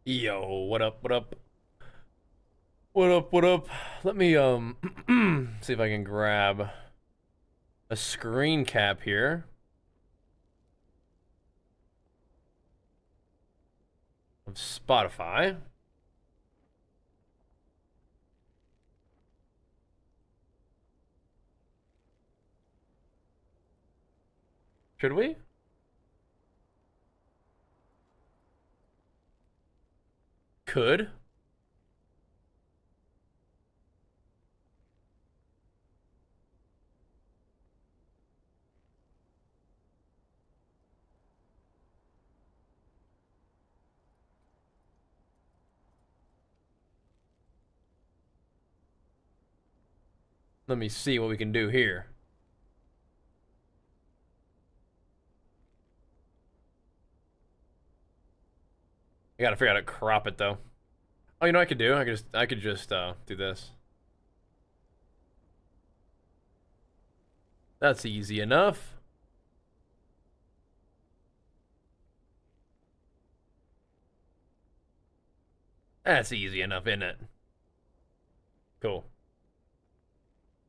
Yo, what up, what up? What up, what up? Let me, see if I can grab a screen cap here of Spotify. Should we? Could. Let me see what we can do here. I gotta figure out how to crop it though. Oh, you know what I could do? I could just do this. That's easy enough. That's easy enough, isn't it? Cool.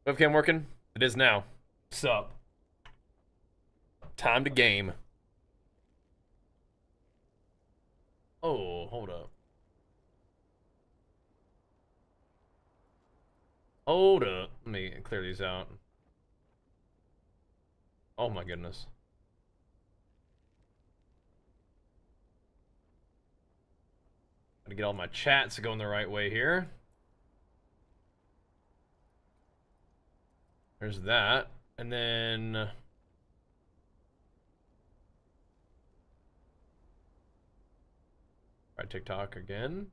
Webcam working? It is now. Sup? Time to game. Oh, hold up. Hold up. Let me clear these out. Oh my goodness. Gotta get all my chats going the right way here. There's that. And then... Try TikTok again.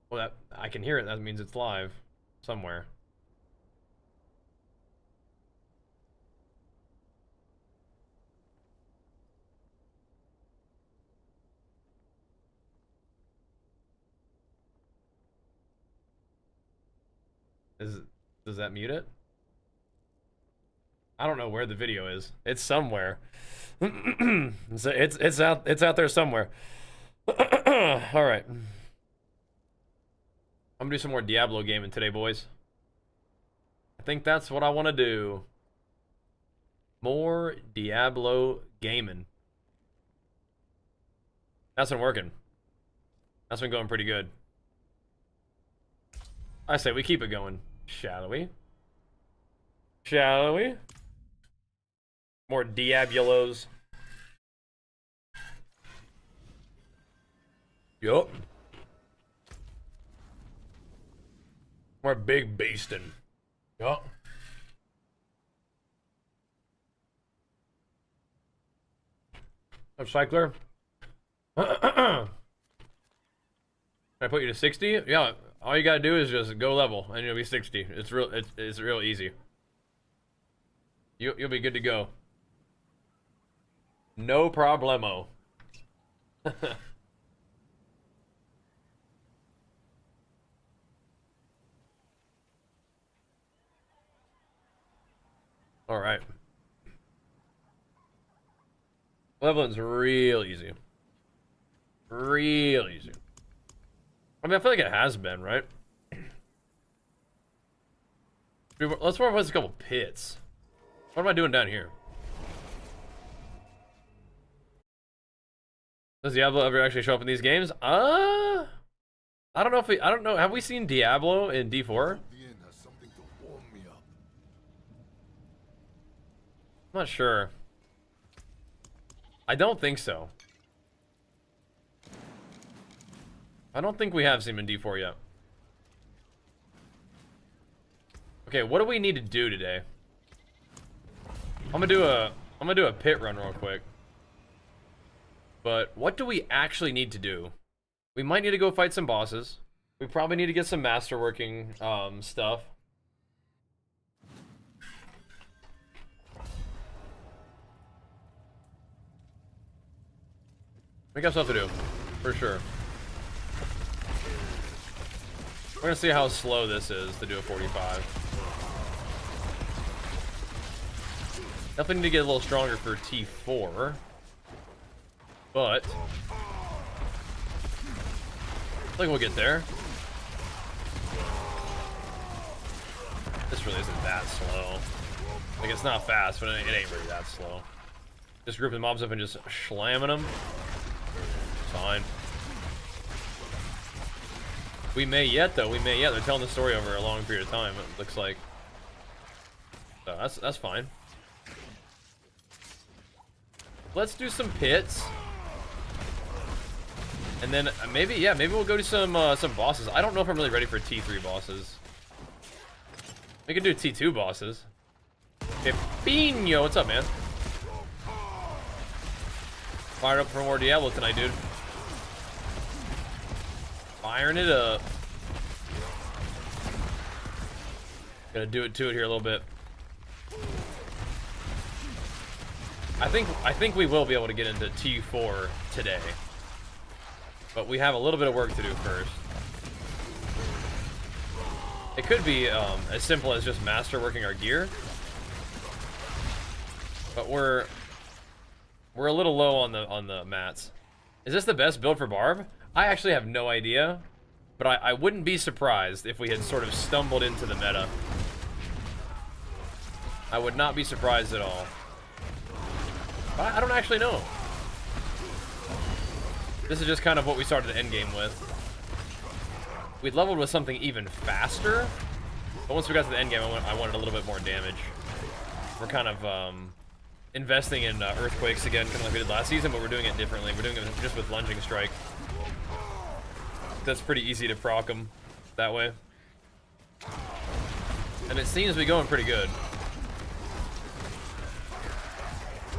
Well, that I can hear it. That means it's live somewhere. Does that mute it? I don't know where the video is. It's somewhere. it's out there somewhere. All right. I'm gonna do some more Diablo gaming today, boys. I think that's what I want to do. More Diablo gaming. That's been working. That's been going pretty good. I say we keep it going, shall we? Shall we? More Diablos. Yup. More big beastin'. Yup. Cycler. Can I put you to 60? Yeah. All you gotta do is just go level, and you'll be 60. It's real easy. You'll be good to go. No problemo. All right. Leveling's real easy. Real easy. I mean, I feel like it has been, right? Let's work with a couple pits. What am I doing down here? Does Diablo ever actually show up in these games? I don't know if I don't know. Have we seen Diablo in D4? I'm not sure. I don't think so. I don't think we have seen him in D4 yet. Okay, what do we need to do today? I'm gonna do a pit run real quick. But what do we actually need to do? We might need to go fight some bosses. We probably need to get some Masterworking stuff. We got stuff to do, for sure. We're gonna see how slow this is to do a 45. Definitely need to get a little stronger for T4. but I think we'll get there. This really isn't that slow. Like, it's not fast, but it ain't really that slow. Just grouping mobs up and just slamming them. Fine. We may yet, though. We may yet. They're telling the story over a long period of time, it looks like. So that's fine. Let's do some pits. And then maybe, yeah, maybe we'll go to some bosses. I don't know if I'm really ready for T3 bosses. We can do T2 bosses. Pepino, what's up, man? Fired up for more Diablo tonight, dude. Firing it up. Gonna do it to it here a little bit. I think we will be able to get into T4 today. But we have a little bit of work to do first. It could be as simple as just masterworking our gear. But we're a little low on the mats. Is this the best build for Barb? I actually have no idea. But I wouldn't be surprised if we had sort of stumbled into the meta. I would not be surprised at all. But I don't actually know. This is just kind of what we started the endgame with. We leveled with something even faster. But once we got to the endgame, I wanted a little bit more damage. We're kind of investing in earthquakes again, kind of like we did last season, but we're doing it differently. We're doing it just with lunging strike. That's pretty easy to proc them that way. And it seems to be going pretty good.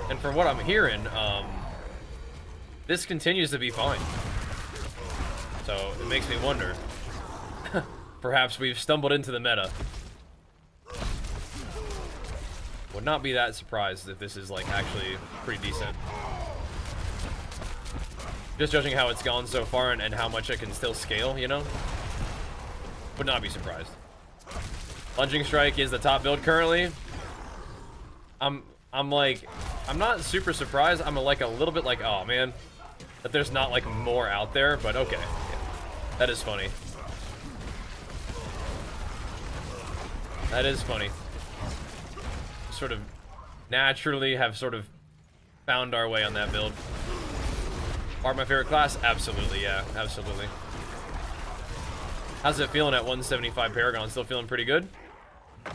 And from what I'm hearing, this continues to be fine. So it makes me wonder. Perhaps we've stumbled into the meta. Would not be that surprised if this is like actually pretty decent. Just judging how it's gone so far and how much it can still scale, you know? Would not be surprised. Lunging Strike is the top build currently. I'm not super surprised. I'm like a little bit like, oh man, that there's not like more out there, but okay. Yeah. That is funny. That is funny. Sort of naturally have sort of found our way on that build. Are my favorite class? Absolutely, yeah, absolutely. How's it feeling at 175 Paragon? Still feeling pretty good? You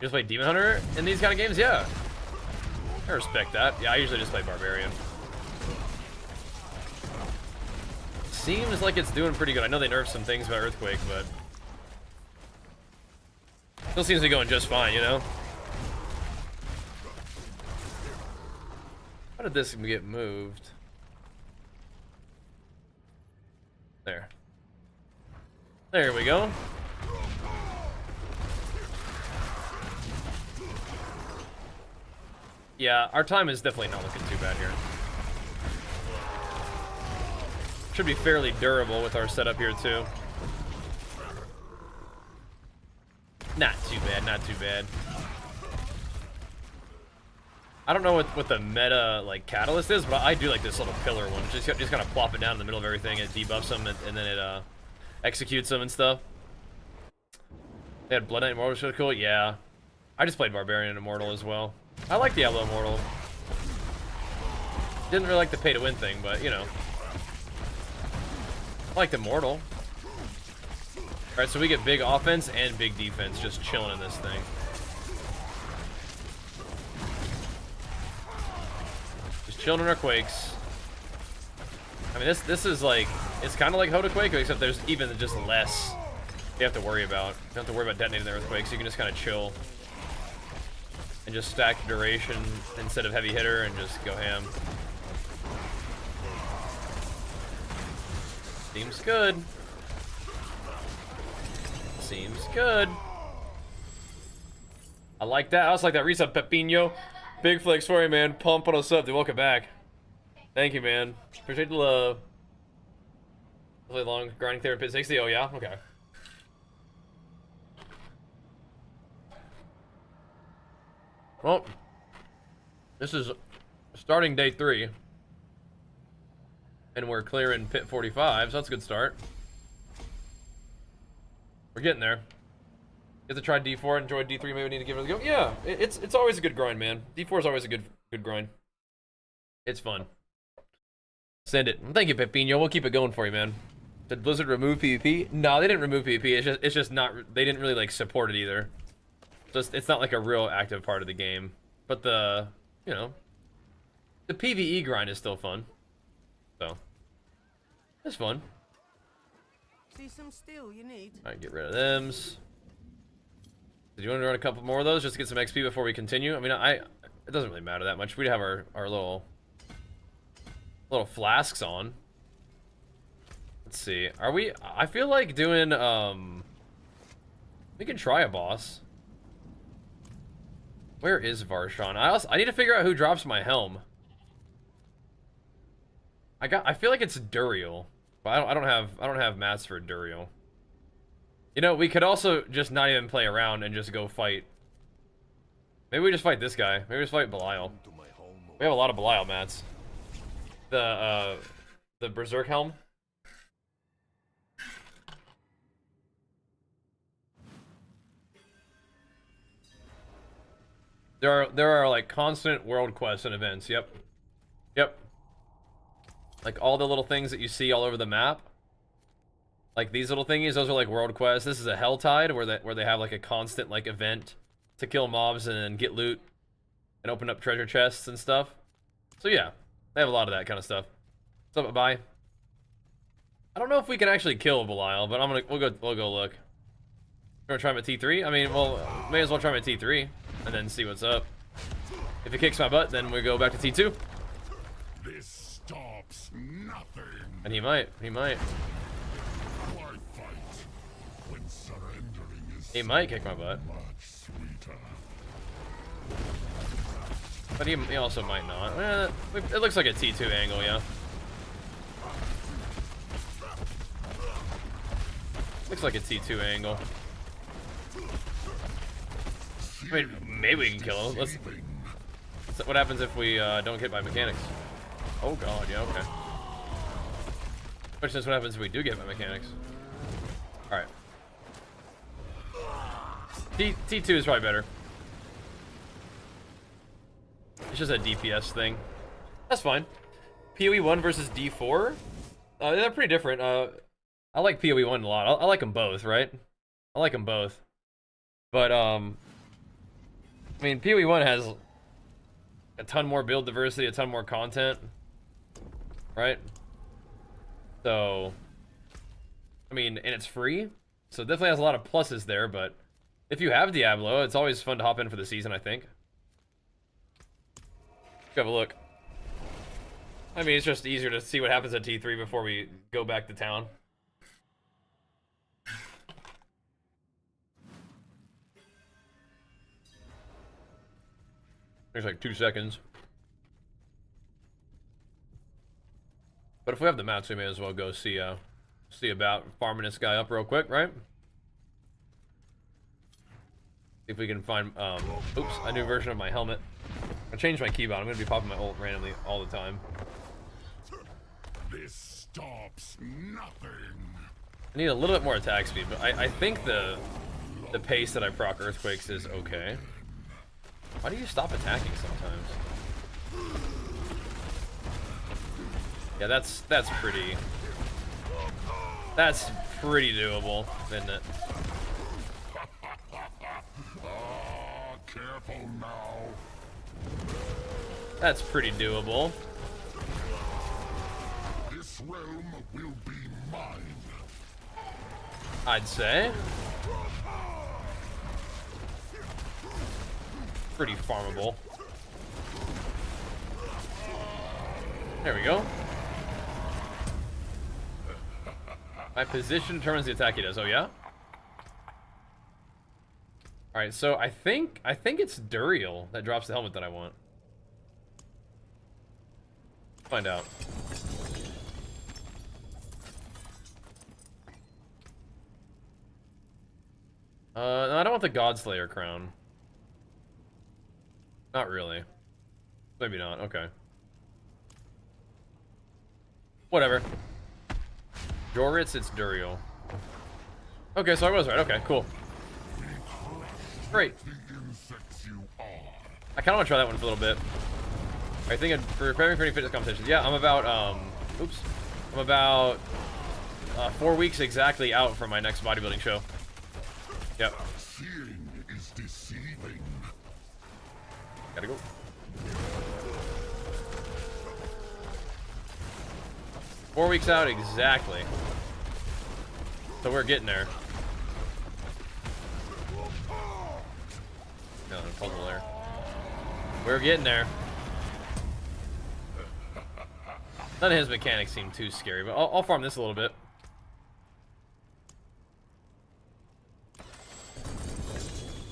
just play Demon Hunter in these kind of games? Yeah. I respect that. Yeah, I usually just play Barbarian. Seems like it's doing pretty good. I know they nerfed some things about Earthquake, but still seems to be going just fine, you know? How did this get moved? There. There we go. Yeah, our time is definitely not looking too bad here. Should be fairly durable with our setup here too. Not too bad, not too bad. I don't know what the meta like catalyst is, but I do like this little pillar one. Just kind of plop it down in the middle of everything and debuffs them, and then it executes them and stuff. They had Blood Knight Immortal, which was cool. Yeah, I just played Barbarian Immortal as well. I like Diablo Immortal. Didn't really like the pay-to-win thing, but you know, I liked Immortal. All right, so we get big offense and big defense, just chilling in this thing. Chilling in our quakes. I mean, this is like, it's kind of like Hoda Quake, except there's even just less you have to worry about. You don't have to worry about detonating the earthquakes. You can just kind of chill and just stack duration instead of heavy hitter and just go ham. Seems good. Seems good. I like that. I also like that resub, Pepino. Big flex for you, man. Pumping us up, dude. Welcome back. Thank you, man. Appreciate the love. Really long grinding there in pit 60. Oh, yeah? Okay. Well, this is starting day 3. And we're clearing pit 45, so that's a good start. We're getting there. You have to try D4, enjoy D3, maybe we need to give it a go. Yeah, it's always a good grind, man. D4 is always a good grind. It's fun. Send it. Thank you, Pepino. We'll keep it going for you, man. Did Blizzard remove PvP? No, they didn't remove PvP. It's just not. They didn't really like support it either. So it's not like a real active part of the game. But the, you know, the PvE grind is still fun. So it's fun. See some steel you need. All right, get rid of them. Did you want to run a couple more of those just to get some XP before we continue? I mean, it doesn't really matter that much. We'd have our little flasks on. Let's see. Are we? I feel like doing we can try a boss. Where is Varshan? I need to figure out who drops my helm. I feel like it's Duriel, but I don't have mats for Duriel. You know, we could also just not even play around and just go fight. Maybe we just fight this guy. Maybe we just fight Belial. We have a lot of Belial mats. The Berserk helm. There are like constant world quests and events. Yep. Yep. Like all the little things that you see all over the map. Like these little thingies, those are like world quests. This is a Helltide where they have like a constant like event to kill mobs and get loot and open up treasure chests and stuff. So yeah, they have a lot of that kind of stuff. What's up, bye? I don't know if we can actually kill Belial, but we'll go look. We're gonna try him at T3. I mean, well, may as well try him at T3 and then see what's up. If he kicks my butt, then we go back to T2. This stops nothing. And he might. He might kick my butt. But he also might not. It looks like a T2 angle, yeah. Looks like a T2 angle. I mean, maybe we can kill him. What happens if we don't get by mechanics? Oh god, yeah, okay. Question is, what happens if we do get by mechanics? Alright. T2 is probably better. It's just a DPS thing. That's fine. PoE 1 versus D4? They're pretty different. I like PoE 1 a lot. I like them both, right? I like them both. But, I mean, PoE 1 has a ton more build diversity, a ton more content. Right? So, I mean, and it's free. So it definitely has a lot of pluses there, but if you have Diablo, it's always fun to hop in for the season, I think. Let's have a look. I mean, it's just easier to see what happens at T3 before we go back to town. There's like 2 seconds. But if we have the mats, we may as well go see about farming this guy up real quick, right? See if we can find, oops, a new version of my helmet. I changed my keyboard. I'm gonna be popping my ult randomly all the time. This stops nothing. I need a little bit more attack speed, but I think the pace that I proc earthquakes is okay. Why do you stop attacking sometimes? Yeah, that's pretty doable, isn't it? Careful now. That's pretty doable. This realm will be mine. I'd say. Pretty farmable. There we go. My position determines the attack he does. Oh yeah? Alright, so I think it's Duriel that drops the helmet that I want. Find out. No, I don't want the Godslayer crown. Not really. Maybe not, okay. Whatever. Joritz, it's Duriel. Okay, so I was right. Okay, cool. Great. I kind of want to try that one for a little bit. I think for preparing for any fitness competitions. Yeah, I'm about, oops. I'm about 4 weeks exactly out from my next bodybuilding show. Yep. Seeing is deceiving. Gotta go. Four weeks out exactly. So we're getting there. No, puzzle there. We're getting there. None of his mechanics seem too scary, but I'll farm this a little bit.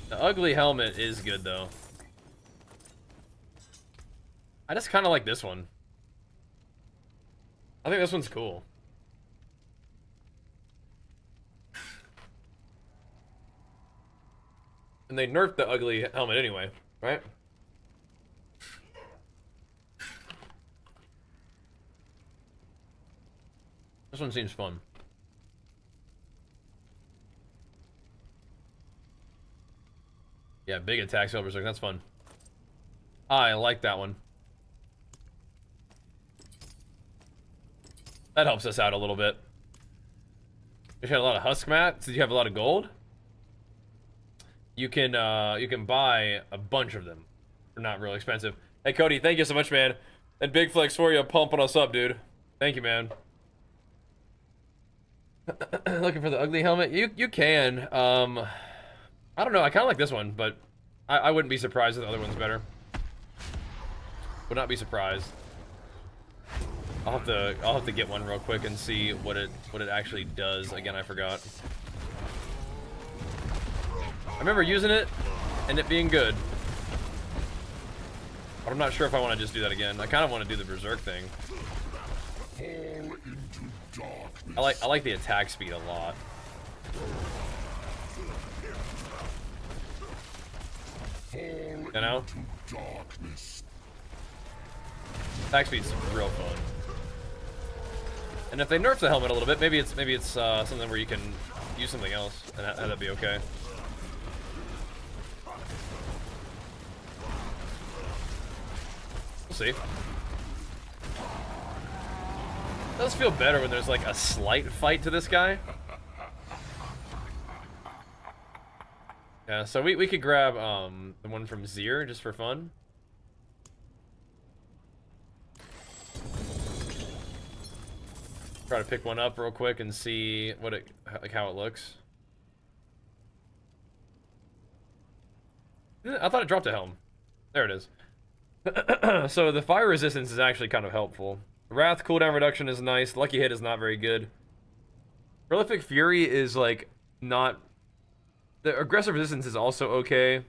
The ugly helmet is good, though. I just kind of like this one. I think this one's cool. And they nerfed the ugly helmet anyway, right? This one seems fun. Yeah, big attack silver berserk, that's fun. I like that one. That helps us out a little bit. You had a lot of husk mats. Did you have a lot of gold? You can buy a bunch of them. They're not real expensive. Hey Cody, thank you so much, man. And big flex for you pumping us up, dude. Thank you, man. Looking for the ugly helmet? You can. I don't know. I kind of like this one, but I wouldn't be surprised if the other one's better. Would not be surprised. I'll have to get one real quick and see what it actually does. Again, I forgot. I remember using it and it being good. But I'm not sure if I want to just do that again. I kind of want to do the berserk thing. I like the attack speed a lot. You know? Attack speed's real fun. And if they nerf the helmet a little bit, maybe it's something where you can use something else, and that'd be okay. We'll see. It does feel better when there's like a slight fight to this guy. Yeah, so we could grab the one from Zir just for fun. Try to pick one up real quick and see what how it looks. I thought it dropped a helm. There it is. So the fire resistance is actually kind of helpful. Wrath cooldown reduction is nice. Lucky hit is not very good. Prolific Fury is like not. The aggressive resistance is also okay.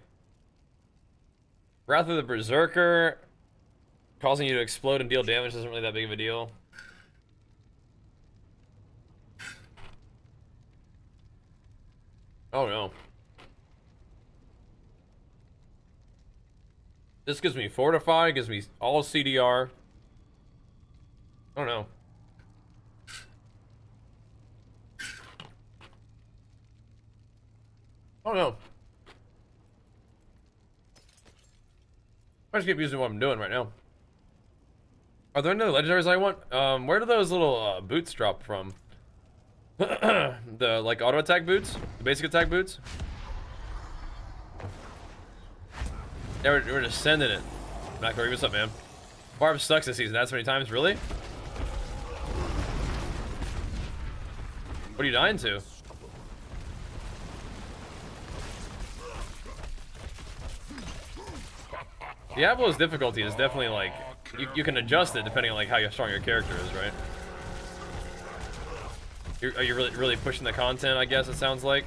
Wrath of the Berserker causing you to explode and deal damage isn't really that big of a deal. Oh no. This gives me Fortify, gives me all CDR. Oh no. Oh no. I just keep using what I'm doing right now. Are there any other legendaries I want? Where do those little boots drop from? The like auto attack boots? The basic attack boots? Yeah, we're just sending it. Macrory, what's up, man? Barb sucks this season. That's many times, really? What are you dying to? Diablo's difficulty is definitely like you can adjust it depending on like how strong your character is, right? Are you really pushing the content? I guess it sounds like.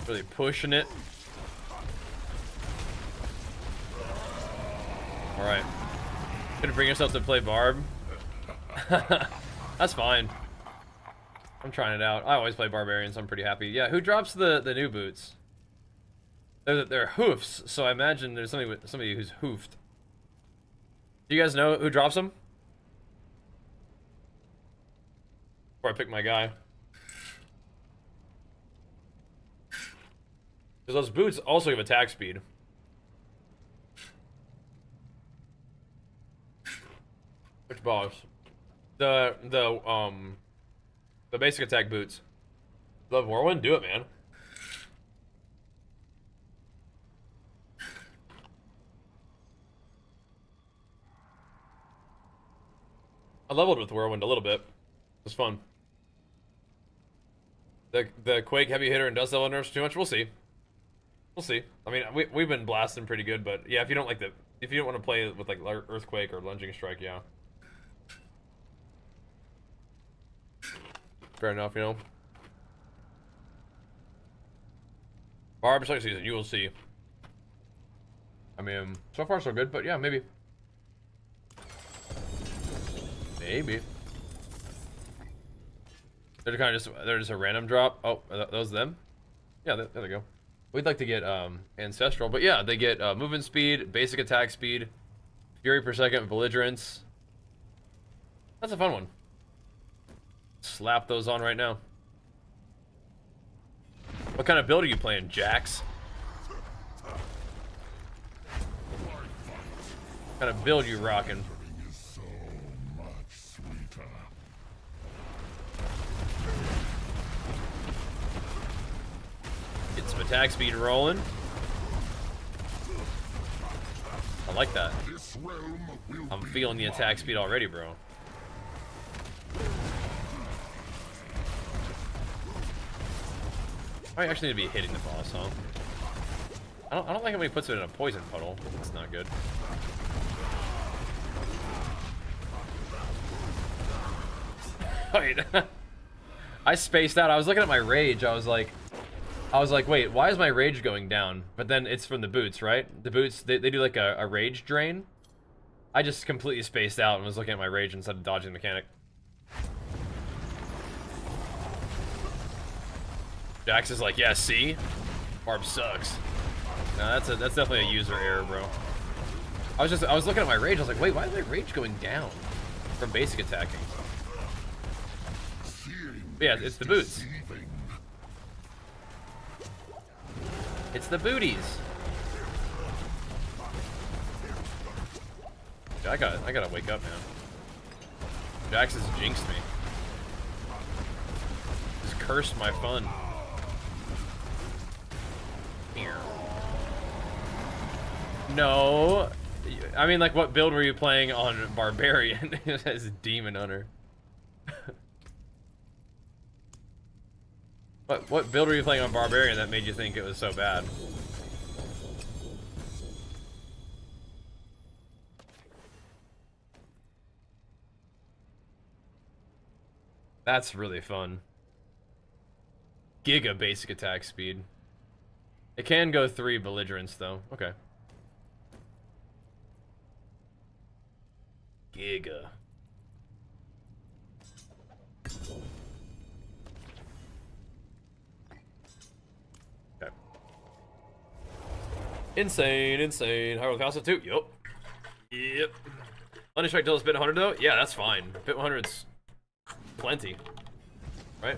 Really pushing it. All right. Gonna bring yourself to play Barb. That's fine. I'm trying it out. I always play Barbarian, so I'm pretty happy. Yeah, who drops the new boots? They're hoofs, so I imagine there's somebody who's hoofed. Do you guys know who drops them? Before I pick my guy. Because those boots also give attack speed. Which boss? The basic attack boots. Love Whirlwind? Do it, man. I leveled with Whirlwind a little bit. It was fun. The Quake heavy hitter and dust level nerfs too much? We'll see. We'll see. I mean, we've been blasting pretty good, but yeah, if you don't like if you don't want to play with like Earthquake or Lunging Strike, yeah. Fair enough, you know. Barb second season, you will see. I mean, so far so good, but yeah, maybe. Maybe. They're just a random drop. Oh, are those them? Yeah, there they go. We'd like to get ancestral, but yeah, they get movement speed, basic attack speed, fury per second, belligerence. That's a fun one. Slap those on right now. What kind of build are you playing, Jax? What kind of build you rocking? Get some attack speed rolling. I like that. I'm feeling the attack speed already, bro. I actually need to be hitting the boss, huh? I don't like how he puts it in a poison puddle. It's not good. Wait. I spaced out. I was looking at my rage. I was like, wait, why is my rage going down? But then it's from the boots, right? The boots, they do like a rage drain. I just completely spaced out and was looking at my rage instead of dodging the mechanic. Jax is like, yeah, see? Barb sucks. No, that's definitely a user error, bro. I was looking at my rage, I was like, wait, why is my rage going down from basic attacking? But yeah, it's the boots. It's the booties. I gotta wake up, man. Jax has jinxed me. Just cursed my fun. No. I mean, like, what build were you playing on Barbarian as Demon Hunter? What build were you playing on Barbarian that made you think it was so bad? That's really fun. Giga basic attack speed. It can go 3 belligerence though. Okay. Giga. Okay. Insane. High roll cost too. Yep. Lightning strike till it's bit 100 though. Yeah, that's fine. Bit 100's plenty, right?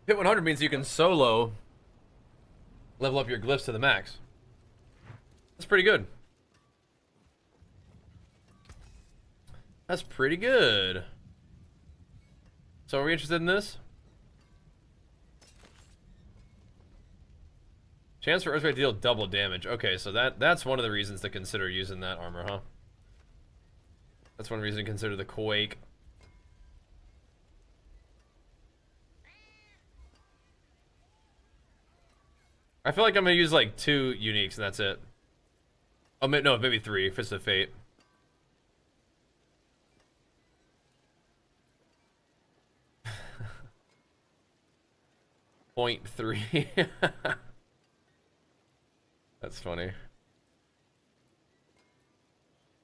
Hit 100 means you can solo level up your glyphs to the max. That's pretty good. That's pretty good. So are we interested in this? Chance for Earthquake to deal double damage. Okay, so that's one of the reasons to consider using that armor, huh? That's one reason to consider the Quake. I feel like I'm gonna use like 2 uniques and that's it. Oh, no, maybe 3. Fist of Fate. .3. That's funny.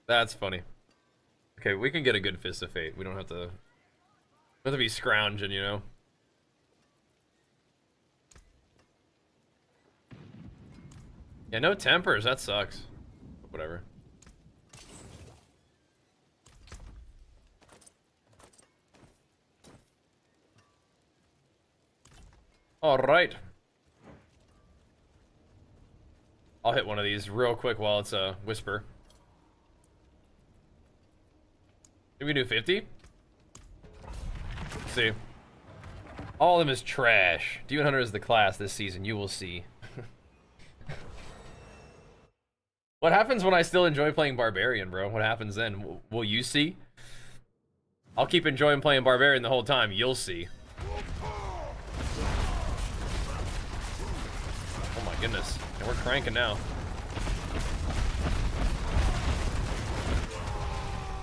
That's funny. Okay, we can get a good Fist of Fate. We don't have to be scrounging, you know? Yeah, no tempers. That sucks. Whatever. All right. I'll hit one of these real quick while it's a whisper. Did we do 50? Let's see. All of them is trash. Demon Hunter is the class this season. You will see. What happens when I still enjoy playing Barbarian, bro? What happens then? Will you see? I'll keep enjoying playing Barbarian the whole time. You'll see. Oh my goodness. And we're cranking now.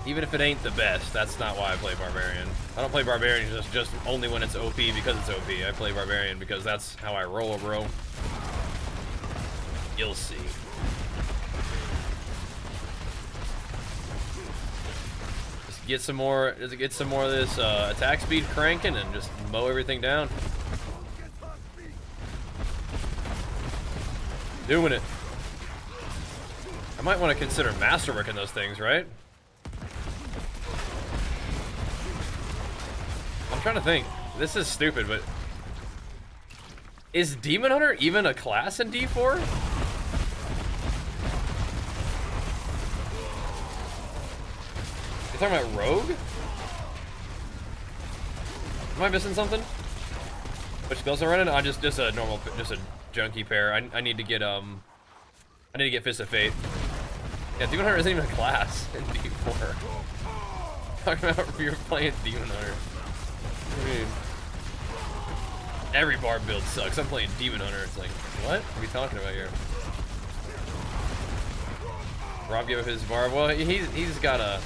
Even if it ain't the best, that's not why I play Barbarian. I don't play Barbarian just only when it's OP because it's OP. I play Barbarian because that's how I roll, bro. You'll see. Just get some more of this attack speed cranking and just mow everything down. Doing it. I might want to consider masterworking those things, right? I'm trying to think. This is stupid, but is Demon Hunter even a class in D4? You talking about Rogue? Am I missing something? Which skills am I running? Just a normal, just a junky pair. I need to get Fist of Fate. Yeah, Demon Hunter isn't even a class in D4. Talking about if you're playing Demon Hunter. I mean, every barb build sucks. I'm playing Demon Hunter. It's like, what are we talking about here? Rob gave up his barb. Well, he's gotta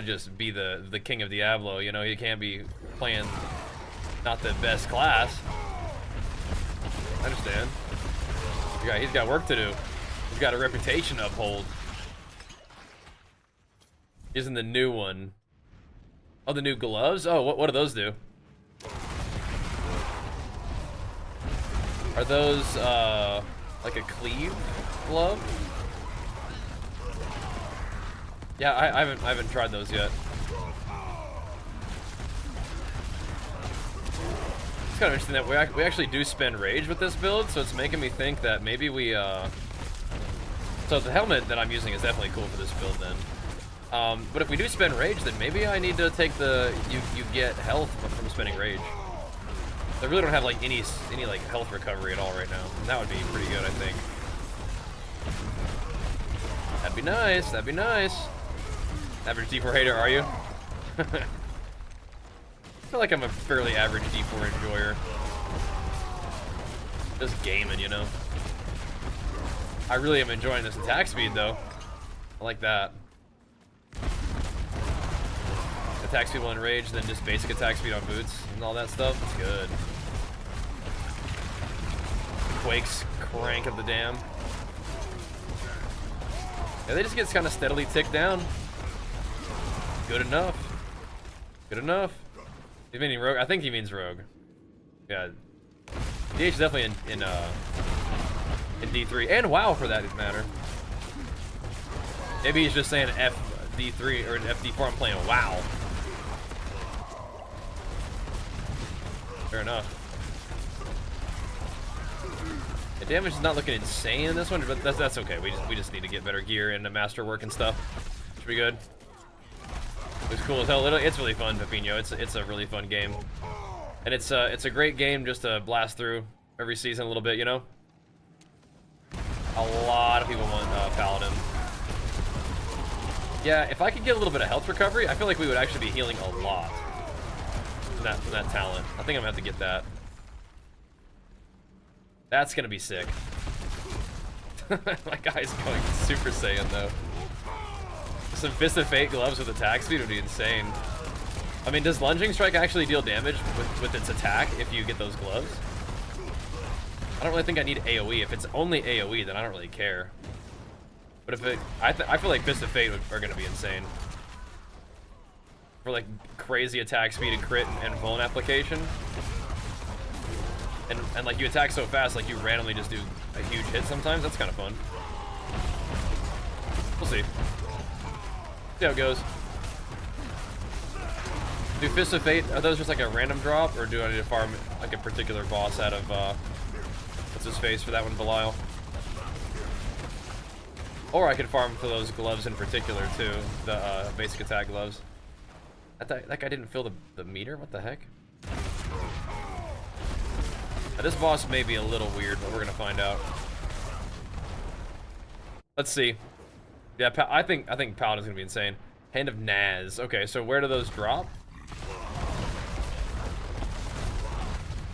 just be the king of Diablo. You know, he can't be playing not the best class. I understand. He's got work to do. He's got a reputation to uphold. Isn't the new one? Oh, the new gloves? Oh, what do those do? Are those, like a cleave glove? Yeah, I haven't tried those yet. It's kind of interesting that we actually do spend rage with this build, so it's making me think that maybe we, so the helmet that I'm using is definitely cool for this build then. But if we do spend rage, then maybe I need to take you get health from spending rage. I really don't have like any like health recovery at all right now. And that would be pretty good, I think. That'd be nice. That'd be nice. Average D4 hater, are you? I feel like I'm a fairly average D4 enjoyer. Just gaming, you know. I really am enjoying this attack speed though. I like that. Attack speed while enraged, then just basic attack speed on boots and all that stuff. It's good. Quakes crank of the dam. Yeah, they just get kind of steadily ticked down. Good enough. Good enough. He's meaning rogue. I think he means rogue. Yeah. DH is definitely in D3 and WoW for that matter. Maybe he's just saying FD3 or FD4. I'm playing WoW. Fair enough. The damage is not looking insane in this one, but that's okay. We just need to get better gear and the masterwork and stuff. Should be good. It's cool as hell. It's really fun, Pepino. It's a really fun game, and it's a great game just to blast through every season a little bit. You know, a lot of people want Paladin. Yeah, if I could get a little bit of health recovery, I feel like we would actually be healing a lot from that talent. I think I'm gonna have to get that. That's gonna be sick. My guy's going Super Saiyan though. Some Fist of Fate gloves with attack speed would be insane. I mean, does Lunging Strike actually deal damage with its attack if you get those gloves? I don't really think I need AoE. If it's only AoE, then I don't really care. But if it, I feel like Fist of Fate are gonna be insane. For like crazy attack speed and crit and vuln application. And like you attack so fast, like you randomly just do a huge hit sometimes. That's kind of fun. We'll see. See how it goes. Do Fists of Fate, are those just like a random drop, or do I need to farm like a particular boss out of, what's his face for that one, Belial? Or I could farm for those gloves in particular too, the basic attack gloves. That guy didn't fill the meter? What the heck? Now, this boss may be a little weird, but we're gonna find out. Let's see. Yeah, I think Paladin's gonna be insane. Hand of Naz. Okay, so where do those drop?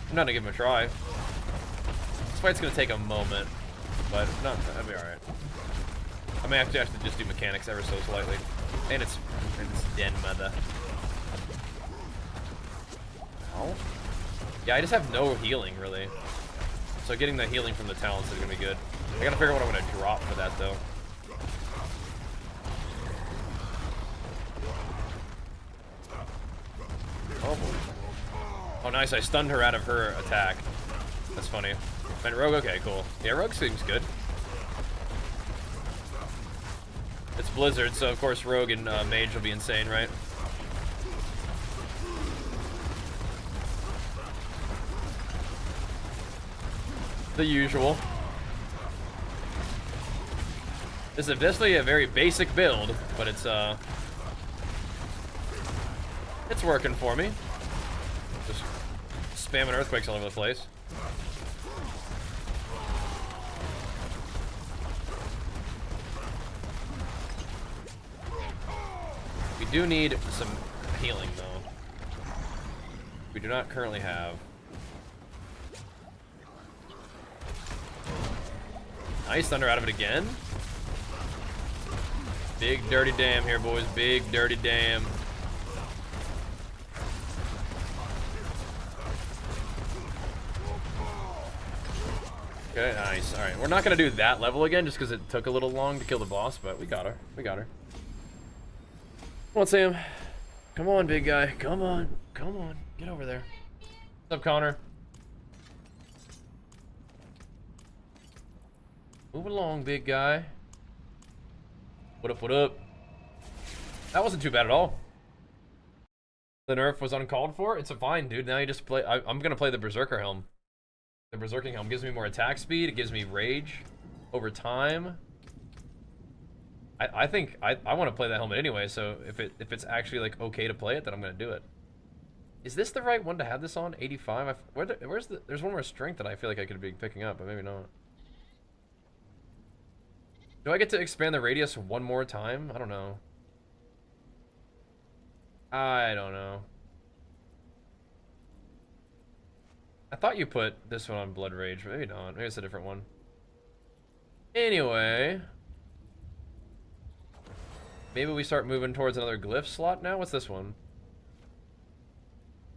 I'm not gonna give him a try. This fight's gonna take a moment, but no, that'll be alright. I may actually have to just do mechanics ever so slightly. And it's den mother. Ow. Yeah, I just have no healing, really. So getting the healing from the talents is gonna be good. I gotta figure out what I'm gonna drop for that, though. Oh, boy. Oh, nice. I stunned her out of her attack. That's funny. And Rogue, okay, cool. Yeah, Rogue seems good. It's Blizzard, so of course Rogue and Mage will be insane, right? The usual. This is definitely a very basic build, but it's working for me. Just spamming earthquakes all over the place. We do need some healing, though. We do not currently have. Nice, thunder out of it again. Big dirty dam here, boys. Big dirty dam. Okay, nice. All right, we're not gonna do that level again just because it took a little long to kill the boss, but we got her. We got her. Come on, Sam. Come on, big guy. Come on. Come on. Get over there. What's up, Connor? Move along, big guy. What up, what up? That wasn't too bad at all. The nerf was uncalled for. It's a fine, dude. Now you just play. I'm gonna play the Berserker Helm. The Berserking Helm gives me more attack speed. It gives me rage over time. I think I want to play that helmet anyway. So if it's actually like okay to play it, then I'm gonna do it. Is this the right one to have this on? 85. There's one more strength that I feel like I could be picking up, but maybe not. Do I get to expand the radius one more time? I don't know. I don't know. I thought you put this one on Blood Rage, but maybe not. Maybe it's a different one. Anyway. Maybe we start moving towards another glyph slot now? What's this one?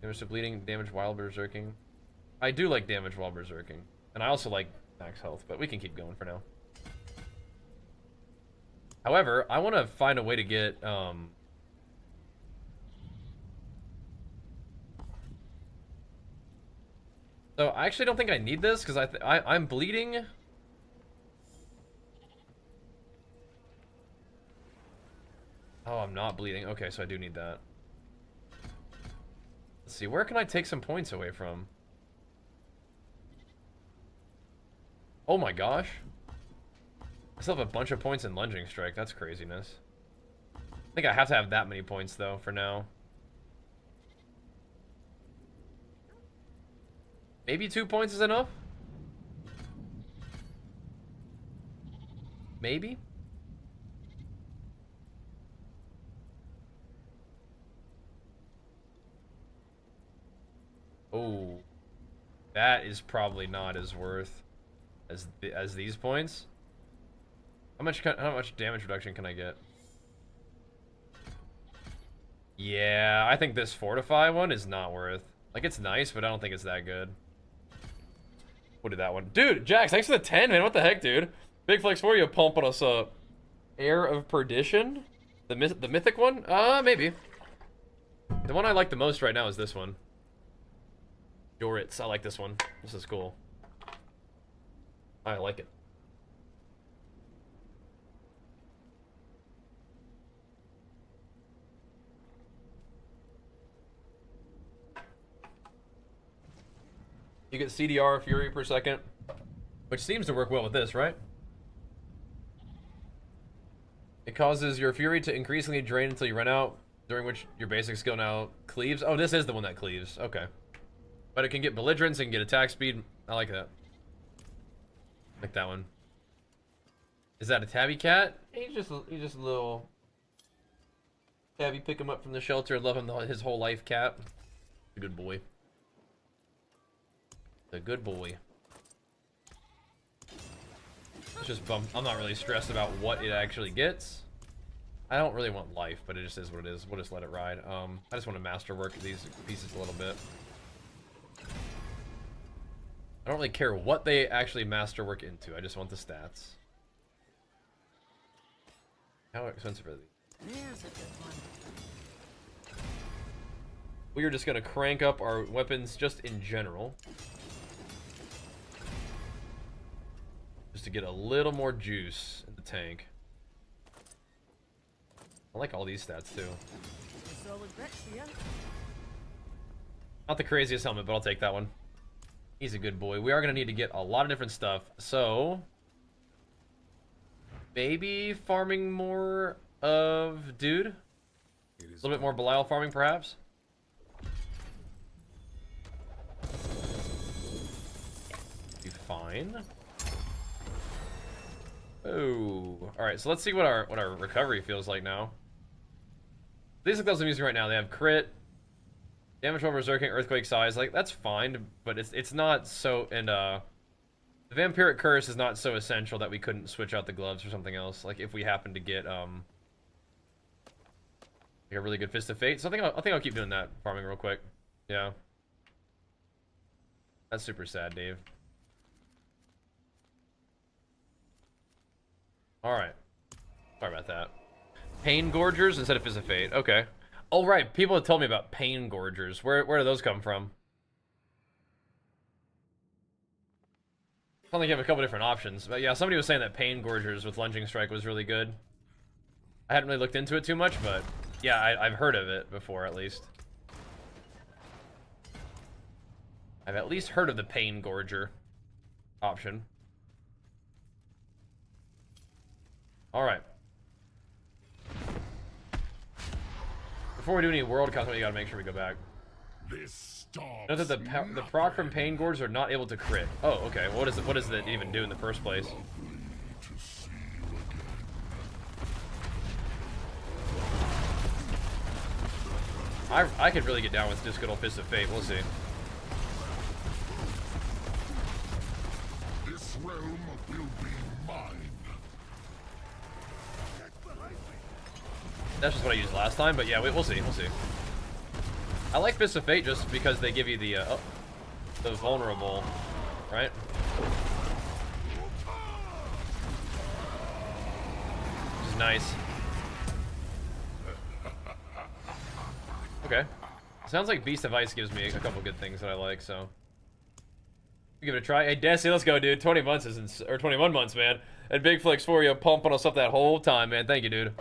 Damage to bleeding, damage while berserking. I do like damage while berserking. And I also like max health, but we can keep going for now. However, I want to find a way to get, So I actually don't think I need this because I'm bleeding. Oh, I'm not bleeding. Okay, so I do need that. Let's see, where can I take some points away from? Oh my gosh. I still have a bunch of points in Lunging Strike. That's craziness. I think I have to have that many points though for now. Maybe 2 points is enough? Maybe? Oh. That is probably not as worth as these points. How much damage reduction can I get? Yeah, I think this Fortify one is not worth. Like, it's nice, but I don't think it's that good. What did that one? Dude, Jax, thanks for the 10, man. What the heck, dude? Big flex for you, pumping us up. Heir of Perdition? The mythic one? Maybe. The one I like the most right now is this one. Yoritz. I like this one. This is cool. I like it. You get CDR Fury per second, which seems to work well with this, right? It causes your Fury to increasingly drain until you run out, during which your basic skill now cleaves. Oh, this is the one that cleaves. Okay. But it can get belligerence, it can get attack speed. I like that. Like that one. Is that a tabby cat? He's just a little tabby. Pick him up from the shelter and love him his whole life, cat. A good boy. A good boy. It's just bummed. I'm not really stressed about what it actually gets. I don't really want life, but it just is what it is. We'll just let it ride. I just want to masterwork these pieces a little bit. I don't really care what they actually masterwork into. I just want the stats. How expensive are these? Here's a good one. We are just going to crank up our weapons just in general. Just to get a little more juice in the tank. I like all these stats too. Solid bricks for you. Not the craziest helmet, but I'll take that one. He's a good boy. We are going to need to get a lot of different stuff. So, maybe farming more of Dude? A little bit more Belial farming, perhaps? Be fine. Oh, all right. So let's see what our recovery feels like now. These are I'm using right now. They have crit, damage from berserking, earthquake size. Like that's fine, but it's not so. And the vampiric curse is not so essential that we couldn't switch out the gloves for something else. Like if we happen to get like a really good fist of fate. So I think I'll keep doing that farming real quick. Yeah. That's super sad, Dave. Alright. Sorry about that. Pain Gorgers instead of Fist of Fate. Okay. Oh, right. People have told me about Pain Gorgers. Where do those come from? I think you have a couple different options. But yeah, somebody was saying that Pain Gorgers with Lunging Strike was really good. I hadn't really looked into it too much, but yeah, I've heard of it before, at least. I've at least heard of the Pain Gorger option. Alright. Before we do any world content, we gotta make sure we go back. Note that the proc from Pain Gorge are not able to crit. Oh, okay. What does it even do in the first place? I could really get down with just good old Fist of Fate. We'll see. This realm will be mine. That's just what I used last time, but yeah, we'll see. We'll see. I like Fist of Fate just because they give you the vulnerable, right? Which is nice. Okay. Sounds like Beast of Ice gives me a couple good things that I like, so. Give it a try. Hey, Desi, let's go, dude. 20 months is or 21 months, man. And Big Flex for you, pumping us up that whole time, man. Thank you, dude.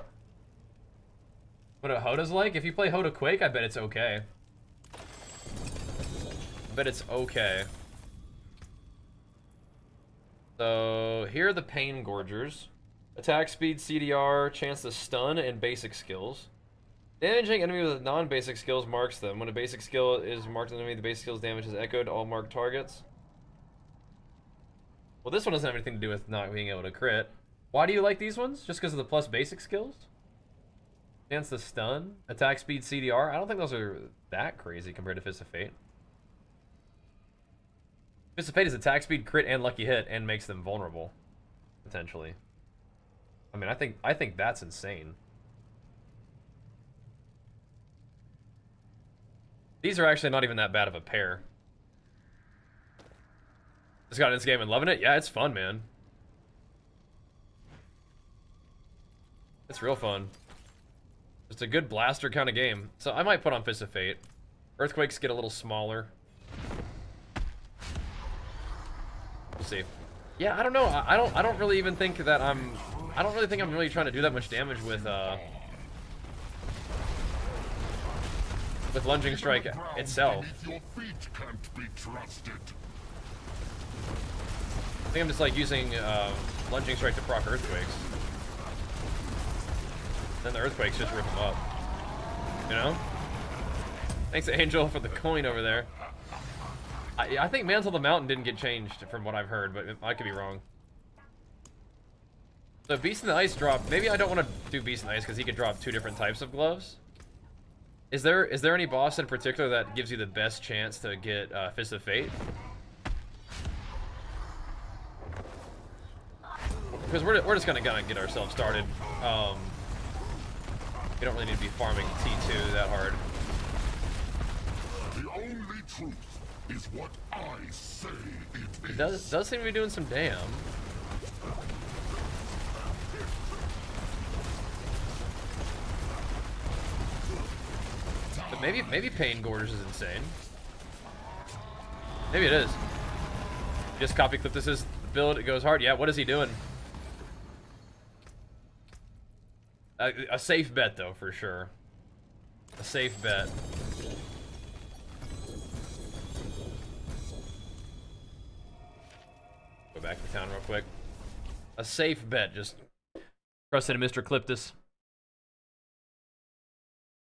What a Hoda's like? If you play Hoda Quake, I bet it's okay. I bet it's okay. So, here are the Pain Gorgers. Attack speed, CDR, chance to stun, and basic skills. Damaging enemy with non-basic skills marks them. When a basic skill is marked on enemy, the basic skill's damage is echoed to all marked targets. Well, this one doesn't have anything to do with not being able to crit. Why do you like these ones? Just because of the plus basic skills? Chance to stun, attack speed, CDR. I don't think those are that crazy compared to Fist of Fate. Fist of Fate is attack speed, crit, and lucky hit, and makes them vulnerable, potentially. I mean, I think that's insane. These are actually not even that bad of a pair. Just got in this game and loving it. Yeah, it's fun, man. It's real fun. It's a good blaster kind of game. So I might put on Fist of Fate. Earthquakes get a little smaller. We'll see. Yeah, I don't know. I don't really even think that I don't really think I'm really trying to do that much damage with Lunging Strike itself. Your feet can't be trusted. I think I'm just like using Lunging Strike to proc Earthquakes. Then the Earthquakes just rip them up. You know? Thanks, Angel, for the coin over there. I think Mantle the Mountain didn't get changed from what I've heard, but I could be wrong. So Beast in the Ice drop. Maybe I don't want to do Beast in the Ice because he could drop 2 different types of gloves. Is there any boss in particular that gives you the best chance to get Fist of Fate? Because we're just gonna get ourselves started. We don't really need to be farming T2 that hard. The only truth is what I say it is. It does seem to be doing some damn. But maybe Pain Gorge is insane. Maybe it is. Just copy clip this is the build, it goes hard. Yeah, what is he doing? A safe bet though, for sure. A safe bet. Go back to town real quick. A safe bet, just trust in Mr. Cliptus.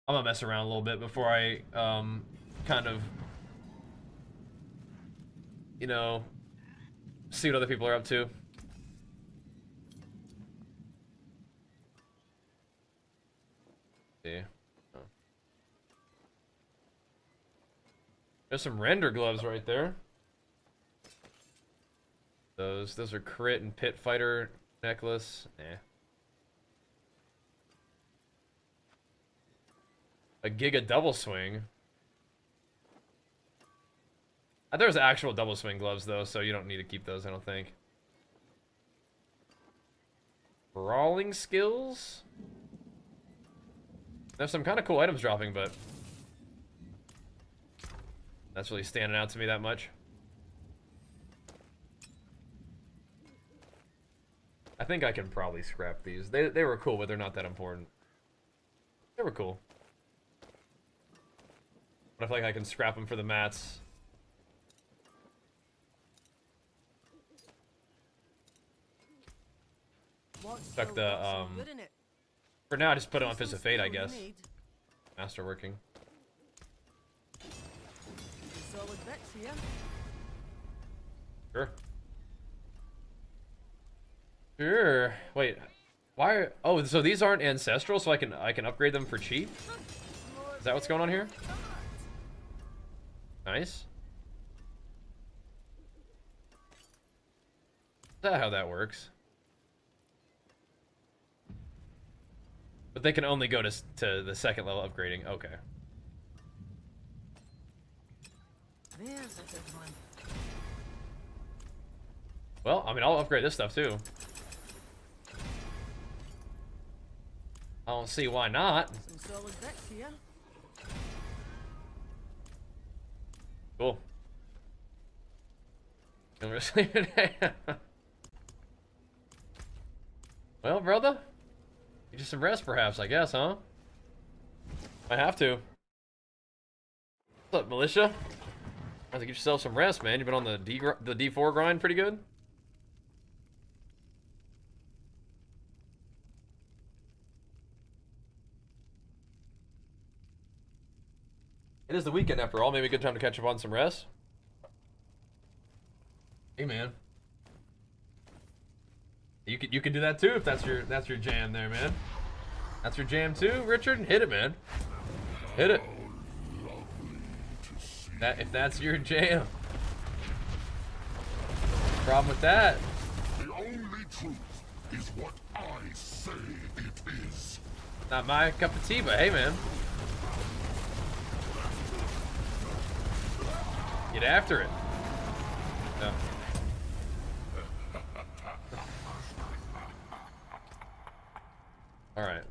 I'm gonna mess around a little bit before I kind of, you know, see what other people are up to. See. Oh. There's some render gloves right there. Those are crit and pit fighter necklace. A Giga double swing. There's actual double swing gloves though, so you don't need to keep those, I don't think. Brawling skills? There's some kind of cool items dropping, but that's really standing out to me that much. I think I can probably scrap these. They were cool, but they're not that important. They were cool. But I feel like I can scrap them for the mats. Stuck the for now, I just put it on Fist of Fate, I guess. Masterworking. Sure. Sure. Wait. Why are, oh, so these aren't ancestral, so I can upgrade them for cheap? Is that what's going on here? Nice. Is that how that works? But they can only go to the second level upgrading. Okay. There's a good one. Well, I mean, I'll upgrade this stuff too. I don't see why not. Some solid bits here. Cool. Well, brother, get you some rest, perhaps. I guess, huh? I have to. What's up, militia? Have to get yourself some rest, man. You've been on the D4 grind pretty good. It is the weekend after all. Maybe a good time to catch up on some rest. Hey, man. You can do that too if that's your jam there, man. That's your jam too, Richard. Hit it, man. Hit it. If that's your jam. Problem with that? The only truth is what I say it is. Not my cup of tea, but hey, man. Get after it. No. Alright.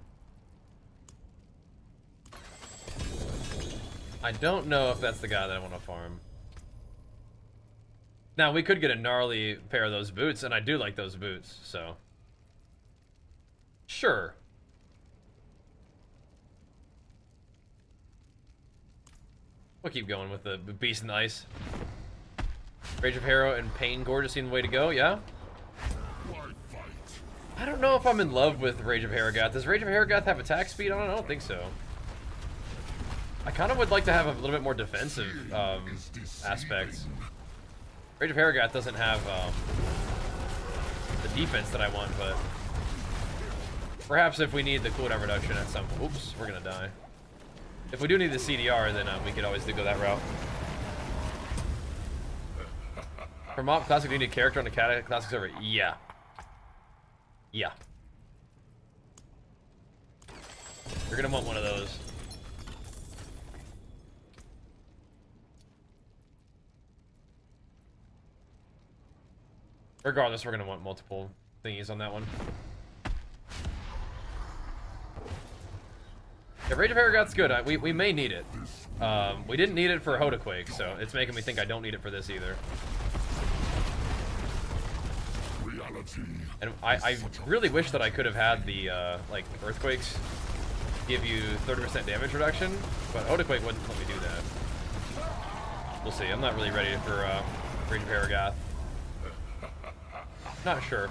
I don't know if that's the guy that I want to farm. Now, we could get a gnarly pair of those boots, and I do like those boots, so... Sure. We'll keep going with the Beast in the Ice. Rage of Harrow and Pain Gorgeous seem the way to go, yeah? I don't know if I'm in love with Rage of Harrogath. Does Rage of Harrogath have attack speed on it? I don't think so. I kind of would like to have a little bit more defensive aspects. Rage of Harrogath doesn't have the defense that I want, but perhaps if we need the cooldown reduction at some... Oops, we're gonna die. If we do need the CDR, then we could always go that route. For Mop Classic, do you need a character on the Classic server? Yeah. Yeah. You're gonna want one of those. Regardless, we're gonna want multiple thingies on that one. Yeah, Rage of Harrogath's good. We may need it. We didn't need it for HODA-QUAKE, so it's making me think I don't need it for this either. And I really wish that I could have had the like Earthquakes give you 30% damage reduction, but HODA-QUAKE wouldn't let me do that. We'll see. I'm not really ready for Rage of Harrogath. Not sure.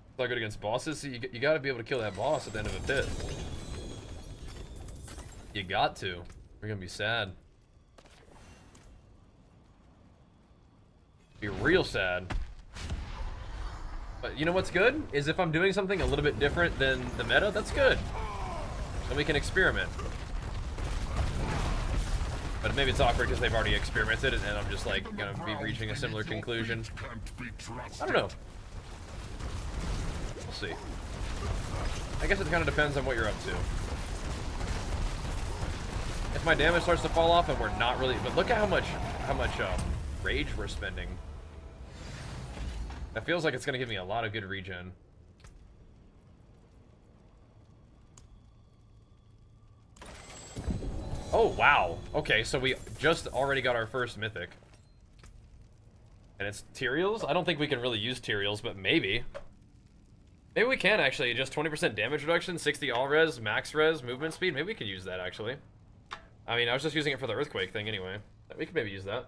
It's not good against bosses. So you got to be able to kill that boss at the end of a pit. You got to. You're gonna be sad. Be real sad. But you know what's good? Is if I'm doing something a little bit different than the meta, that's good. And we can experiment. But maybe it's awkward because they've already experimented and I'm just like gonna be reaching a similar conclusion. I don't know. We'll see. I guess it kind of depends on what you're up to. If my damage starts to fall off and we're not really, but look at how much rage we're spending. That feels like it's gonna give me a lot of good regen. Oh, wow. Okay, so we just already got our first mythic. And it's Tyraels? I don't think we can really use Tyraels, but maybe. Maybe we can, actually. Just 20% damage reduction, 60 all res, max res, movement speed. Maybe we could use that, actually. I mean, I was just using it for the Earthquake thing anyway. We could maybe use that.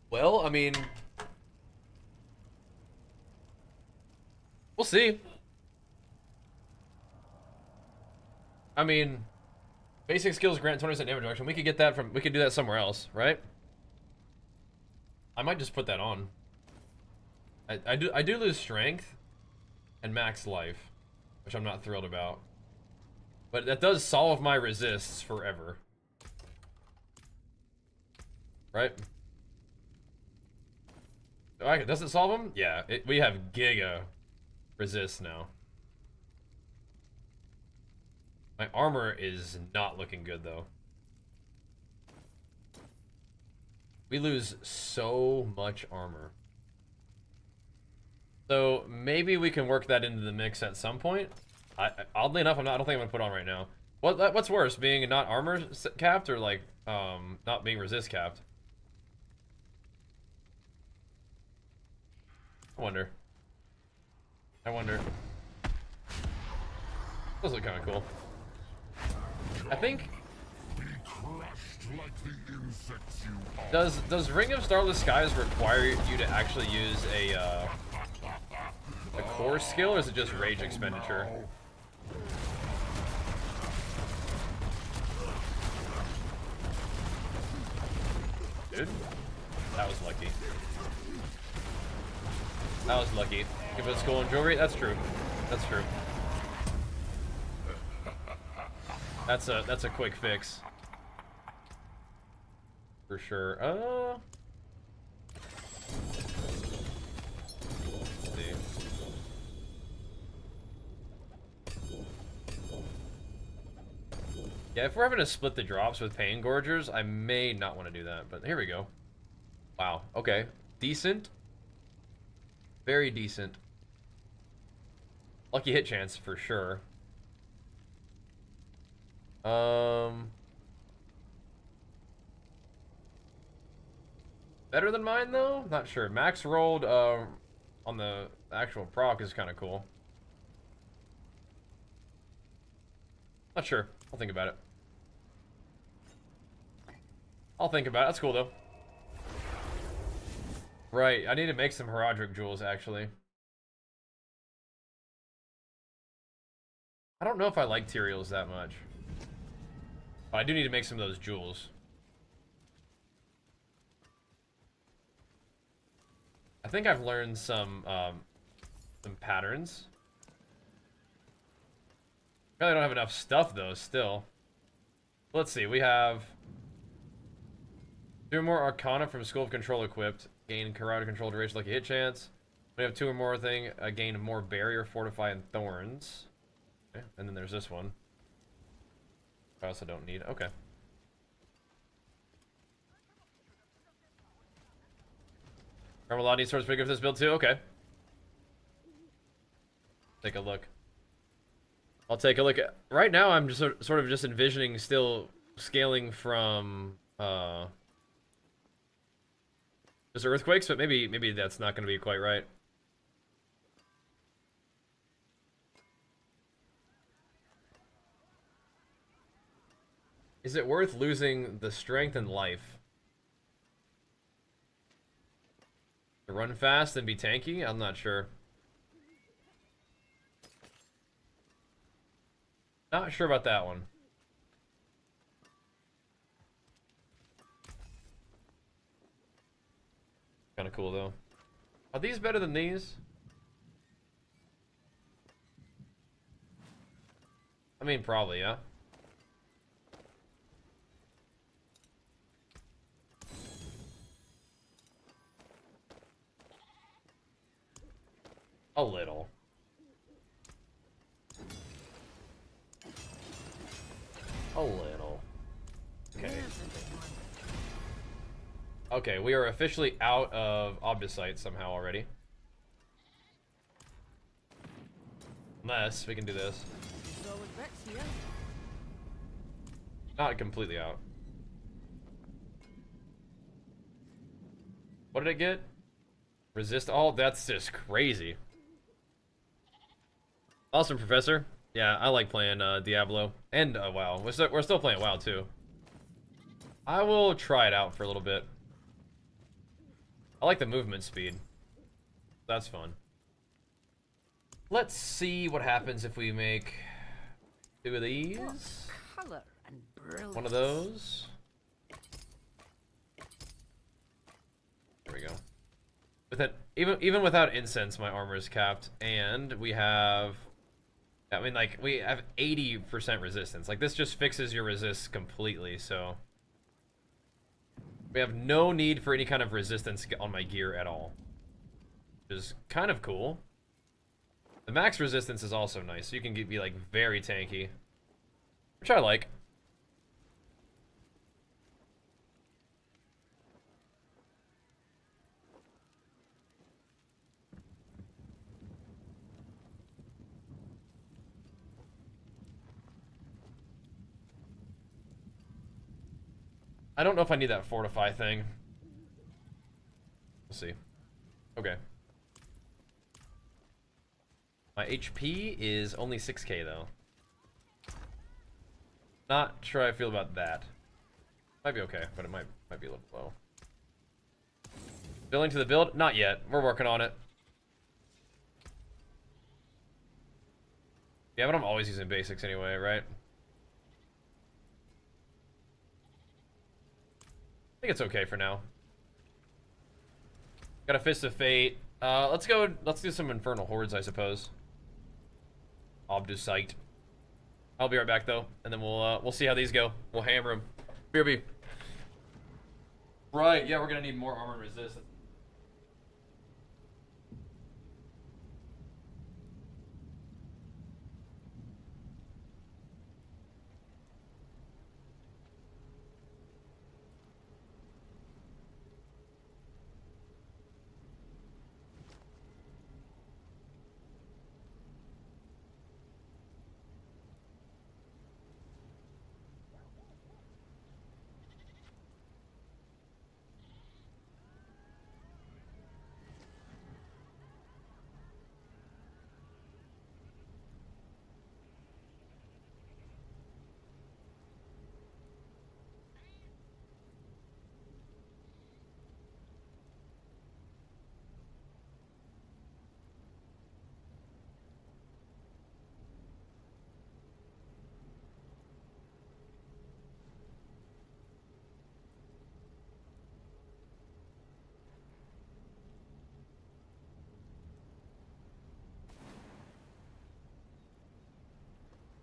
Well, I mean... we'll see. I mean, basic skills grant 20% damage reduction. We could get that from, we could do that somewhere else, right? I might just put that on. I do lose strength and max life, which I'm not thrilled about. But that does solve my resists forever. Right? Does it solve them? Yeah, we have Giga resist now. My armor is not looking good though. We lose so much armor. So maybe we can work that into the mix at some point. Oddly enough, I don't think I'm gonna put on right now. What's worse, being not armor capped or like not being resist capped? I wonder. Those look kind of cool. I think. Does Ring of Starless Skies require you to actually use a core skill, or is it just rage expenditure? Dude, that was lucky. That was lucky. Give it a skull and jewelry. That's true. That's true. That's a quick fix. For sure. Let's see. Yeah, if we're having to split the drops with Pain Gorgers, I may not want to do that, but here we go. Wow, okay. Decent. Very decent. Lucky hit chance for sure. Better than mine though? Not sure. Max rolled on the actual proc is kind of cool. Not sure. I'll think about it. I'll think about it. That's cool though. Right, I need to make some Herodric jewels actually. I don't know if I like Tyraels that much. But I do need to make some of those jewels. I think I've learned some patterns. Probably don't have enough stuff though, still. Let's see, we have 2 more Arcana from School of Control equipped. Gain Karate Control Duration, Lucky Hit Chance. We have 2 or more thing, gain more Barrier, Fortify, and Thorns. Okay, and then there's this one. I also don't need, okay. Carmelati Sword's pretty good for this build too, okay. Take a look. I'll take a look at, right now I'm just sort of just envisioning still scaling from just earthquakes, but maybe that's not going to be quite right. Is it worth losing the strength and life to run fast and be tanky? I'm not sure. Not sure about that one. Kind of cool though. Are these better than these? I mean, probably, yeah. A little. A little. Okay. There's a good one. Okay, we are officially out of Obdicite somehow already. Unless we can do this. So with Vex here. Not completely out. What did it get? Resist all? That's just crazy. Awesome, Professor. Yeah, I like playing Diablo. And WoW. We're still playing WoW, too. I will try it out for a little bit. I like the movement speed. That's fun. Let's see what happens if we make 2 of these. Color and brilliance. One of those. There we go. With it, even without incense, my armor is capped, and we have. I mean, like, we have 80% resistance. Like, this just fixes your resist completely, so. We have no need for any kind of resistance on my gear at all. Which is kind of cool. The max resistance is also nice, so you can be, like, very tanky. Which I like. I don't know if I need that fortify thing. We'll see. Okay. My HP is only 6k though. Not sure how I feel about that. Might be okay, but it might be a little low. Building to the build? Not yet. We're working on it. Yeah, but I'm always using basics anyway, right? I think it's okay for now. Got a Fist of Fate. Let's do some Infernal Hordes, I suppose. Obdicite. I'll be right back though, and then we'll see how these go. We'll hammer them. BRB. Right, yeah, we're gonna need more armor resistance.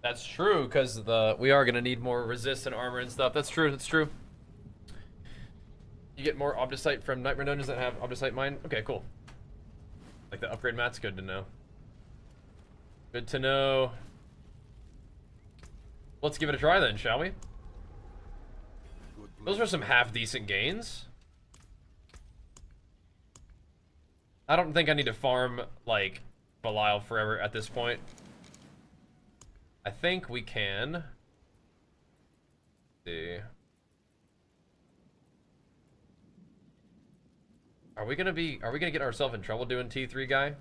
That's true, because we are gonna need more resist and armor and stuff. That's true. That's true. You get more Obdicite from Nightmare Dungeons that have Obdicite Mine. Okay, cool. Like the upgrade mat's good to know. Good to know. Let's give it a try then, shall we? Those were some half-decent gains. I don't think I need to farm, like, Belial forever at this point. I think we can. Let's see. Are we gonna get ourselves in trouble doing T3 guy?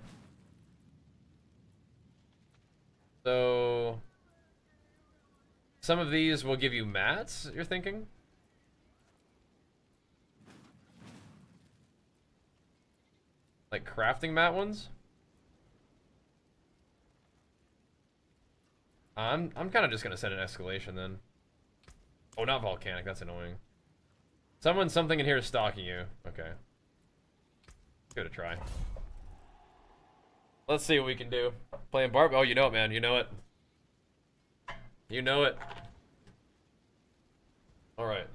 So some of these will give you mats, you're thinking? Like crafting mat ones? I'm kind of just gonna set an escalation then. Oh, not volcanic, that's annoying. Something in here is stalking you. Okay. Give it a try. Let's see what we can do. Playing Barb. Oh, you know it, man. You know it. You know it. All right.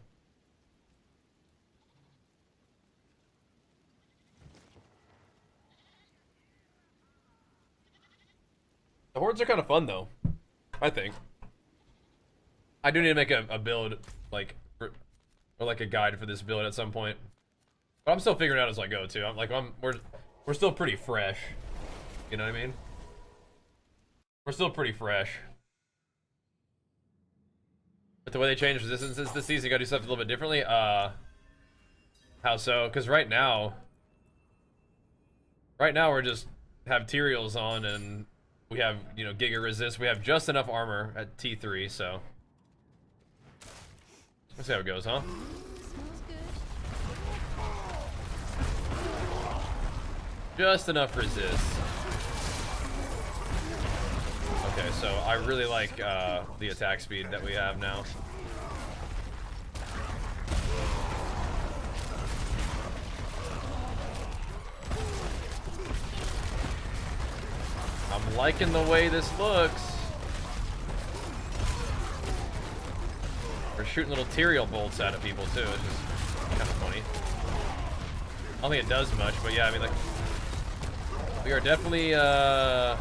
The hordes are kind of fun, though. I think. I do need to make a build, like, or like a guide for this build at some point. But I'm still figuring it out as I go too. We're still pretty fresh. You know what I mean? We're still pretty fresh. But the way they change resistances this season, you gotta do stuff a little bit differently. How so? Because right now we're just have Tyraels on and we have, you know, Giga Resist. We have just enough armor at T3, so let's see how it goes, huh? Just enough resist. Okay, so I really like the attack speed that we have now. I'm liking the way this looks. We're shooting little Tyrael bolts out of people too, which is kind of funny. I don't think it does much, but yeah, I mean, like, we are definitely kind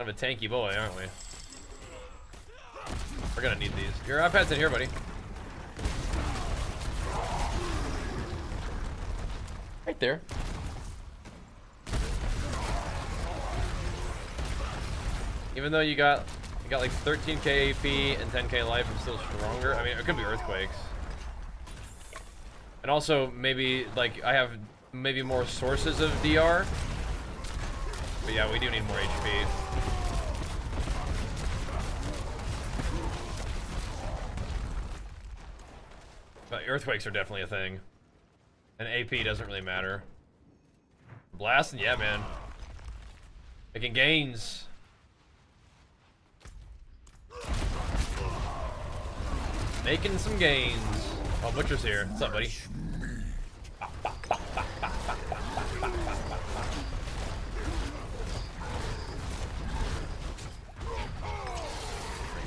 of a tanky boy, aren't we? We're gonna need these. Your iPad's in here, buddy. Right there. Even though you got like 13k AP and 10k life, I'm still stronger. I mean, it could be earthquakes. And also maybe like I have maybe more sources of DR. But yeah, we do need more HP. But earthquakes are definitely a thing. And AP doesn't really matter. Blasting, yeah, man. Making gains. Making some gains. Oh, Butcher's here. What's up, buddy?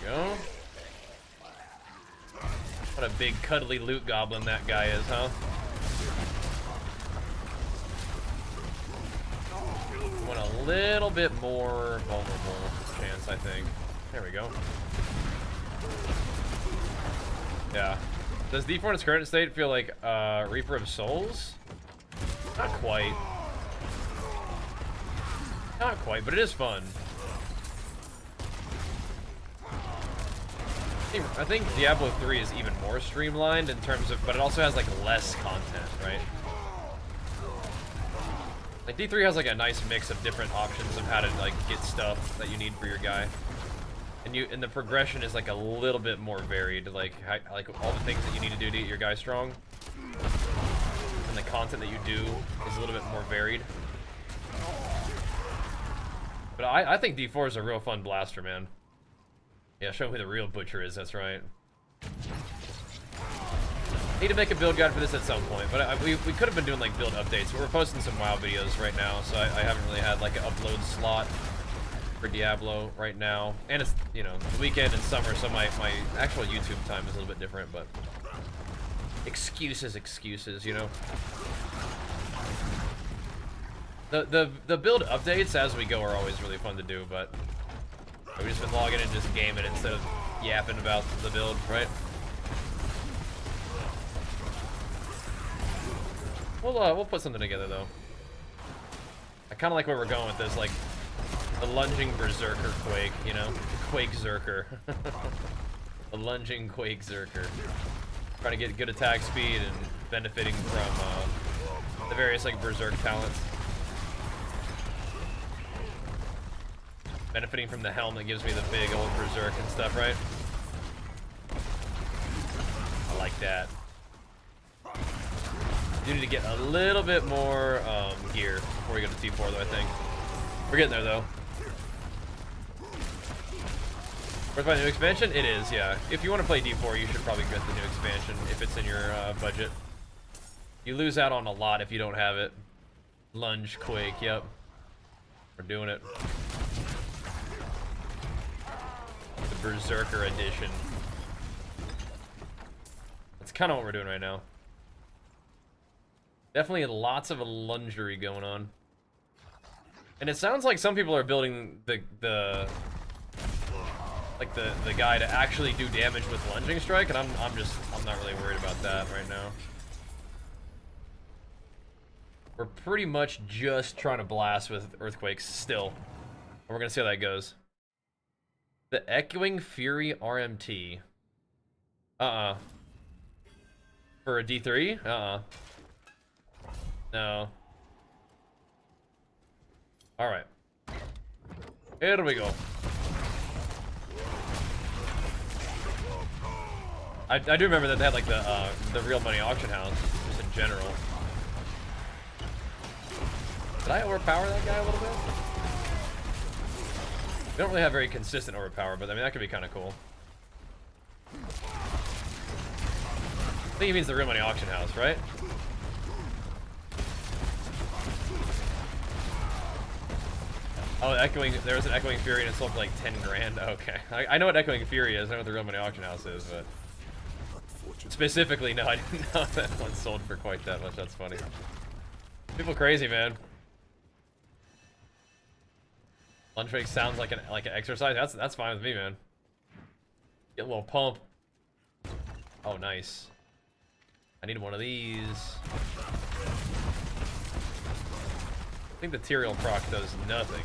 Go. What a big cuddly loot goblin that guy is, huh? Want a little bit more vulnerable chance, I think. There we go. Yeah. Does D4 in its current state feel like Reaper of Souls? Not quite. Not quite, but it is fun. I think Diablo 3 is even more streamlined in terms of, but it also has like less content, right? Like D3 has like a nice mix of different options of how to like get stuff that you need for your guy, and the progression is like a little bit more varied, like all the things that you need to do to get your guy strong, and the content that you do is a little bit more varied. But I think D4 is a real fun blaster, man. Yeah, show me who the real Butcher is, that's right. Need to make a build guide for this at some point, but we could have been doing like build updates, but we're posting some WoW videos right now, so I haven't really had like an upload slot for Diablo right now, and it's, you know, the weekend and summer, so my actual YouTube time is a little bit different, but excuses, you know. The build updates as we go are always really fun to do, but we've just been logging in, just gaming instead of yapping about the build, right? We'll put something together though. I kind of like where we're going with this, like the lunging berserker quake, you know, quake zerker, the lunging quake zerker, trying to get good attack speed and benefiting from the various like berserk talents. Benefiting from the helm that gives me the big old berserk and stuff, right? I like that. Do need to get a little bit more gear before we go to T4 though, I think. We're getting there though. Where's my new expansion? It is, yeah. If you want to play D4, you should probably get the new expansion if it's in your budget. You lose out on a lot if you don't have it. LUNGE-QUAKE, yep. We're doing it. The Berserker edition. That's kind of what we're doing right now. Definitely lots of lungery going on. And it sounds like some people are building the guy to actually do damage with lunging strike, and I'm not really worried about that right now. We're pretty much just trying to blast with earthquakes still. And we're gonna see how that goes. The Echoing Fury RMT. For a D3? No. Alright. Here we go. I do remember that they had like the real money auction house, just in general. Did I overpower that guy a little bit? We don't really have very consistent overpower, but I mean that could be kind of cool. I think he means the real money auction house, right? Oh, there was an Echoing Fury and it sold for like 10 grand. Okay, I know what Echoing Fury is. I know what the real money auction house is, but specifically, no, I didn't know that one sold for quite that much. That's funny. People crazy, man. Lunge break sounds like an exercise. That's fine with me, man. Get a little pump. Oh, nice. I need one of these. I think the Tyrael proc does nothing.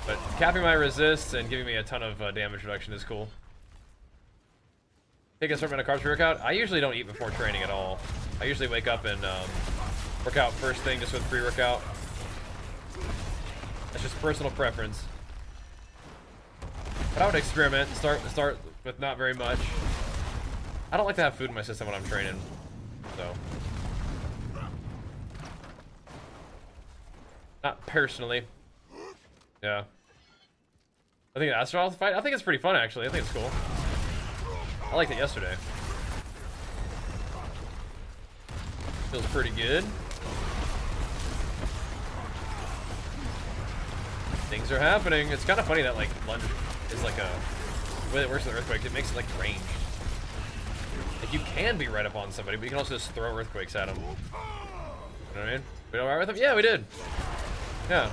But capping my resists and giving me a ton of damage reduction is cool. Take a certain amount of carbs pre-workout. I usually don't eat before training at all. I usually wake up and work out first thing just with pre-workout. That's just personal preference. But I would experiment. Start with not very much. I don't like to have food in my system when I'm training, so. Not personally. Yeah. I think the Astral fight, I think it's pretty fun actually. I think it's cool. I liked it yesterday. Feels pretty good. Things are happening. It's kind of funny that like lunge is like the way it works with earthquake. It makes it like ranged. Like you can be right up on somebody, but you can also just throw earthquakes at them. You know what I mean? We all right with them? Yeah, we did. Yeah.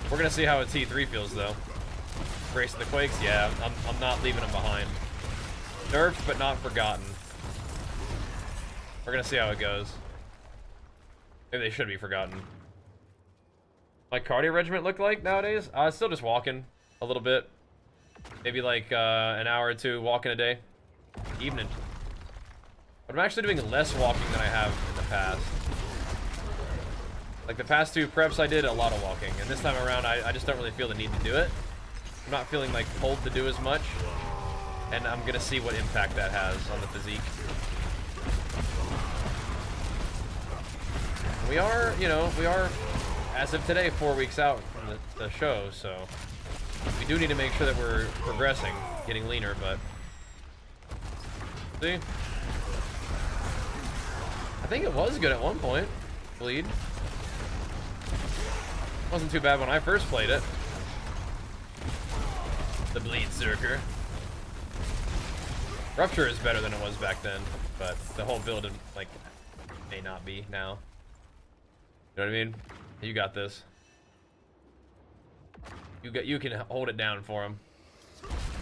We're gonna see how a T3 feels though. Brace of the Quakes? Yeah, I'm not leaving them behind. Nerfed but not forgotten. We're gonna see how it goes. Maybe they should be forgotten. My cardio regiment look like nowadays? Still just walking a little bit. Maybe like an hour or two walking a day. Evening. But I'm actually doing less walking than I have in the past. Like the past two preps I did a lot of walking, and this time around I just don't really feel the need to do it. I'm not feeling like pulled to do as much, and I'm gonna see what impact that has on the physique. We are, you know, as of today 4 weeks out from the show, so we do need to make sure that we're progressing, getting leaner, but see? I think it was good at one point. Bleed. Wasn't too bad when I first played it. The Bleed Zerker. Rupture is better than it was back then, but the whole build, like, may not be now. You know what I mean? You got this. You can hold it down for him.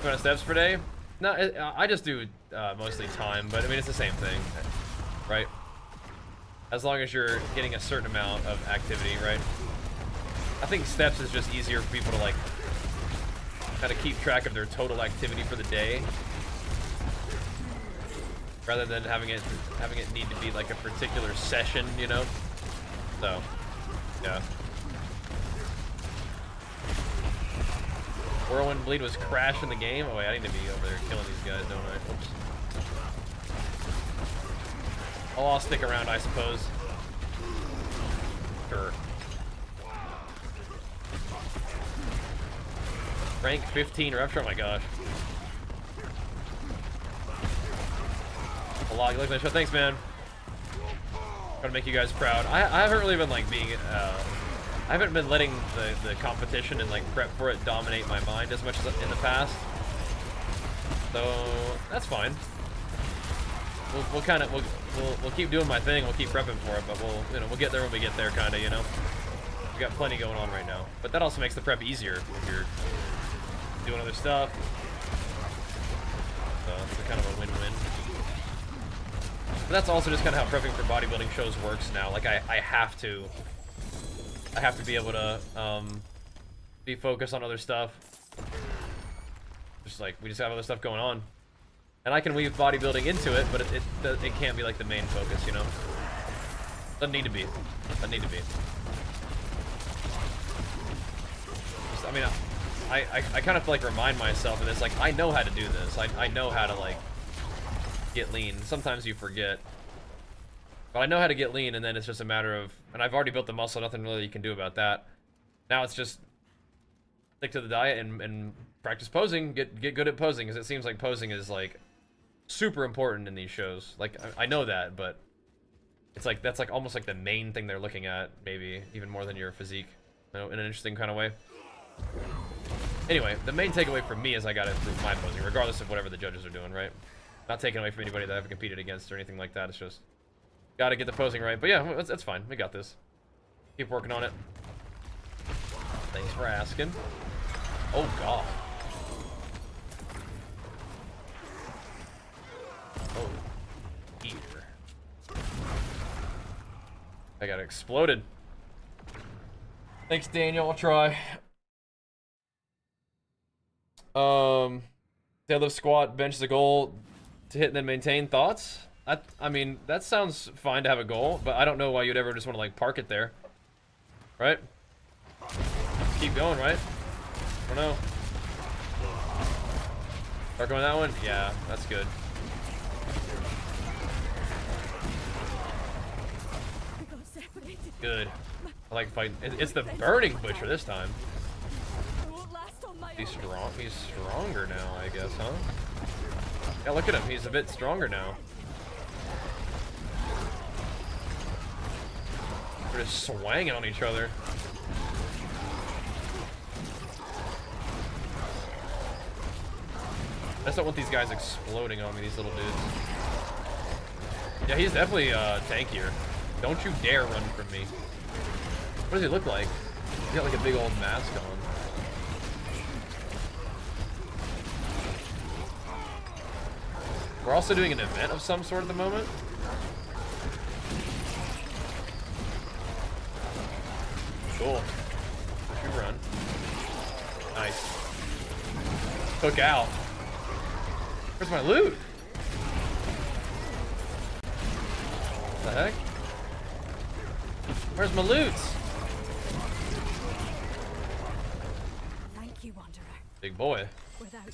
Amount of steps per day? No, I just do mostly time, but I mean it's the same thing, right? As long as you're getting a certain amount of activity, right? I think steps is just easier for people to like kind of keep track of their total activity for the day, rather than having it need to be like a particular session, you know? So, yeah. Whirlwind Bleed was crashing the game. Oh wait, I need to be over there killing these guys, don't I? Oops. Oh, I'll stick around, I suppose. Sure. Rank 15 Rupture, oh my gosh. A lot, you like that show? Thanks, man. Trying to make you guys proud. I haven't really been like being, I haven't been letting the competition and like prep for it dominate my mind as much as in the past. So that's fine. We'll keep doing my thing. We'll keep prepping for it, but we'll get there when we get there, kind of, you know. We got plenty going on right now, but that also makes the prep easier if you're doing other stuff. So it's kind of a win-win. But that's also just kind of how prepping for bodybuilding shows works now. Like I have to be able to be focused on other stuff. Just like we just have other stuff going on, and I can weave bodybuilding into it, but it can't be like the main focus, you know. Doesn't need to be. Doesn't need to be. Just, I mean, I kind of like remind myself of this. Like I know how to do this. I know how to like get lean. Sometimes you forget. But I know how to get lean, and then it's just a matter of, and I've already built the muscle, nothing really you can do about that. Now it's just stick to the diet and practice posing, get good at posing, because it seems like posing is like super important in these shows. Like I know that, but it's like that's like almost like the main thing they're looking at, maybe even more than your physique, you know, in an interesting kind of way. Anyway, the main takeaway for me is I gotta improve my posing, regardless of whatever the judges are doing, right? Not taking away from anybody that I've competed against or anything like that. It's just gotta get the posing right. But yeah, that's fine. We got this. Keep working on it. Thanks for asking. Oh god. Oh, here. I got exploded. Thanks, Daniel. I'll try. Deadlift, squat, bench is a goal to hit and then maintain. Thoughts? I mean, that sounds fine to have a goal, but I don't know why you'd ever just want to like park it there, right? Keep going, right? I don't know. Start going that one? Yeah, that's good. Good. I like fighting. It's the burning butcher this time. He's strong. He's stronger now, I guess, huh? Yeah, look at him. He's a bit stronger now. We're just swanging on each other. I just don't want these guys exploding on me, these little dudes. Yeah, he's definitely tankier. Don't you dare run from me. What does he look like? He's got like a big old mask on. We're also doing an event of some sort at the moment. Cool. Push you run. Nice. Took out. Where's my loot? What the heck? Where's my loot? Thank you, Wanderer. Big boy. Without you.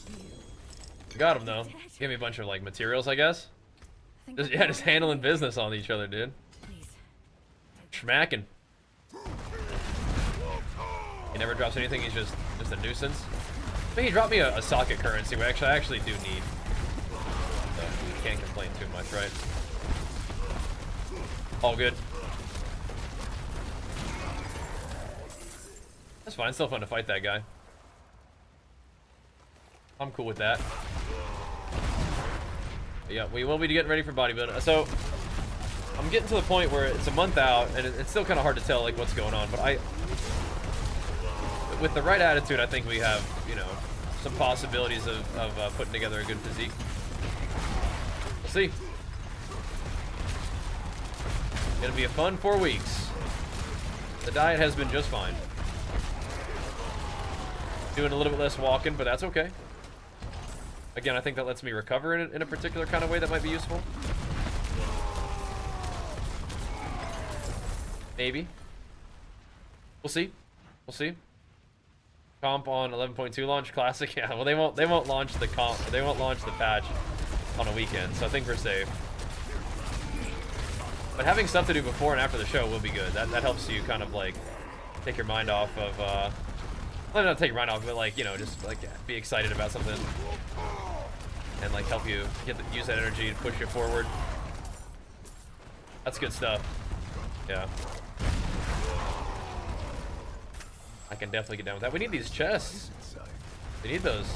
Got him though. Give me a bunch of like materials, I guess. Just handling business on each other, dude. Please. Schmacking. He never drops anything. He's just a nuisance. I think he dropped me a socket currency, which I actually do need. So you can't complain too much, right? All good. That's fine. It's still fun to fight that guy. I'm cool with that. But yeah, we will be getting ready for bodybuilding. So I'm getting to the point where it's a month out, and it's still kind of hard to tell like what's going on. But with the right attitude, I think we have, you know, some possibilities of putting together a good physique. We'll see. Gonna be a fun 4 weeks. The diet has been just fine. Doing a little bit less walking, but that's okay. Again, I think that lets me recover in a particular kind of way that might be useful. Maybe. We'll see. We'll see. Comp on 11.2 launch classic. Yeah, well they won't launch the comp. They won't launch the patch on a weekend, so I think we're safe. But having stuff to do before and after the show will be good. That helps you kind of like take your mind off of well, not take your mind off, but like, you know, just like be excited about something and like help you use that energy to push you forward. That's good stuff. Yeah. I can definitely get down with that. We need these chests. We need those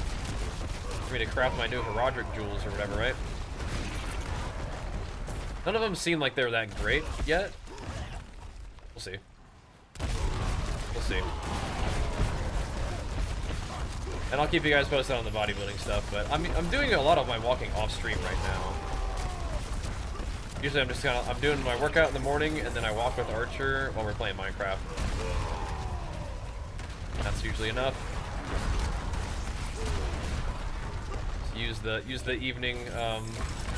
for me to craft my new Herodic jewels or whatever, right? None of them seem like they're that great yet. We'll see. We'll see. And I'll keep you guys posted on the bodybuilding stuff, but I'm doing a lot of my walking off stream right now. Usually I'm doing my workout in the morning and then I walk with Archer while we're playing Minecraft. That's usually enough. Just use the evening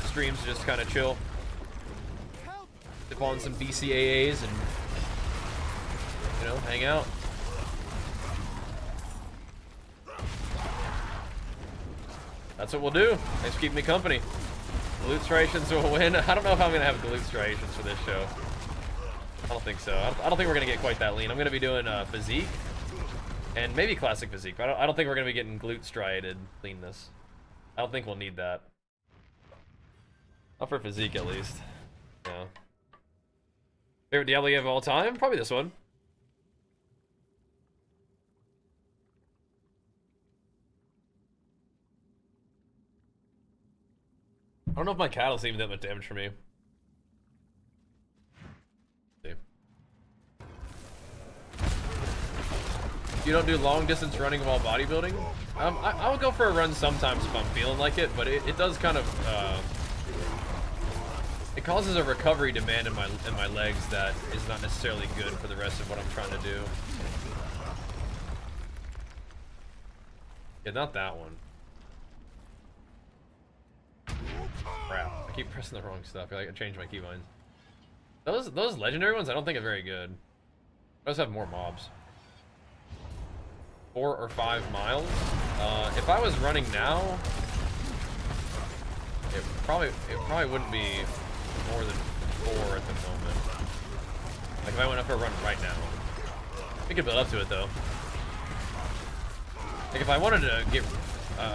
streams to just kind of chill. Dip on some BCAAs and, you know, hang out. That's what we'll do. Thanks for keeping me company. Glute striations will win. I don't know if I'm gonna have glute striations for this show. I don't think so. I don't think we're gonna get quite that lean. I'm gonna be doing physique and maybe classic physique, but I don't think we're gonna be getting glute striated leanness. I don't think we'll need that. Not for physique, at least. Yeah. Favorite Diablo game of all time? Probably this one. I don't know if my cattle's even that much damage for me. See. You don't do long distance running while bodybuilding? I will go for a run sometimes if I'm feeling like it, but it does kind of it causes a recovery demand in my legs that is not necessarily good for the rest of what I'm trying to do. Yeah, not that one. Crap, I keep pressing the wrong stuff. I changed my keybinds. Those legendary ones I don't think are very good. Those have more mobs. 4 or 5 miles. If I was running now, it probably wouldn't be more than 4 at the moment. Like if I went up for a run right now, we could build up to it though. Like if I wanted to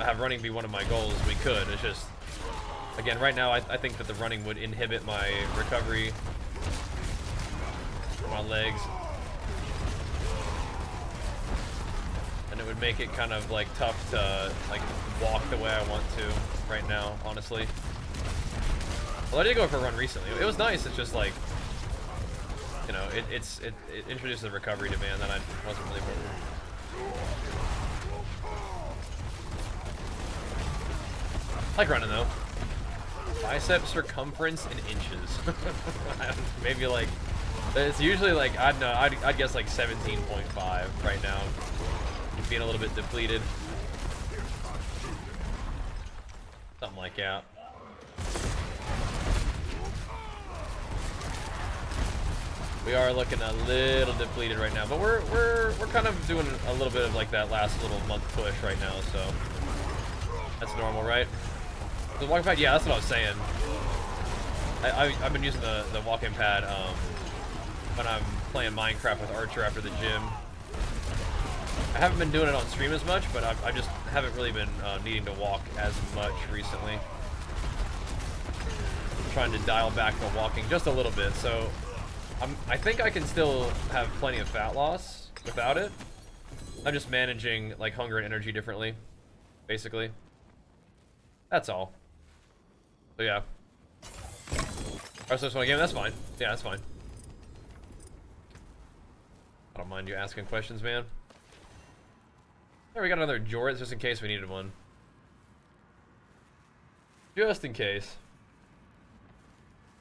have running be one of my goals, we could. It's just, again, right now I think that the running would inhibit my recovery for my legs. And it would make it kind of like tough to like walk the way I want to right now, honestly. Well, I did go for a run recently. It was nice. It's just like, you know, it introduces a recovery demand that I wasn't really working. I like running though. Bicep circumference in inches. Maybe like, it's usually like, I don't know, I'd guess like 17.5 right now. Being a little bit depleted. Something like that. We are looking a little depleted right now, but we're kind of doing a little bit of like that last little month push right now, so that's normal, right? The walking pad, yeah, that's what I was saying. I've been using the walking pad when I'm playing Minecraft with Archer after the gym. I haven't been doing it on stream as much, but I just haven't really been needing to walk as much recently. I'm trying to dial back the walking just a little bit, so I think I can still have plenty of fat loss without it. I'm just managing like hunger and energy differently, basically. That's all. So yeah. Alright, so this one game, that's fine. Yeah, that's fine. I don't mind you asking questions, man. There, we got another Jorts just in case we needed one. Just in case.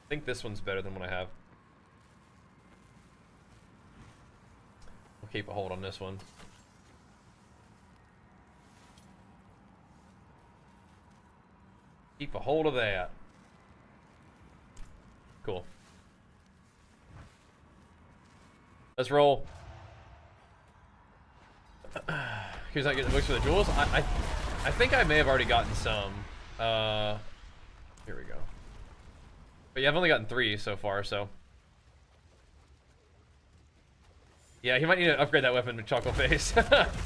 I think this one's better than what I have. I'll keep a hold on this one. Keep a hold of that. Cool. Let's roll. He's not getting the books for the jewels. I think I may have already gotten some. Here we go. But yeah, I've only gotten 3 so far, so. Yeah, he might need to upgrade that weapon to Chuckle Face.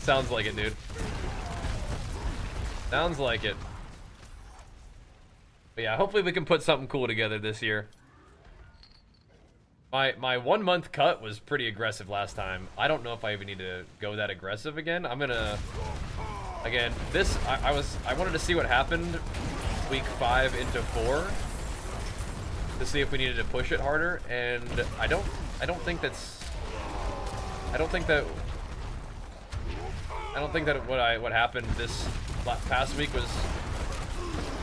Sounds like it, dude. Sounds like it. But yeah, hopefully we can put something cool together this year. My 1 month cut was pretty aggressive last time. I don't know if I even need to go that aggressive again. I'm gonna, again, this, I wanted to see what happened week 5 into 4 to see if we needed to push it harder, and I don't think that what happened this past week was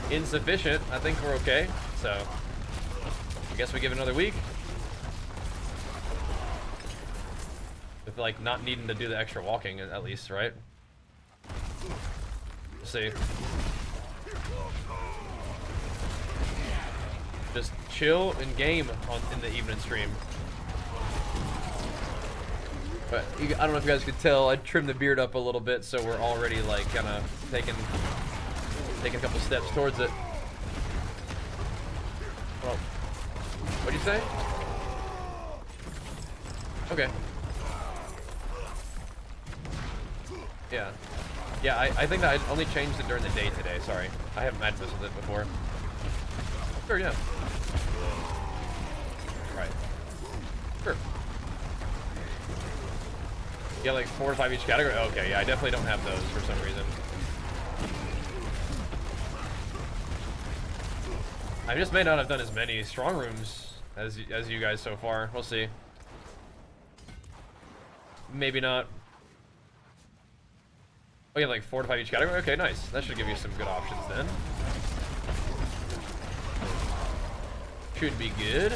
insufficient. I think we're okay, so I guess we give it another week. With like not needing to do the extra walking at least, right? Let's see. Just chill and game in the evening stream. But I don't know if you guys could tell, I trimmed the beard up a little bit, so we're already like kind of taking a couple steps towards it. Well, what'd you say? Okay. Yeah, I think that I only changed it during the day today, sorry. I haven't had this with it before. Sure, yeah. Right. Sure. Yeah, like 4 or 5 each category? Okay, yeah, I definitely don't have those for some reason. I just may not have done as many strong rooms as you guys so far. We'll see. Maybe not. Oh, yeah, like 4 to 5 each category? Okay, nice. That should give you some good options then. Should be good.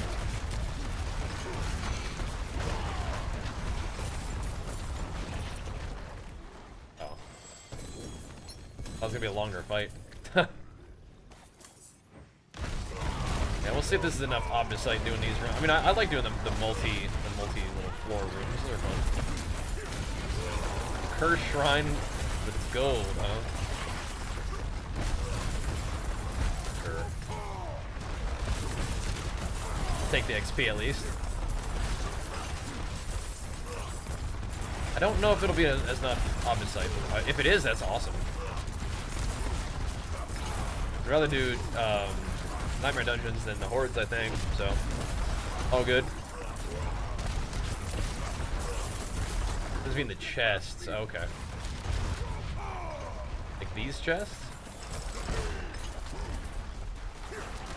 Oh. That was gonna be a longer fight. Yeah, we'll see if this is enough Omnisite doing these rooms. I mean, I like doing the multi little floor rooms. Those are fun. Curse Shrine with gold, huh? Sure. Take the XP at least. I don't know if it'll be as enough Omnisite. If it is, that's awesome. I'd rather do Nightmare Dungeons than the Hordes, I think, so all good. This mean the chests, okay. Like these chests?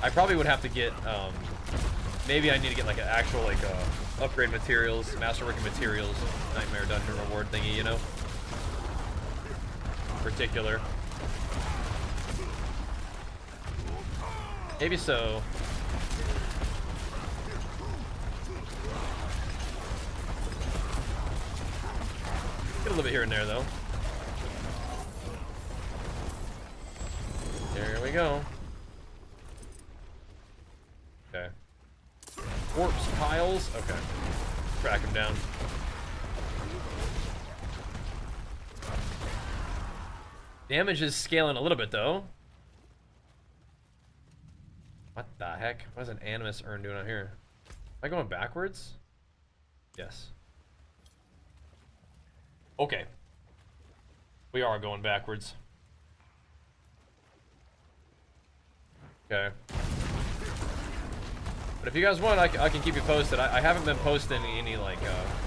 I probably would have to get, maybe I need to get like an actual, like, upgrade materials, Masterworking materials, Nightmare Dungeon reward thingy, you know? In particular. Maybe so. Get a little bit here and there, though. There we go. Okay. Corpse piles. Okay. Track him down. Damage is scaling a little bit, though. What the heck? What is an Animus urn doing out here? Am I going backwards? Yes. Okay. We are going backwards. Okay. But if you guys want, I can keep you posted. I haven't been posting any like,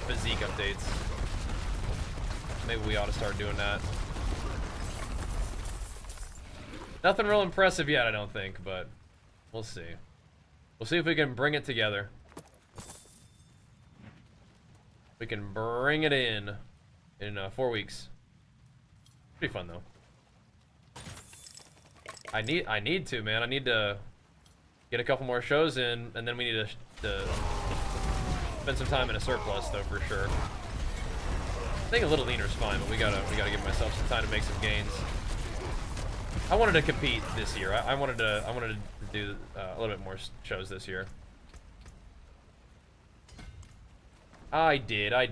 physique updates. maybe we ought to start doing that. Nothing real impressive yet, I don't think, but we'll see. We'll see if we can bring it together. We can bring it in 4 weeks. Pretty fun though. I need to, man. I need to get a couple more shows in, and then we need to spend some time in a surplus though, for sure. I think a little leaner is fine, but we gotta give myself some time to make some gains. I wanted to compete this year. I wanted to do a little bit more shows this year. I did. I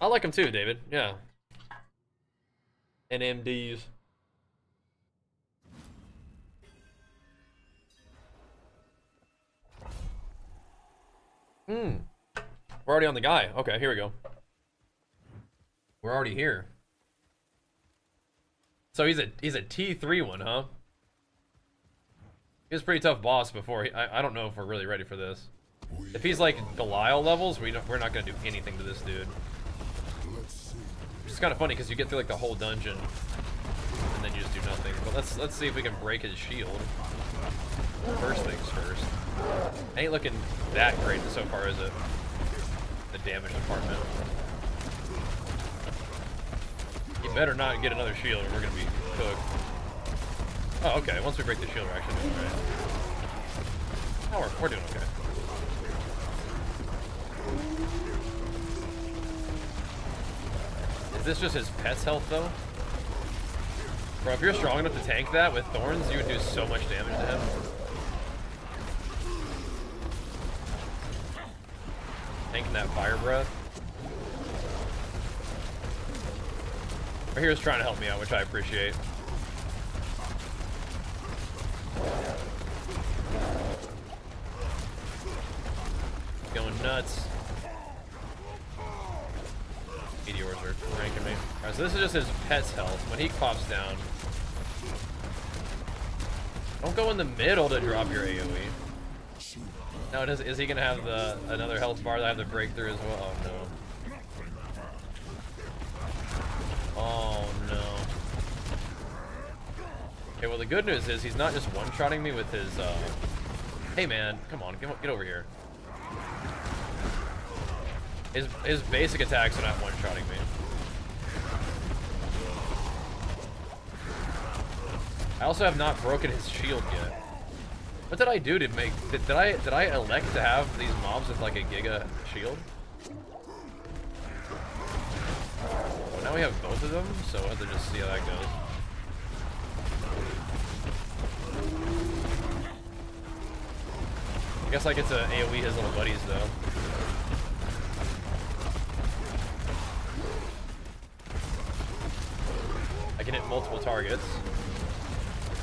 like them too, David. Yeah. NMDs. We're already on the guy. Okay, here we go. We're already here. So he's a T3 one, huh? He was a pretty tough boss before. I don't know if we're really ready for this. If he's like Belial levels, we're not gonna do anything to this dude. It's kind of funny because you get through like the whole dungeon and then you just do nothing. But let's see if we can break his shield. First things first. Ain't looking that great so far, is it? The damage department. You better not get another shield or we're gonna be cooked. Oh, okay. Once we break the shield, we're actually doing alright. Oh, we're doing okay. Is this just his pet's health, though? Bro, if you're strong enough to tank that with thorns, you would do so much damage to him. Tanking that fire breath. Right here is trying to help me out, which I appreciate. Going nuts. Meteors are ranking me. Alright, so this is just his pet's health. When he pops down, don't go in the middle to drop your AoE. Now, is he gonna have another health bar that I have to break through as well? Oh no. Oh no. Okay, well the good news is he's not just one-shotting me with his, hey man, come on, get over here. His basic attacks are not one-shotting me. I also have not broken his shield yet. What did I do to make... Did I elect to have these mobs with like a giga shield? Well, now we have both of them, so we'll have to just see how that goes. I guess I get to AoE his little buddies though. I can hit multiple targets.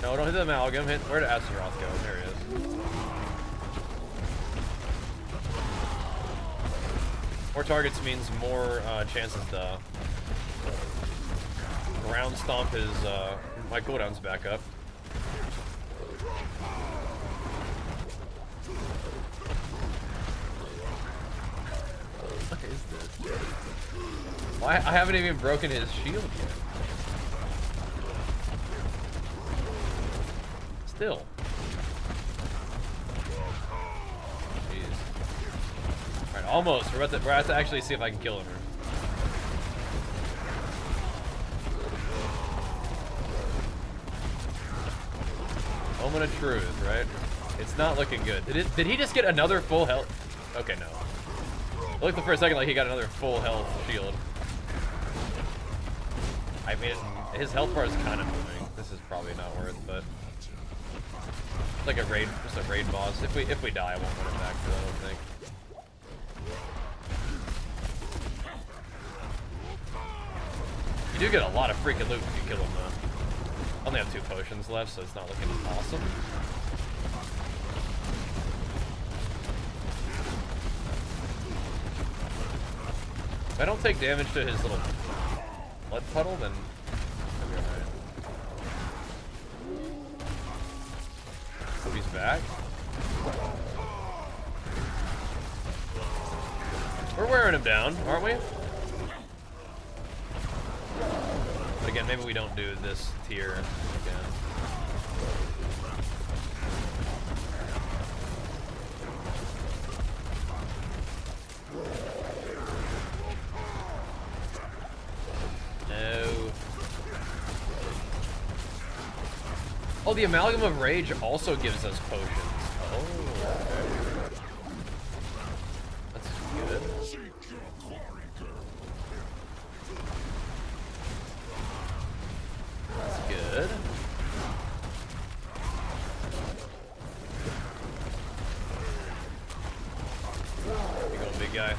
No, don't hit the amalgam. Where did Astaroth go? There he is. More targets means more chances to ground stomp his my cooldowns back up. What is this? Why? I haven't even broken his shield yet. Still. Jeez. Alright, almost. We're about to actually see if I can kill him. Moment of truth, right? It's not looking good. Did he just get another full health? Okay, no. It looked for a second like he got another full health shield. I mean, his health bar is kind of moving. This is probably not worth, but it's like a raid, just a raid boss. If we die, I won't put it back to that, I don't think. You do get a lot of freaking loot if you kill him, though. I only have 2 potions left, so it's not looking awesome. If I don't take damage to his little blood puddle, then I'll be alright. Hope he's back. We're wearing him down, aren't we? But again, maybe we don't do this tier again. No. Oh, the Amalgam of Rage also gives us potions. Oh, okay. That's good. That's good. Here you go, big guy.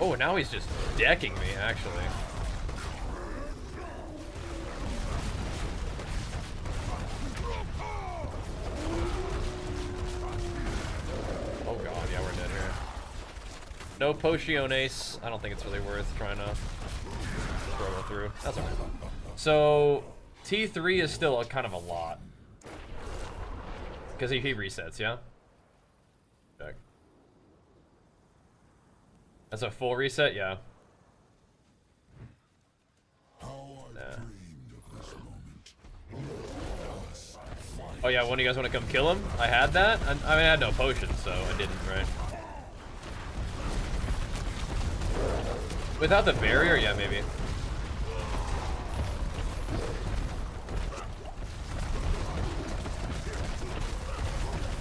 Oh, now he's just decking me, actually. Oh god, yeah, we're dead here. No potiones. I don't think it's really worth trying to struggle through. That's alright. So, T3 is still kind of a lot. Because he resets, yeah? Check. That's a full reset? Yeah. Nah. Oh yeah, when do you guys want to come kill him? I had that? I mean, I had no potions, so I didn't, right? Without the barrier? Yeah, maybe.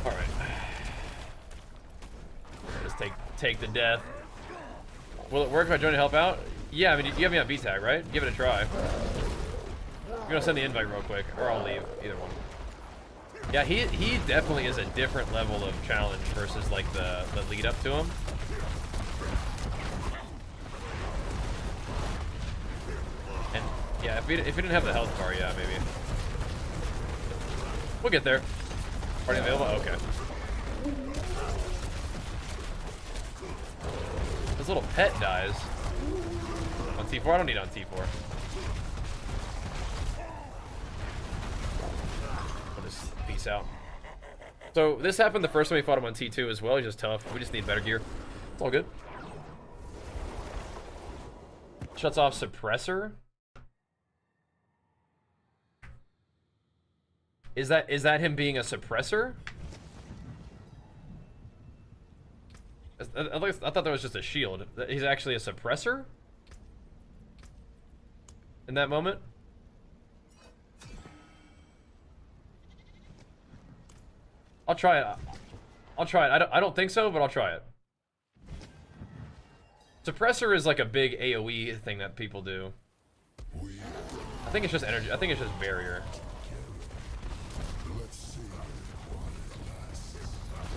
Alright. Just take the death. Will it work if I join to help out? Yeah, I mean, you have me on B-tag, right? Give it a try. You're gonna send the invite real quick, or I'll leave. Either one. Yeah, he definitely is a different level of challenge versus like the lead up to him. And yeah, if he didn't have the health bar, yeah, maybe. We'll get there. Party available? Okay. His little pet dies. On T4? I don't need on T4. I'll just peace out. So this happened the first time we fought him on T2 as well. He's just tough. We just need better gear. It's all good. Shuts off suppressor. Is that him being a suppressor? I thought that was just a shield. He's actually a suppressor? In that moment? I'll try it. I'll try it. I don't think so, but I'll try it. Suppressor is like a big AoE thing that people do. I think it's just energy. I think it's just barrier.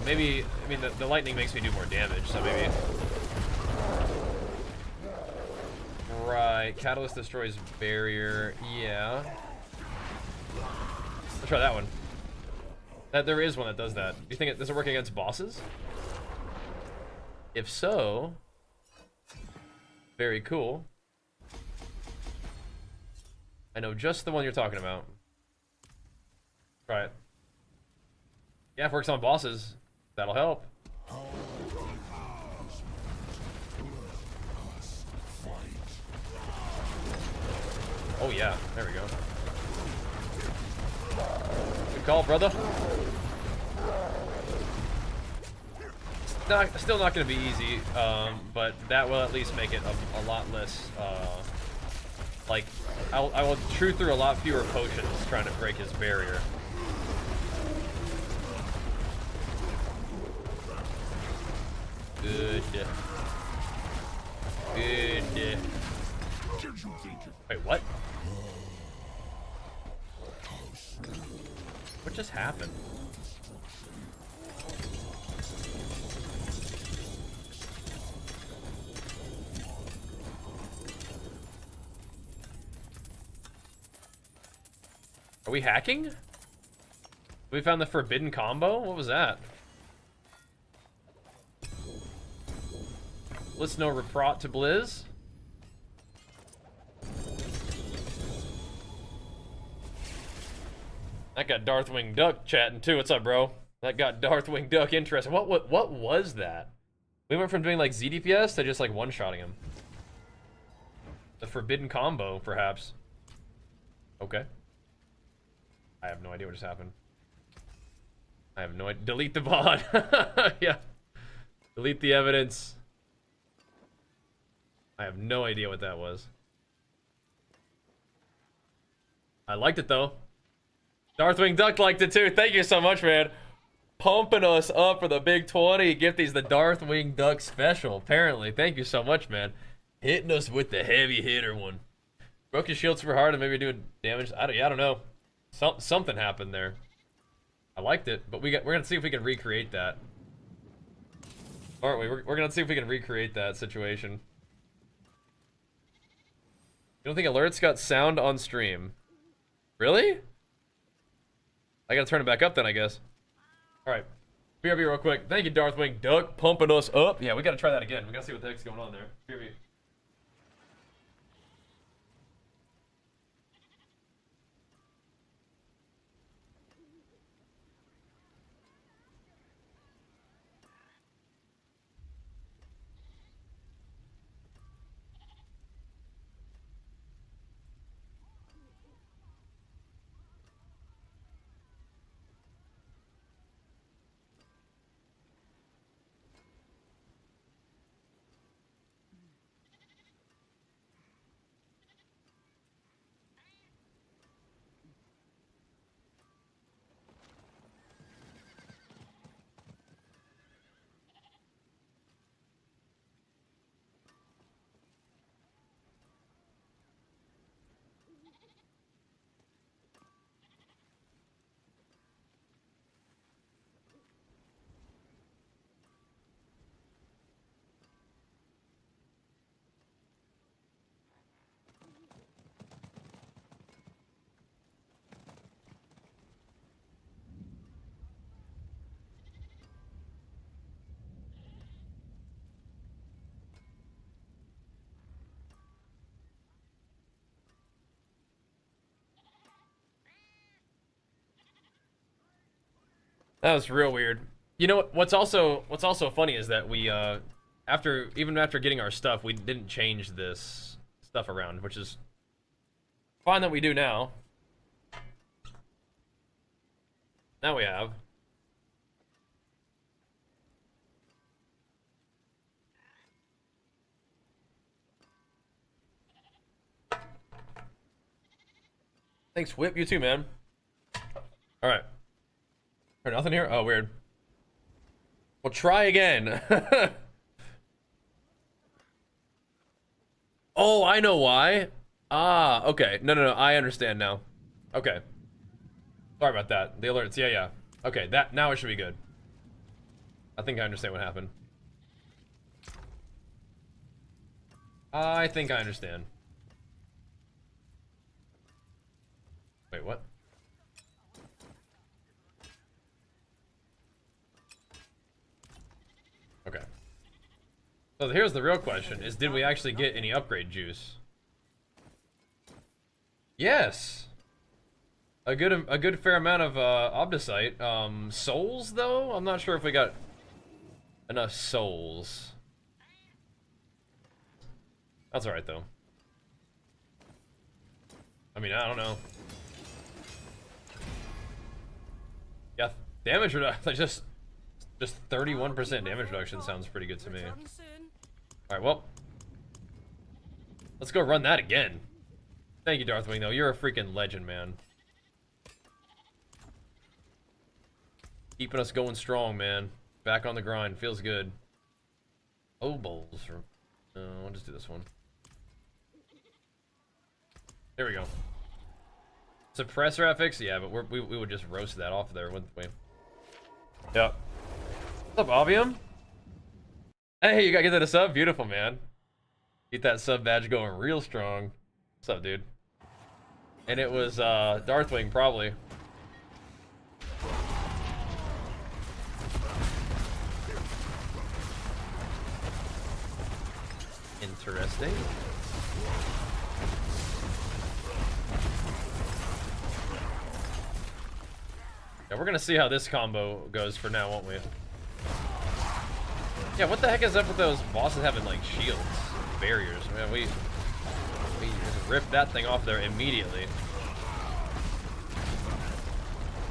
Maybe, I mean, the lightning makes me do more damage, so maybe. Right, Catalyst destroys barrier, yeah. Let's try that one. There is one that does that. Do you think does it work against bosses? If so, very cool. I know just the one you're talking about. Try it. Yeah, if it works on bosses, that'll help. Oh yeah, there we go. Good call, brother. Still not gonna be easy, but that will at least make it a lot less, like, I will chew through a lot fewer potions trying to break his barrier. Good. Good. Wait, what? What just happened? Are we hacking? We found the forbidden combo? What was that? Let's know Reprot to Blizz. I got Darthwing Duck chatting too. What's up, bro? That got Darthwing Duck interested. What was that? We went from doing like ZDPS to just like one-shotting him. The forbidden combo, perhaps. Okay. I have no idea what just happened. I have no idea. Delete the VOD. Yeah. Delete the evidence. I have no idea what that was. I liked it though. Darthwing Duck liked it too. Thank you so much, man. Pumping us up for the big 20. Gifties the Darthwing Duck special, apparently. Thank you so much, man. Hitting us with the heavy hitter one. Broke his shield super hard and maybe doing damage. I don't know. Something happened there. I liked it, but we're gonna see if we can recreate that. Aren't we? We're gonna see if we can recreate that situation. You don't think alerts got sound on stream? Really? I gotta turn it back up then, I guess. Alright. BRB real quick. Thank you, Darthwing Duck, pumping us up. Yeah, we gotta try that again. We gotta see what the heck's going on there. BRB. That was real weird. You know what's also funny is that we even after getting our stuff, we didn't change this stuff around, which is fine that we do now. Now we have. Thanks, Whip. You too, man. All right. Nothing here? Oh, weird. Well, try again. Oh, I know why. Ah, okay. No, I understand now. Okay. Sorry about that. The alerts. Yeah. Okay, now it should be good. I think I understand what happened. I think I understand. Wait, what? Okay. So here's the real question, is did we actually get any upgrade juice? Yes! A good fair amount of Obdicite. Souls though? I'm not sure if we got enough souls. That's alright though. I mean, I don't know. Yeah, damage reduction, just 31% damage reduction sounds pretty good to me. Alright, well. Let's go run that again. Thank you, Darthwing, though. You're a freaking legend, man. Keeping us going strong, man. Back on the grind. Feels good. Obols. I'll just do this one. There we go. Suppressor FX? Yeah, but we would just roast that off there, wouldn't we? Yep. What's up, Obium? Hey, you gotta get that a sub? Beautiful, man. Get that sub badge going real strong. What's up, dude? And it was Darthwing, probably. Interesting. Yeah, we're gonna see how this combo goes for now, won't we? Yeah, what the heck is up with those bosses having like shields, barriers? Man, we just ripped that thing off there immediately.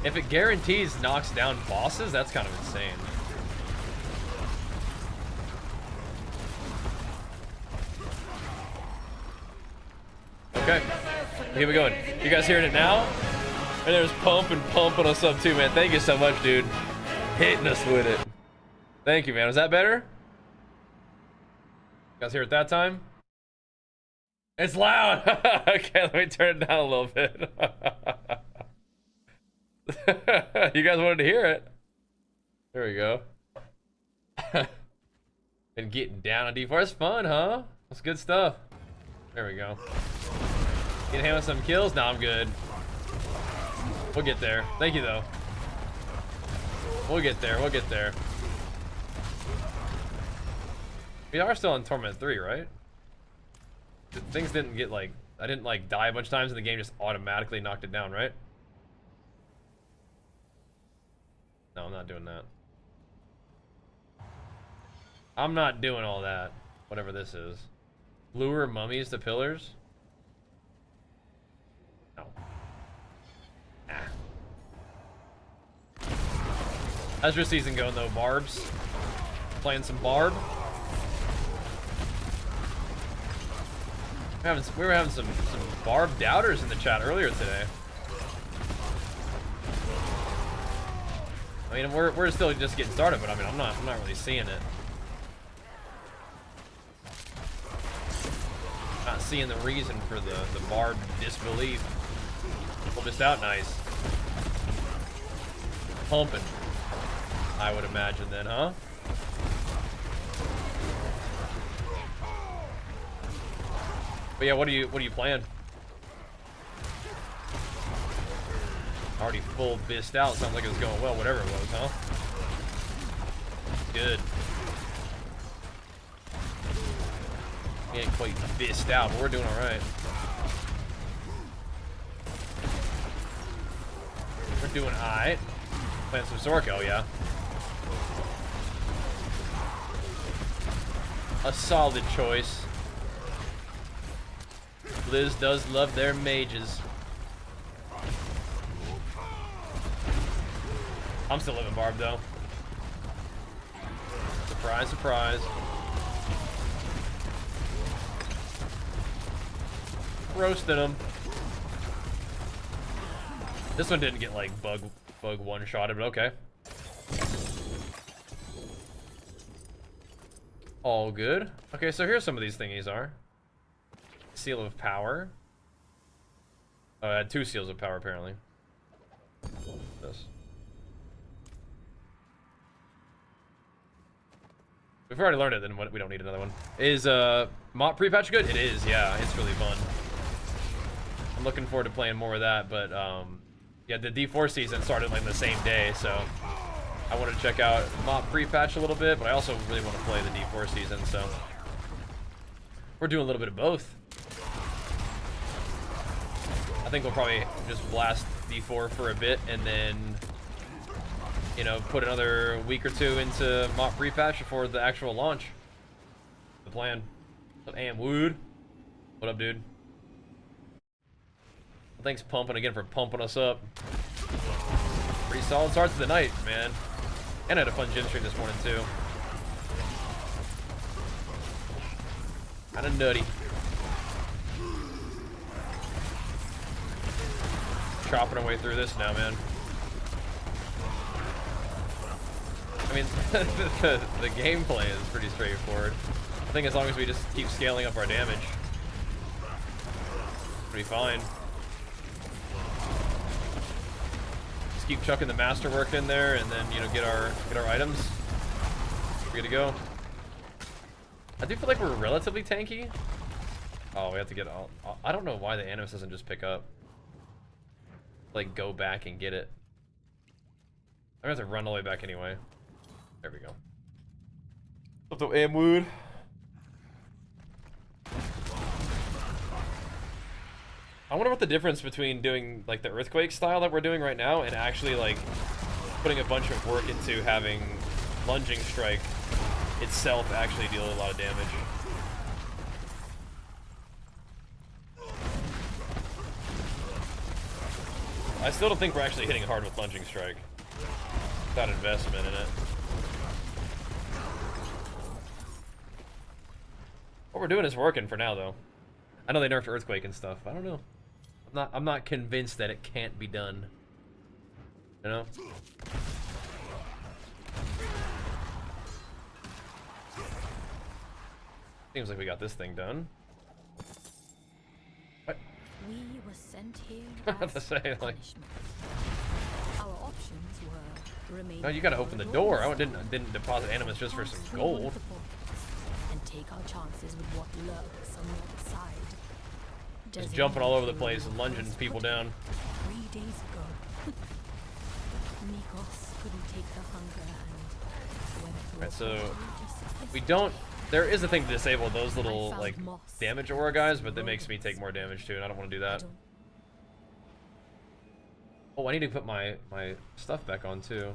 If it guarantees knocks down bosses, that's kind of insane. Okay, here we go. You guys hearing it now? And there's pumping us up too, man. Thank you so much, dude. Hitting us with it. Thank you, man. Was that better? You guys hear it that time? It's loud. Okay, let me turn it down a little bit. You guys wanted to hear it. There we go. And getting down on D4 is fun, huh? That's good stuff. There we go. Get him with some kills? No, I'm good. We'll get there. Thank you, though. We'll get there. We'll get there. We are still on Torment 3, right? Things didn't get, like... I didn't, like, die a bunch of times and the game just automatically knocked it down, right? No, I'm not doing that. I'm not doing all that. Whatever this is. Lure mummies to pillars? No. Nah. How's your season going, though, Barbs? Playing some Barb? We were having some Barb doubters in the chat earlier today. I mean, we're still just getting started, but I mean, I'm not really seeing it. Not seeing the reason for the Barb disbelief. Pulled this out nice. Pumping, I would imagine then, huh? But yeah, what do you plan? Already full bissed out. Sounds like it was going well, whatever it was, huh? Good. We ain't quite bissed out, but we're doing all right. We're doing all right. Playing some Sorko, yeah. A solid choice. Liz does love their mages. I'm still living Barb, though. Surprise, surprise. Roasted him. This one didn't get, like, bug one-shotted, but okay. All good. Okay, so here's some of these thingies are. Seal of power. Oh, I had 2 seals of power, apparently. This. We've already learned it, then we don't need another one. Is Mop pre-patch good? It is, yeah. It's really fun. I'm looking forward to playing more of that, but yeah, the D4 season started like the same day, so I wanted to check out Mop pre-patch a little bit, but I also really want to play the D4 season, so we're doing a little bit of both. I think we'll probably just blast D4 for a bit, and then, you know, put another week or 2 into Mop pre-patch before the actual launch. The plan. What's up, Am Wood? What up, dude? Thanks, Pumping, again, for pumping us up. Pretty solid start to the night, man. And I had a fun gym stream this morning, too. Kinda nutty. Chopping our way through this now, man. I mean, the gameplay is pretty straightforward. I think as long as we just keep scaling up our damage, we'll be fine. Just keep chucking the masterwork in there, and then, you know, get our items. We're good to go. I do feel like we're relatively tanky. Oh, we have to get all. I don't know why the animus doesn't just pick up. Like, go back and get it. I'm gonna have to run all the way back anyway. There we go. What's up, Amwood? I wonder what the difference between doing like the earthquake style that we're doing right now and actually like putting a bunch of work into having lunging strike itself actually deal a lot of damage. I still don't think we're actually hitting hard with lunging strike without investment in it. What we're doing is working for now, though. I know they nerfed earthquake and stuff. I don't know. I'm not convinced that it can't be done. You know? Seems like we got this thing done. What? We were sent here To say, like, punishment. Our options were remain. no, you gotta open the door. I didn't deposit animus just for some gold. And take our chances with what lurks on the other side. Just jumping all over the place and lunging people down. 3 days ago, Nikos couldn't take the hunger and went through. Right, so a we don't. There is a thing to disable those little found like moss damage aura guys, but that makes me take more damage too, and I don't want to do that. Oh, I need to put my stuff back on too.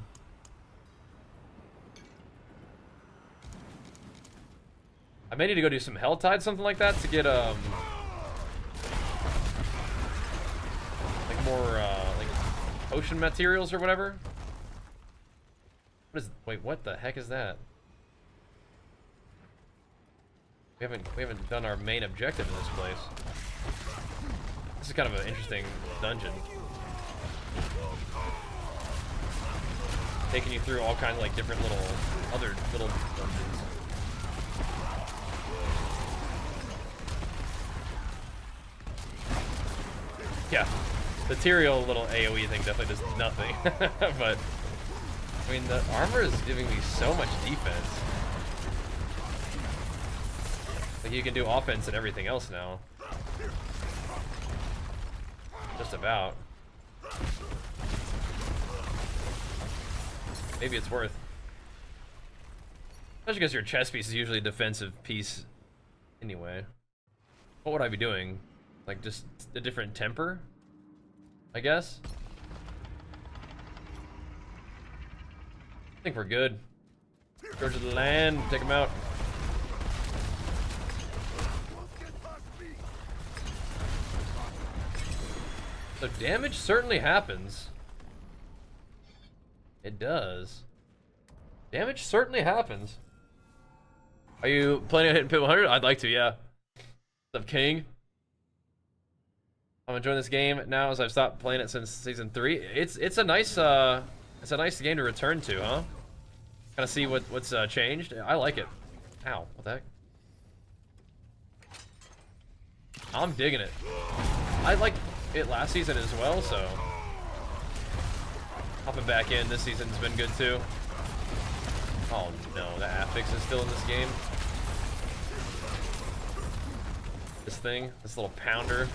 I may need to go do some Helltide, something like that, to get like more like potion materials or whatever. What is? Wait, what the heck is that? We haven't done our main objective in this place. This is kind of an interesting dungeon. Taking you through all kinds of like different other little dungeons. Yeah, the Tyrael little AoE thing definitely does nothing. But I mean, the armor is giving me so much defense. Like, you can do offense and everything else now. Just about. Maybe it's worth. Especially because your chest piece is usually a defensive piece anyway. What would I be doing? Like, just a different temper? I guess? I think we're good. Scourge of the land, take him out. So damage certainly happens. It does. Damage certainly happens. Are you planning on hitting pit 100? I'd like to, yeah. What's up, King? I'm enjoying this game now as I've stopped playing it since season 3. It's a nice game to return to, huh? Kind of see what's changed. I like it. Ow, what the heck? I'm digging it. I liked it last season as well, so hopping back in this season's been good too. Oh no, the affix is still in this game. This thing, this little pounder.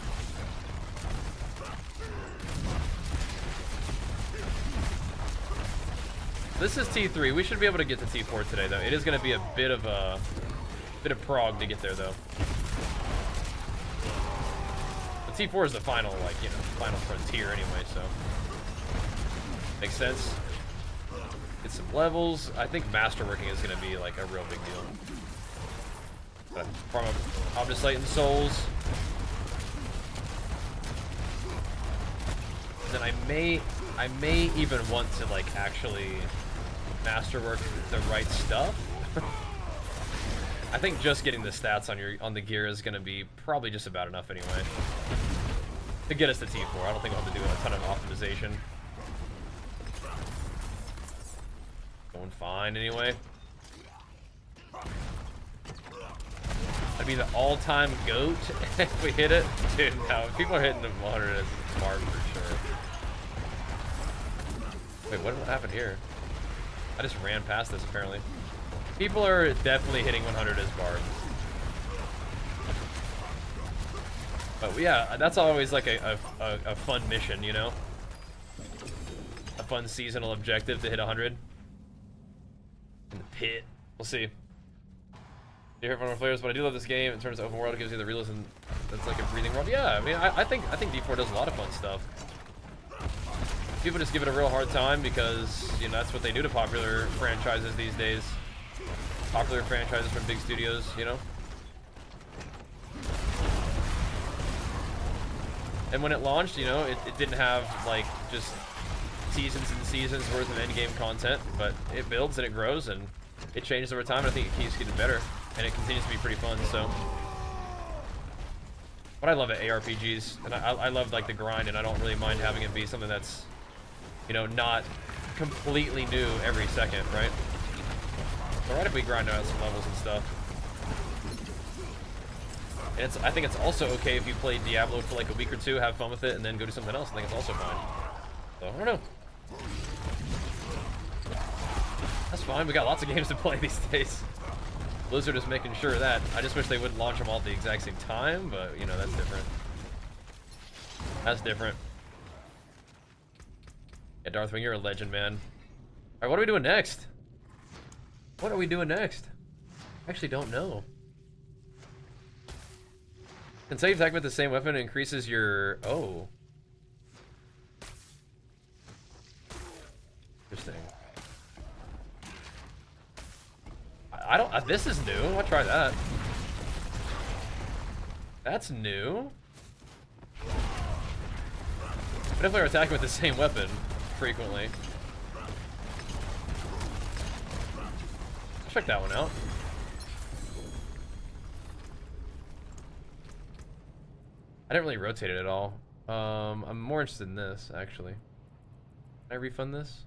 This is T3. We should be able to get to T4 today, though. It is going to be a bit of prog to get there, though. But T4 is the final, like, you know, final frontier anyway, so makes sense. Get some levels. I think Masterworking is going to be like a real big deal. Farm up Obduslight and Souls. And then I may even want to like actually masterwork the right stuff. I think just getting the stats on the gear is going to be probably just about enough anyway to get us to T4. I don't think I'll have to do a ton of optimization. Going fine anyway. I'd be the all-time GOAT if we hit it. Dude, no, people are hitting the 100 as a barb for sure. Wait, what happened here? I just ran past this apparently. People are definitely hitting 100 as barb. But yeah, that's always like a fun mission, you know? A fun seasonal objective to hit 100. In the pit. We'll see. You hear from our players, but I do love this game in terms of open world. It gives you the realism that's like a breathing world. Yeah, I mean, I think D4 does a lot of fun stuff. People just give it a real hard time because, you know, that's what they do to popular franchises these days. Popular franchises from big studios, you know? And when it launched, you know, it didn't have, like, just seasons and seasons worth of endgame content, but it builds and it grows and it changes over time, and I think it keeps getting better, and it continues to be pretty fun, so. But I love it, ARPGs, and I love, like, the grind, and I don't really mind having it be something that's, you know, not completely new every second, right? Alright if we grind out some levels and stuff. And I think it's also okay if you play Diablo for like a week or two, have fun with it, and then go do something else. I think it's also fine. So, I don't know. That's fine, we got lots of games to play these days. Blizzard is making sure of that. I just wish they wouldn't launch them all at the exact same time, but, you know, that's different. That's different. Yeah, Darthwing, you're a legend, man. Alright, what are we doing next? What are we doing next? I actually don't know. Can save attack with the same weapon increases your... Oh. Interesting. I don't... this is new. I'll try that. That's new. But if we're attacking with the same weapon frequently. Check that one out. I didn't really rotate it at all. I'm more interested in this, actually. Can I refund this?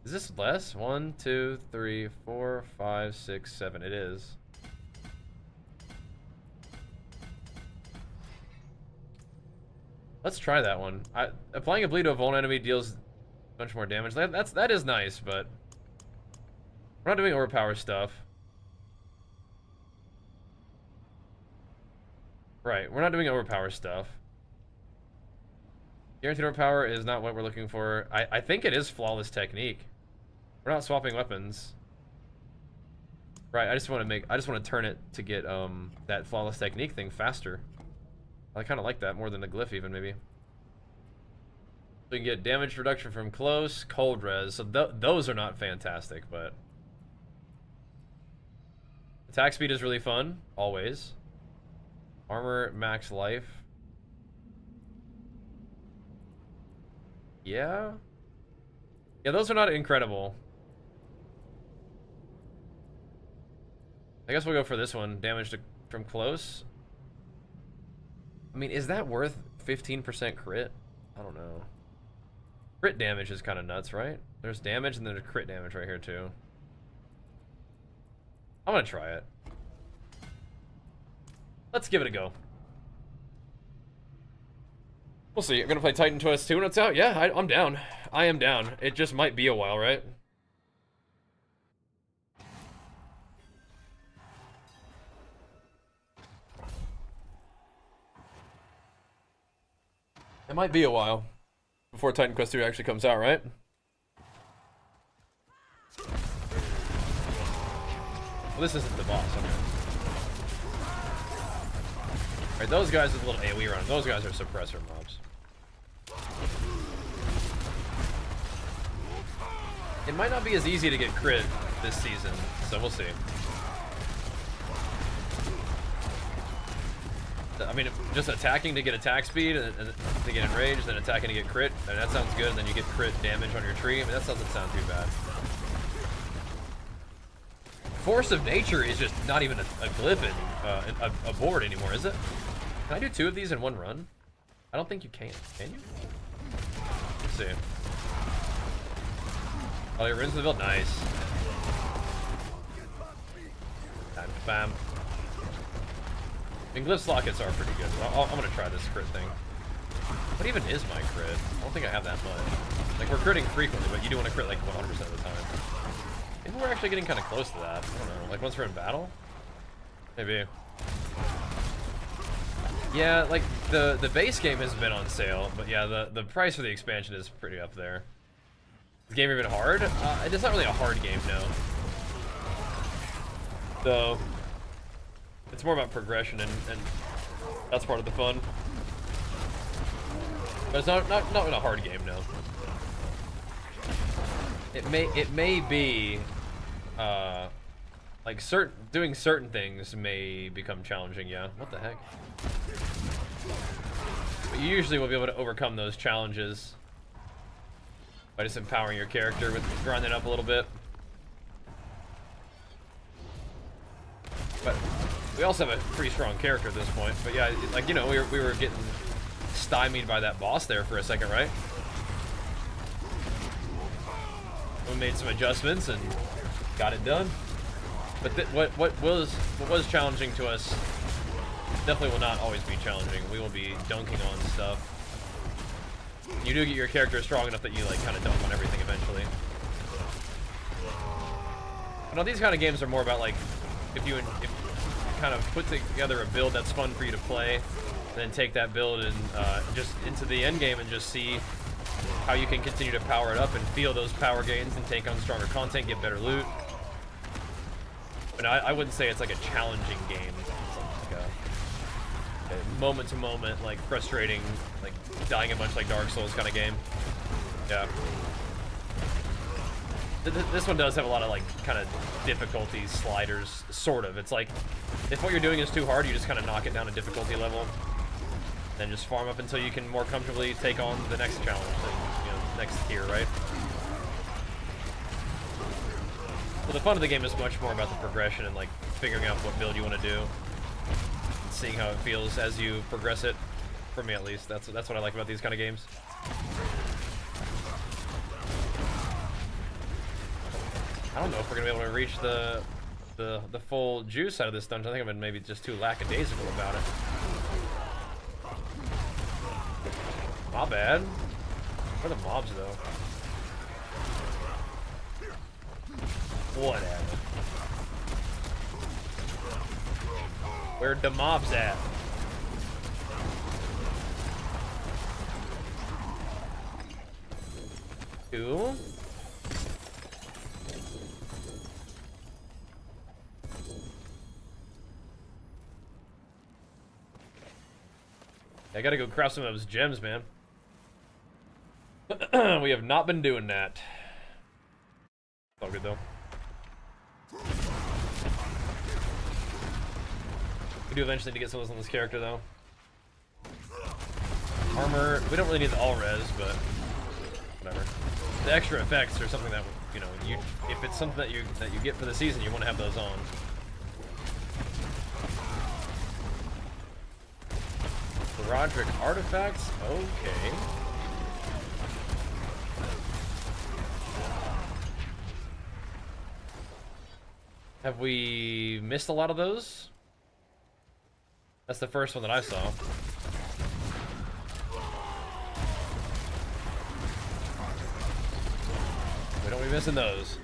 Is this less? 1, 2, 3, 4, 5, 6, 7. It is. Let's try that one. Applying a bleed to a vuln enemy deals a bunch more damage. That is nice, but we're not doing overpower stuff. Right, we're not doing overpower stuff. Guaranteed overpower is not what we're looking for. I think it is flawless technique. We're not swapping weapons. Right, I just want to turn it to get that flawless technique thing faster. I kind of like that more than the glyph even, maybe. We can get damage reduction from close, cold res. So those are not fantastic, but attack speed is really fun, always. Armor, max life. Yeah, those are not incredible. I guess we'll go for this one. Damage from close. I mean, is that worth 15% crit? I don't know. Crit damage is kind of nuts, right? There's damage and then there's crit damage right here too. I'm gonna try it. Let's give it a go. We'll see. I'm gonna play Titan Twist 2 when it's out. Yeah, I'm down. I am down. It just might be a while, right? It might be a while before Titan Quest 2 actually comes out, right? Well, this isn't the boss, okay. Alright, those guys with a little AoE around. Those guys are suppressor mobs. It might not be as easy to get crit this season, so we'll see. I mean, just attacking to get attack speed and to get enraged, then attacking to get crit, and that sounds good, and then you get crit damage on your tree. I mean, that doesn't sound too bad. Force of Nature is just not even a glyph in a board anymore, is it? Can I do 2 of these in one run? I don't think you can. Can you? Let's see. Oh, you're into the build. Nice. Bam. And glyph slockets are pretty good. I'm gonna try this crit thing. What even is my crit? I don't think I have that much. Like, we're critting frequently, but you do want to crit like 100% of the time. Maybe we're actually getting kind of close to that. I don't know. Like, once we're in battle? Maybe. Yeah, like the base game has been on sale, but yeah, the price for the expansion is pretty up there. Is the game even hard? It's not really a hard game, no. So it's more about progression, and that's part of the fun. But it's not a hard game, no. It may be like doing certain things may become challenging, yeah. What the heck? But you usually will be able to overcome those challenges by just empowering your character with grinding up a little bit. But we also have a pretty strong character at this point. But yeah, like, you know, we were getting stymied by that boss there for a second, right? We made some adjustments and got it done. But what was challenging to us definitely will not always be challenging. We will be dunking on stuff. You do get your character strong enough that you like kind of dunk on everything eventually. But now these kind of games are more about like if you kind of put together a build that's fun for you to play, and then take that build and just into the end game and just see how you can continue to power it up and feel those power gains and take on stronger content, get better loot. But I wouldn't say it's like a challenging game. It's like a moment to moment, like frustrating, like dying a bunch like Dark Souls kind of game. Yeah. This one does have a lot of like kind of difficulty sliders, sort of. It's like if what you're doing is too hard, you just kind of knock it down a difficulty level, then just farm up until you can more comfortably take on the next challenge, you know, next tier, right? Well, the fun of the game is much more about the progression and like figuring out what build you want to do, and seeing how it feels as you progress it. For me, at least, that's what I like about these kind of games. I don't know if we're gonna be able to reach the full juice out of this dungeon. I think I've been maybe just too lackadaisical about it. My bad. Where are the mobs though? Whatever. Where'd the mobs at? Cool. I gotta go craft some of those gems, man. We have not been doing that. It's all good though. We do eventually need to get some of those on this character though. Armor, we don't really need the all res, but whatever. The extra effects are something that, you know, if it's something that you get for the season, you want to have those on. Roderick artifacts? Okay. Have we missed a lot of those? That's the first one that I saw. We don't be missing those.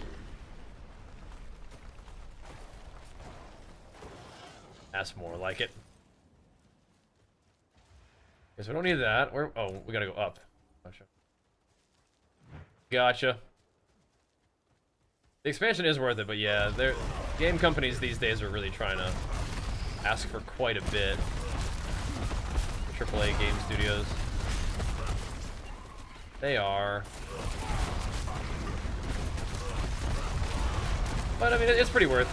That's more like it. Guess we don't need that. Oh, we gotta go up. Gotcha. Gotcha. The expansion is worth it, but yeah, game companies these days are really trying to ask for quite a bit. AAA game studios. They are. But I mean, it's pretty worth.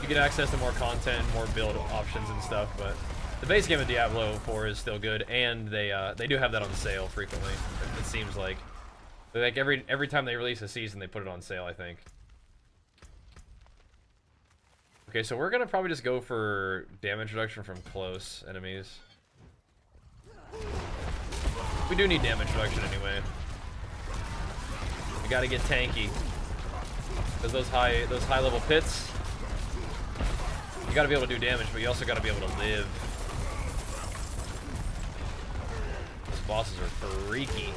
You get access to more content, more build options and stuff, but the base game of Diablo 4 is still good, and they do have that on sale frequently. It seems like every time they release a season, they put it on sale, I think. Okay, so we're gonna probably just go for damage reduction from close enemies. We do need damage reduction anyway. We gotta get tanky, because those high level pits, you gotta be able to do damage, but you also gotta be able to live. Bosses are freaky.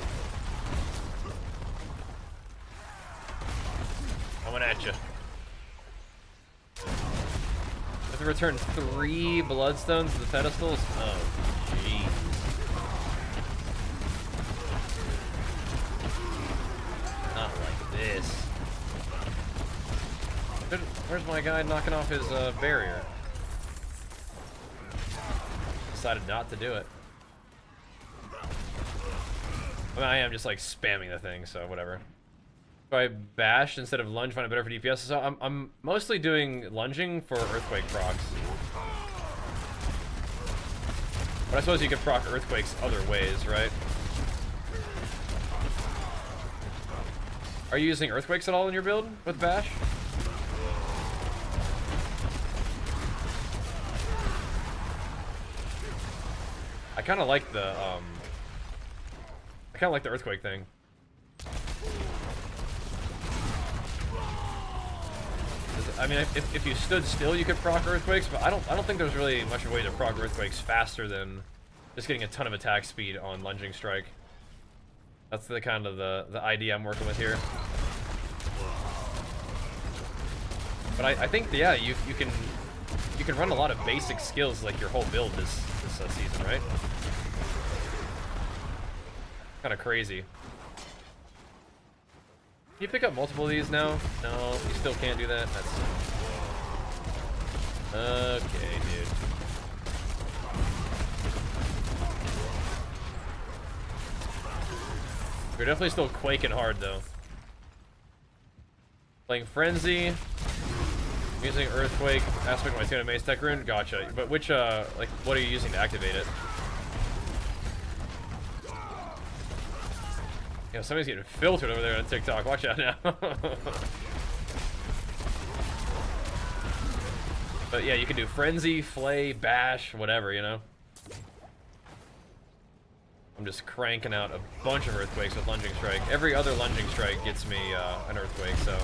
Coming at you. The to return 3 bloodstones to the pedestals? Oh, jeez. Not like this. Where's my guy knocking off his barrier? Decided not to do it. I mean, I am just like spamming the thing, so whatever. So I bashed instead of lunge, find it better for DPS. So I'm mostly doing lunging for earthquake procs. But I suppose you could proc earthquakes other ways, right? Are you using earthquakes at all in your build with bash? I kind of like the earthquake thing. I mean, if you stood still, you could proc earthquakes, but I don't think there's really much of a way to proc earthquakes faster than just getting a ton of attack speed on lunging strike. That's the kind of the idea I'm working with here. But I think, yeah, you can run a lot of basic skills like your whole build this season, right? Kind of crazy. Can you pick up multiple of these now? No, you still can't do that. That's okay, dude. You're definitely still quaking hard though. Playing Frenzy. Using Earthquake, aspect of my tuna mace tech rune. Gotcha. But which like what are you using to activate it? Yeah, somebody's getting filtered over there on TikTok. Watch out now. But yeah, you can do Frenzy, Flay, Bash, whatever, you know? I'm just cranking out a bunch of Earthquakes with Lunging Strike. Every other Lunging Strike gets me an Earthquake, so...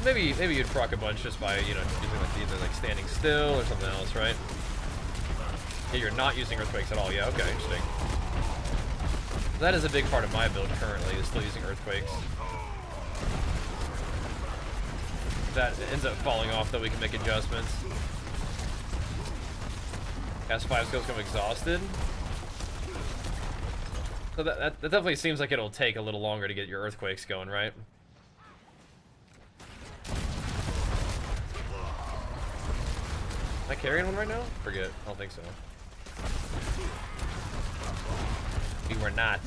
Maybe you'd proc a bunch just by, you know, using like either like standing still or something else, right? Yeah, you're not using Earthquakes at all. Yeah, okay, interesting. That is a big part of my build currently, is still using Earthquakes. If that ends up falling off, though, we can make adjustments. Cast 5 skills come exhausted. So that definitely seems like it'll take a little longer to get your Earthquakes going, right? Am I carrying one right now? Forget. I don't think so. We were not.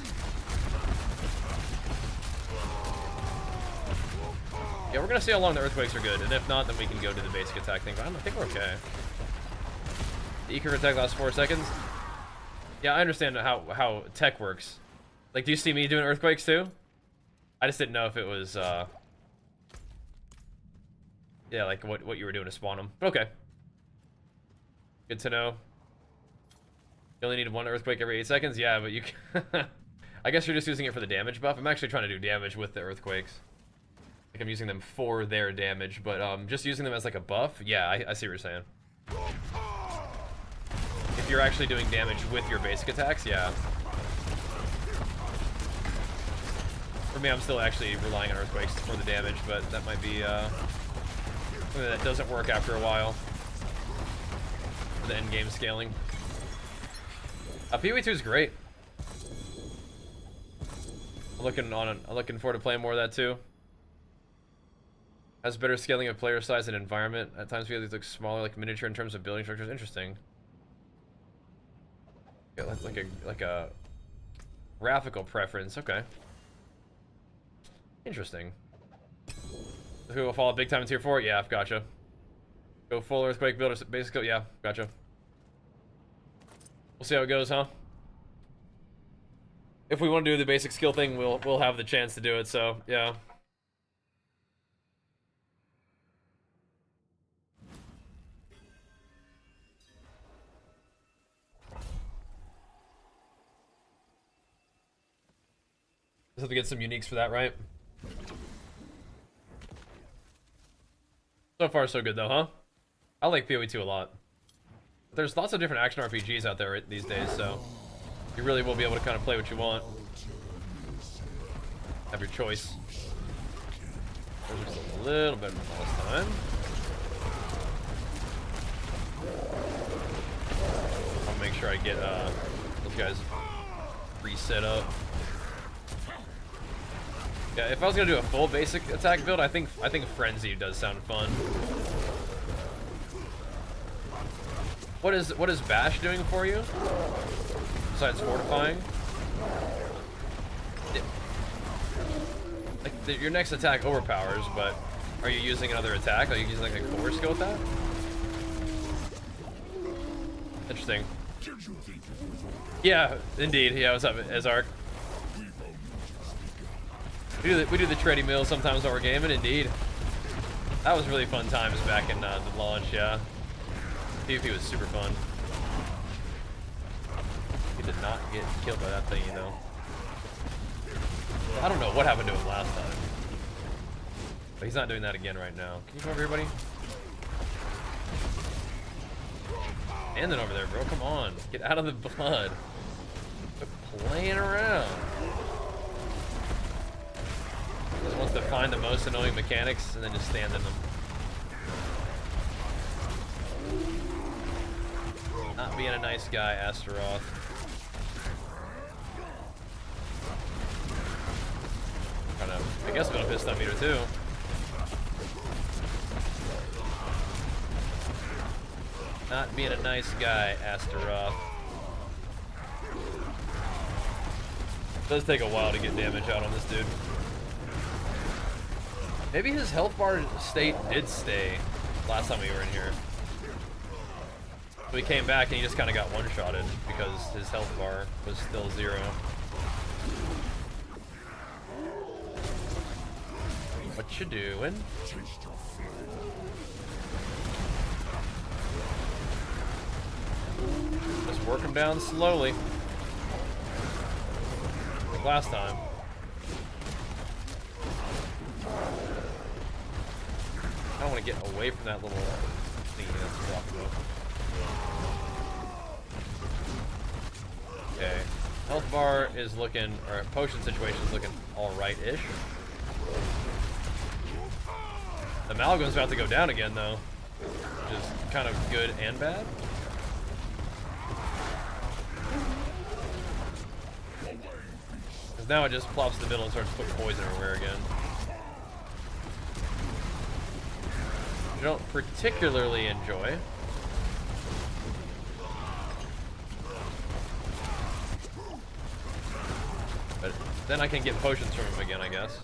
Yeah, we're gonna see how long the Earthquakes are good, and if not, then we can go to the basic attack thing, but I think we're okay. The Eco attack lasts 4 seconds. Yeah, I understand how tech works. Like, do you see me doing Earthquakes too? I just didn't know if it was, yeah, like what you were doing to spawn them. But okay. Good to know. You only need 1 Earthquake every 8 seconds? Yeah, but you can I guess you're just using it for the damage buff. I'm actually trying to do damage with the Earthquakes. Like, I'm using them for their damage, but just using them as like a buff? Yeah, I see what you're saying. If you're actually doing damage with your basic attacks, yeah. For me, I'm still actually relying on Earthquakes for the damage, but that might be something that doesn't work after a while. For the end game scaling. PoE 2 is great. I'm looking forward to playing more of that too. Has better scaling of player size and environment. At times, these look smaller, like miniature in terms of building structures. Interesting. Yeah, like a graphical preference. Okay. Interesting. Who will fall big time in tier 4? Yeah, gotcha. Go full Earthquake builder basic. Yeah, gotcha. We'll see how it goes, huh? If we want to do the basic skill thing, we'll have the chance to do it. So yeah. Just have to get some uniques for that, right? So far, so good, though, huh? I like PoE 2 a lot. There's lots of different action RPGs out there these days, so you really will be able to kind of play what you want. Have your choice. There's just a little bit more this time. I'll make sure I get those guys reset up. Yeah, if I was gonna do a full basic attack build, I think Frenzy does sound fun. What is Bash doing for you? Besides fortifying? Like your next attack overpowers, but are you using another attack? Are you using like a core skill with that? Interesting. Yeah, indeed. Yeah, what's up, Ezark? We do the tready mill sometimes while we're gaming, indeed. That was really fun times back in the launch, yeah. PvP was super fun. He did not get killed by that thing, you know. I don't know what happened to him last time. But he's not doing that again right now. Can you come over here, buddy? And then over there, bro. Come on. Get out of the blood. Quit playing around. Just wants to find the most annoying mechanics and then just stand in them. Not being a nice guy, Astaroth. Kind of, I guess I'm gonna piss that meter too. Not being a nice guy, Astaroth. It does take a while to get damage out on this dude. Maybe his health bar state did stay last time we were in here. We came back and he just kind of got one-shotted because his health bar was still 0. What you doing? Just work him down slowly. Like last time. I don't want to get away from that little thing that's dropped up. Okay, health bar is looking, or potion situation is looking alright-ish. The Amalgam's about to go down again though, which is kind of good and bad. Because now it just plops in the middle and starts putting poison everywhere again. Which I don't particularly enjoy. But then I can get potions from him again, I guess.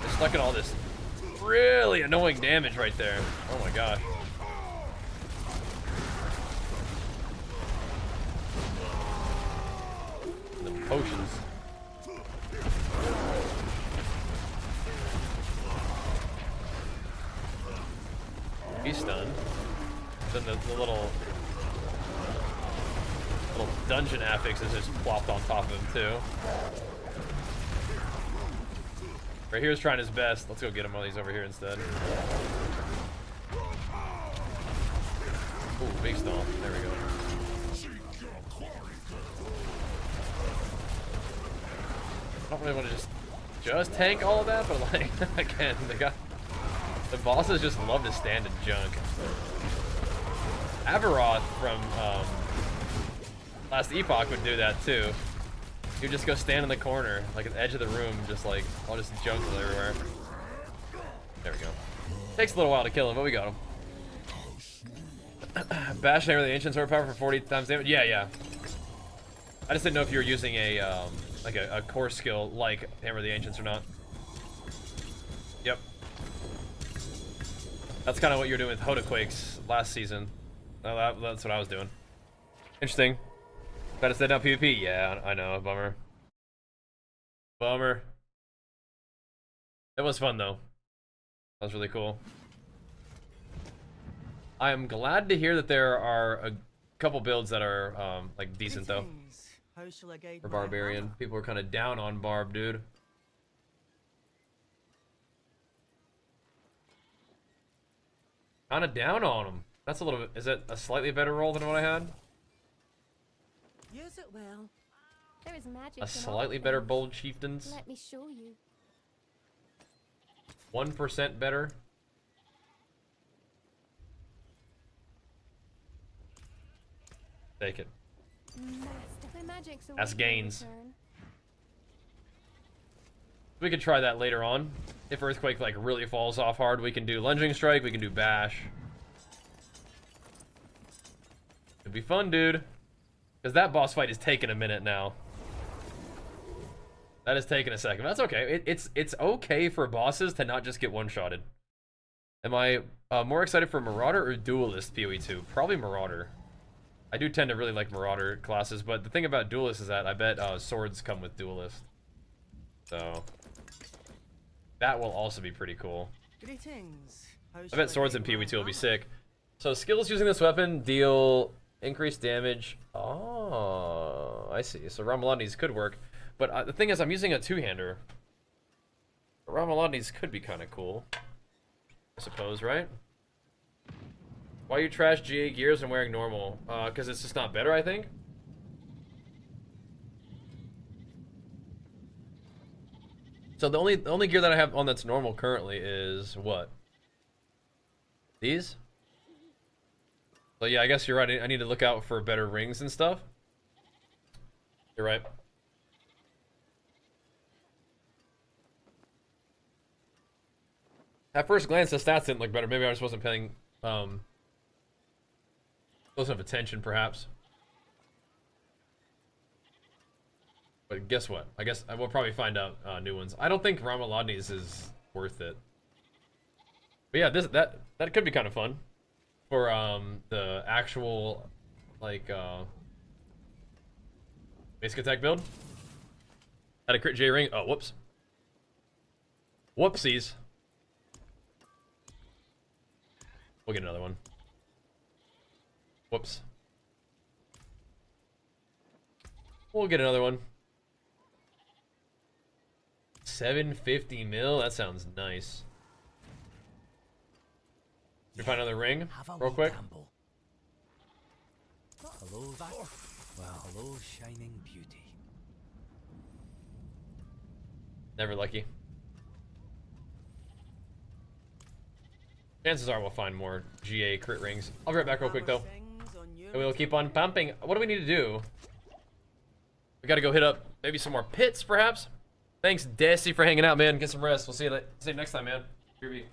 They're stuck in all this really annoying damage right there. Oh my gosh. The potions. He's stunned. Then the little dungeon affix is just plopped on top of him too. Right here's trying his best. Let's go get him while he's over here instead. Ooh, big stomp. There we go. I don't really want to just tank all of that, but like again, the bosses just love to stand in junk. Avaroth from last Epoch would do that too. You just go stand in the corner, like at the edge of the room, just like all just junk everywhere. There we go. Takes a little while to kill him, but we got him. Bash Hammer the Ancients overpower for 40 times damage. Yeah. I just didn't know if you were using a like a core skill like Hammer the Ancients or not. Yep. That's kind of what you were doing with HOTAQUAKEs last season. Oh, that's what I was doing. Interesting. Gotta set down PvP? Yeah, I know. Bummer. Bummer. It was fun though. That was really cool. I am glad to hear that there are a couple builds that are like decent though. For Barbarian. People were kind of down on Barb, dude. Kind of down on him. That's a little bit. Is it a slightly better roll than what I had? Use it well. There is magic. A slightly better bold chieftains. Let me show you. 1% better. Take it. Magic's That's gains. return. We could try that later on. If Earthquake like really falls off hard, we can do Lunging Strike, we can do Bash. It'd be fun, dude. Because that boss fight is taking a minute now. That is taking a second. That's okay. It's okay for bosses to not just get one-shotted. Am I more excited for Marauder or Duelist PoE 2? Probably Marauder. I do tend to really like Marauder classes, but the thing about Duelist is that I bet swords come with Duelist. So that will also be pretty cool. Greetings. I bet swords in PoE 2 will be sick. So skills using this weapon deal increased damage. Oh, I see. So Ramalani's could work. But the thing is, I'm using a two-hander. Ramalani's could be kind of cool. I suppose, right? Why you trash GA gears and wearing normal? Because it's just not better, I think. So the only gear that I have on that's normal currently is what? These? So yeah, I guess you're right. I need to look out for better rings and stuff. You're right. At first glance, the stats didn't look better. Maybe I just wasn't paying close enough attention, perhaps. But guess what? I guess I will probably find out new ones. I don't think Ramalani's is worth it. But yeah, that could be kind of fun for the actual like basic attack build. Had a crit J ring. Oh, whoops. Whoopsies. We'll get another one. Whoops. We'll get another one. 750 mil? That sounds nice. Did you find another ring? Real quick. Hello, that. Well, hello, shining beauty. Never lucky. Chances are we'll find more GA crit rings. I'll be right back real quick though. And we'll keep on pumping. What do we need to do? We gotta go hit up maybe some more pits, perhaps? Thanks, Desi, for hanging out, man. Get some rest. We'll see you next time, man. Groovy.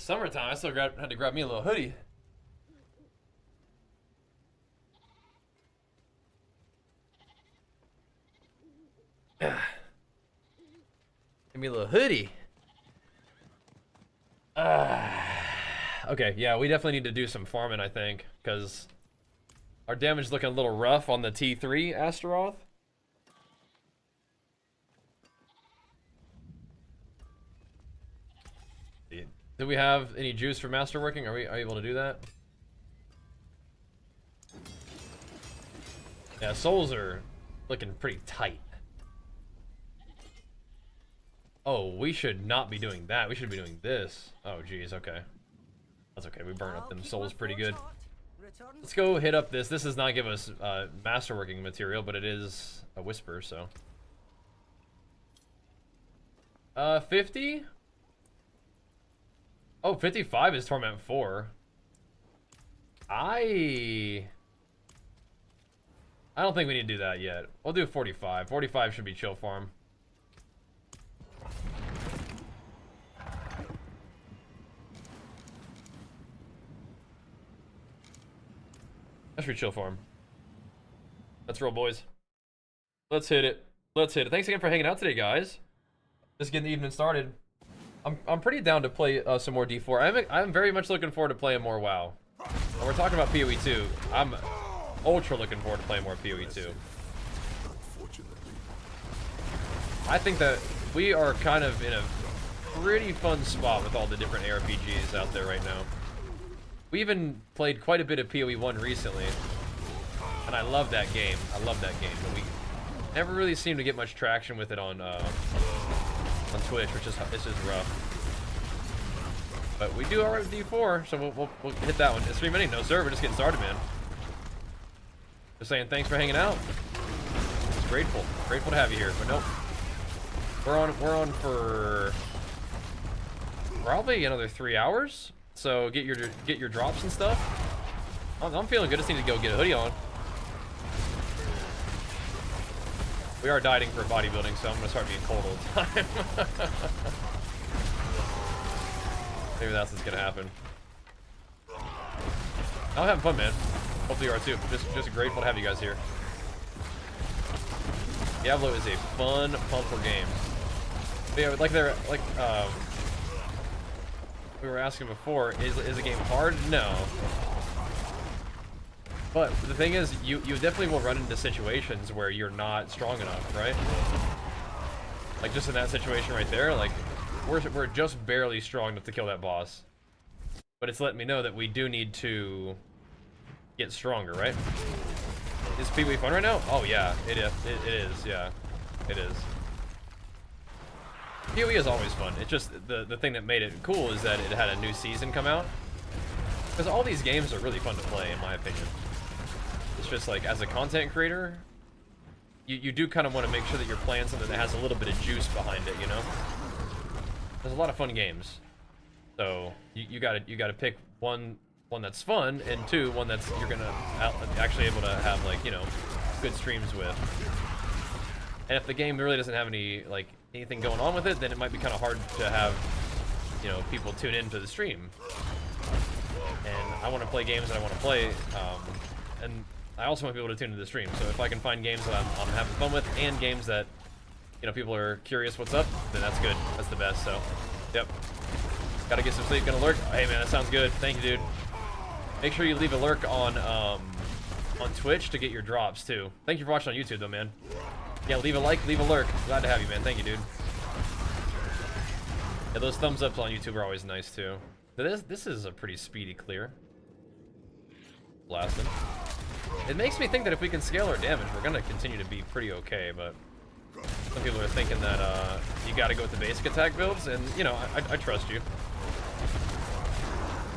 It's summertime. I still had to grab me a little hoodie. Give me a little hoodie. Okay, yeah, we definitely need to do some farming, I think, because our damage is looking a little rough on the T3 Astaroth. Do we have any juice for Masterworking? Are we able to do that? Yeah, souls are looking pretty tight. Oh, we should not be doing that. We should be doing this. Oh, geez, okay. That's okay. We burn up them souls pretty good. Let's go hit up this. This does not give us Masterworking material, but it is a whisper, so. 50? Oh, 55 is Torment 4. I don't think we need to do that yet. We'll do 45. 45 should be chill farm. That should be chill farm. Let's roll, boys. Let's hit it. Let's hit it. Thanks again for hanging out today, guys. Just getting the evening started. I'm pretty down to play some more D4. I'm very much looking forward to playing more WoW. And we're talking about PoE 2. I'm ultra looking forward to playing more PoE 2. I think that we are kind of in a pretty fun spot with all the different ARPGs out there right now. We even played quite a bit of PoE 1 recently, and I love that game. I love that game, but we never really seem to get much traction with it on Twitch, which is it's just rough. But we do alright with D4, so we'll hit that one. It's 3 minutes, no sir. We're just getting started, man. Just saying thanks for hanging out. Just grateful to have you here. But nope, we're on for probably another 3 hours. So get your drops and stuff. I'm feeling good. Just need to go get a hoodie on. We are dieting for bodybuilding, so I'm gonna start being cold all the time. Maybe that's what's gonna happen. I'm having fun, man. Hopefully you are too. Just grateful to have you guys here. Diablo is a fun, pumpful game. But yeah, we were asking before, is the game hard? No. But the thing is, you definitely will run into situations where you're not strong enough, right? Like just in that situation right there, like we're just barely strong enough to kill that boss. But it's letting me know that we do need to get stronger, right? Is PoE fun right now? Oh yeah, it is, yeah. It is. PoE is always fun. It's just the thing that made it cool is that it had a new season come out. Because all these games are really fun to play, in my opinion. It's just like, as a content creator, you do kind of want to make sure that you're playing something that has a little bit of juice behind it, you know? There's a lot of fun games. So, you gotta pick one that's fun, and two, one that's you're gonna actually able to have, like, you know, good streams with. And if the game really doesn't have anything going on with it, then it might be kind of hard to have, you know, people tune into the stream. And I want to play games that I want to play, and I also want people to tune into the stream. So if I can find games that I'm having fun with, and games that, you know, people are curious what's up, then that's good. That's the best. So, yep. Gotta get some sleep. Gonna lurk. Hey man, that sounds good. Thank you, dude. Make sure you leave a lurk on Twitch to get your drops too. Thank you for watching on YouTube though, man. Yeah, leave a like, leave a lurk. Glad to have you, man. Thank you, dude. Yeah, those thumbs ups on YouTube are always nice too. This is a pretty speedy clear. Blasting. It makes me think that if we can scale our damage, we're gonna continue to be pretty okay, but some people are thinking that you gotta go with the basic attack builds, and you know, I trust you.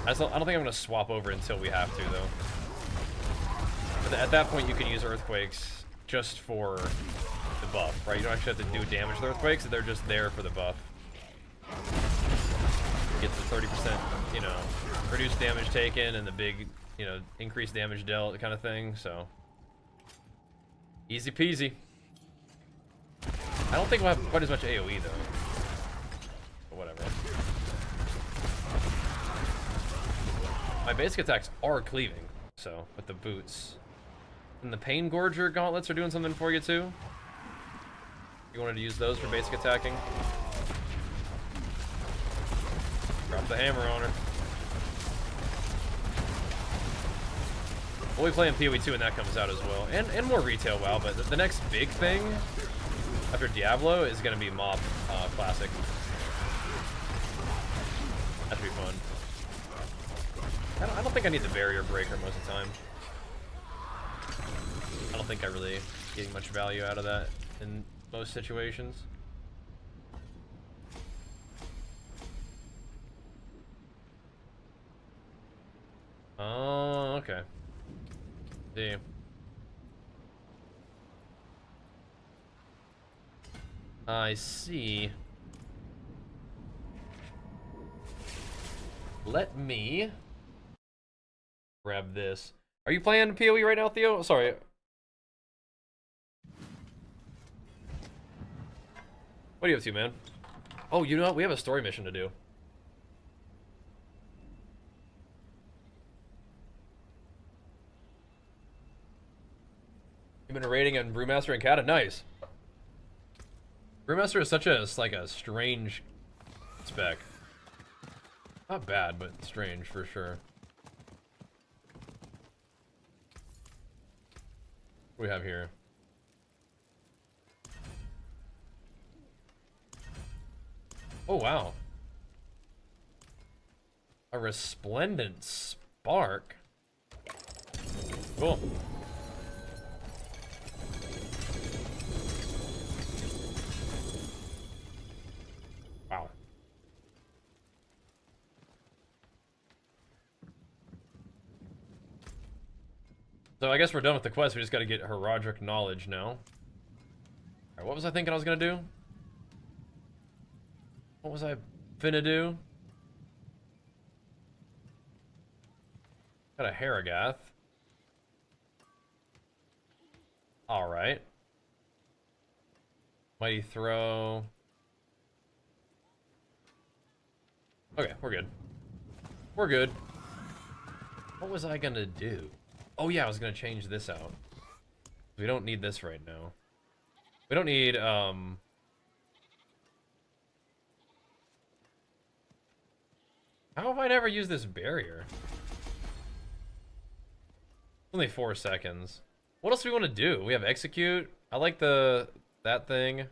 I don't think I'm gonna swap over until we have to, though. But at that point, you can use earthquakes just for the buff, right? You don't actually have to do damage to earthquakes; they're just there for the buff. Get the 30%, you know, reduced damage taken, and the big, you know, increased damage dealt kind of thing. So easy peasy. I don't think we'll have quite as much AoE though. But whatever. My basic attacks are cleaving, so with the boots. And the Pain Gorger gauntlets are doing something for you too. You wanted to use those for basic attacking. Drop the hammer on her. We'll be playing PoE 2 when that comes out as well. And more retail WoW, but the next big thing after Diablo is going to be Mob Classic. That should be fun. I don't think I need the barrier breaker most of the time. I don't think I really getting much value out of that in most situations. Oh, okay. See. I see. Let me grab this. Are you playing PoE right now, Theo? Sorry. What are you up to, man? Oh, you know what? We have a story mission to do. You've been raiding on Brewmaster and Kata? Nice. Brewmaster is such a, like a strange spec. Not bad, but strange for sure. What do we have here? Oh, wow. A resplendent spark. Cool. Wow. So I guess we're done with the quest. We just got to get Heraldric knowledge now. All right, what was I thinking I was going to do? What was I finna do? Got a Haragath. Alright. Mighty Throw. Okay, we're good. We're good. What was I gonna do? Oh yeah, I was gonna change this out. We don't need this right now. We don't need, how have I never used this barrier? Only 4 seconds. What else do we want to do? We have execute. I like that thing.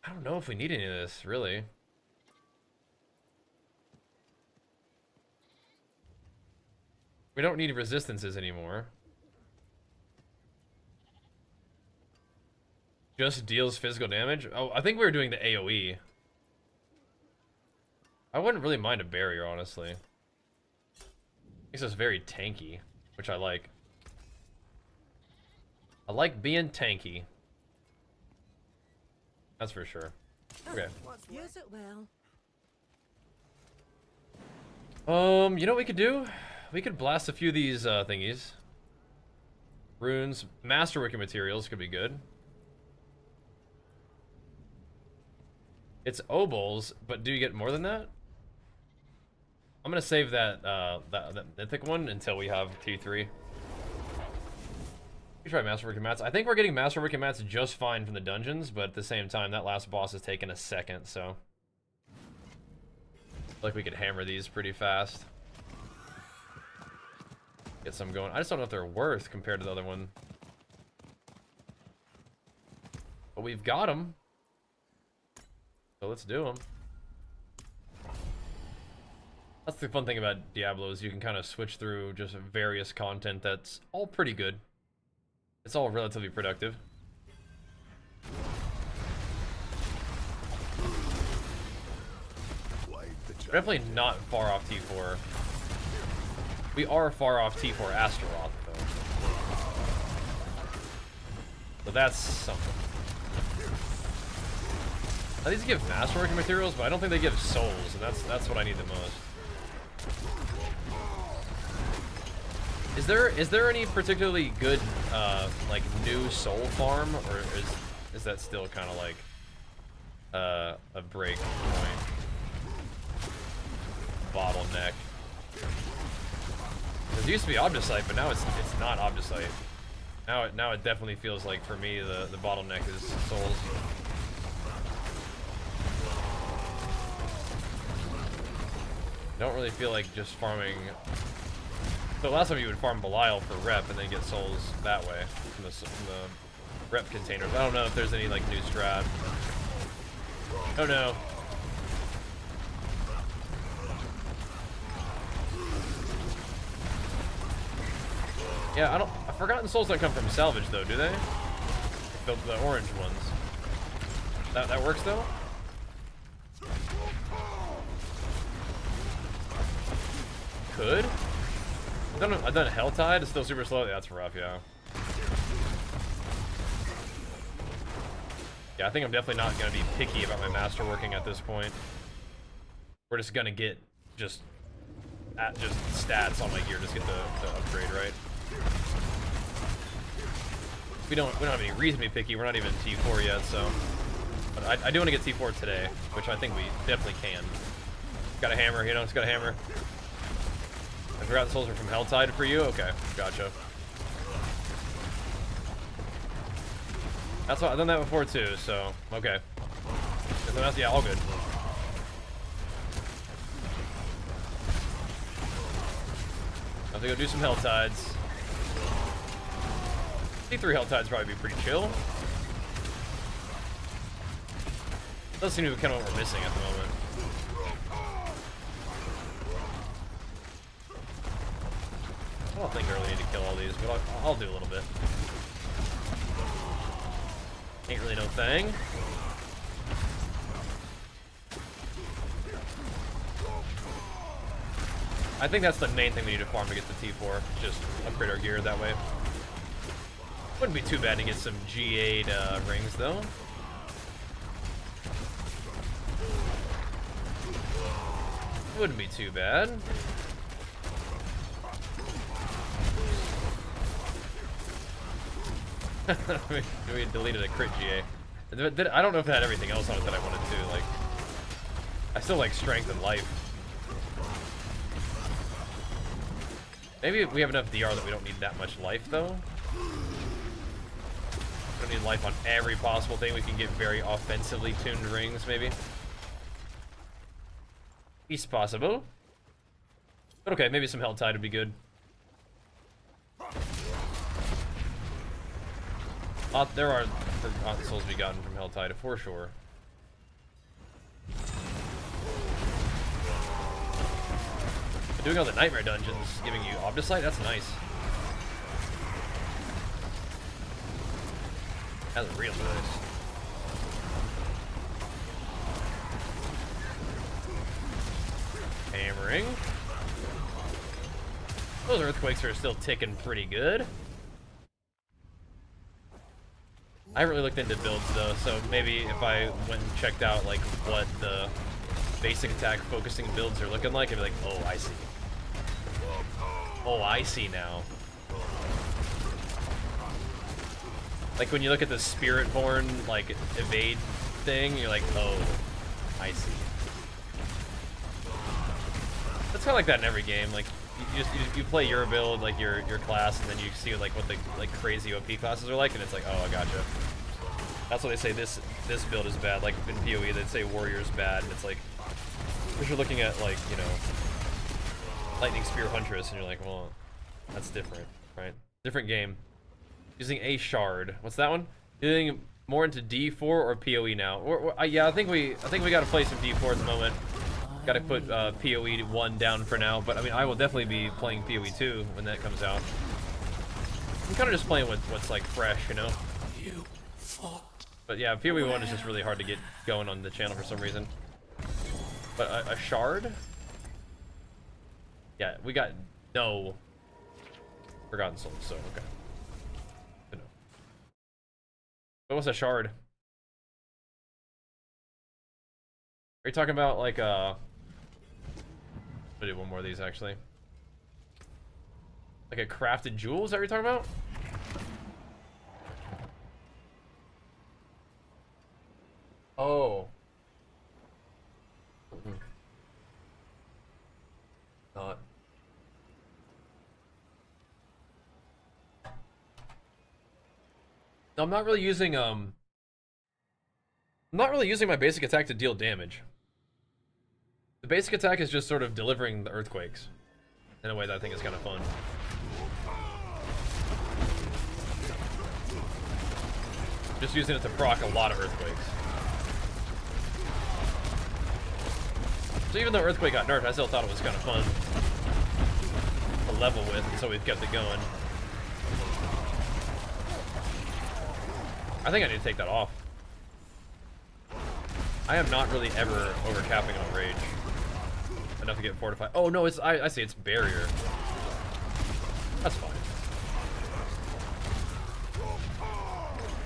I don't know if we need any of this, really. We don't need resistances anymore. Just deals physical damage? Oh, I think we were doing the AoE. I wouldn't really mind a barrier, honestly. Makes us very tanky, which I like. I like being tanky. That's for sure. Okay. Use it well. You know what we could do? We could blast a few of these thingies. Runes, masterworking materials could be good. It's obols, but do you get more than that? I'm gonna save that that mythic one until we have T3. We try masterworking mats. I think we're getting masterworking mats just fine from the dungeons, but at the same time, that last boss has taken a second, so I feel like we could hammer these pretty fast. Get some going. I just don't know if they're worth compared to the other one, but we've got them, so let's do them. That's the fun thing about Diablo is you can kind of switch through just various content that's all pretty good. It's all relatively productive. We're definitely not far off T4. We are far off T4 Astaroth, though. So that's something. Now, these give masterworking materials, but I don't think they give souls, and that's what I need the most. Is there any particularly good like new soul farm, or is that still kind of like a break point, bottleneck? It used to be Obdicite, but now it's not Obdicite. Now it definitely feels like for me the bottleneck is souls. Don't really feel like just farming. So last time you would farm Belial for rep and then get souls that way from the rep containers. I don't know if there's any like new strat. Oh no. Yeah, Forgotten Souls don't come from salvage though, do they? The orange ones. That works though? Could? I've done Helltide, it's still super slow. Yeah, that's rough, yeah. Yeah, I think I'm definitely not gonna be picky about my masterworking at this point. We're just gonna get just stats on my gear, just get the upgrade, right? We don't have any reason to be picky. We're not even T4 yet, so. But I do want to get T4 today, which I think we definitely can. Got a hammer, you know, it's got a hammer. I forgot the souls are from Helltide for you? Okay, gotcha. That's what I've done that before too, so okay. Yeah, all good. I have to go do some Helltides. T3 Helltides probably be pretty chill. Does seem to be kind of what we're missing at the moment. I don't think I really need to kill all these, but I'll do a little bit. Ain't really no thing. I think that's the main thing we need to farm to get the T4. Just upgrade our gear that way. Wouldn't be too bad to get some G8 rings though. Wouldn't be too bad. We deleted a crit GA. I don't know if it had everything else on it that I wanted to. Like, I still like strength and life. Maybe we have enough DR that we don't need that much life though. We don't need life on every possible thing. We can get very offensively tuned rings maybe. It's possible. But okay, maybe some Helltide would be good. There are forgotten souls to be gotten from Helltide for sure. But doing all the nightmare dungeons, giving you Obdicite, that's nice. That's real nice. Hammering. Those earthquakes are still ticking pretty good. I haven't really looked into builds though, so maybe if I went and checked out like what the basic attack focusing builds are looking like, I'd be like, oh, I see. Oh, I see now. Like when you look at the Spiritborn like evade thing, you're like, oh, I see. It's kind of like that in every game. Like you play your build, like your class, and then you see like what the like crazy OP classes are like, and it's like, oh, I gotcha. That's why they say this build is bad. Like in POE, they'd say Warrior's bad, and it's like, because you're looking at like, you know, Lightning Spear Huntress, and you're like, well, that's different, right? Different game. Using a shard. What's that one? Doing more into D4 or POE now? Yeah, I think we got to play some D4 at the moment. Got to put POE 1 down for now, but I mean, I will definitely be playing POE 2 when that comes out. I'm kind of just playing with what's like fresh, you know. But yeah, POE 1 is just really hard to get going on the channel for some reason. But a shard? Yeah, we got no Forgotten Souls, so okay. Good. But what's a shard? Are you talking about like I'll do one more of these actually. Like a crafted jewel, is that what you're talking about? Oh. Not. I'm not really using my basic attack to deal damage. The basic attack is just sort of delivering the earthquakes in a way that I think is kind of fun. Just using it to proc a lot of earthquakes. So even though earthquake got nerfed, I still thought it was kind of fun to level with, and so we've kept it going. I think I need to take that off. I am not really ever overcapping on rage enough to get fortified. Oh no, it's I see it's barrier. That's fine.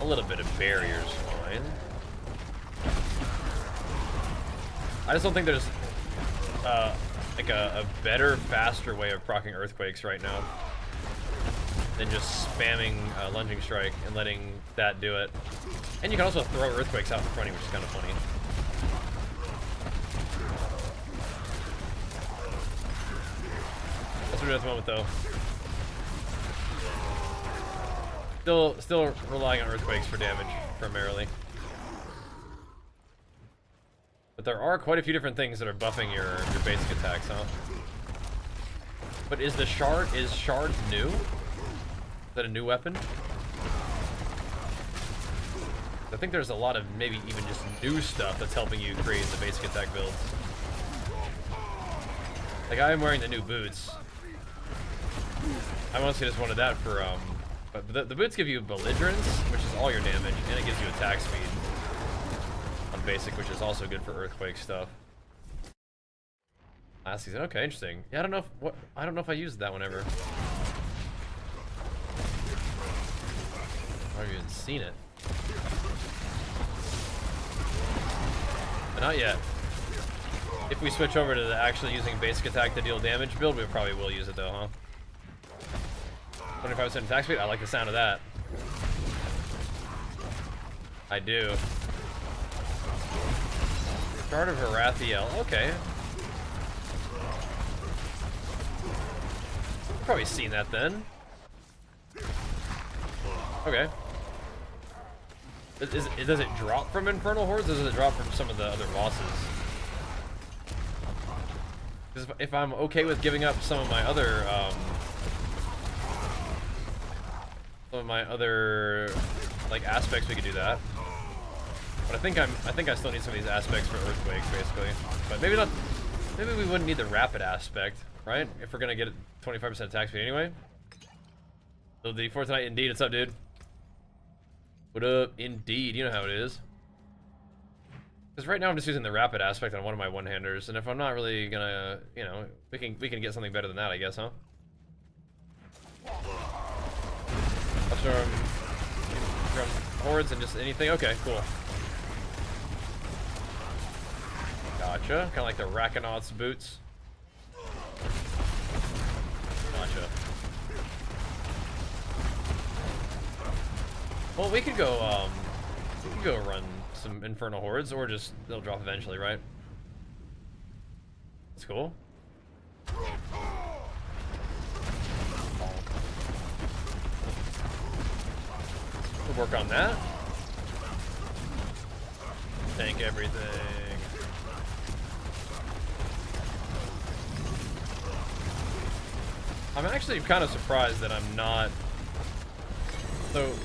A little bit of barrier's fine. I just don't think there's like a better, faster way of proccing earthquakes right now than just spamming lunging strike and letting that do it. And you can also throw earthquakes out in front of you, which is kind of funny. That's what we're doing at the moment, though. Still relying on earthquakes for damage primarily. But there are quite a few different things that are buffing your basic attacks, huh? But is shard new? Is that a new weapon? I think there's a lot of maybe even just new stuff that's helping you create the basic attack builds. Like I am wearing the new boots. I honestly just wanted that for but the boots give you belligerence, which is all your damage, and it gives you attack speed on basic, which is also good for earthquake stuff. Last season, okay, interesting. Yeah, I don't know if I used that one ever. I've even seen it. But not yet. If we switch over to the actually using basic attack to deal damage build, we probably will use it though, huh? 25% attack speed? I like the sound of that. I do. Shard of Harathiel, okay. Probably seen that then. Okay. Does it drop from infernal hordes, or does it drop from some of the other bosses? Because if I'm okay with giving up some of my other like aspects, we could do that. But I think I still need some of these aspects for earthquakes, basically. But maybe not. Maybe we wouldn't need the rapid aspect, right? If we're gonna get 25% attack speed anyway. So the Fortnite, indeed, what's up, dude? What up, indeed? You know how it is. Because right now I'm just using the rapid aspect on one of my one-handers, and if I'm not really gonna, you know, we can get something better than that, I guess, huh? From hordes and just anything. Okay, cool. Gotcha. Kind of like the Rakanauts boots. Gotcha. Well, we could go run some infernal hordes, or just they'll drop eventually, right? That's cool. We'll work on that. Tank everything. I'm actually kind of surprised that I'm not. So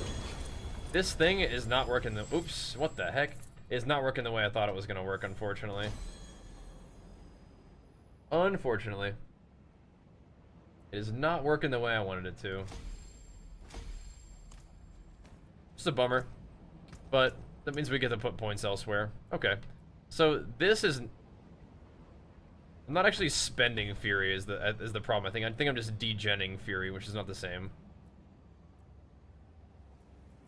this thing is not working the. Oops! What the heck? Is not working the way I thought it was going to work. Unfortunately. Unfortunately, it is not working the way I wanted it to. It's a bummer, but that means we get to put points elsewhere. Okay, so this is. I'm not actually spending Fury is the problem. I think I'm just degenning Fury, which is not the same.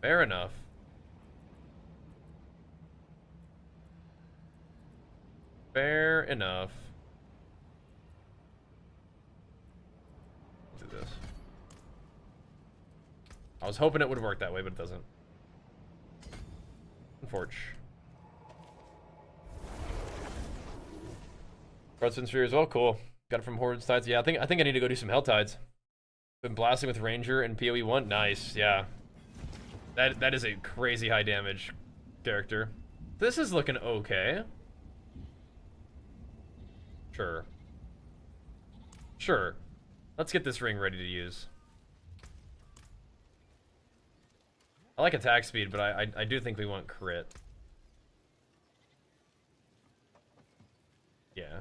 Fair enough. Fair enough. Let's do this. I was hoping it would work that way, but it doesn't. Unfortunate. Broadspin Sphere as well, cool. Got it from Horde Tides. Yeah, I think I need to go do some Hell Tides. Been blasting with Ranger and POE 1. Nice, yeah. That is a crazy high damage character. This is looking okay. Sure. Sure. Let's get this ring ready to use. I like attack speed, but I do think we want crit. Yeah.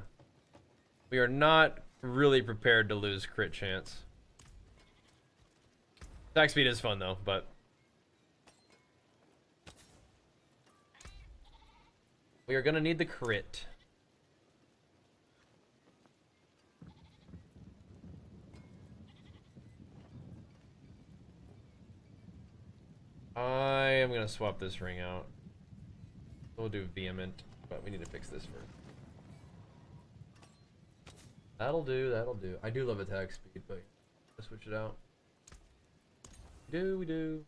We are not really prepared to lose crit chance. Attack speed is fun though, but we are gonna need the crit. I am gonna swap this ring out. We'll do vehement, but we need to fix this first. That'll do, that'll do. I do love attack speed, but let's switch it out. We do.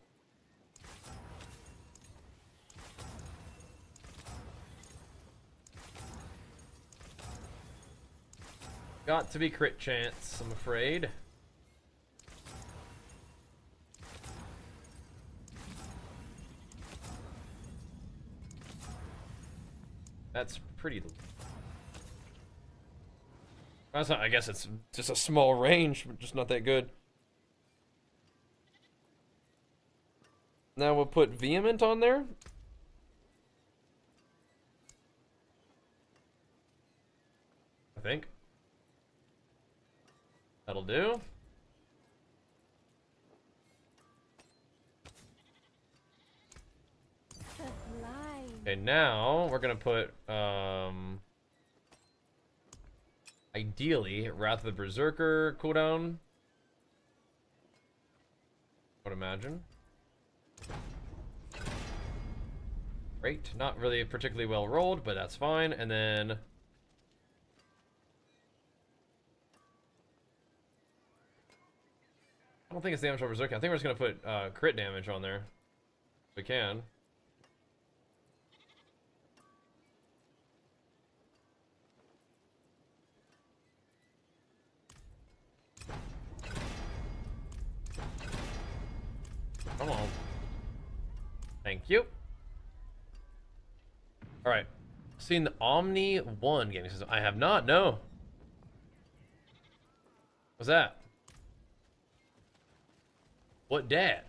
Got to be crit chance, I'm afraid. That's pretty. That's not, I guess it's just a small range, but just not that good. Now we'll put vehement on there. I think. That'll do. Okay, now we're gonna put ideally Wrath of the Berserker cooldown. I would imagine. Great, not really particularly well rolled, but that's fine. And then I don't think it's damage on Berserker. I think we're just gonna put crit damage on there. If we can. Come on. Thank you. Alright. Seen the Omni 1 gaming system. I have not, no. What's that? What dad?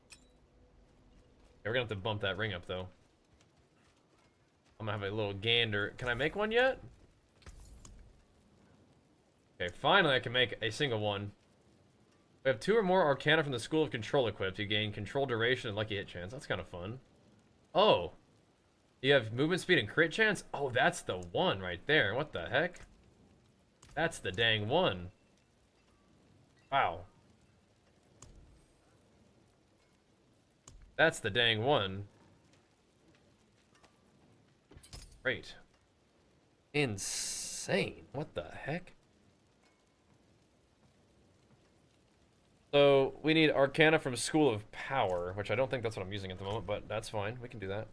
Okay, we're gonna have to bump that ring up though. I'm gonna have a little gander. Can I make one yet? Okay, finally I can make a single one. We have 2 or more Arcana from the School of Control equipped. You gain control duration and lucky hit chance. That's kind of fun. Oh. You have movement speed and crit chance? Oh, that's the one right there. What the heck? That's the dang one. Wow. That's the dang one. Great. Insane. What the heck? So, we need Arcana from School of Power, which I don't think that's what I'm using at the moment, but that's fine. We can do that.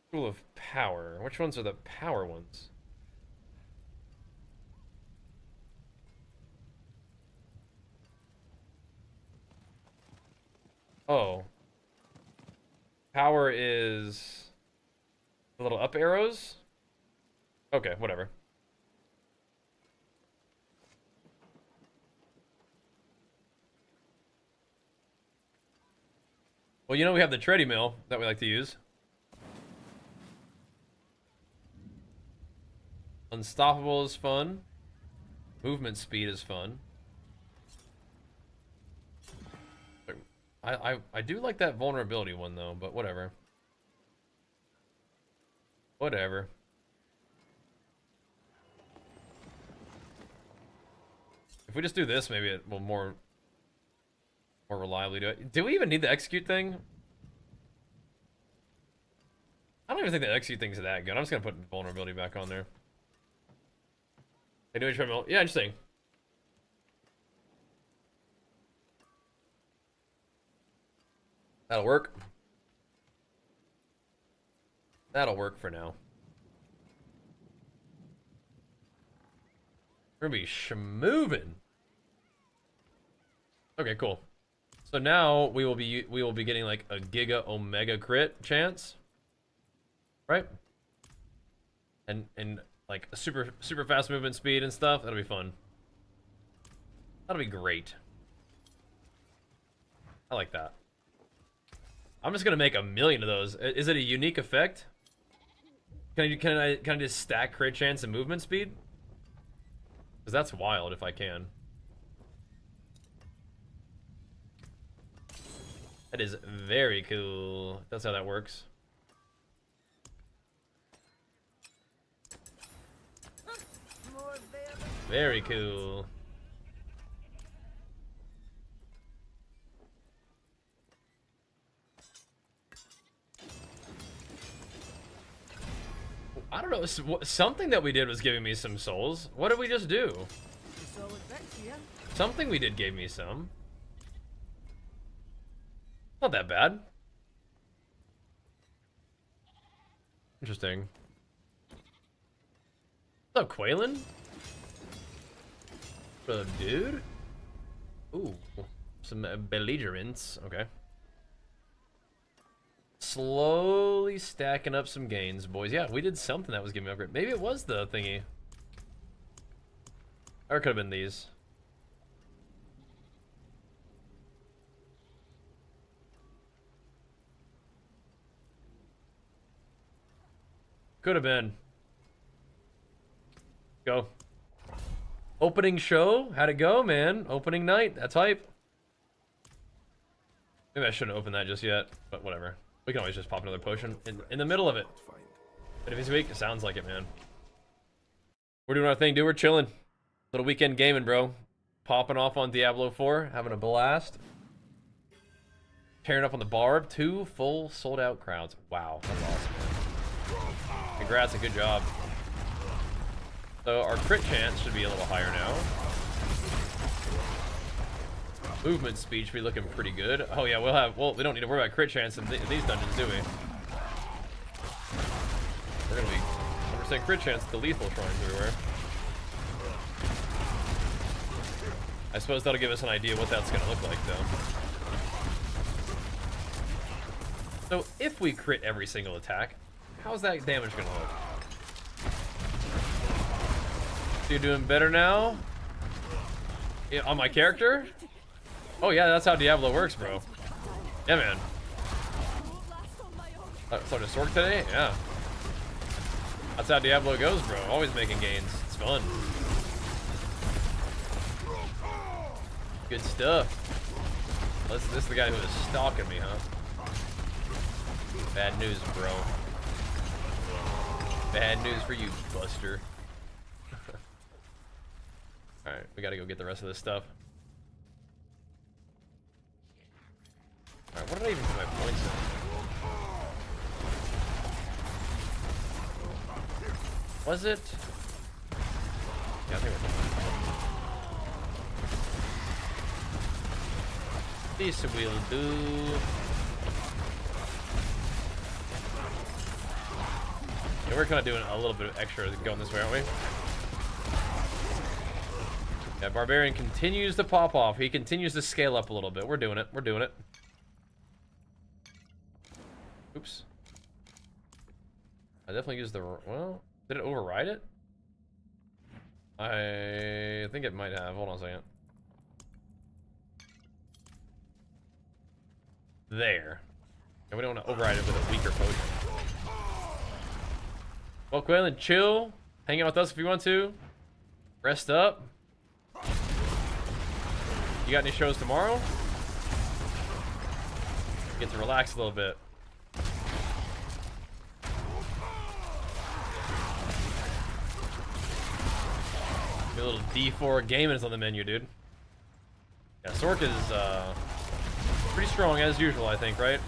School of Power. Which ones are the power ones? Oh. Power is the little up arrows? Okay, whatever. Well, you know we have the treadmill that we like to use. Unstoppable is fun. Movement speed is fun. I do like that vulnerability one though, but whatever. Whatever. If we just do this, maybe it will more reliably do it. Do we even need the execute thing? I don't even think the execute thing's that good. I'm just gonna put vulnerability back on there. Hey, do a treadmill. Yeah, interesting. That'll work. That'll work for now. We're gonna be schmovin'. Okay, cool. So now we will be getting like a Giga Omega crit chance, right? And like a super fast movement speed and stuff. That'll be fun. That'll be great. I like that. I'm just gonna make 1,000,000 of those. Is it a unique effect? Can I just stack crit chance and movement speed? Because that's wild if I can. That is very cool. That's how that works. Very cool. I don't know. Something that we did was giving me some souls. What did we just do? Something we did gave me some. Not that bad. Interesting. What's up, Quaylen? What up, dude? Ooh, some belligerents. Okay. Slowly stacking up some gains, boys. Yeah, we did something that was giving me upgrade. Maybe it was the thingy. Or it could have been these. Could have been. Go. Opening show? How'd it go, man? Opening night? That's hype. Maybe I shouldn't open that just yet, but whatever. We can always just pop another potion in the middle of it. But if he's weak, it sounds like it, man. We're doing our thing, dude. We're chilling. Little weekend gaming, bro. Popping off on Diablo 4. Having a blast. Tearing up on the Barb. 2 full sold-out crowds. Wow, that's awesome, man. Congrats and good job. So our crit chance should be a little higher now. Movement speed should be looking pretty good. Oh yeah, we don't need to worry about crit chance in these dungeons, do we? We're gonna be 100% crit chance at the lethal shrines everywhere. I suppose that'll give us an idea what that's gonna look like, though. So if we crit every single attack, how's that damage gonna look? So you're doing better now? Yeah, on my character? Oh yeah, that's how Diablo works, bro. Yeah, man. Started to sork today? Yeah. That's how Diablo goes, bro. Always making gains. It's fun. Good stuff. This is the guy who was stalking me, huh? Bad news, bro. Bad news for you, Buster. Alright, we gotta go get the rest of this stuff. Alright, what did I even put my points in? Was it? Yeah, I think we're this will do. Yeah, we're kind of doing a little bit of extra going this way, aren't we? Yeah, Barbarian continues to pop off. He continues to scale up a little bit. We're doing it. We're doing it. Oops. I definitely used the... Well, did it override it? I think it might have. Hold on a second. There. And we don't want to override it with a weaker potion. Well, Quaylen, chill. Hang out with us if you want to. Rest up. You got any shows tomorrow? Get to relax a little bit. A little D4 gaming is on the menu, dude. Yeah, Sork is pretty strong as usual, I think, right?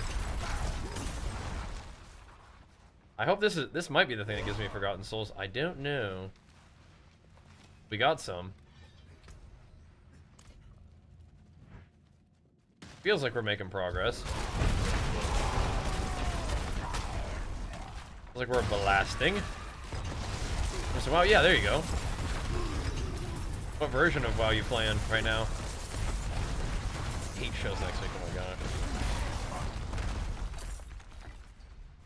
I hope this might be the thing that gives me Forgotten Souls. I don't know. We got some. Feels like we're making progress. Feels like we're blasting. So, wow, yeah, there you go. What version of WoW you playing right now? 8 shows next week. Oh my god.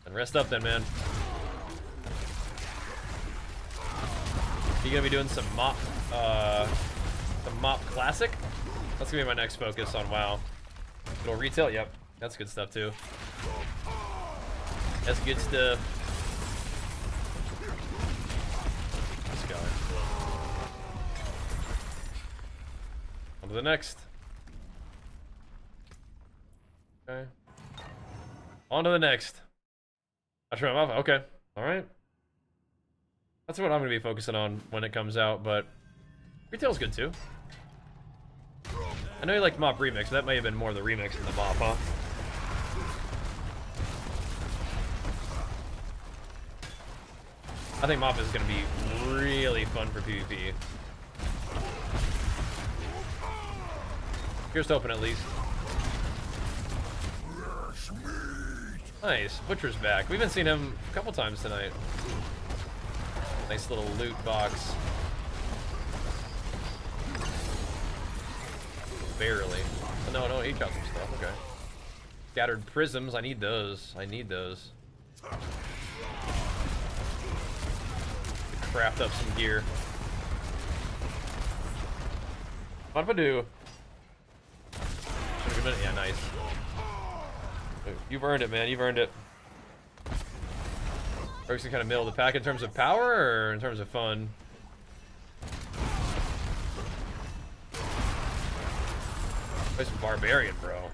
And rest up then, man. You gonna be doing some mop classic? That's gonna be my next focus on WoW. Little retail, yep. That's good stuff too. That's good stuff. Let's go. On to the next. Okay. On to the next. I turn them off. Okay. Alright. That's what I'm going to be focusing on when it comes out, but retail's good too. I know you like Mop Remix, but that may have been more the remix than the Mop, huh? I think Mop is going to be really fun for PvP. Here's to open at least. Nice. Butcher's back. We haven't seen him a couple times tonight. Nice little loot box. Barely. Oh, no, he got some stuff. Okay. Scattered prisms. I need those. I need those. Craft up some gear. What if I do? Yeah, nice. You've earned it, man. You've earned it. Rogues can kind of middle the pack in terms of power or in terms of fun. Play some Barbarian, bro.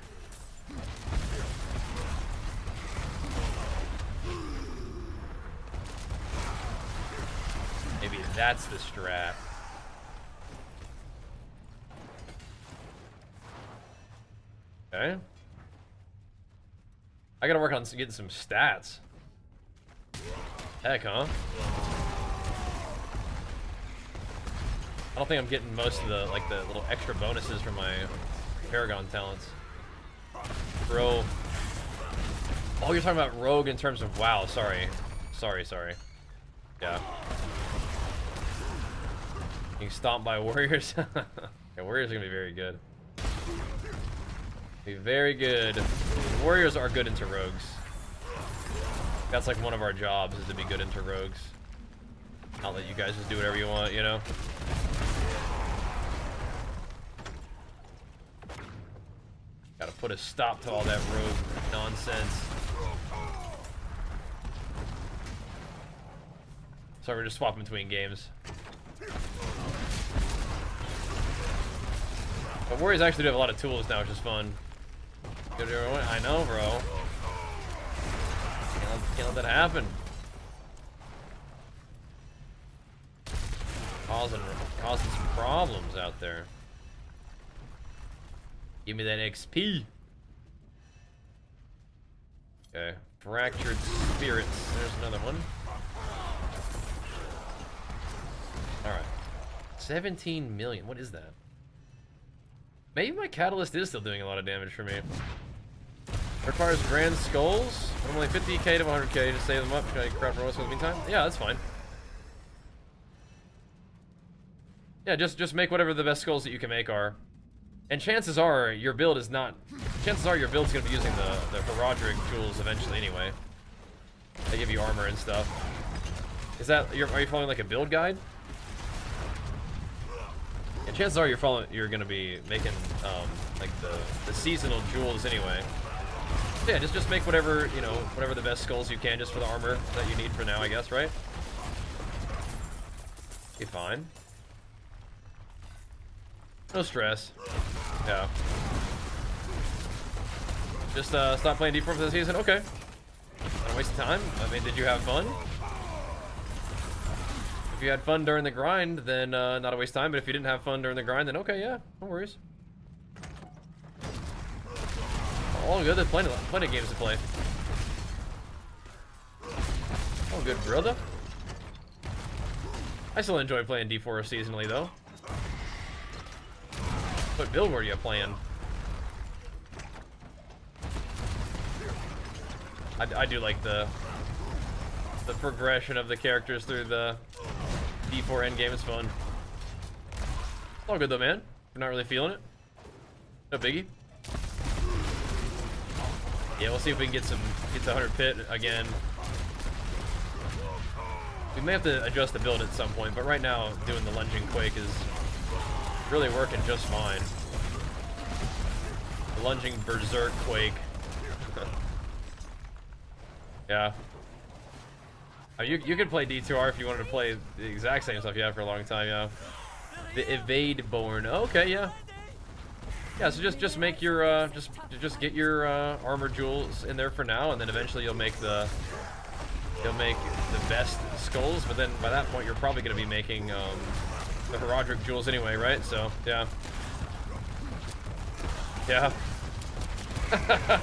Maybe that's the strat. Okay. I gotta work on getting some stats. Heck, huh? I don't think I'm getting most of the, like, the little extra bonuses from my Paragon talents. Bro. Oh, you're talking about Rogue in terms of WoW. Sorry. Sorry. Yeah. Being stomped by Warriors. Yeah, Warriors are gonna be very good. Be very good. Warriors are good into Rogues. That's like one of our jobs, is to be good into Rogues. I'll let you guys just do whatever you want, you know? Gotta put a stop to all that rogue nonsense. So we're just swapping between games. But Warriors actually do have a lot of tools now, which is fun. I know, bro. Can't let that happen. Causing some problems out there. Give me that XP. Okay. Fractured spirits. There's another one. Alright. 17 million. What is that? Maybe my catalyst is still doing a lot of damage for me. Requires grand skulls. I'm only 50k to 100k to save them up. Should I craft rolls in the meantime? Yeah, that's fine. Yeah, just make whatever the best skulls that you can make are. And chances are your build is not. Chances are your build's gonna be using the Herodric tools eventually anyway. They give you armor and stuff. Is that are you following like a build guide? And chances are you're gonna be making like the seasonal jewels anyway. Yeah, just make whatever, you know, whatever the best skulls you can just for the armor that you need for now, I guess, right? Be fine. No stress. Yeah. Just stop playing D4 for the season? Okay. Not a waste of time. I mean, did you have fun? If you had fun during the grind, then not a waste of time. But if you didn't have fun during the grind, then okay, yeah, no worries. All good. There's plenty of games to play. All good, brother. I still enjoy playing D4 seasonally, though. What build were you playing? I do like the progression of the characters through the D4 endgame is fun. All good though, man. We're not really feeling it. No biggie. Yeah, we'll see if we can get to 100 pit again. We may have to adjust the build at some point, but right now doing the LUNGE-QUAKE is really working just fine. The lunging berserk quake. Yeah. You could play D2R if you wanted to play the exact same stuff you have for a long time, yeah. The Evade Born. Okay, yeah. Yeah, so just make your just get your armor jewels in there for now, and then eventually you'll make the best skulls, but then by that point you're probably gonna be making the Herodic jewels anyway, right? So yeah. Yeah.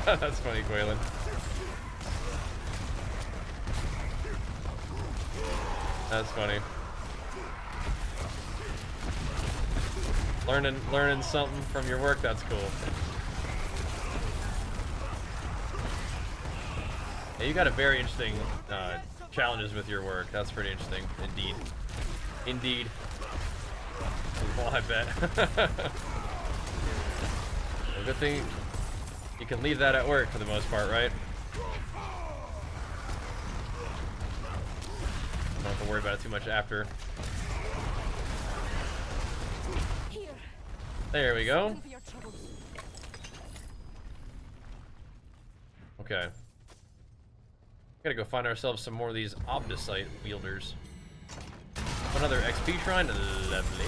That's funny, Quaylen. That's funny. Learning something from your work, that's cool. Yeah, you got a very interesting challenges with your work. That's pretty interesting, indeed. Indeed. Well, I bet. Well, good thing you can leave that at work for the most part, right? Don't have to worry about it too much after. There we go. Okay. Gotta go find ourselves some more of these Obdicite wielders. Another XP shrine. Lovely.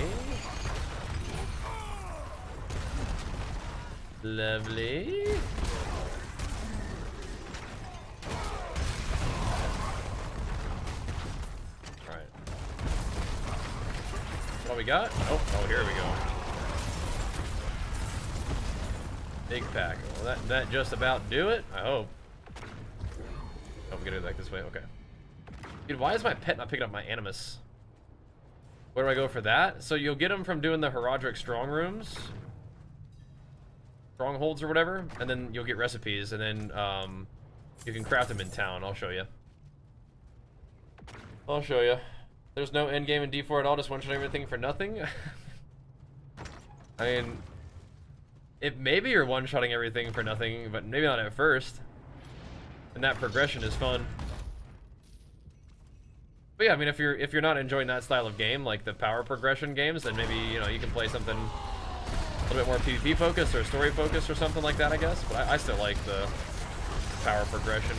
Lovely. Alright. What we got? Oh, here we go. Big pack. Well, that just about do it, I hope. Oh, we gotta do like this way, okay. Dude, why is my pet not picking up my animus? Where do I go for that? So you'll get them from doing the Herodic strong rooms. Strongholds or whatever, and then you'll get recipes, and then you can craft them in town. I'll show you. I'll show you. There's no end game in D4 at all, just one-shot everything for nothing. I mean, maybe you're one-shotting everything for nothing, but maybe not at first. And that progression is fun. But yeah, I mean, if you're not enjoying that style of game, like the power progression games, then maybe, you know, you can play something a little bit more PvP focused or story focused or something like that, I guess. But I still like the power progression.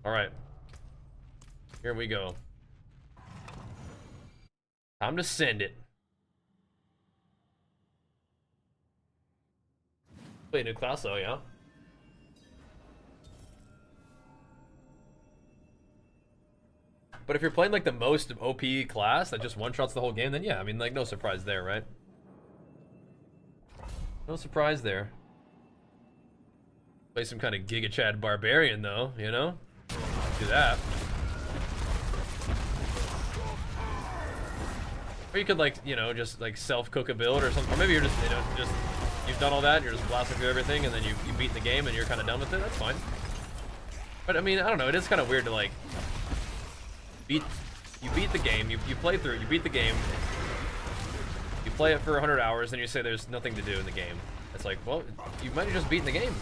All right, here we go. Time to send it. Play a new class though, yeah. But if you're playing like the most OP class that just one-shots the whole game, then yeah, I mean, like, no surprise there, right? No surprise there. Play some kind of Giga Chad Barbarian though, you know? Do that. Or you could, like, you know, just like self-cook a build or something. Or maybe you're just, you know, you've done all that and you're just blasting through everything and then you beat the game and you're kind of done with it. That's fine. But I mean, I don't know, it is kind of weird to like you beat the game, you play through, you beat the game, you play it for 100 hours, and you say there's nothing to do in the game. It's like, well, you might have just beaten the game.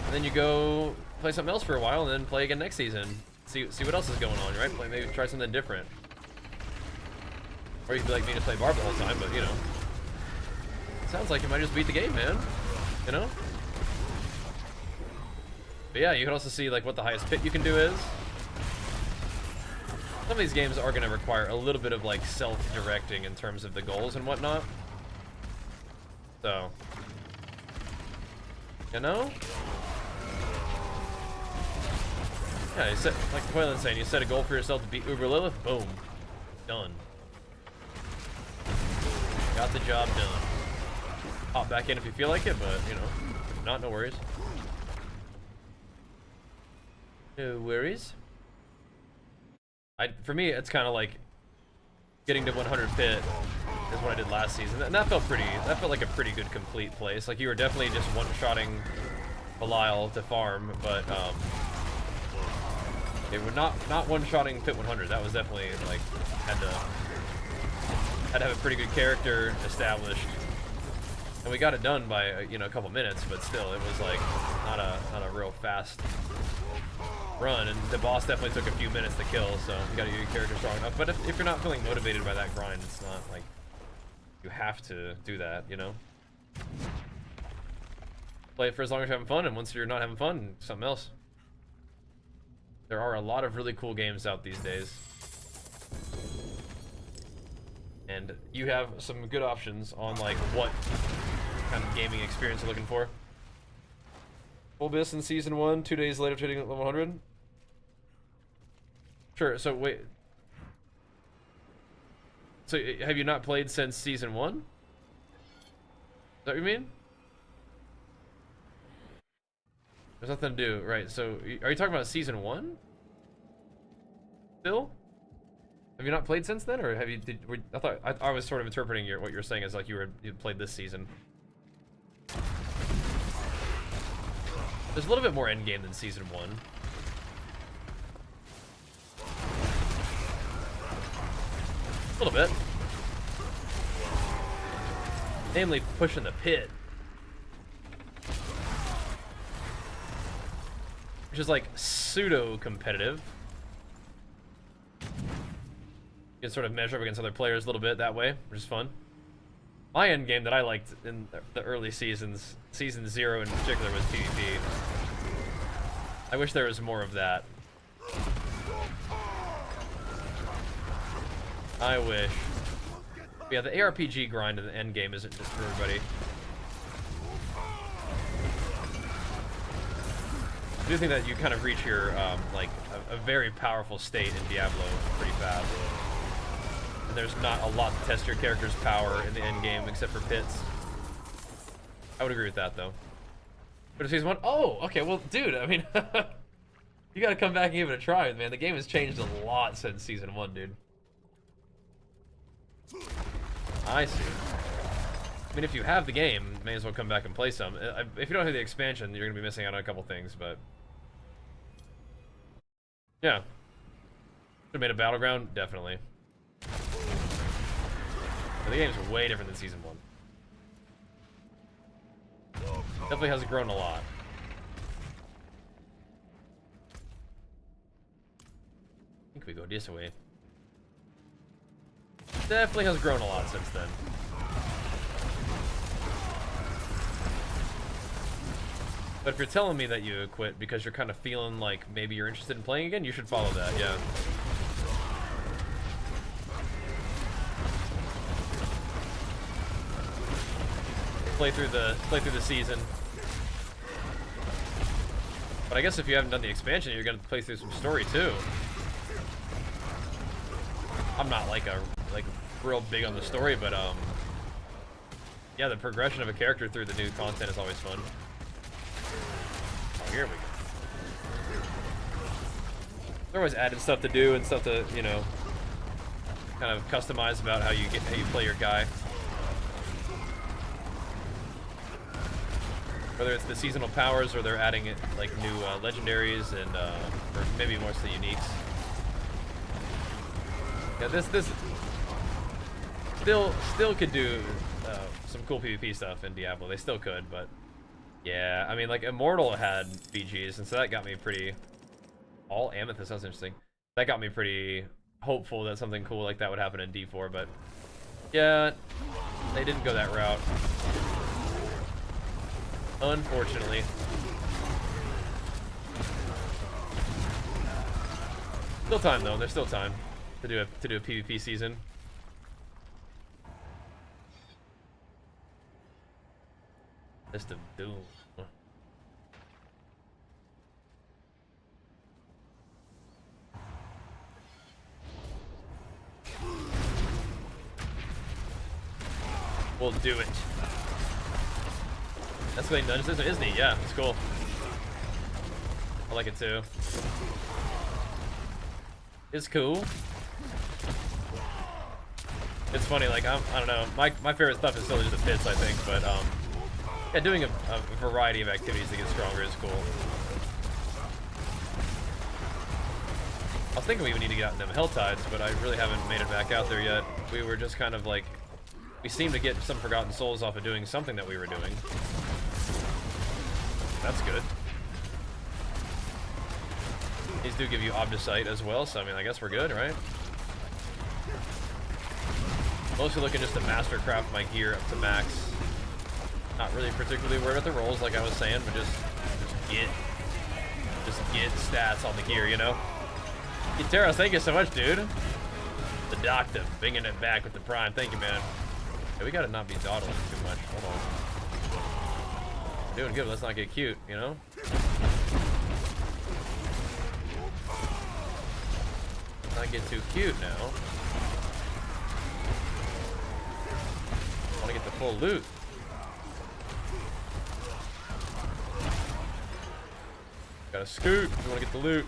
And then you go play something else for a while, and then play again next season. See what else is going on, right? Maybe try something different. Or you could be like me to play Barb the whole time, but you know. It sounds like you might just beat the game, man. You know? But yeah, you can also see like what the highest pit you can do is. Some of these games are going to require a little bit of like self-directing in terms of the goals and whatnot. So, you know? Yeah, you set, like Quaylen's saying, you set a goal for yourself to beat Uber Lilith, boom. Done. Got the job done. Hop back in if you feel like it, but, you know, if not, no worries. No worries. For me, it's kind of like getting to 100 pit is what I did last season, and that felt like a pretty good complete place. Like, you were definitely just one-shotting Belial to farm, but Okay, we're not one-shotting Pit 100. That was definitely like had to have a pretty good character established, and we got it done by you know, a couple minutes. But still, it was like not a real fast run, and the boss definitely took a few minutes to kill. So you got to get your character strong enough. But if you're not feeling motivated by that grind, it's not like you have to do that, you know. Play it for as long as you're having fun, and once you're not having fun, something else. There are a lot of really cool games out these days. And you have some good options on like what kind of gaming experience you're looking for. Full Abyss in Season 1, 2 days later hitting level 100. Sure, so wait. So have you not played since Season 1? Is that what you mean? There's nothing to do, right? So, are you talking about Season 1? Still? Have you not played since then, or have you? I was sort of interpreting what you were saying as like you played this season. There's a little bit more endgame than Season 1. A little bit. Namely, pushing the pit. Which is like pseudo-competitive. You can sort of measure up against other players a little bit that way, which is fun. My end game that I liked in the early seasons, Season 0 in particular, was PvP. I wish there was more of that. I wish. But yeah, the ARPG grind in the end game isn't just for everybody. I do think that you kind of reach your, like, a very powerful state in Diablo pretty fast. And there's not a lot to test your character's power in the end game except for pits. I would agree with that, though. But if Season 1, oh, okay, well, dude, I mean, you gotta come back and give it a try, man. The game has changed a lot since Season 1, dude. I see. I mean, if you have the game, may as well come back and play some. If you don't have the expansion, you're gonna be missing out on a couple things, but yeah. Should've made a battleground, definitely. But the game's way different than Season 1. Definitely has grown a lot. I think we go this way. Definitely has grown a lot since then. But if you're telling me that you quit because you're kind of feeling like maybe you're interested in playing again, you should follow that, yeah. Play through the season. But I guess if you haven't done the expansion, you're gonna play through some story too. I'm not like real big on the story, but yeah, the progression of a character through the new content is always fun. Oh, here we go. They're always adding stuff to do and stuff to, you know, kind of customize about how you play your guy. Whether it's the seasonal powers or they're adding it like new legendaries and or maybe mostly uniques. Yeah, this still could do some cool PvP stuff in Diablo. They still could, but yeah, I mean, like Immortal had BGs, and so that got me pretty. All Amethyst, sounds interesting. That got me pretty hopeful that something cool like that would happen in D4, but yeah, they didn't go that route. Unfortunately. Still time though. There's still time to do a PvP season. List of Doom. We'll do it. That's what Dungeons is, isn't he? Yeah, it's cool. I like it too. It's cool. It's funny, like I don't know. My favorite stuff is still just the pits, I think, but yeah, doing a variety of activities to get stronger is cool. I was thinking we would need to get out in them hell tides, but I really haven't made it back out there yet. We were just kind of like, we seemed to get some Forgotten Souls off of doing something that we were doing. That's good. These do give you Obdicite as well, so I mean, I guess we're good, right? Mostly looking just to mastercraft my gear up to max. Not really particularly worried about the rolls, like I was saying, but just get stats on the gear, you know? Guiteros, thank you so much, dude. The doctor, bringing it back with the prime. Thank you, man. Hey, we gotta not be dawdling too much. Hold on. We're doing good. Let's not get cute, you know? Let's not get too cute now. I want to get the full loot. Gotta scoot. We want to get the loot.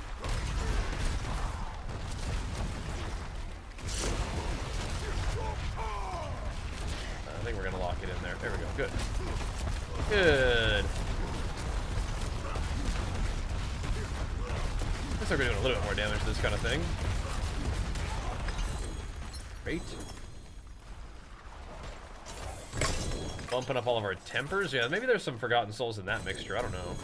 I think we're gonna lock it in there. There we go. Good. Good. Looks like we're doing a little bit more damage to this kind of thing. Great. Bumping up all of our tempers. Yeah, maybe there's some Forgotten Souls in that mixture. I don't know.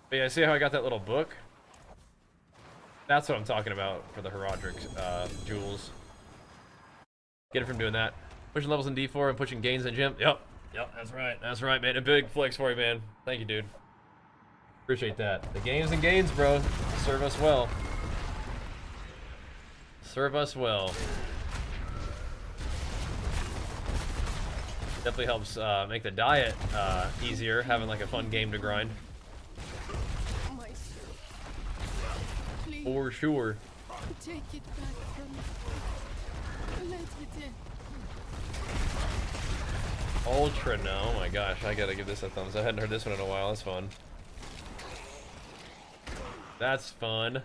But yeah, see how I got that little book? That's what I'm talking about for the Herodric jewels. Get it from doing that. Pushing levels in D4 and pushing gains in gym. Yep, that's right. That's right, man. A big flex for you, man. Thank you, dude. Appreciate that. The gains and gains, bro. Serve us well. Serve us well. Definitely helps make the diet easier, having like a fun game to grind. Please, For sure. take it back from me. Let it in. Ultra, no. Oh my gosh, I gotta give this a thumbs. I hadn't heard this one in a while. That's fun. That's fun.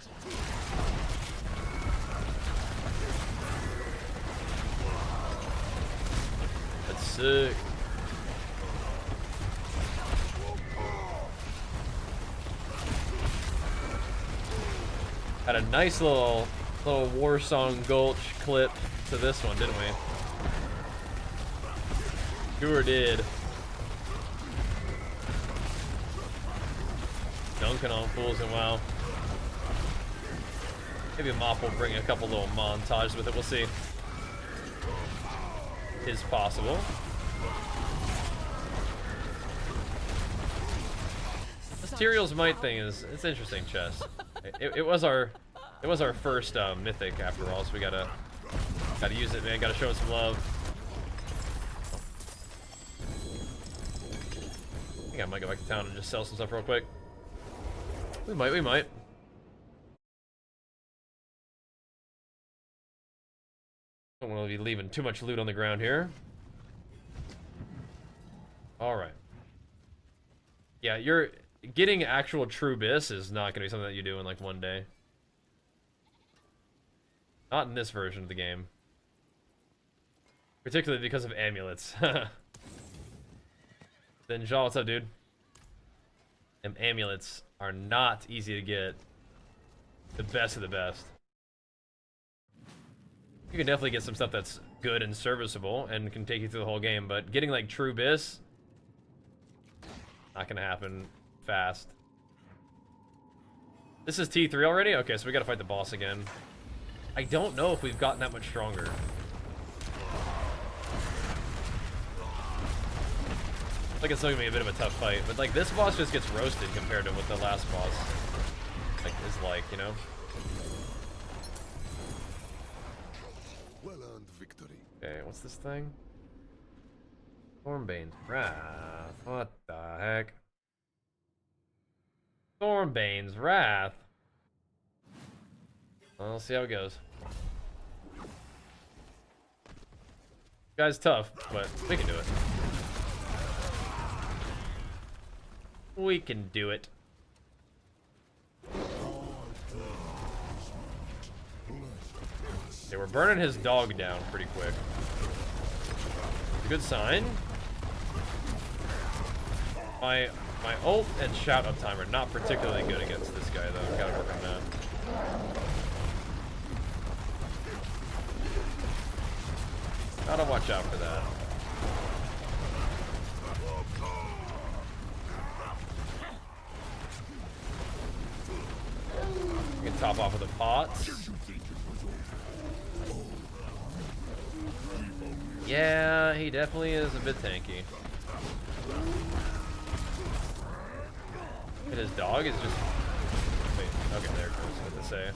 That's sick. Had a nice little War Song Gulch clip to this one, didn't we? Sure did. Dunking on fools and WoW. Maybe Mop will bring a couple little montages with it. We'll see. Is possible. This Tyrael's Might thing is, it's interesting, Chess. It was our first mythic after all, so we gotta use it, man. Gotta show it some love. I think I might go back to town and just sell some stuff real quick. We might. Don't want to be leaving too much loot on the ground here. All right. Yeah, you're getting actual true bis is not going to be something that you do in like one day. Not in this version of the game. Particularly because of amulets. Then Jaw, what's up, dude? Them amulets are not easy to get. The best of the best. You can definitely get some stuff that's good and serviceable and can take you through the whole game, but getting like true bis, not gonna happen fast. This is T3 already? Okay, so we gotta fight the boss again. I don't know if we've gotten that much stronger. Like it's still gonna be a bit of a tough fight, but like this boss just gets roasted compared to what the last boss like is like, you know? Well earned victory. Okay, what's this thing? Stormbane's Wrath. What the heck? Stormbane's Wrath. Well, let's see how it goes. Guy's tough, but we can do it. We can do it. Okay, we're burning his dog down pretty quick. Good sign. My My ult and shout uptime are not particularly good against this guy, though. Gotta work on that. Gotta watch out for that. You can top off with the pots. Yeah, he definitely is a bit tanky. And his dog is just... Wait, okay, there it goes. What to say.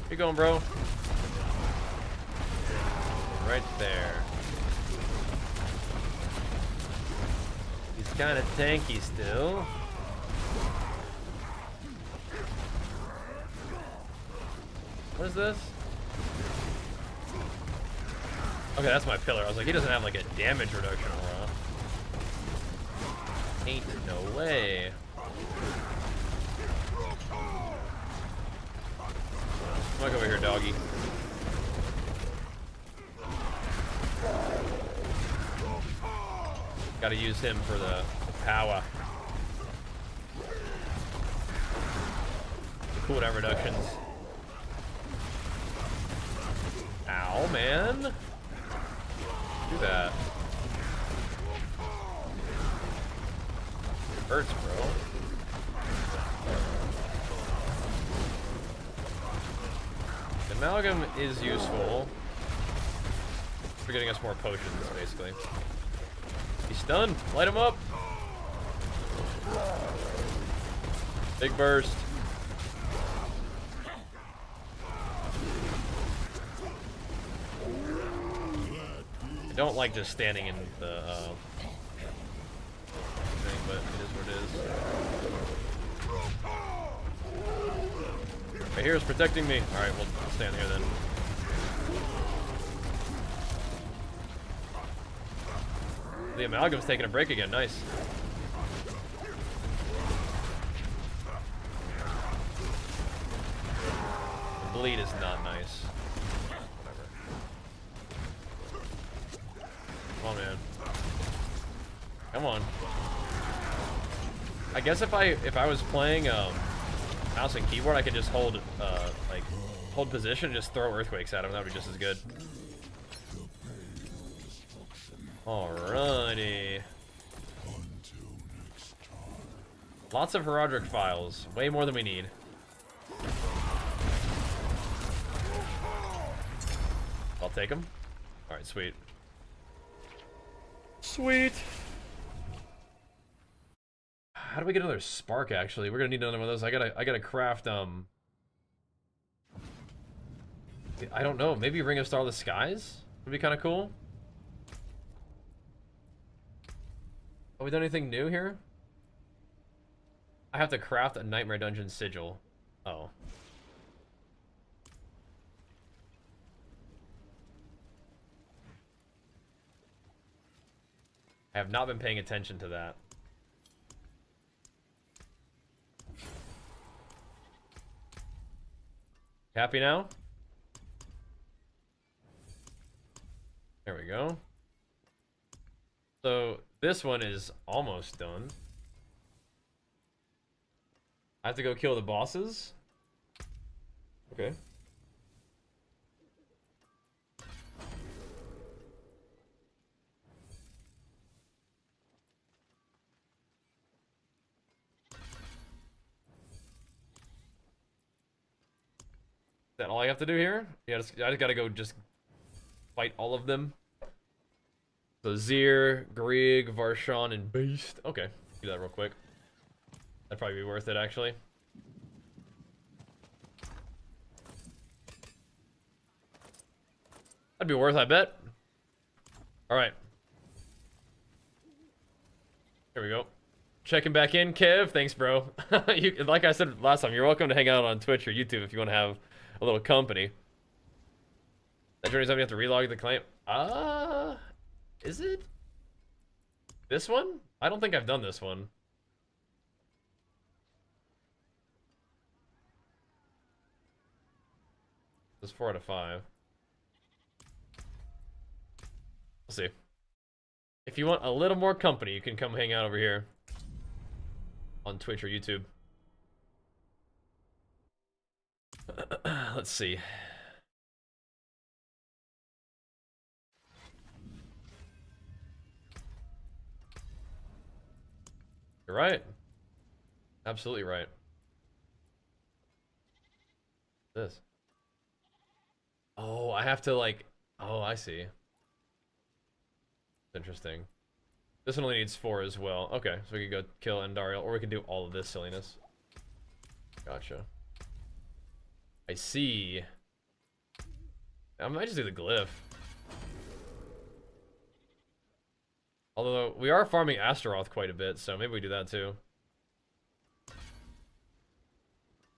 Where you going, bro? Right there. He's kind of tanky still. What is this? Okay, that's my pillar. I was like, he doesn't have like a damage reduction aura. Ain't no way. Come on over here, doggy. Gotta use him for the power. The cooldown reductions. Ow, man. Do that. Hurts, bro. The amalgam is useful for getting us more potions, basically. He's stunned. Light him up. Big burst. I don't like just standing in the thing, but it is what it is. Right here is protecting me. Alright, we'll stand here then. The amalgam's taking a break again. Nice. The bleed is not nice. Whatever. Come on, man. Come on. I guess if I was playing mouse and keyboard, I could just hold hold position and just throw earthquakes at him. That'd be just as good. Alrighty. Lots of Heraldric files. Way more than we need. I'll take them. Alright, sweet. Sweet. How do we get another spark, actually? We're gonna need another one of those. I gotta craft, I don't know. Maybe Ring of Starless Skies would be kind of cool. Have we done anything new here? I have to craft a Nightmare Dungeon sigil. Oh. I have not been paying attention to that. Happy now? There we go. So this one is almost done. I have to go kill the bosses? Okay. Is that all I have to do here? Yeah, I just gotta go just fight all of them. So Zir, Grieg, Varshan, and Beast. Okay, do that real quick. That'd probably be worth it, actually. That'd be worth, I bet. Alright. Here we go. Checking back in, Kev. Thanks, bro. Like I said last time, you're welcome to hang out on Twitch or YouTube if you want to have a little company. That journey's up, you have to relog the claim. Is it? This one? I don't think I've done this one. It's 4 out of 5. We'll see. If you want a little more company, you can come hang out over here on Twitch or YouTube. Let's see. You're right. Absolutely right. This. Oh, I have to like... Oh, I see. Interesting. This one only needs 4 as well. Okay, so we could go kill Endariel, or we could do all of this silliness. Gotcha. I see. I might just do the glyph. Although, we are farming Astaroth quite a bit, so maybe we do that too.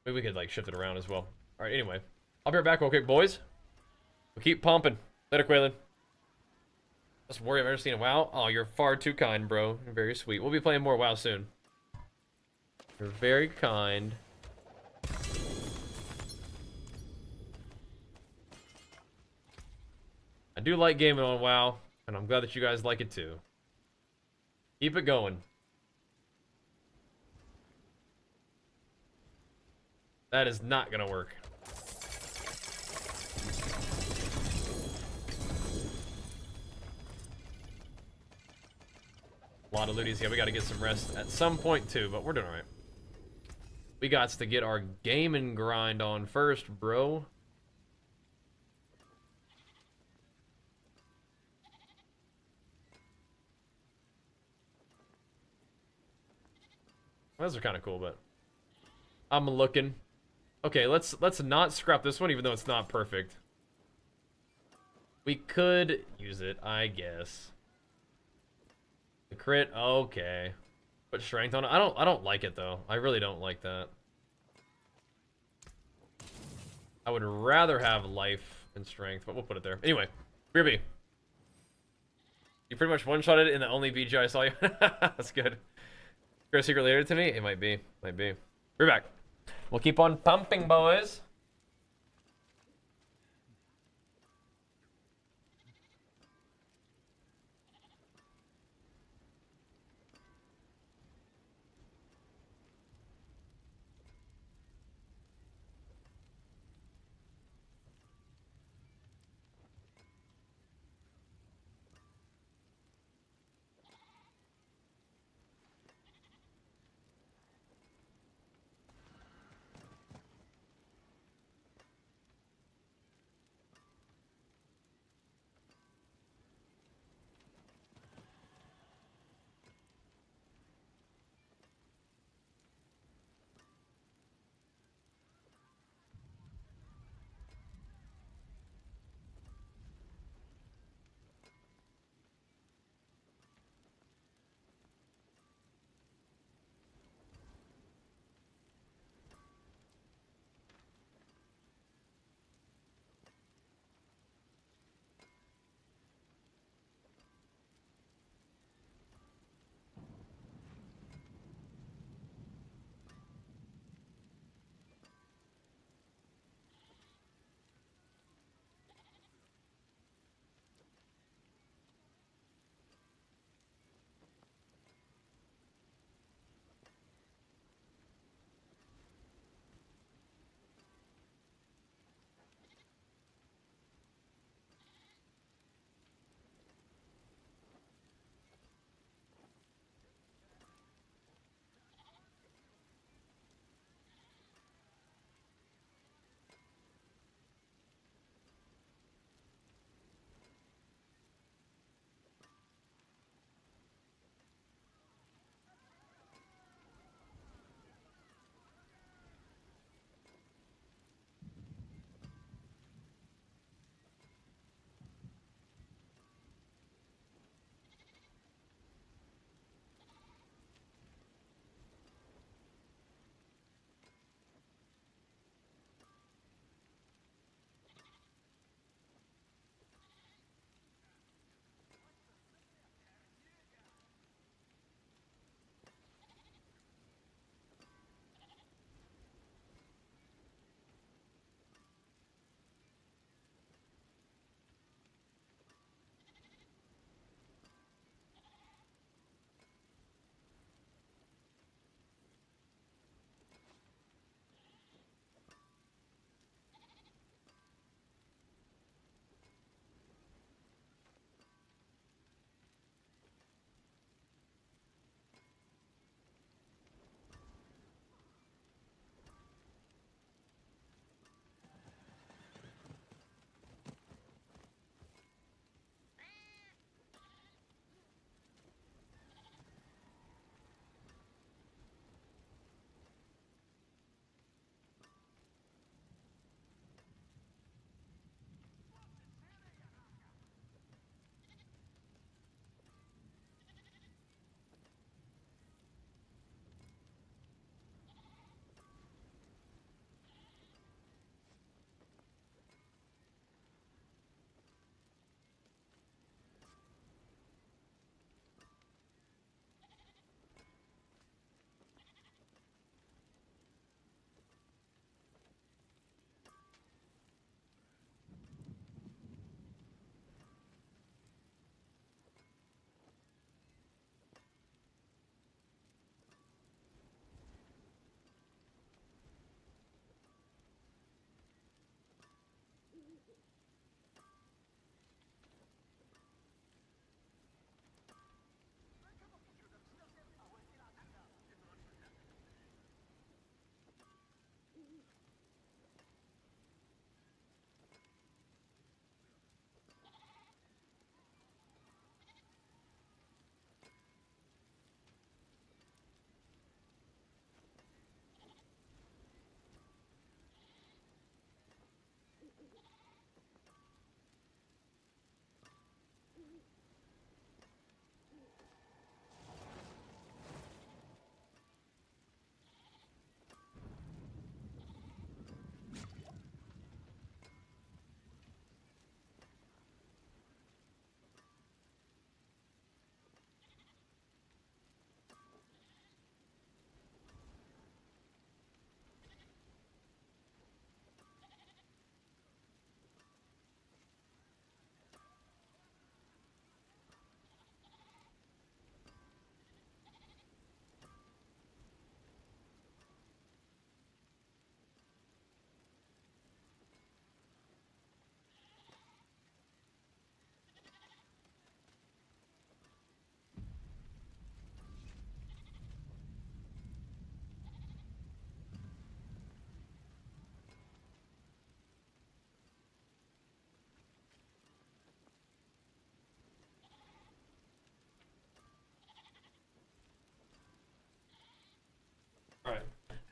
Maybe we could, like, shift it around as well. Alright, anyway. I'll be right back real quick, boys. We'll keep pumping. Later, Quaylen. Best warrior I've ever seen in WoW. Oh, you're far too kind, bro. You're very sweet. We'll be playing more WoW soon. You're very kind. I do like gaming on WoW, and I'm glad that you guys like it too. Keep it going. That is not gonna work. A lot of looties. Yeah, we gotta get some rest at some point too, but we're doing alright. We got to get our gaming grind on first, bro. Those are kind of cool, but I'm looking. Okay, let's not scrap this one, even though it's not perfect. We could use it, I guess. The crit, okay. Put strength on it. I don't like it though. I really don't like that. I would rather have life and strength, but we'll put it there. Anyway, Beerby. You pretty much one-shotted it in the only VG I saw you. That's good. Got a secret later to me? It might be. Might be. We're back. We'll keep on pumping, boys.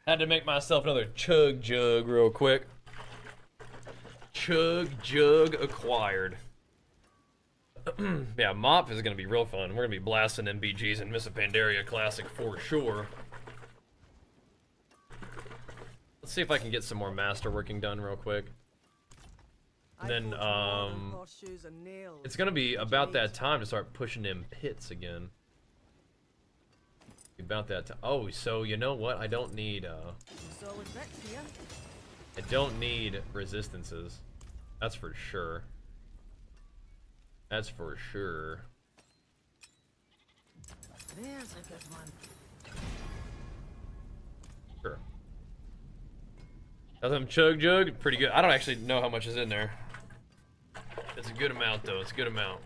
Had to make myself another chug jug real quick. Chug jug acquired. Yeah, Mop is gonna be real fun. We're gonna be blasting MBGs and Miss Pandaria Classic for sure. Let's see if I can get some more Masterworking done real quick. And then, it's gonna be about that time to start pushing in pits again. About that time. Oh, so you know what? I don't need, I don't need resistances. That's for sure. That's for sure. There's a good one. Sure. Nothing chug jug? Pretty good. I don't actually know how much is in there. It's a good amount though. It's a good amount.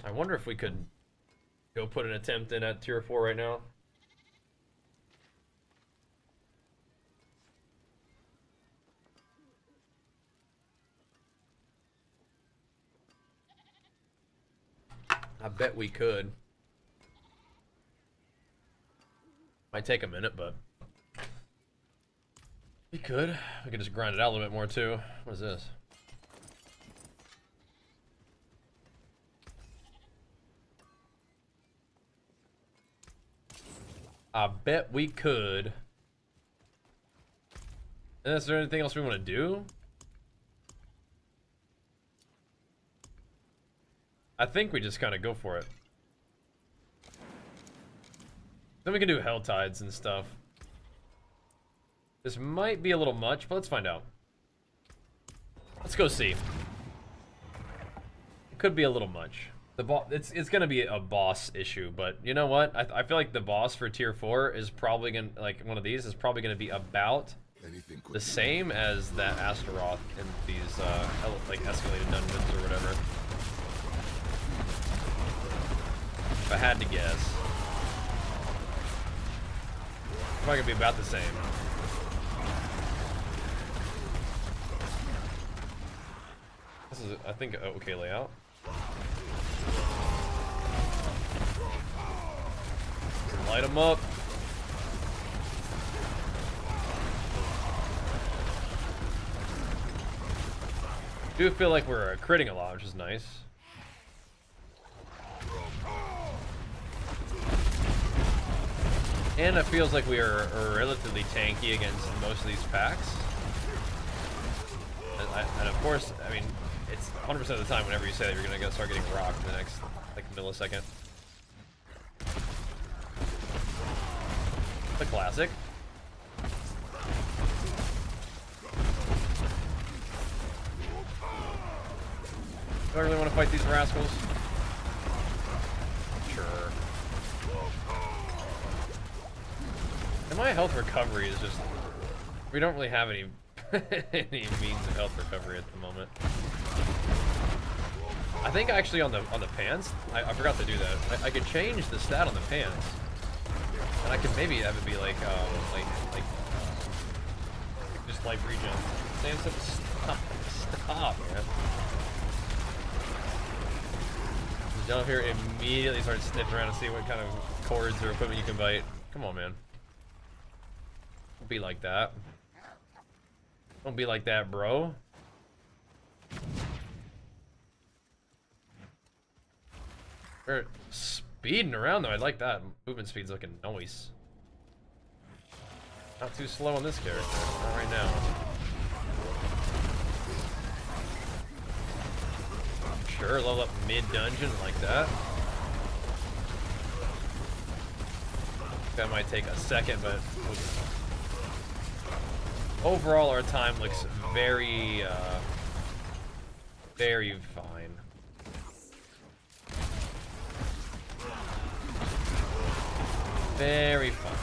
I wonder if we could go put an attempt in at tier 4 right now. I bet we could. Might take a minute, but we could. We could just grind it out a little bit more too. What is this? I bet we could. And is there anything else we want to do? I think we just kind of go for it. Then we can do Hell Tides and stuff. This might be a little much, but let's find out. Let's go see. It could be a little much. The it's gonna be a boss issue, but you know what? I feel like the boss for tier 4 is probably gonna, like one of these is probably gonna be about the same as that Astaroth in these like escalated dungeons or whatever. If I had to guess, it's probably gonna be about the same. This is, I think, okay layout. Light them up. Do feel like we're critting a lot, which is nice. And it feels like we are relatively tanky against most of these packs. And of course, I mean, it's 100% of the time whenever you say that you're gonna start getting rocked in the next like millisecond. The classic. Do I really want to fight these rascals? Sure. And my health recovery is just... We don't really have any any means of health recovery at the moment. I think actually on the pants, I forgot to do that. I could change the stat on the pants. And I could maybe have it be like just life regen. Sam said stop, man. Down here immediately start sniffing around and see what kind of cords or equipment you can bite. Come on, man. Don't be like that. Don't be like that, bro. We're speeding around though. I like that. Movement speed's looking nice. Not too slow on this character. Not right now. Sure, level up mid-dungeon like that. That might take a second, but overall our time looks very, very fine. Very fine.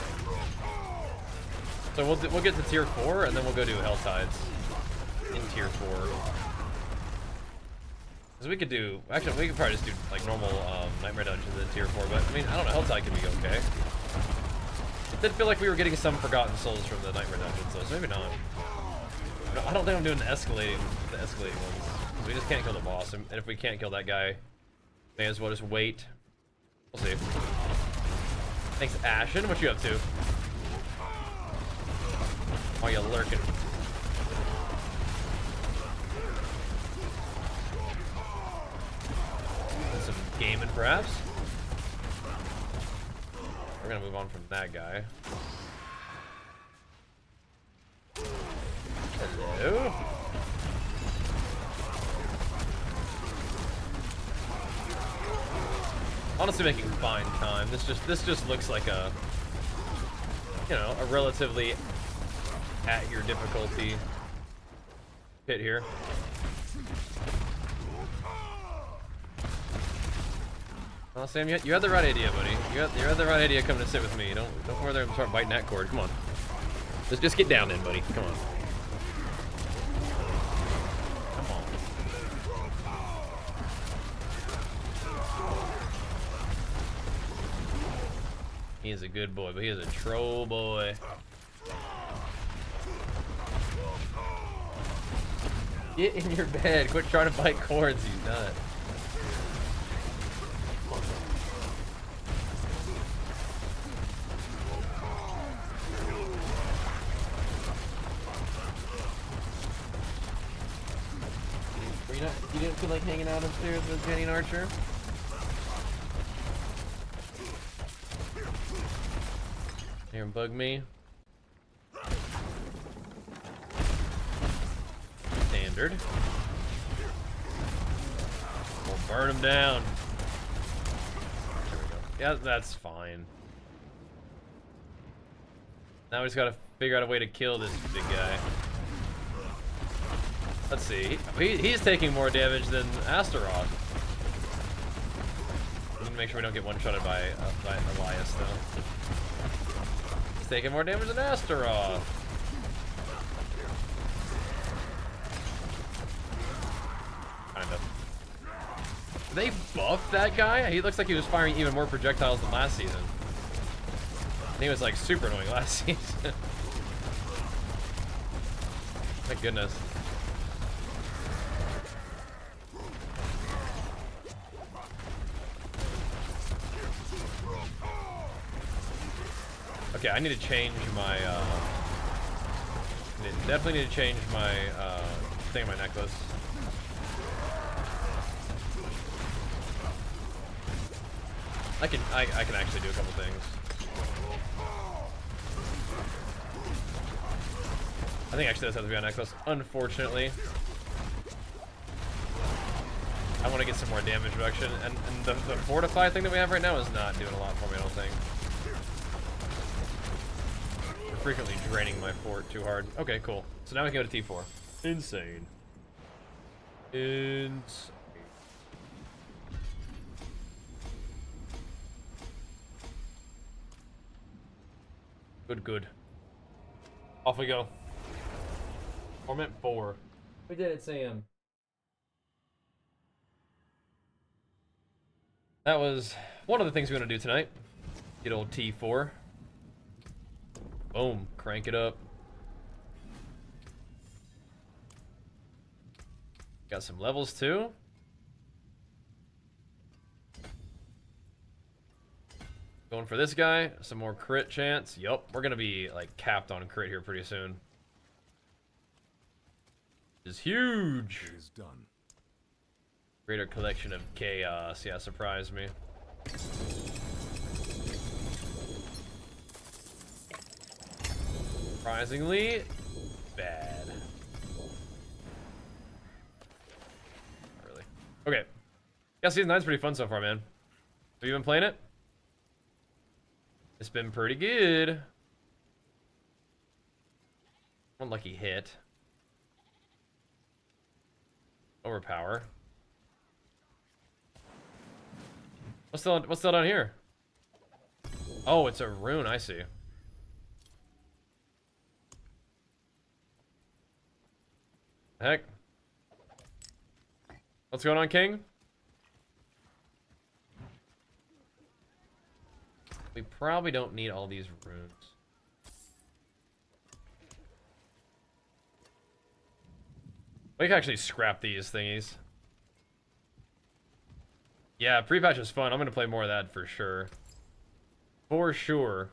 So we'll get to tier 4 and then we'll go do Hell Tides in tier 4. Because we could do, actually we could probably just do like normal Nightmare Dungeons in tier 4, but I mean, I don't know, Helltide could be okay. It did feel like we were getting some Forgotten Souls from the Nightmare Dungeons though, so maybe not. I don't think I'm doing the escalating ones. We just can't kill the boss, and if we can't kill that guy, may as well just wait We'll see. Thanks, Ashen. What you up to? Why you lurking? Some gaming, perhaps? We're gonna move on from that guy. Hello? Honestly, making fine time. This just looks like a, you know, a relatively at your difficulty pit here. Well, Sam, you had the right idea, buddy. You had the right idea coming to sit with me. Don't go over there and start biting that cord. Come on. Just get down then, buddy. Come on. Come on. He is a good boy, but he is a troll boy. Get in your bed. Quit trying to bite cords, you nut. You didn't feel like hanging out upstairs with Jenny and Archer? Here and bug me. Standard. We'll burn him down. There we go. Yeah, that's fine. Now we just gotta figure out a way to kill this big guy. Let's see. He's taking more damage than Astaroth. We need to make sure we don't get one-shotted by Elias, though. He's taking more damage than Astaroth. Kind of. Did they buff that guy? He looks like he was firing even more projectiles than last season. And he was like super annoying last season. Thank goodness. Okay, I need to change my, definitely need to change my, thing on my necklace. I can actually do a couple things. I think actually this has to be on necklace. Unfortunately, I want to get some more damage reduction, and the fortify thing that we have right now is not doing a lot for me, I don't think. We're frequently draining my fort too hard. Okay, cool. So now we can go to T4. Insane. Insane. Good, good. Off we go. Torment 4. We did it, Sam. That was one of the things we're going to do tonight. Get old T4. Boom. Crank it up. Got some levels too. Going for this guy. Some more crit chance. Yup. We're going to be like capped on crit here pretty soon. Is huge. It is done. Greater collection of chaos. Yeah, surprised me. Surprisingly bad. Not really. Okay. Yeah, season 9's pretty fun so far, man. Have you been playing it? It's been pretty good. One lucky hit. Overpower. What's still down here? Oh, it's a rune, I see. Heck. What's going on, King? We probably don't need all these runes. We can actually scrap these thingies. Yeah, pre-patch is fun. I'm gonna play more of that for sure. For sure.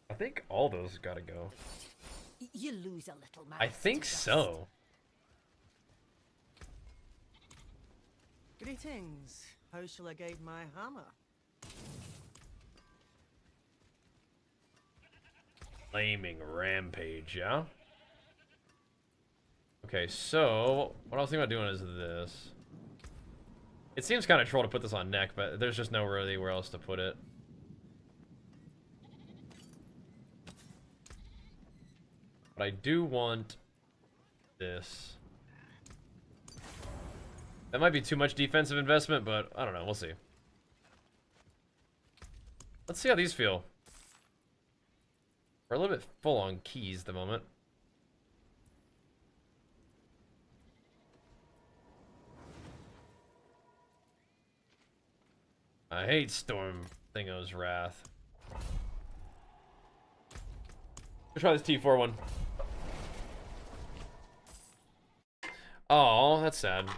I think all those gotta go. You lose a little, man. I think so. Greetings. How shall I guide my hammer? Flaming rampage, yeah? Okay, so what I was thinking about doing is this. It seems kind of troll to put this on neck, but there's just no really where else to put it. But I do want this. That might be too much defensive investment, but I don't know. We'll see. Let's see how these feel. We're a little bit full on keys at the moment. I hate Storm Thingo's Wrath. Let's try this T4 one. Oh, that's sad.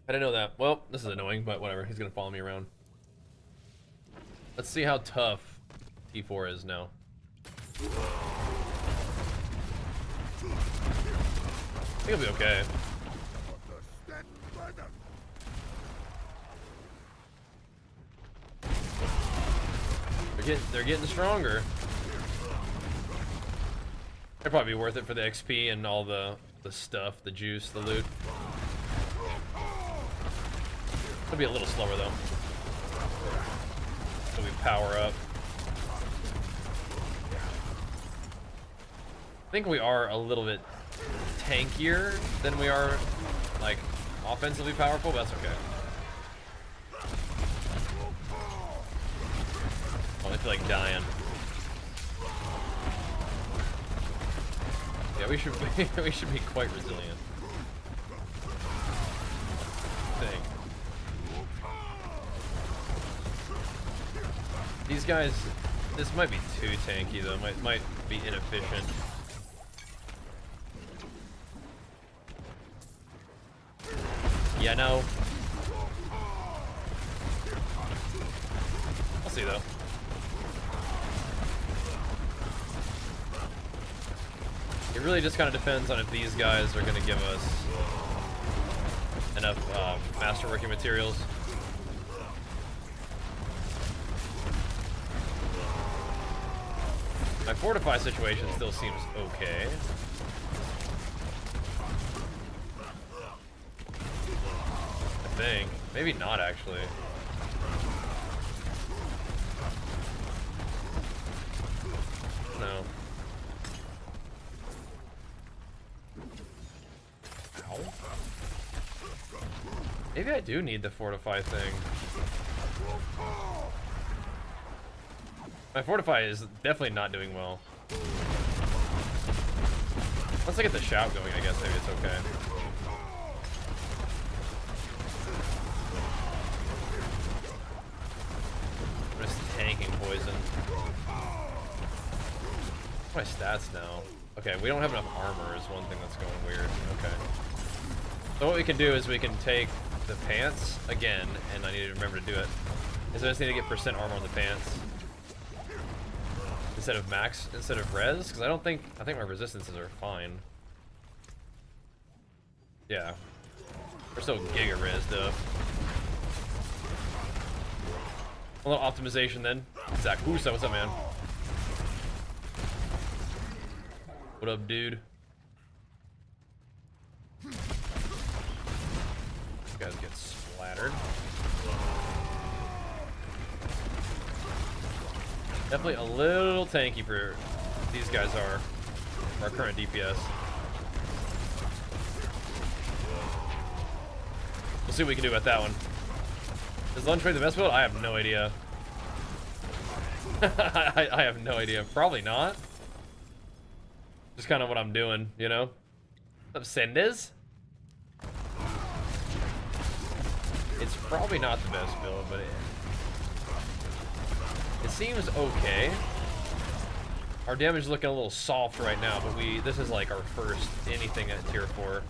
I didn't know that. Well, this is annoying, but whatever. He's gonna follow me around. Let's see how tough T4 is now. I think it'll be okay. They're getting stronger. It'll probably be worth it for the XP and all the stuff, the juice, the loot. It'll be a little slower though. So we power up. I think we are a little bit tankier than we are, like, offensively powerful, but that's okay. I feel like dying. Yeah, we should be quite resilient. I think. These guys, this might be too tanky though. Might be inefficient. Yeah, no. I'll see though. It really just kind of depends on if these guys are going to give us enough masterworking materials. My fortify situation still seems okay. I think. Maybe not, actually. No. Ow. Maybe I do need the fortify thing. My fortify is definitely not doing well. Once I get the shout going, I guess maybe it's okay. I'm just tanking poison. What's my stats now? Okay, we don't have enough armor is one thing that's going weird. Okay. So what we can do is we can take the pants again, and I need to remember to do it. Is I just need to get percent armor on the pants. Instead of res, because I think my resistances are fine. Yeah. We're still giga res though. A little optimization then. Zach Husa, what's up, man? What up, dude? These guys get splattered. Definitely a little tanky for these guys are our current DPS. We'll see what we can do about that one. Is LUNGE-QUAKE the best build? I have no idea. I have no idea. Probably not. Just kind of what I'm doing, you know? What's up, Sendes? Probably not the best build, but it seems okay. Our damage is looking a little soft right now, but this is like our first anything at tier 4.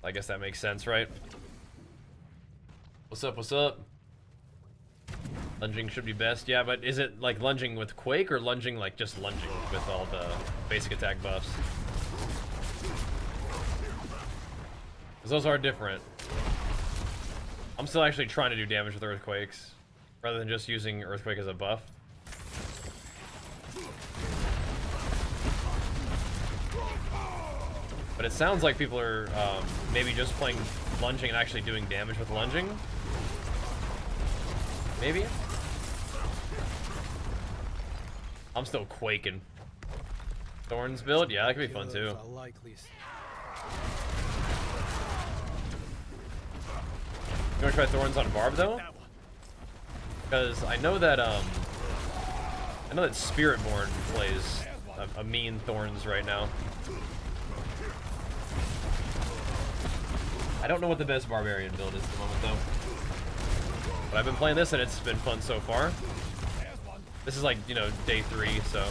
I guess that makes sense, right? What's up, what's up? Lunging should be best, yeah, but is it like lunging with Quake or lunging like just lunging with all the basic attack buffs? Because those are different. I'm still actually trying to do damage with Earthquakes, rather than just using Earthquake as a buff. But it sounds like people are maybe just playing lunging and actually doing damage with lunging. Maybe? I'm still quaking. Thorns build? Yeah, that could be fun too. You wanna try Thorns on Barb though? Because I know that Spiritborn plays a mean Thorns right now. I don't know what the best Barbarian build is at the moment though. But I've been playing this and it's been fun so far. This is like, you know, day 3, so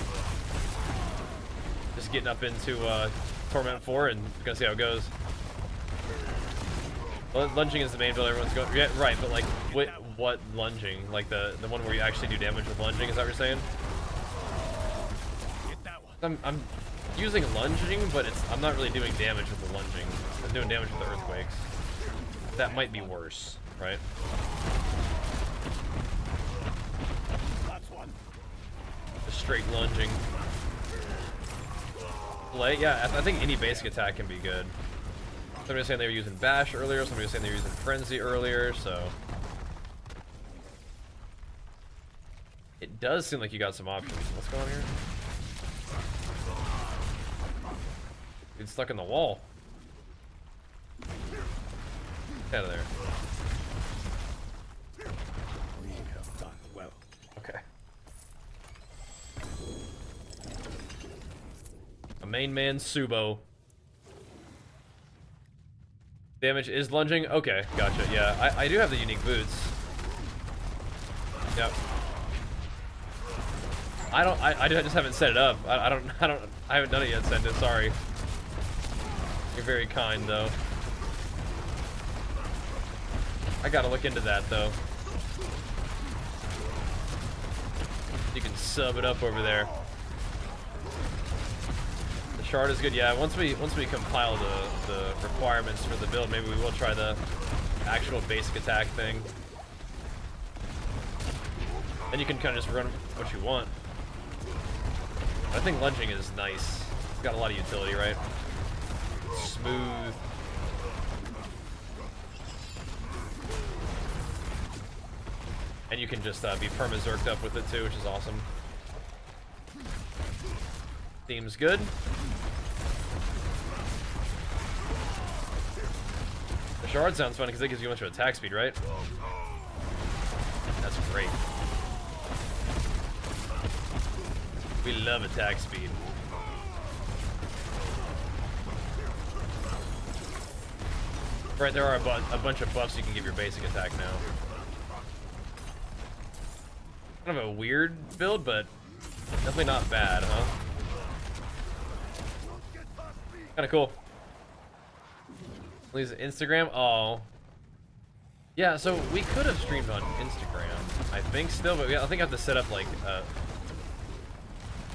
just getting up into Torment 4 and gonna see how it goes. Lunging is the main build everyone's going. Yeah, right, but like what lunging? Like the one where you actually do damage with lunging, is that what you're saying? I'm using lunging, but I'm not really doing damage with the lunging. I'm doing damage with the earthquakes. That might be worse, right? Just straight lunging. Play, yeah, I think any basic attack can be good. Somebody was saying they were using Bash earlier, somebody was saying they were using Frenzy earlier, so... It does seem like you got some options. What's going on here? Dude's stuck in the wall. Get out of there. We have done well. Okay. A main man Subo. Damage is lunging? Okay, gotcha. Yeah, I do have the unique boots. Yep. I just haven't set it up. I haven't done it yet, Senda, sorry. You're very kind though. I gotta look into that though. You can sub it up over there. The shard is good, yeah. Once we compile the requirements for the build, maybe we will try the actual basic attack thing. Then you can kind of just run what you want. I think lunging is nice. It's got a lot of utility, right? Smooth. And you can just be perma-zerked up with it too, which is awesome. Theme's good. The shard sounds fun because it gives you a bunch of attack speed, right? That's great. We love attack speed. Right, there are a bunch of buffs you can give your basic attack now. Kind of a weird build, but definitely not bad, huh? Kind of cool. Please, Instagram? Oh. Yeah, so we could have streamed on Instagram, I think still, but I think I have to set up like a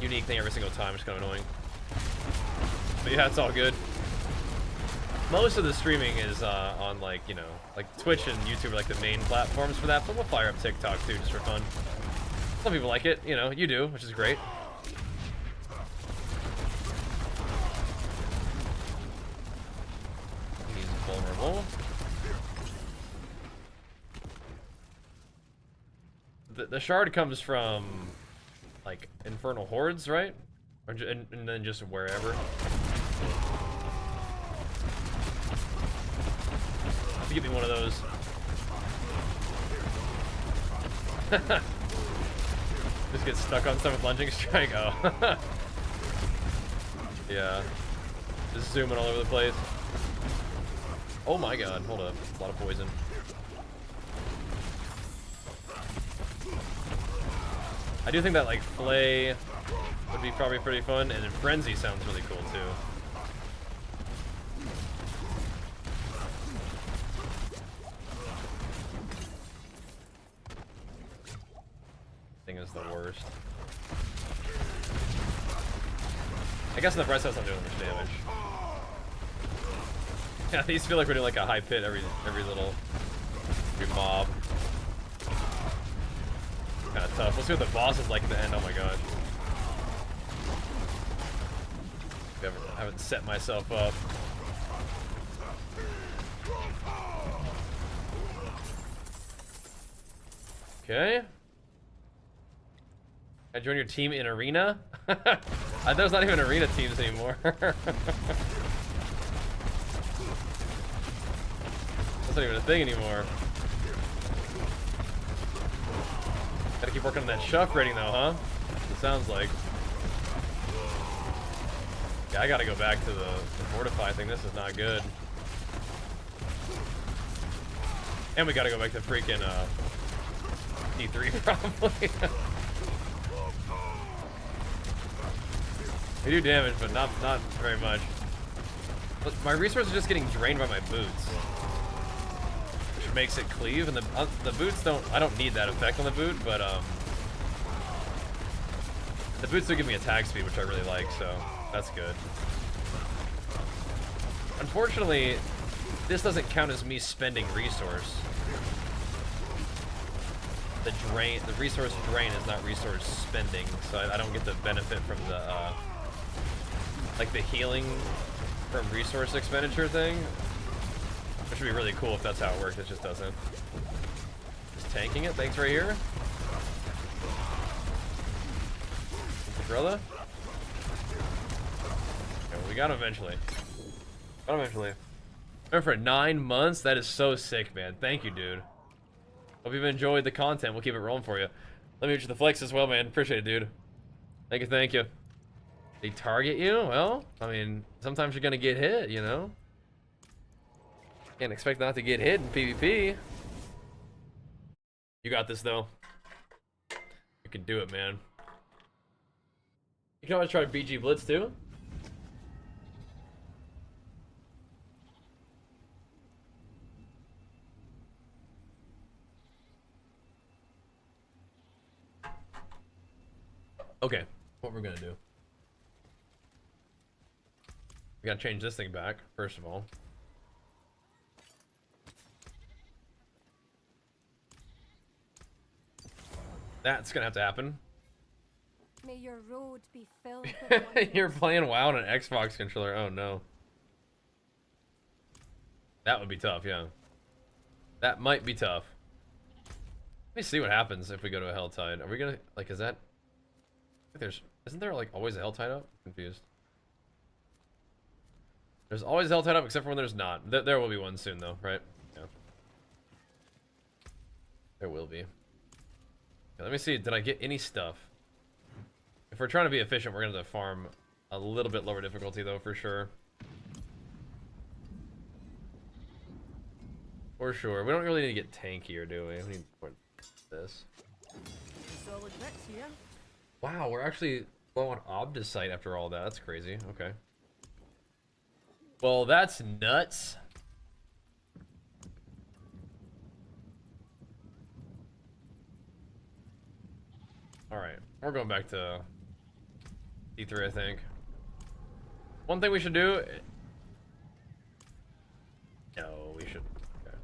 unique thing every single time, which is kind of annoying. But yeah, it's all good. Most of the streaming is on like, you know, like Twitch and YouTube are like the main platforms for that, but we'll fire up TikTok too, just for fun. Some people like it, you know, you do, which is great. He's vulnerable. The shard comes from like infernal hordes, right? Or, and then just wherever. Give me one of those. Just get stuck on stuff with lunging strike. Oh. Yeah. Just zooming all over the place. Oh my god, hold up. That's a lot of poison. I do think that like Flay would be probably pretty fun, and then Frenzy sounds really cool too. Thing is the worst. I guess in the price house I'm doing much damage. Yeah, these feel like we're doing like a high pit every mob. Kind of tough. We'll see what the boss is like at the end. Oh my god. I haven't set myself up. Okay. I join your team in arena? There's not even arena teams anymore. That's not even a thing anymore. Gotta keep working on that shuff rating though, huh? It sounds like. Yeah, I gotta go back to the fortify thing. This is not good. And we gotta go back to freaking D3 probably. We do damage, but not very much. But my resources are just getting drained by my boots, which makes it cleave. And the boots don't. I don't need that effect on the boot, but the boots do give me attack speed, which I really like. So that's good. Unfortunately, this doesn't count as me spending resource. The resource drain is not resource spending, so I don't get the benefit from the like the healing from resource expenditure thing, which would be really cool if that's how it works. It just doesn't. Just tanking it. Thanks right here. Gorilla. Okay, well, we got him eventually. Got him eventually. Remember, for 9 months? That is so sick, man. Thank you, dude. Hope you've enjoyed the content. We'll keep it rolling for you. Let me get you the flex as well, man. Appreciate it, dude. Thank you, thank you. They target you? Well, I mean, sometimes you're gonna get hit, you know? Can't expect not to get hit in PvP. You got this, though. You can do it, man. You can always try BG Blitz, too. Okay, what we're gonna do. We gotta change this thing back, first of all. That's gonna have to happen. May your road be filled with You're playing WoW on an Xbox controller. Oh no. That would be tough, yeah. That might be tough. Let me see what happens if we go to a Helltide. Are we gonna, like, is that... Isn't there, like, always a Helltide up? I'm confused. There's always a Helltide up except for when there's not. There will be one soon, though, right? Yeah. There will be. Okay, let me see. Did I get any stuff? If we're trying to be efficient, we're going to have to farm a little bit lower difficulty, though, for sure. For sure. We don't really need to get tankier, do we? We need this. Solid bits here. Wow, we're actually low on Obdicite after all that. That's crazy. Okay. Well, that's nuts. Alright, we're going back to T3, I think. One thing we should do... No, we should... Okay.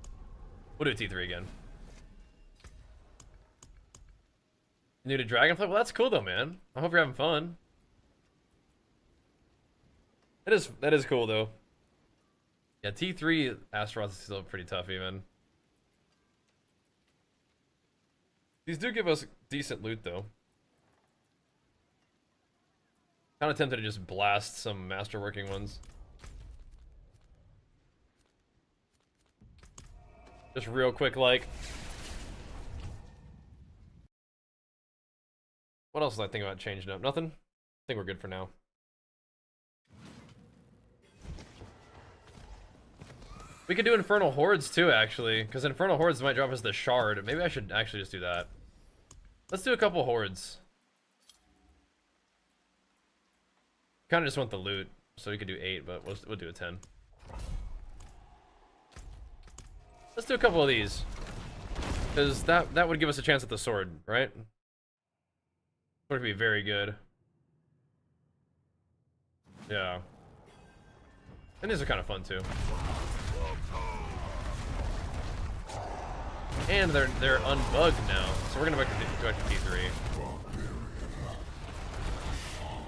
We'll do T3 again. New to Dragonflight? Well, that's cool though, man. I hope you're having fun. That is cool though. Yeah, T3 Astaroth is still pretty tough even. These do give us decent loot though. Kind of tempted to just blast some Masterworking ones. Just real quick, like. What else was I thinking about changing up? Nothing? I think we're good for now. We could do Infernal Hordes too, actually, because Infernal Hordes might drop us the shard. Maybe I should actually just do that. Let's do a couple Hordes. Kind of just want the loot, so we could do 8, but we'll do a 10. Let's do a couple of these, because that would give us a chance at the sword, right? Would be very good. Yeah. And these are kind of fun too. And they're unbugged now, so we're gonna go back to T3.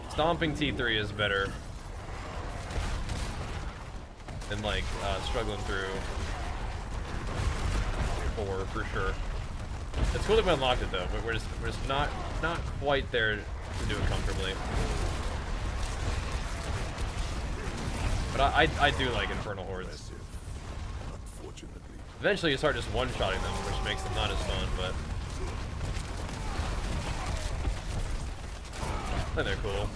Stomping T3 is better than like struggling through 4 for sure. It's cool that we unlocked it though, but we're just not quite there to do it comfortably. But I do like infernal hordes. Eventually you start just one-shotting them, which makes them not as fun, but I think they're cool.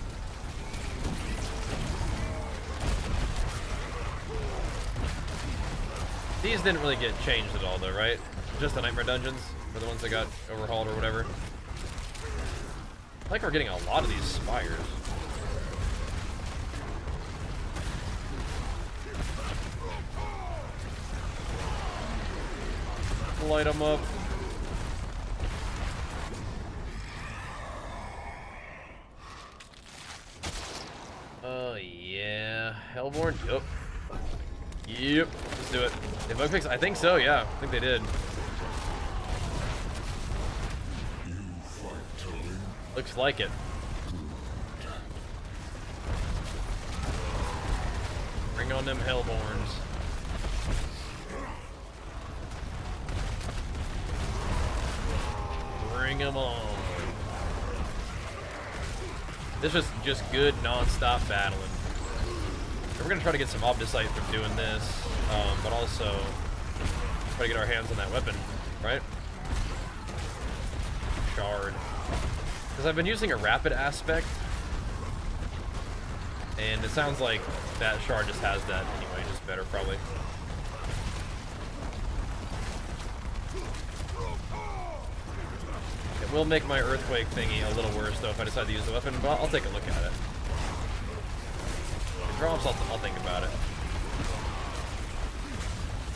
These didn't really get changed at all though, right? Just the nightmare dungeons were the ones that got overhauled or whatever. I like we're getting a lot of these spires. Light them up. Oh yeah, Hellborn. Yep. Yep. Let's do it. Did bug fix? I think so. Yeah, I think they did. Looks like it. Bring on them Hellborns. Bring them on. This was just good non-stop battling. We're gonna try to get some obdicite from doing this, but also try to get our hands on that weapon, right? Shard. Because I've been using a rapid aspect, and it sounds like that shard just has that anyway, just better probably. It will make my earthquake thingy a little worse though if I decide to use the weapon, but I'll take a look at it. If it drops, I'll think about it.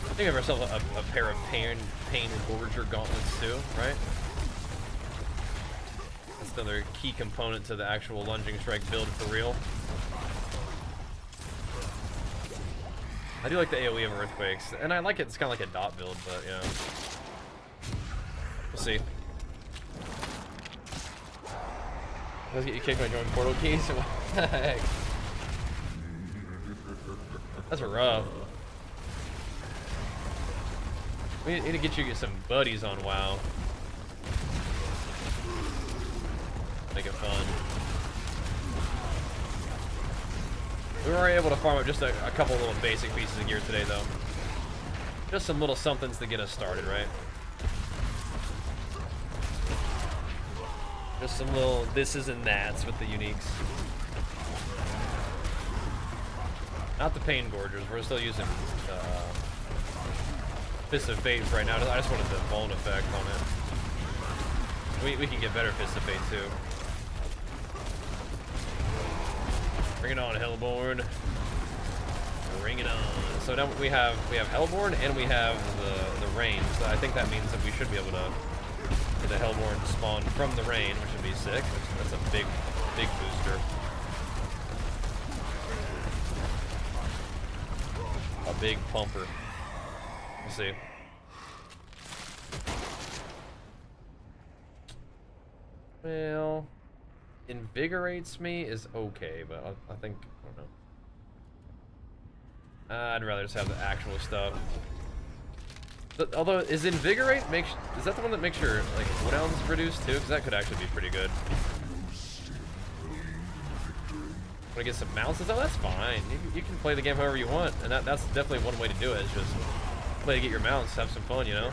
I think of ourselves a pair of pain gorger gauntlets too, right? That's another key component to the actual lunging strike build for real. I do like the AoE of earthquakes, and I like it. It's kind of like a dot build, but yeah, we'll see. Let's get you kicked by join portal keys. What the heck? That's rough. We need to get you some buddies on WoW. Make it fun. We were able to farm up just a couple little basic pieces of gear today, though. Just some little somethings to get us started, right? Just some little thises and that's with the uniques. Not the pain gorgers. We're still using Fist of Fate for right now. I just wanted the Vuln effect on it. We can get better Fist of Fate too. Bring it on, Hellborn. Bring it on. So now we have Hellborn and we have the rain. So I think that means that we should be able to get the Hellborn spawn from the rain, which would be sick. That's a big booster. A big pumper. We'll see. Well, invigorates me is okay, but I think, I don't know. I'd rather just have the actual stuff. Although, is invigorate is that the one that makes your like cooldowns reduced too? Because that could actually be pretty good. Want to get some mounts? Oh, that's fine. You can play the game however you want, and that's definitely one way to do it. Is just play to get your mounts, have some fun, you know.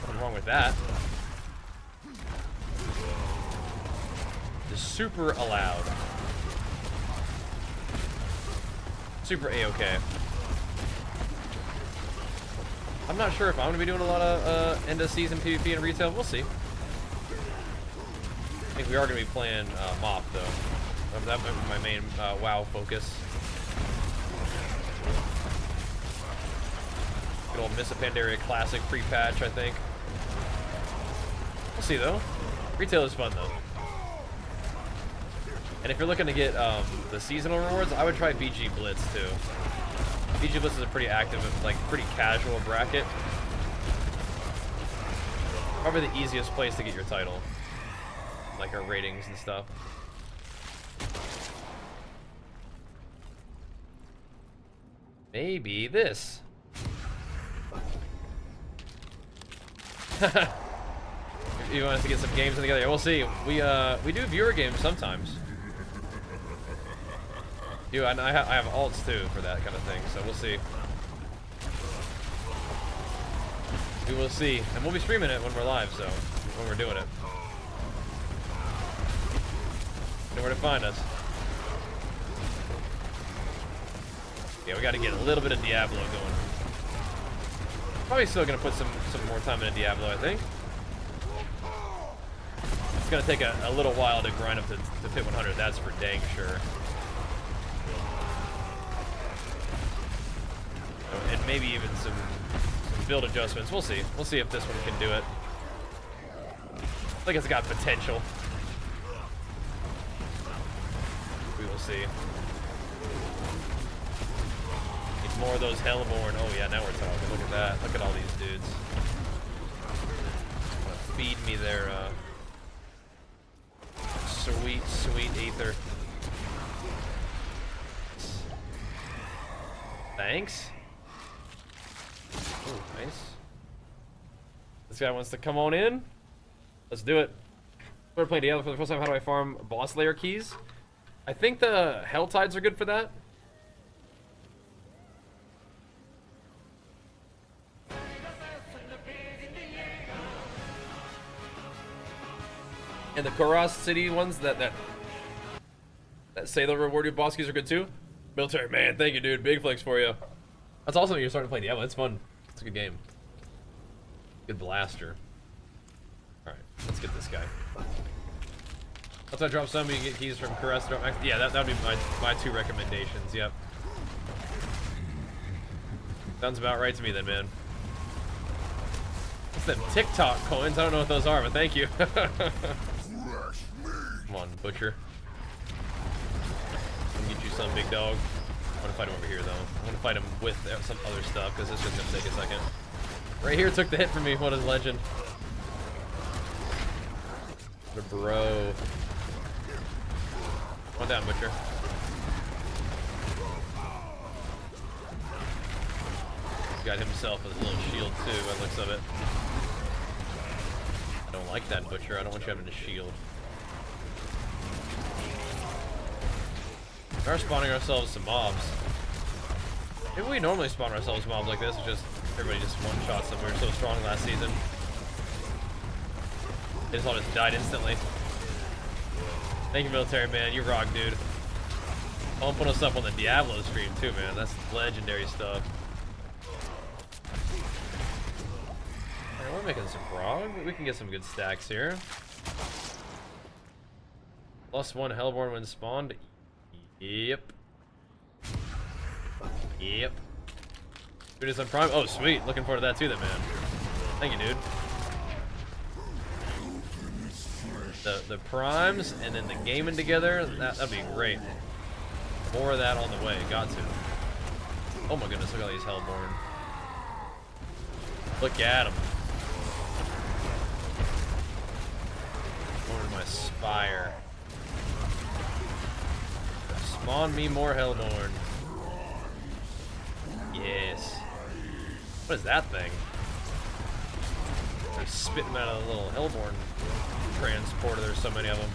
Nothing wrong with that. Just super allowed. Super A-okay. I'm not sure if I'm going to be doing a lot of end of season PvP and retail. We'll see. I think we are going to be playing Mop though. That might be my main WoW focus. Good old Miss Pandaria Classic pre-patch, I think. We'll see though. Retail is fun though. And if you're looking to get the seasonal rewards, I would try BG Blitz too. BG Blitz is a pretty active, like pretty casual bracket. Probably the easiest place to get your title, like our ratings and stuff. Maybe this. You want us to get some games in together? Yeah, we'll see. We do viewer games sometimes. And I have alts too for that kind of thing, so we'll see. We will see, and we'll be streaming it when we're live. So when we're doing it, you know where to find us. Yeah, we got to get a little bit of Diablo going. Probably still gonna put some more time into Diablo, I think. It's gonna take a little while to grind up to fit 100. That's for dang sure. And maybe even some build adjustments. We'll see. We'll see if this one can do it. I think it's got potential. We will see. Need more of those Hellborn. Oh yeah, now we're talking. Look at that. Look at all these dudes. Feed me their sweet, sweet ether. Thanks. Ooh, nice. This guy wants to come on in. Let's do it. We're playing Diablo for the first time. How do I farm boss layer keys? I think the Hell Tides are good for that. And the Koros City ones that say they'll reward you boss keys are good too. Military man, thank you, dude. Big flex for you. That's awesome. You're starting to play Diablo. It's fun. It's a good game. Good blaster. All right, let's get this guy. Once I drop some, you can get keys from Caress. Yeah, that would be my two recommendations. Yep. Sounds about right to me then, man. It's them TikTok coins. I don't know what those are, but thank you. Come on, Butcher. I'll get you some, big dog. I want to fight him over here, though. I want to fight him with some other stuff, because it's just going to take a second. Right here took the hit from me. What a legend. The bro. One down, Butcher. He's got himself a little shield, too, by the looks of it. I don't like that, Butcher. I don't want you having a shield. We are spawning ourselves some mobs. Maybe we normally spawn ourselves mobs like this. It's just everybody just one-shots them. We were so strong last season. They just all just died instantly. Thank you, military man. You rock, dude. Pumping us up on the Diablo stream too, man. That's legendary stuff. Alright, we're making some prog. We can get some good stacks here. +1 Hellborn when spawned. Yep. Yep. Dude is on Prime. Oh, sweet. Looking forward to that too, then, man. Thank you, dude. The primes and then the gaming together. That'd be great. More of that on the way. Got to. Oh my goodness! Look at all these Hellborn. Look at them. Going to my Spire. Spawn me more Hellborn. Yes. What is that thing? They're spitting out of the little Hellborn transporter. There's so many of them.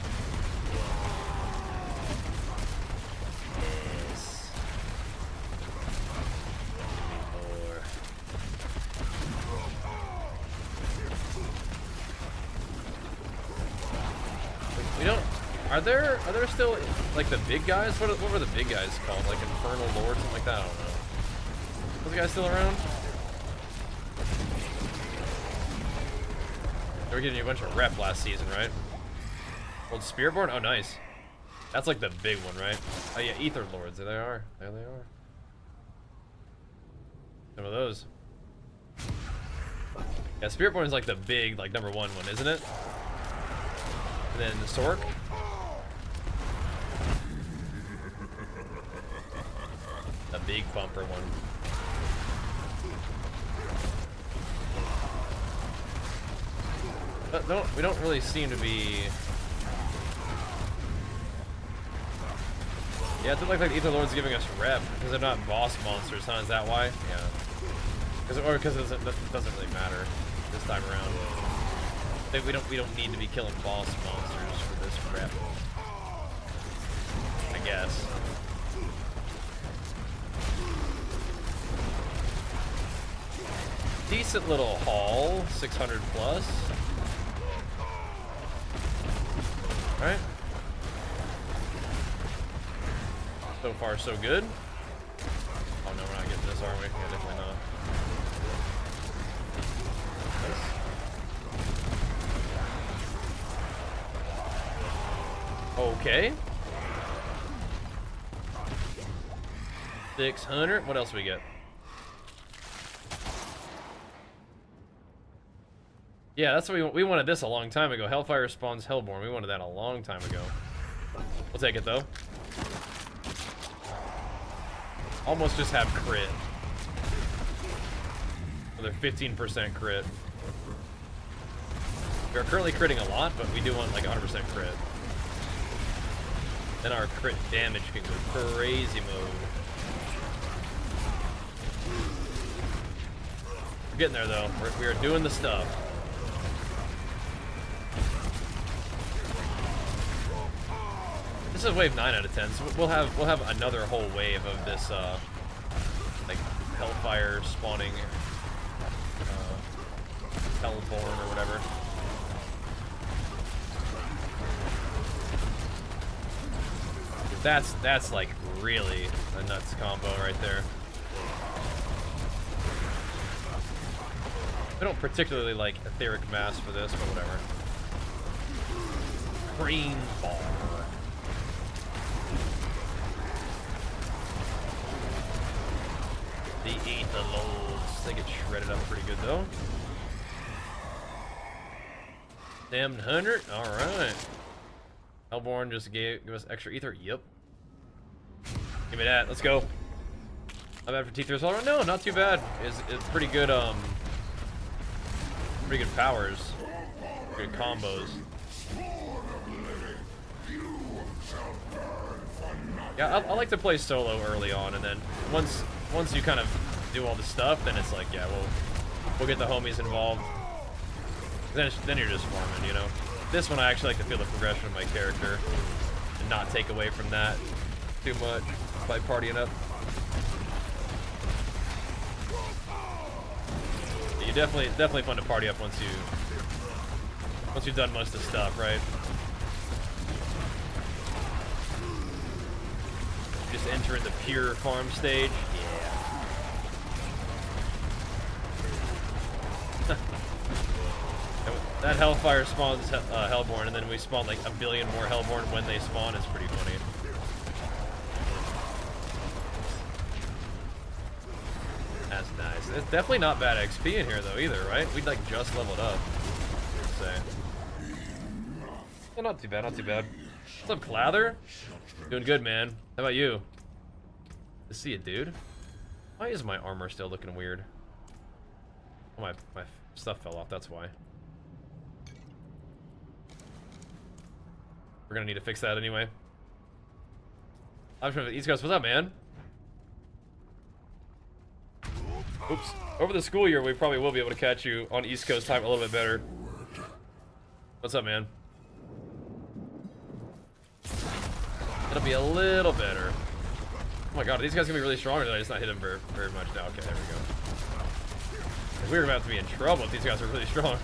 Yes. Give me more. We don't. Are there still like the big guys? What were the big guys called? Like infernal lords, something like that. I don't know. Those guys still around? They were getting you a bunch of rep last season, right? Old Spearborn? Oh, nice. That's like the big one, right? Oh yeah, Ether Lords. There they are. There they are. Some of those. Yeah, Spiritborn is like the big, like #1 one, isn't it? And then the Sork. The big bumper one. But no, we don't really seem to be. Yeah, it looked like Ether Lord's giving us rep because they're not boss monsters, huh? Is that why? Yeah. Because it doesn't really matter this time around. We don't need to be killing boss monsters for this rep. I guess. Decent little haul, 600 plus. Alright. So far, so good. Oh no, we're not getting this, are we? Yeah, definitely not. Okay. 600. What else we get? Yeah, that's what we wanted this a long time ago. Hellfire spawns Hellborn. We wanted that a long time ago. We'll take it though. Almost just have crit. Another 15% crit. We are currently critting a lot, but we do want like 100% crit. Then our crit damage can go crazy mode. We're getting there though. We are doing the stuff. This is wave 9 out of 10, so we'll have another whole wave of this like Hellfire spawning Hellborn or whatever. That's like really a nuts combo right there. I don't particularly like Etheric Mass for this, but whatever. Green Ball. The Ether Lords. They get shredded up pretty good though. Damn 100. All right. Hellborn just give us extra ether. Yep. Give me that. Let's go. Not bad for T3 all around. No, not too bad. It's pretty good. Pretty good powers. Good combos. Yeah, I like to play solo early on, and then once you kind of do all the stuff, then it's like, yeah, we'll get the homies involved. Then you're just farming, you know. This one I actually like to feel the progression of my character and not take away from that too much by partying up. You definitely fun to party up once you've done most of the stuff, right? Just entering the pure farm stage. Yeah. That Hellfire spawns Hellborn, and then we spawn like a billion more Hellborn when they spawn. It's pretty funny. That's nice. It's definitely not bad XP in here though either, right? We'd like just leveled up. Say. Oh, not too bad, not too bad. What's up, Clather? Doing good, man. How about you? To see it, dude. Why is my armor still looking weird? Oh, my stuff fell off. That's why. We're gonna need to fix that anyway. I'm from the East Coast. What's up, man? Oops. Over the school year, we probably will be able to catch you on East Coast time a little bit better. What's up, man? It'll be a little better. Oh my god, are these guys gonna be really strong, or did I just not hit them very, very much now? Okay, there we go. We were about to be in trouble if these guys are really strong.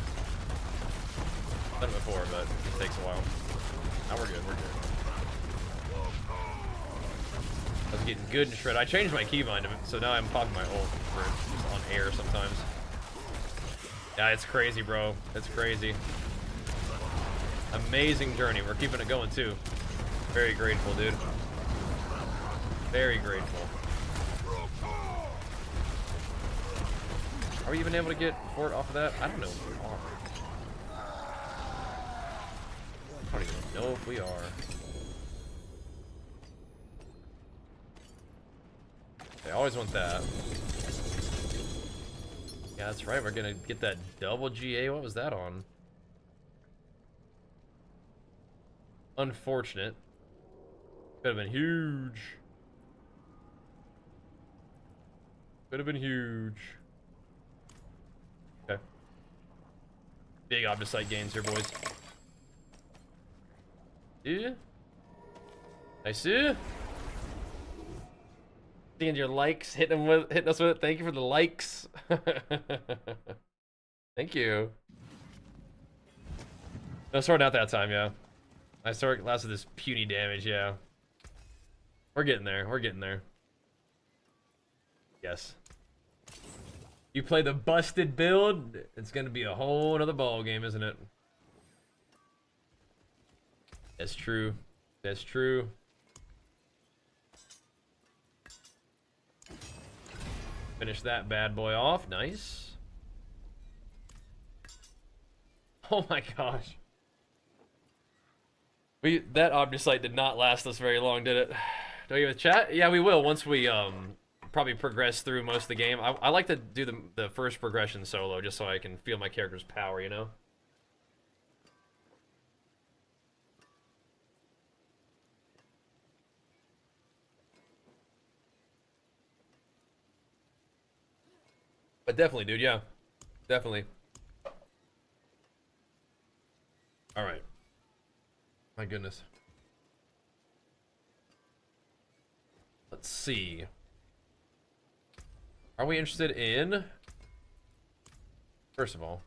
Done it before, but it takes a while. Now we're good, we're good. I was getting good and shred. I changed my keybind, so now I'm popping my ult for just on air sometimes. Yeah, it's crazy, bro. It's crazy. Amazing journey. We're keeping it going too. Very grateful, dude. Very grateful. Are we even able to get fort off of that? I don't know if we are. I don't even know if we are. I always want that. Yeah, that's right. We're gonna get that double GA. What was that on? Unfortunate. Could have been huge. Could have been huge. Okay. Big Obdicite gains here, boys. Yeah. Nice. Seeing your likes, hitting us with it. Thank you for the likes. Thank you. No sword out that time, yeah. I sword lasted this puny damage, yeah. We're getting there. We're getting there. Yes. You play the busted build, it's gonna be a whole other ball game, isn't it? That's true. That's true. Finish that bad boy off. Nice. Oh my gosh. That Omnisite did not last us very long, did it? Do we have a chat? Yeah, we will once we probably progress through most of the game. I like to do the first progression solo just so I can feel my character's power, you know? But definitely, dude, yeah. Definitely. Alright. My goodness. Let's see. Are we interested in... First of all...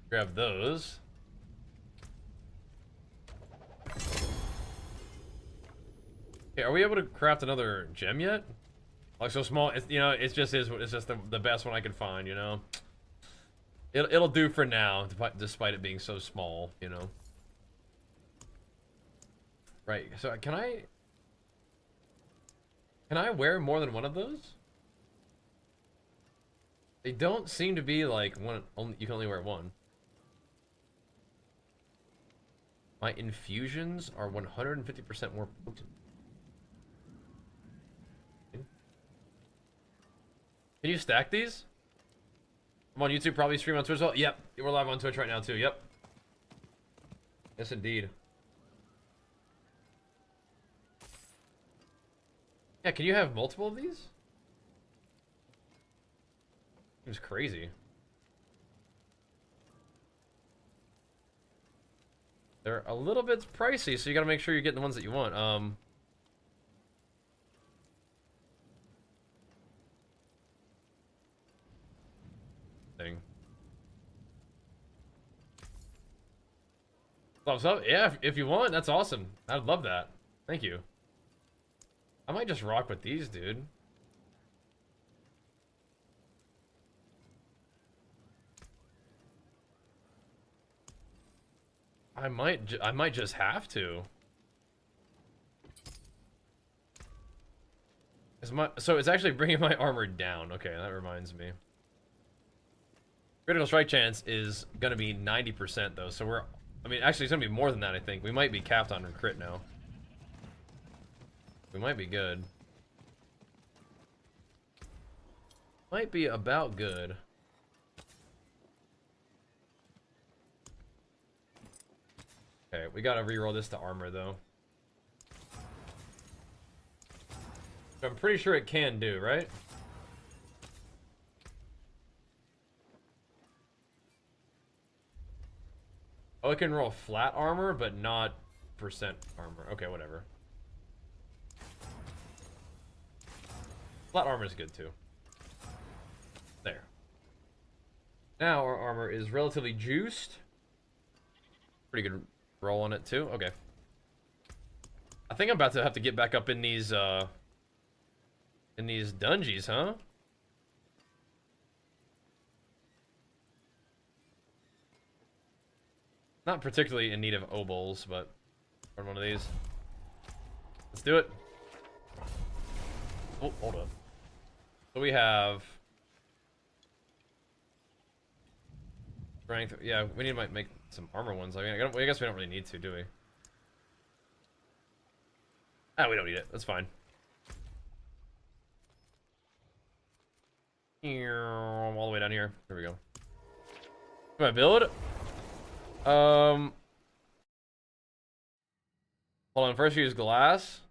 Grab those. Okay, are we able to craft another gem yet? Like so small, it's, you know, it's just the best one I could find, you know. It'll do for now, despite it being so small, you know. Right. So can I wear more than one of those? They don't seem to be like one. You can only wear one. My infusions are 150% more potent. Can you stack these? I'm on YouTube, probably stream on Twitch as well. Yep, we're live on Twitch right now too. Yep. Yes, indeed. Yeah, can you have multiple of these? Seems crazy. They're a little bit pricey, so you gotta make sure you're getting the ones that you want. Thing. Thumbs up? Yeah, if you want, that's awesome. I'd love that. Thank you. I might just rock with these, dude. I might just have to. So it's actually bringing my armor down. Okay, that reminds me. Critical strike chance is gonna be 90% though, so I mean, actually it's gonna be more than that, I think. We might be capped on crit now. We might be good. Might be about good. Okay, we gotta reroll this to armor though. I'm pretty sure it can do, right? Oh, it can roll flat armor, but not percent armor. Okay, whatever. Flat armor is good too. There. Now our armor is relatively juiced. Pretty good roll on it too. Okay. I think I'm about to have to get back up in these dungeons, huh? Not particularly in need of obols, but run one of these. Let's do it. Oh, hold up. So we have strength. Yeah, we need to make some armor ones. I mean, I guess we don't really need to, do we? Ah, we don't need it. That's fine. All the way down here. Here we go. Can I build? Hold on. First, use glass.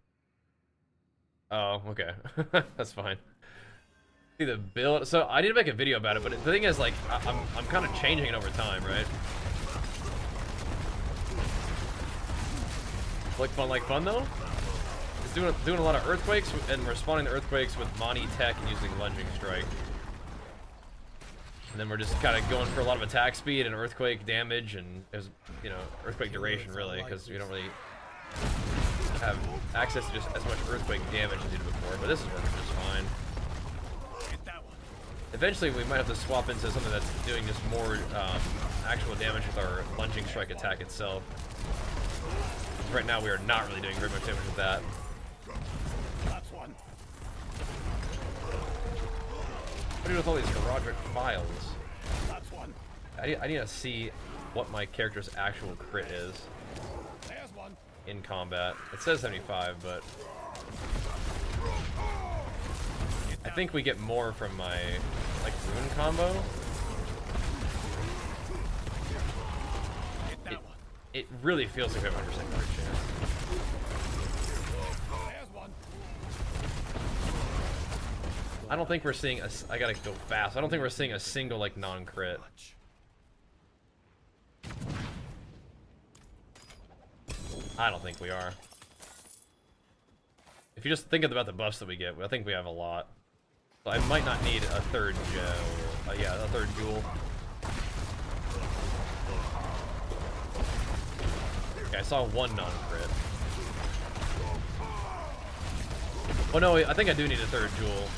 Oh, okay. That's fine. See the build. So I need to make a video about it, but the thing is, like, I'm kind of changing it over time, right? Like fun though. It's doing a lot of earthquakes and responding to earthquakes with Monty Tech and using lunging strike. And then we're just kind of going for a lot of attack speed and earthquake damage and, you know, earthquake duration really, because we don't really have access to just as much earthquake damage as we did before. But this is working just fine. Eventually, we might have to swap into something that's doing just more actual damage with our lunging strike attack itself. Right now, we are not really doing very much damage with that. That's one. What do you do with all these Herodic files? That's one. I need to see what my character's actual crit is There's one. in combat. It says 75, but I think we get more from my, like, rune combo. It really feels like we have 100% crit chance. There's one. I don't think we're seeing a. I gotta go fast. I don't think we're seeing a single, like, non-crit. I don't think we are. If you just think about the buffs that we get, I think we have a lot. So I might not need a third gel. Yeah, a third jewel. Okay, I saw one non-crit. Oh no, I think I do need a third jewel.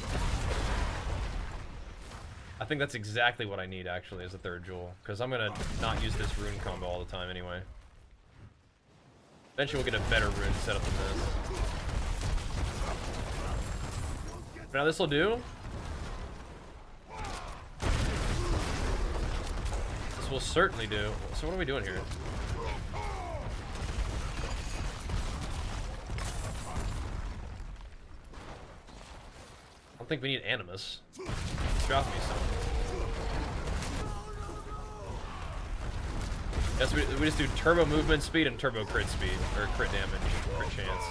I think that's exactly what I need, actually, is a third jewel. Because I'm gonna not use this rune combo all the time anyway. Eventually we'll get a better rune setup than this. Now this will do. This will certainly do. So what are we doing here? I don't think we need Animus. Drop me some. Yes, we just do turbo movement speed and turbo crit speed, or crit damage, crit chance.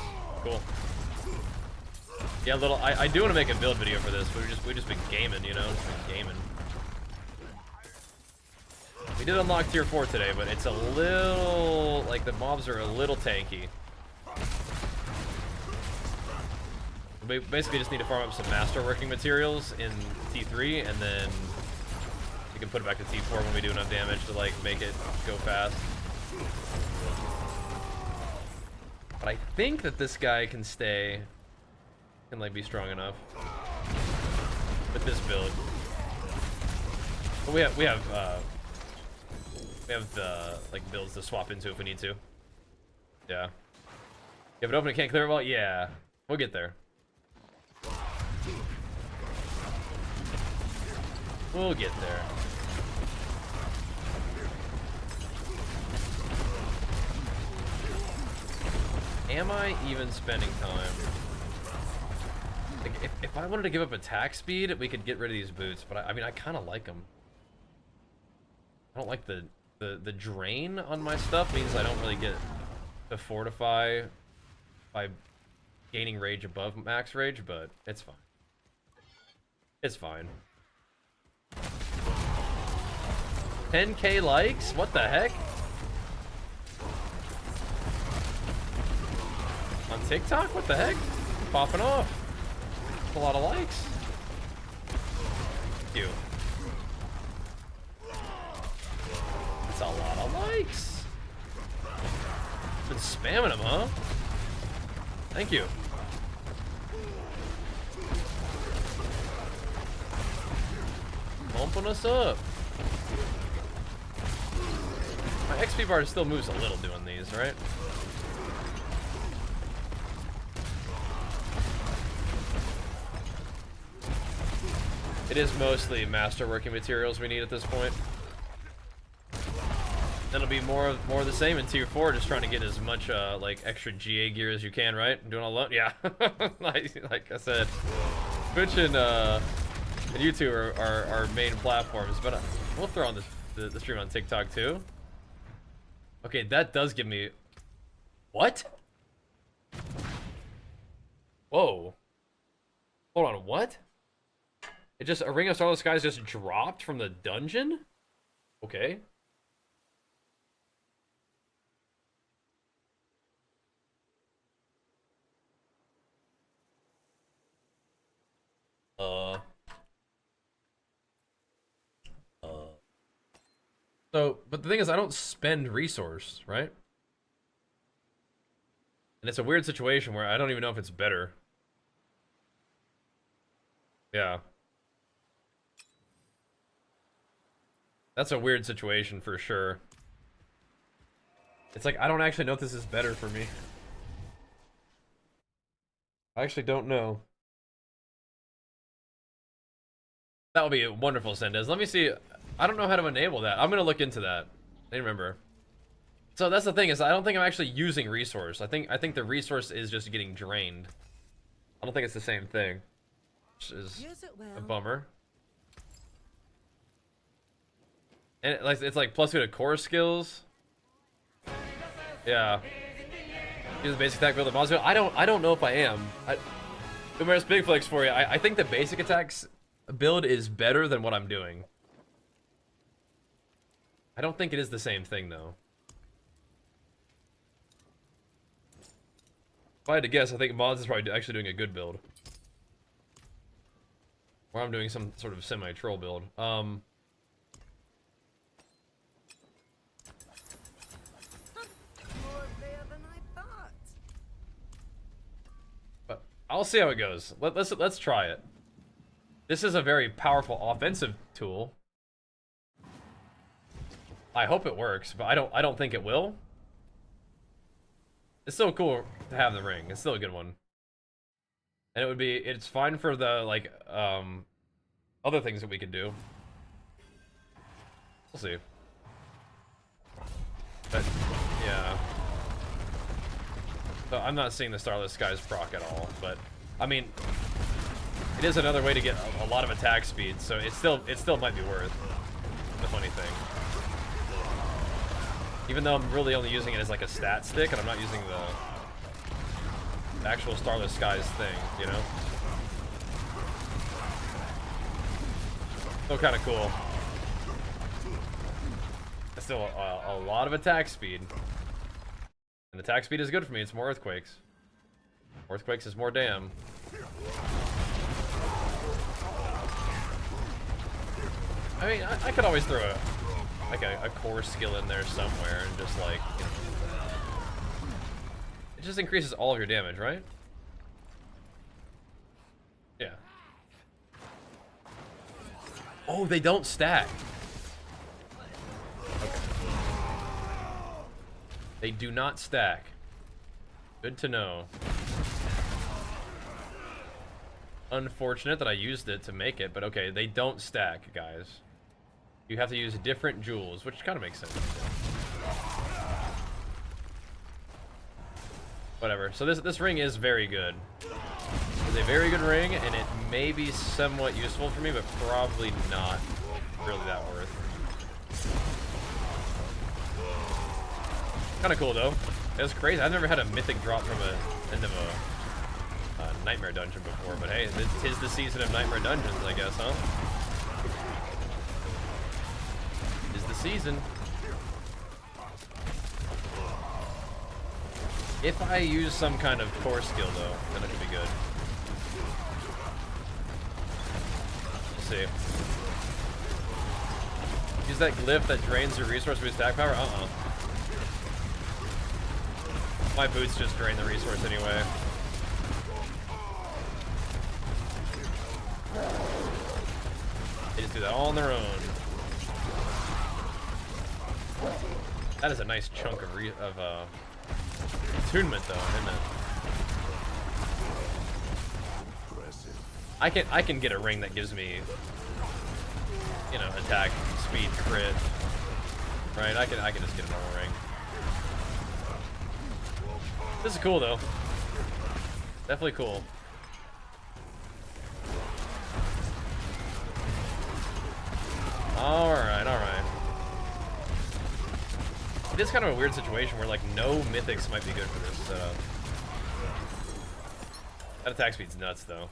Cool. Yeah, little. I do want to make a build video for this, but we just been gaming, you know, just been gaming. We did unlock tier 4 today, but it's a little, like, the mobs are a little tanky. We basically just need to farm up some Masterworking materials in T3, and then we can put it back to T4 when we do enough damage to, like, make it go fast. But I think that this guy can stay, can, like, be strong enough with this build. But we have the, like, builds to swap into if we need to. Yeah. If it open, it can't clear it well. Yeah, we'll get there. We'll get there. Am I even spending time? Like, if I wanted to give up attack speed, we could get rid of these boots, but I mean, I kind of like them. I don't like the drain on my stuff. Means I don't really get to fortify by gaining rage above max rage, but it's fine. It's fine. 10K likes? What the heck? On TikTok? What the heck? Popping off. That's a lot of likes. Thank you. That's a lot of likes. Been spamming them, huh? Thank you. Bumping us up. My XP bar still moves a little doing these, right? It is mostly masterworking materials we need at this point. Then it'll be more of the same in tier 4, just trying to get as much like extra GA gear as you can, right? Doing all alone, yeah. like I said, Twitch and YouTube are our main platforms, but we'll throw on the stream on TikTok too. Okay, that does give me what? Whoa! Hold on, what? It just a Ring of Starless Skies just dropped from the dungeon? Okay. So, but the thing is, I don't spend resource, right? And it's a weird situation where I don't even know if it's better. Yeah. That's a weird situation for sure. It's like, I don't actually know if this is better for me. I actually don't know. That would be wonderful, Sendez. Let me see. I don't know how to enable that. I'm gonna look into that. I remember. So that's the thing, is I don't think I'm actually using resource. I think the resource is just getting drained. I don't think it's the same thing. Which is a bummer. And it's like plus 2 to core skills. Yeah. Use the basic attack build of Monster. I don't know if I am. Numerous big flex for you. I think the basic attacks build is better than what I'm doing. I don't think it is the same thing though. If I had to guess, I think Mods is probably actually doing a good build. Or I'm doing some sort of semi-troll build. More there than I thought. But I'll see how it goes. Let's try it. This is a very powerful offensive tool. I hope it works, but I don't think it will. It's still cool to have the ring. It's still a good one. And it's fine for the like other things that we could do. We'll see. But yeah. So I'm not seeing the Starless Skies proc at all, but I mean it is another way to get a lot of attack speed, so it still might be worth the funny thing. Even though I'm really only using it as like a stat stick, and I'm not using the actual Starless Skies thing, you know? Still kind of cool. It's still a lot of attack speed. And attack speed is good for me, it's more Earthquakes. Earthquakes is more damn. I mean, I could always throw a core skill in there somewhere and just like, you know, it just increases all of your damage, right? Yeah. Oh, they don't stack. Okay. They do not stack. Good to know. Unfortunate that I used it to make it, but okay, they don't stack, guys. You have to use different jewels, which kind of makes sense. Whatever. So this ring is very good. It's a very good ring, and it may be somewhat useful for me, but probably not really that worth. Kind of cool though. It was crazy. I've never had a mythic drop from end of a nightmare dungeon before, but hey, tis the season of nightmare dungeons, I guess, huh? Season. If I use some kind of core skill though, then it could be good. Let's see. Use that glyph that drains your resource with stack power? My boots just drain the resource anyway. They just do that all on their own. That is a nice chunk of attunement, though, isn't it? I can get a ring that gives me, you know, attack, speed, crit. Right? I can just get a normal ring. This is cool, though. Definitely cool. Alright, alright. It is kind of a weird situation where, like, no mythics might be good for this setup. That attack speed's nuts, though.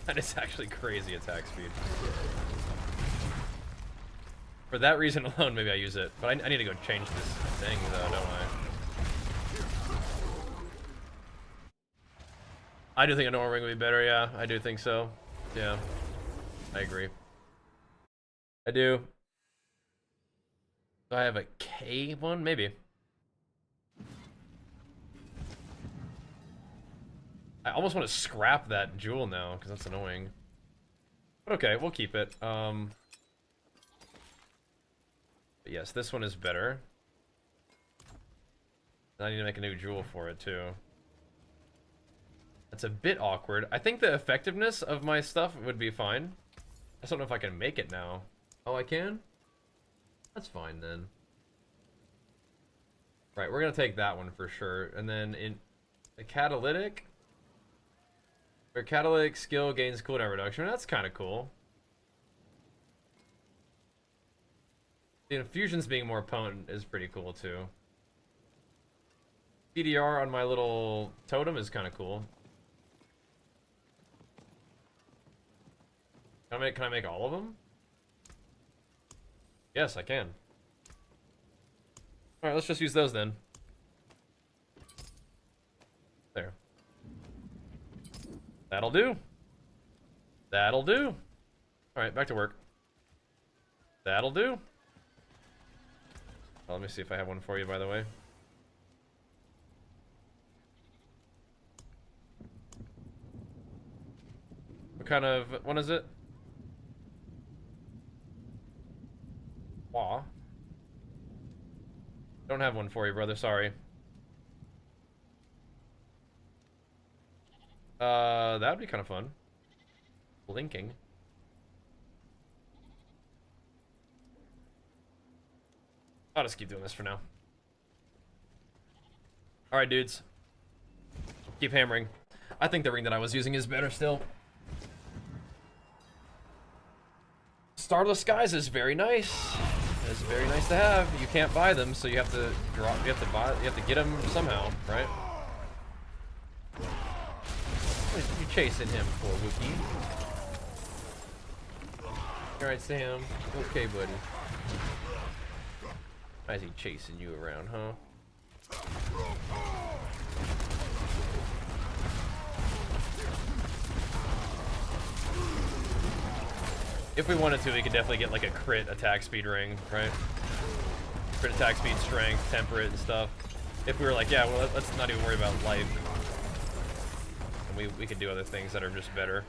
That is actually crazy attack speed. For that reason alone, maybe I use it. But I need to go change this thing, though, don't I? I do think a normal ring would be better, yeah. I do think so. Yeah. I agree. I do. Do I have a K one? Maybe. I almost want to scrap that jewel now, because that's annoying. But okay, we'll keep it. But yes, this one is better. And I need to make a new jewel for it, too. That's a bit awkward. I think the effectiveness of my stuff would be fine. I just don't know if I can make it now. Oh, I can? That's fine, then. Right, we're gonna take that one for sure. And then in the catalytic... Where catalytic skill gains cooldown reduction. That's kind of cool. The infusions being more potent is pretty cool, too. CDR on my little totem is kind of cool. Can I make all of them? Yes, I can. Alright, let's just use those then. There. That'll do. That'll do. Alright, back to work. That'll do. Oh, let me see if I have one for you, by the way. What kind of one is it? Aw. Don't have one for you, brother. Sorry. That would be kind of fun. Blinking. I'll just keep doing this for now. Alright, dudes. Keep hammering. I think the ring that I was using is better still. Starless Skies is very nice. It's very nice to have. You can't buy them, so you have to drop. You have to get them somehow, right? What are you chasing him for, Wookie? All right, Sam. Okay, buddy. Why is he chasing you around, huh? If we wanted to, we could definitely get like a crit attack speed ring, right? Crit attack speed, strength, temperate, and stuff. If we were like, yeah, well, let's not even worry about life. And we could do other things that are just better.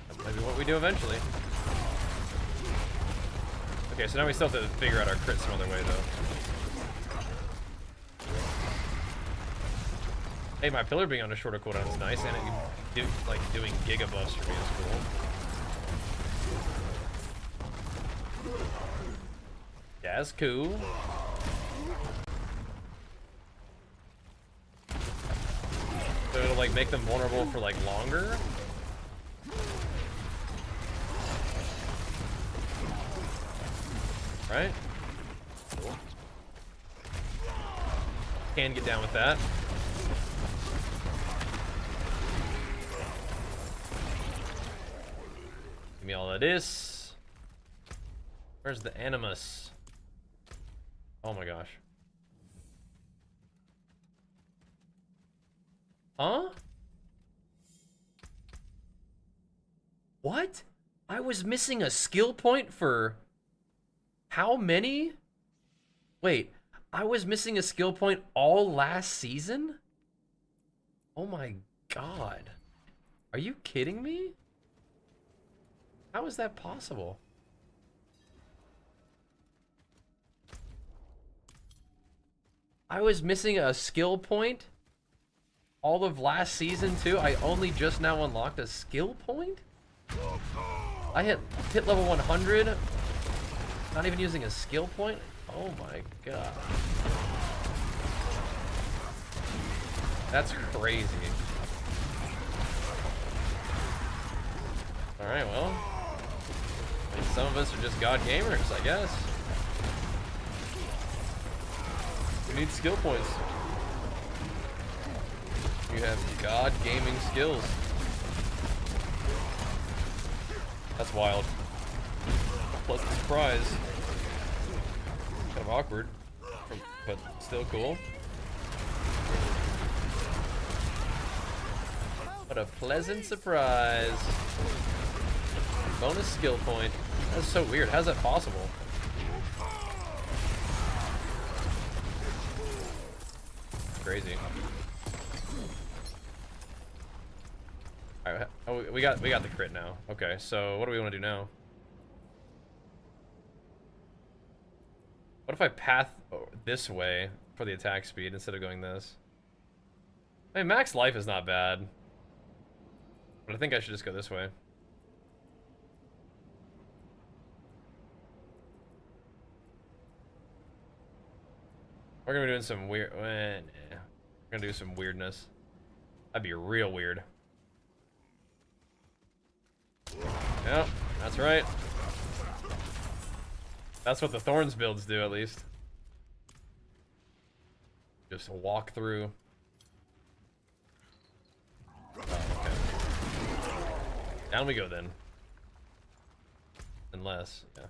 That might be what we do eventually. Okay, so now we still have to figure out our crits some other way, though. Hey, my pillar being on a shorter cooldown is nice, and doing giga buffs for me is cool. Yeah, that's cool. So it'll like make them vulnerable for like longer. Right? Cool. Can get down with that. Give me all of this. Where's the animus? Oh my gosh. Huh? What? I was missing a skill point for how many? Wait, I was missing a skill point all last season? Oh my god. Are you kidding me? How is that possible? I was missing a skill point all of last season too. I only just now unlocked a skill point? I hit level 100, not even using a skill point? Oh my god. That's crazy. Alright, well. I mean, some of us are just god gamers, I guess. We need skill points. You have god gaming skills. That's wild. Pleasant surprise. Kind of awkward, but still cool. What a pleasant surprise. Bonus skill point. That's so weird. How's that possible? Crazy. Alright, oh, we got the crit now. Okay, so what do we want to do now? What if I path this way for the attack speed instead of going this? I mean, max life is not bad, but I think I should just go this way. We're gonna be doing some weird. We're gonna do some weirdness. That'd be real weird. Yep, that's right. That's what the Thorns builds do, at least. Just walk through. Oh, okay. Down we go then. Unless, yeah.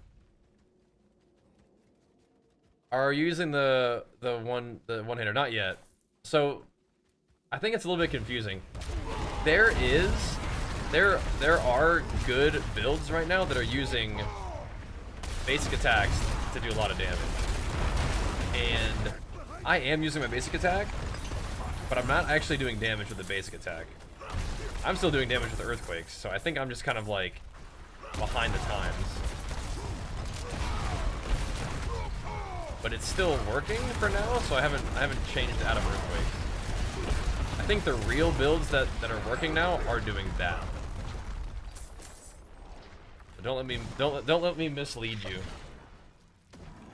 Are you using the one-hitter? Not yet. So I think it's a little bit confusing. There are good builds right now that are using basic attacks to do a lot of damage. And I am using my basic attack, but I'm not actually doing damage with the basic attack. I'm still doing damage with the earthquakes, so I think I'm just kind of like behind the times. But it's still working for now, so I haven't changed out of earthquakes. I think the real builds that are working now are doing that. So don't let me mislead you.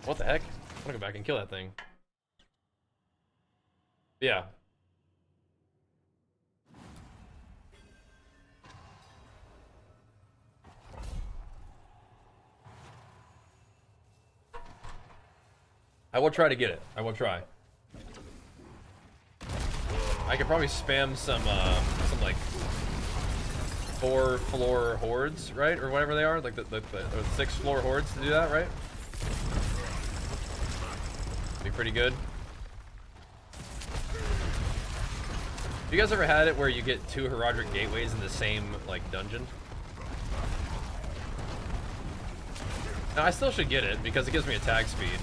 What the heck? I'm gonna go back and kill that thing. Yeah. I will try to get it. I will try. I could probably spam some like 4-floor hordes, right, or whatever they are, like the 6-floor hordes to do that, right? Be pretty good. Have you guys ever had it where you get 2 Heraldric gateways in the same like dungeon? Now I still should get it because it gives me attack speed.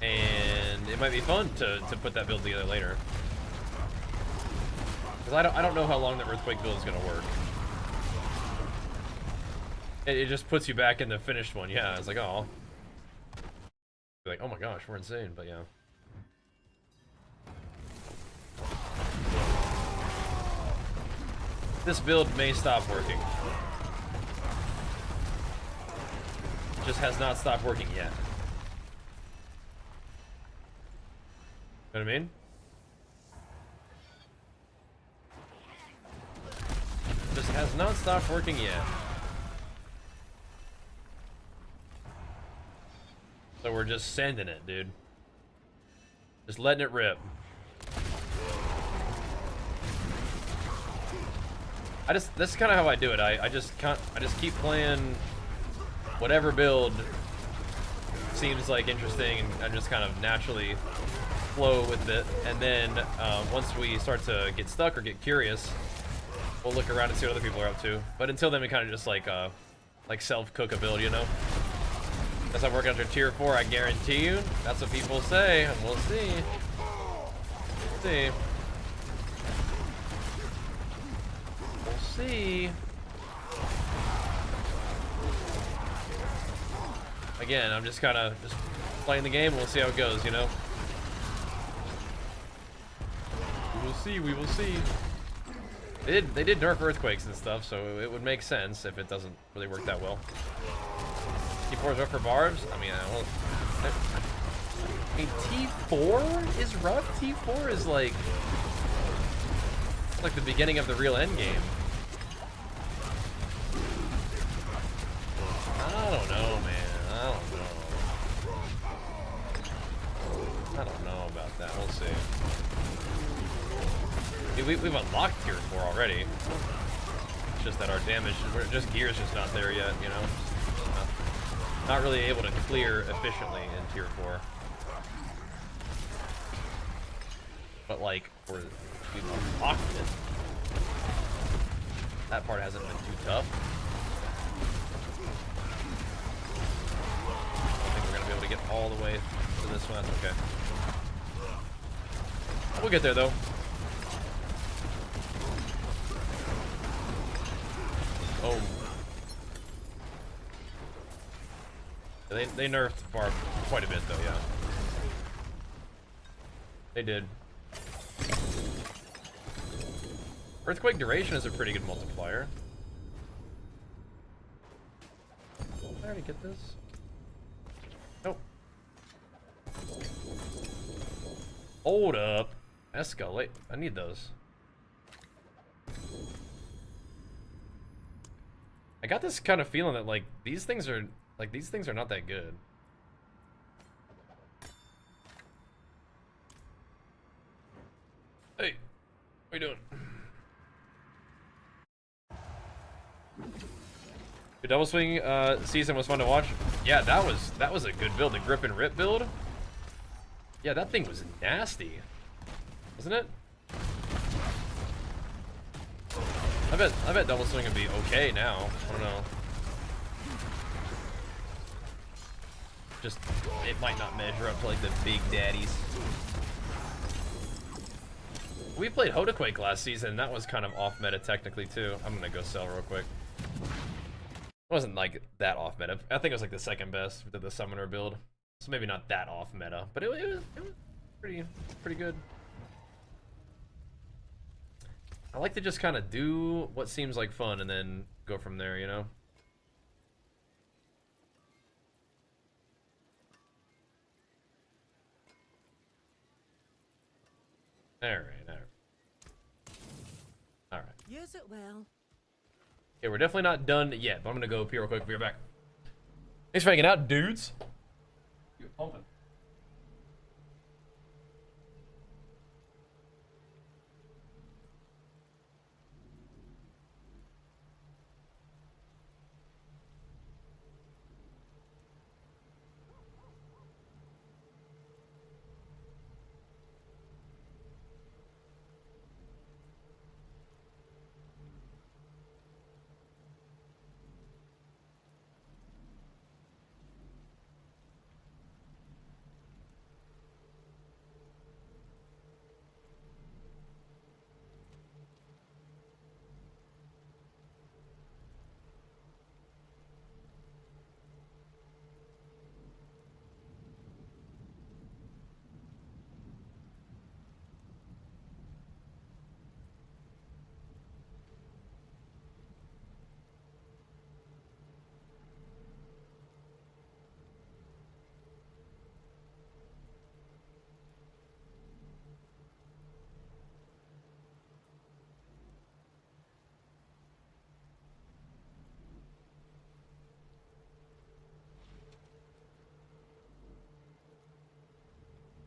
And it might be fun to put that build together later. Because I don't know how long the earthquake build is gonna work. It just puts you back in the finished one. Yeah, it's like, oh, you're like, oh my gosh, we're insane. But yeah. This build may stop working. Just has not stopped working yet. Know what I mean? Just has not stopped working yet. So we're just sending it, dude. Just letting it rip. This is kind of how I do it. I just keep playing whatever build seems like interesting, and I just kind of naturally flow with it. And then once we start to get stuck or get curious, we'll look around and see what other people are up to. But until then, we kind of just like self-cook a build, you know? That's not working under tier 4, I guarantee you. That's what people say, and we'll see. We'll see. see. Again, I'm just kind of playing the game. We'll see how it goes, you know. We will see. We will see. They did nerf earthquakes and stuff, so it would make sense if it doesn't really work that well. T4 is rough for barbs. I mean, T4 is rough. T4 is like the beginning of the real end game. I don't know, man. I don't know about that. We'll see. We've unlocked tier 4 already. It's just that our damage, just gear's just not there yet, you know? Not really able to clear efficiently in tier 4. But like, we've unlocked it. That part hasn't been too tough. I think we're gonna be able to get all the way to this one. That's okay. We'll get there though. Oh. They nerfed Barb quite a bit though, yeah. They did. Earthquake duration is a pretty good multiplier. Did I already get this? Nope. Hold up. Escalate. I need those. I got this kind of feeling that like these things are not that good. Hey, what are you doing? The double swing season was fun to watch. Yeah, that was a good build. The grip and rip build. Yeah, that thing was nasty, wasn't it? I bet double swing would be okay now. I don't know. Just it might not measure up to like the big daddies. We played HOTAQUAKE last season. That was kind of off meta technically too. I'm gonna go sell real quick. It wasn't like that off meta. I think it was like the second best with the summoner build. So maybe not that off meta, but it was pretty good. I like to just kind of do what seems like fun and then go from there, you know? Alright. Use it well. Okay, we're definitely not done yet, but I'm gonna go pee real quick. We'll be right back. Thanks for hanging out, dudes. You're pumping.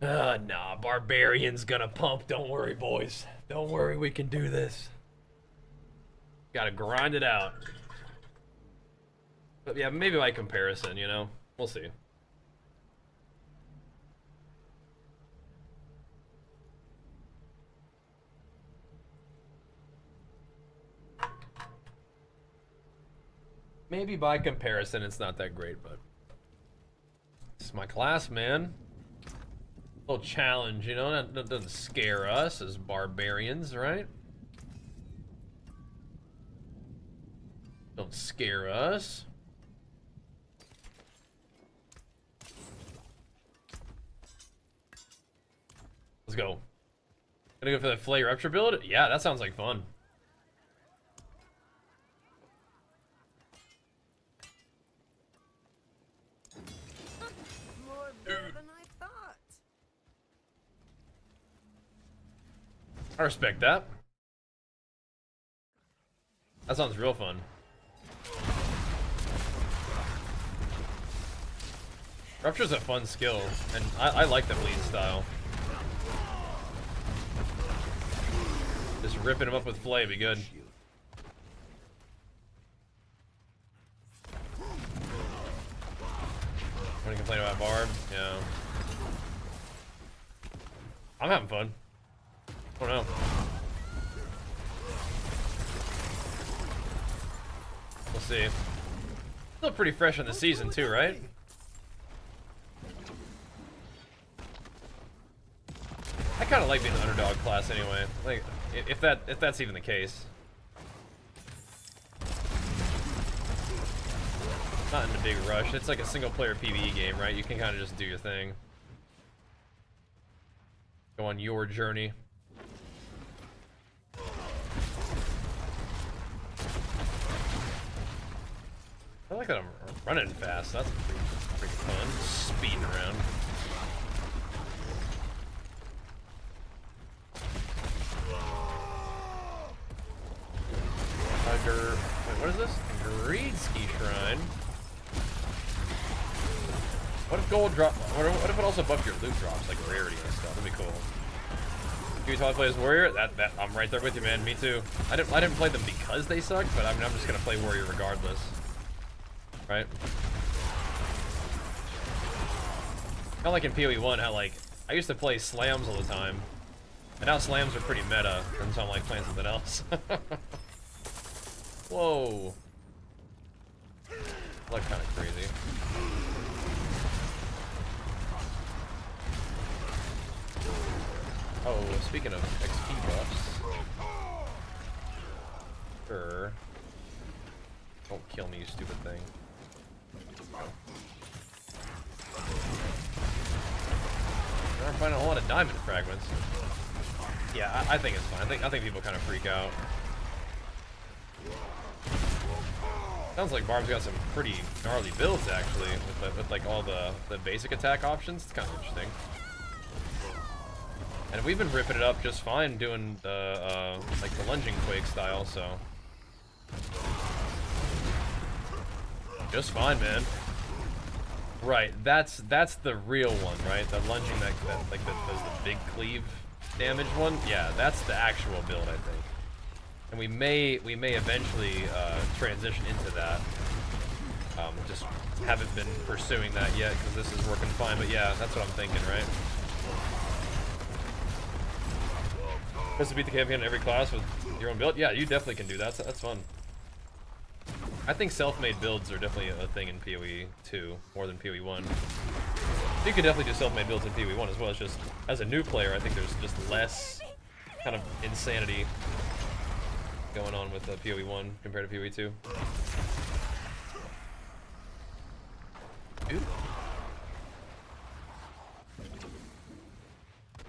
Nah, Barbarian's gonna pump. Don't worry, boys. Don't worry, we can do this. Gotta grind it out. But yeah, maybe by comparison, you know? We'll see. Maybe by comparison, it's not that great, but it's my class, man. Little challenge, you know, that doesn't scare us as barbarians, right? Don't scare us. Let's go. Gonna go for the Flay Rupture build? Yeah, that sounds like fun. More better than I thought. I respect that. That sounds real fun. Rupture's a fun skill, and I like the bleed style. Just ripping him up with Flay would be good. Wanna complain about Barb? Yeah. I'm having fun. I don't know. We'll see. Still pretty fresh in the season too, right? I kind of like being the underdog class anyway. Like, if that's even the case. Not in a big rush. It's like a single player PvE game, right? You can kind of just do your thing. Go on your journey. I like that I'm running fast. That's pretty fun. Speeding around. Wait, what is this? Greedski Shrine. What if gold drop? What if it also buffed your loot drops, like rarity and stuff? That'd be cool. Do you totally play as warrior? That I'm right there with you, man. Me too. I didn't play them because they suck, but I mean I'm just gonna play warrior regardless. Right? Kind of like in PoE 1, how like I used to play slams all the time, and now slams are pretty meta, and so I'm like playing something else. Whoa. Look kind of crazy. Oh, speaking of XP buffs. Sure. Don't kill me, you stupid thing. I'm finding a whole lot of diamond fragments. Yeah, I think it's fine. I think people kind of freak out. Sounds like Barb's got some pretty gnarly builds actually, with like all the basic attack options. It's kind of interesting. And we've been ripping it up just fine doing the like the LUNGE-QUAKE style, so just fine, man. Right, that's the real one, right? The lunging that like does the big cleave damage one. Yeah, that's the actual build, I think. And we may eventually transition into that. Just haven't been pursuing that yet because this is working fine. But yeah, that's what I'm thinking, right? Supposed to beat the champion in every class with your own build. Yeah, you definitely can do that. That's fun. I think self-made builds are definitely a thing in PoE 2 more than PoE 1. You could definitely do self-made builds in PoE 1 as well. It's just as a new player, I think there's just less kind of insanity going on with PoE 1 compared to PoE 2. Dude.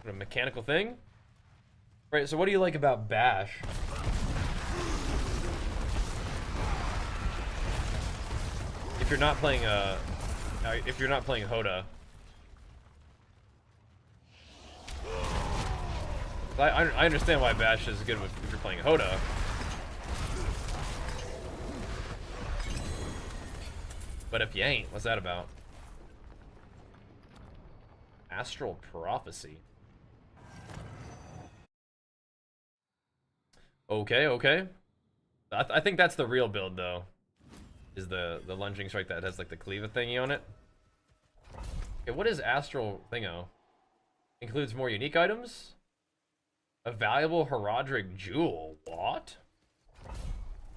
What a mechanical thing? Right, so what do you like about Bash? If you're not playing Hoda. I understand why Bash is good if you're playing Hoda. But if you ain't, what's that about? Astral Prophecy. Okay. I think that's the real build though. Is the lunging strike that has like the cleave thingy on it. Okay, what is Astral Thingo? Includes more unique items? A valuable Herodric Jewel. What?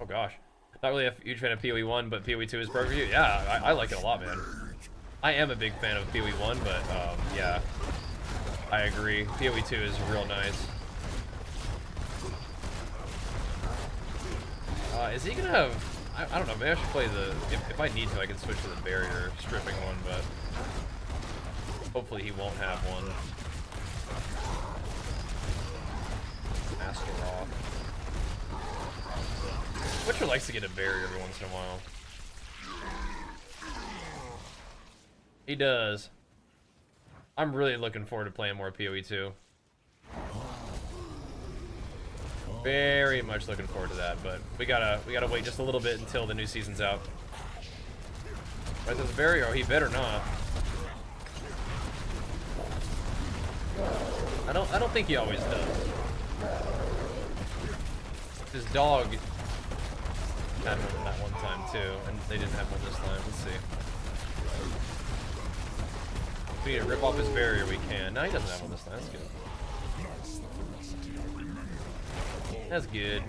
Oh gosh. Not really a huge fan of PoE 1, but PoE 2 is perfect for you. Yeah, I like it a lot, man. I am a big fan of PoE 1, but yeah. I agree. PoE 2 is real nice. Is he gonna have I don't know, maybe I should play the... If I need to, I can switch to the barrier stripping one, but... Hopefully he won't have one. Master off. Witcher likes to get a barrier every once in a while. He does. I'm really looking forward to playing more PoE 2. Very much looking forward to that, but we gotta wait just a little bit until the new season's out. Right, there's a barrier. Oh, he better not. I don't think he always does. His dog had one that one time too, and they didn't have one this time. Let's see. If we need to rip off his barrier, we can. No, he doesn't have one this time. That's good. That's good.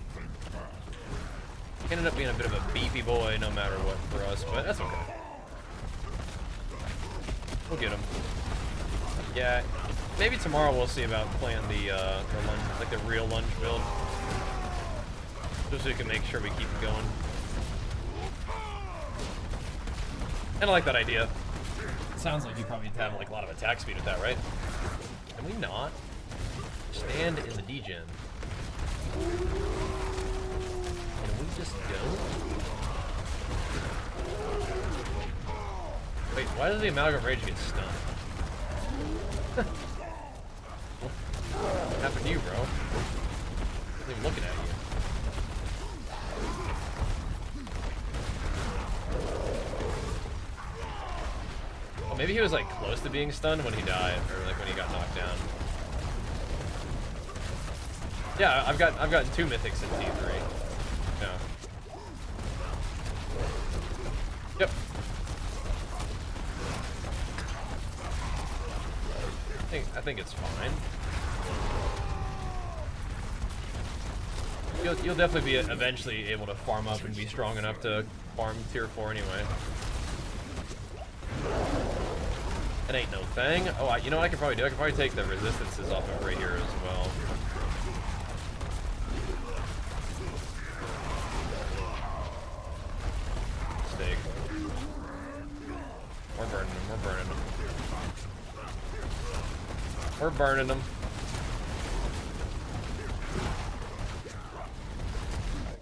He ended up being a bit of a beefy boy no matter what for us, but that's okay. We'll get him. Yeah, maybe tomorrow we'll see about playing the lunge, like the real lunge build. Just so we can make sure we keep it going. And I like that idea. Sounds like you probably have like a lot of attack speed with that, right? Can we not? Stand in the degen. Can we just go? Wait, why does the Amalgam Rage get stunned? What happened to you, bro? I'm not even looking at you. Oh, maybe he was like close to being stunned when he died, or like when he got knocked down. Yeah, I've gotten 2 mythics in T3. Yeah. Yep. I think it's fine. You'll definitely be eventually able to farm up and be strong enough to farm tier 4 anyway. It ain't no thing. Oh, you know what I could probably do? I could probably take the resistances off of right here as well. Mistake. We're burning them. We're burning them. We're burning them.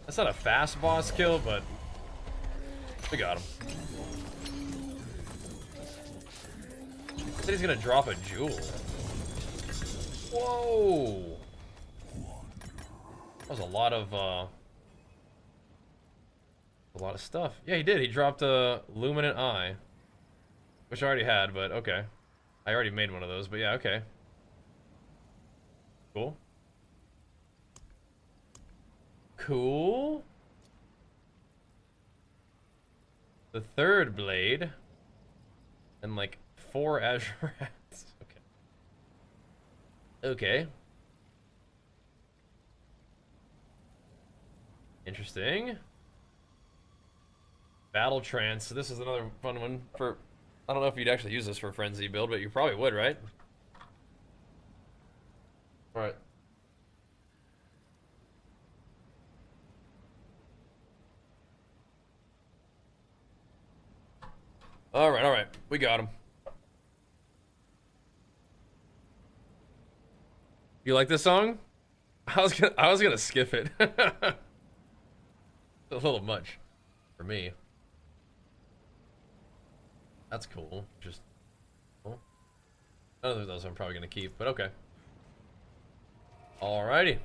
That's not a fast boss kill, but we got him. Said he's gonna drop a jewel. Whoa! That was a lot of stuff. Yeah, he did. He dropped a luminant eye, which I already had, but okay. I already made one of those, but yeah, okay. Cool. Cool. The third blade, and like 4 Azurats. Okay. Okay. Interesting. Battle Trance. So this is another fun one for... I don't know if you'd actually use this for a Frenzy build, but you probably would, right? Alright. Alright. We got him. You like this song? I was gonna skip it. A little much for me. That's cool. Just cool. None of those I'm probably gonna keep, but okay. Alrighty.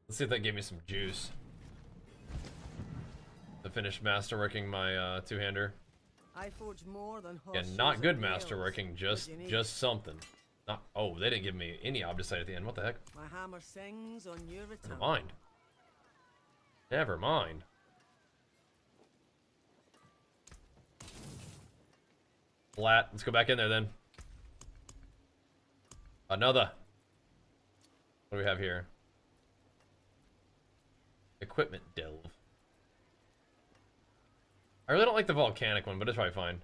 Let's see if that gave me some juice to finish masterworking my two-hander. I forge more than Yeah, not good masterworking, just something. Not, oh, they didn't give me any obdicite at the end. What the heck? My hammer sings on your return. Never mind. Never mind. Flat. Let's go back in there then. Another. What do we have here? Equipment delve. I really don't like the volcanic one, but it's probably fine.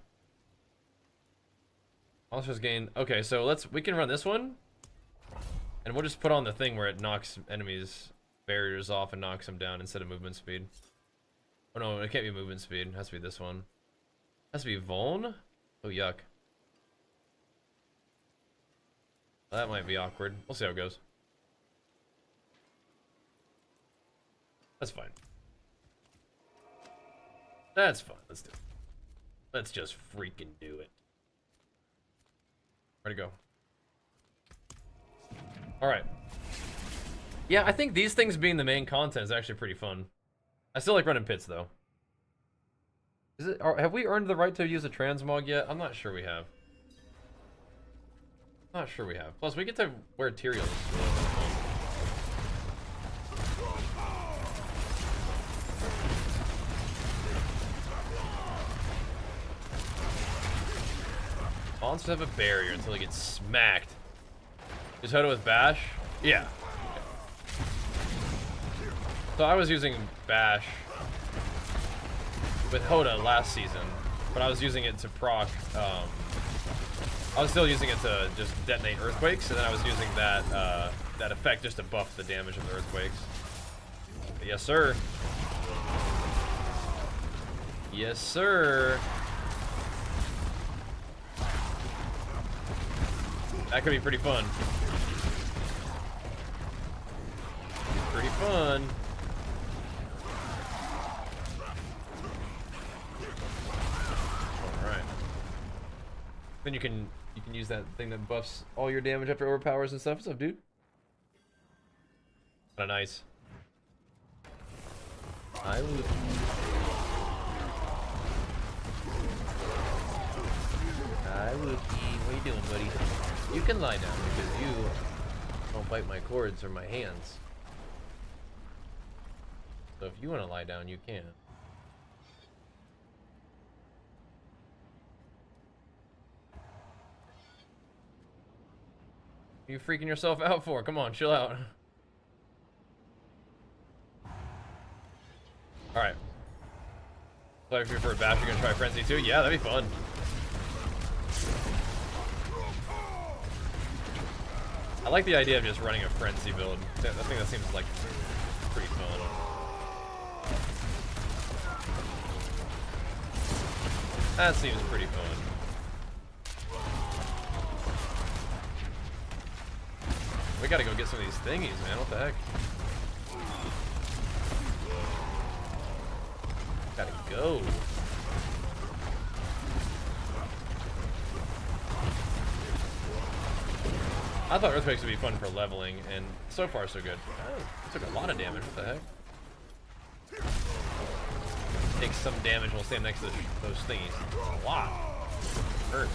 Monsters gain. Okay, so we can run this one. And we'll just put on the thing where it knocks enemies' barriers off and knocks them down instead of movement speed. Oh no, it can't be movement speed. It has to be this one. It has to be Vuln? Oh, yuck. That might be awkward. We'll see how it goes. That's fine. That's fine. Let's do it. Let's just freaking do it. Where'd it go? Alright. Yeah, I think these things being the main content is actually pretty fun. I still like running pits, though. Is it? Have we earned the right to use a transmog yet? I'm not sure we have. Not sure we have. Plus, we get to wear Tyrael's. Monsters have a barrier until they get smacked. Is Hoda with Bash? Yeah. So I was using Bash with Hoda last season, but I was using it to proc. I was still using it to just detonate earthquakes, and then I was using that that effect just to buff the damage of the earthquakes. But yes, sir. Yes, sir. That could be pretty fun. Pretty fun. All right. Then you can use that thing that buffs all your damage after overpowers and stuff. What's up, dude? Kinda nice. I would. Hi, Wookie. What you doing, buddy? You can lie down because you don't bite my cords or my hands. So if you want to lie down, you can. What are you freaking yourself out for? Come on, chill out. Alright. So if you're for a bash, you're gonna try Frenzy too? Yeah, that'd be fun. I like the idea of just running a Frenzy build. I think that seems like pretty fun. That seems pretty fun. We gotta go get some of these thingies, man. What the heck? Gotta go. I thought earthquakes would be fun for leveling, and so far so good. Oh, took a lot of damage. What the heck? Takes some damage while standing next to those thingies. A lot. Hurt.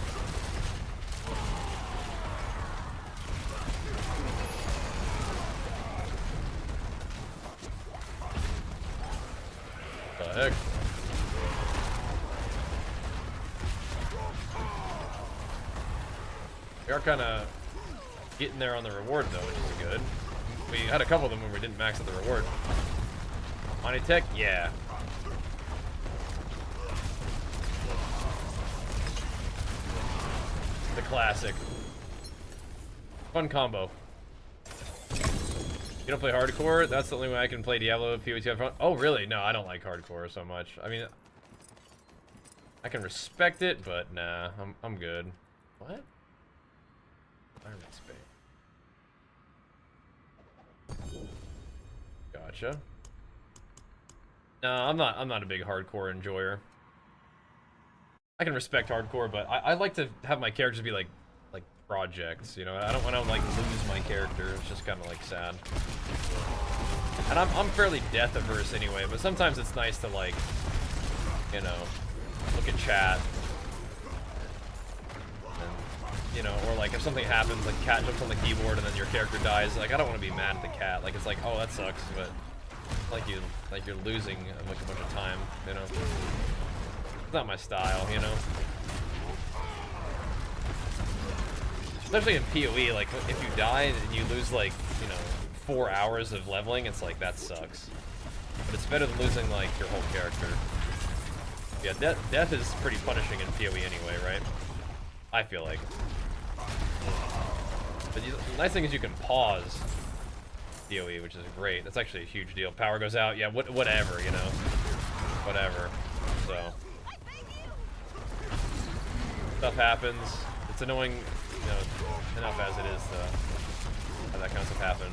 What the heck? We are kind of getting there on the reward though, which is good. We had a couple of them when we didn't max out the reward. Money Tech, yeah. The classic. Fun combo. You don't play hardcore? That's the only way I can play Diablo POE up front. Oh really? No, I don't like hardcore so much. I mean, I can respect it, but nah, I'm good. What? Environment space. Gotcha. No, I'm not a big hardcore enjoyer. I can respect hardcore, but I like to have my characters be like projects, you know. I don't want to like lose my character. It's just kind of like sad. And I'm fairly death averse anyway, but sometimes it's nice to like, you know, look at chat. And, you know, or like if something happens, like cat jumps on the keyboard and then your character dies, like I don't want to be mad at the cat. Like it's like, oh that sucks, but like you're losing like a bunch of time, you know. It's not my style, you know. Especially in PoE, like if you die and you lose like, you know, 4 hours of leveling, it's like that sucks. But it's better than losing like your whole character. Yeah, death is pretty punishing in PoE anyway, right? I feel like. But the nice thing is you can pause POE, which is great. That's actually a huge deal. Power goes out, yeah, whatever, you know, whatever. So stuff happens. It's annoying, you know, enough as it is to have that kind of stuff happen,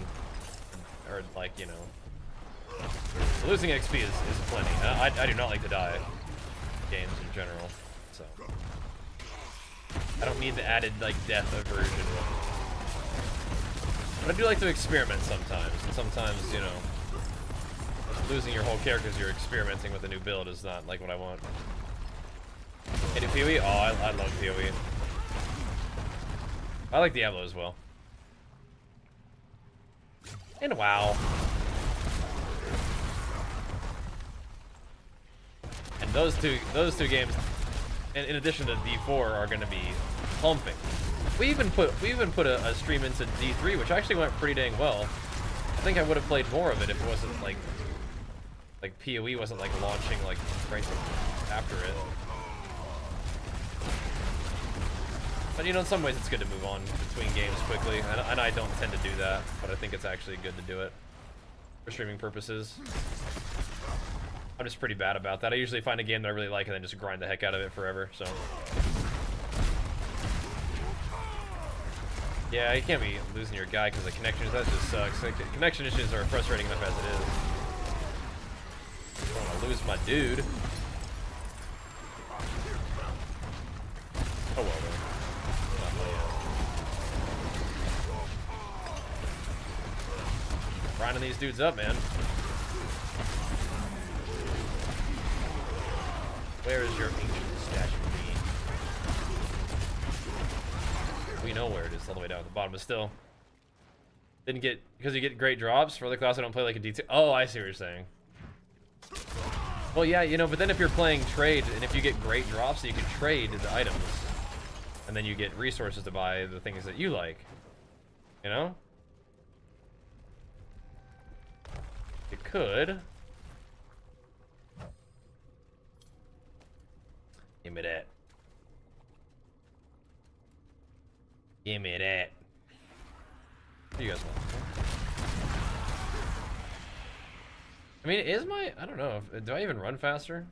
or like, you know, losing XP is plenty. I do not like to die in games in general, so I don't need the added like death aversion. But I do like to experiment sometimes, and sometimes, you know, losing your whole character because you're experimenting with a new build is not like what I want. Can you PoE? Oh, I love PoE. I like Diablo as well. And WoW. And those two games, in addition to D4, are going to be pumping. We even put a stream into D3, which actually went pretty dang well. I think I would have played more of it if it wasn't like PoE wasn't like launching like right after it. But you know, in some ways it's good to move on between games quickly, and I don't tend to do that, but I think it's actually good to do it for streaming purposes. I'm just pretty bad about that. I usually find a game that I really like and then just grind the heck out of it forever, so. Yeah, you can't be losing your guy because of connections. That just sucks. Like, connection issues are frustrating enough as it is. I don't want to lose my dude. Oh well, then. Grinding these dudes up, man. Where is your ancient statue being? We know where it is, all the way down at the bottom, but still. Didn't get, because you get great drops for other classes. I don't play like a D2. Oh, I see what you're saying. Well, yeah, you know, but then if you're playing trade, and if you get great drops, you can trade the items. And then you get resources to buy the things that you like. You know? You could. Give me that. Give me that. What do you guys want? I mean, is my... I don't know. Do I even run faster?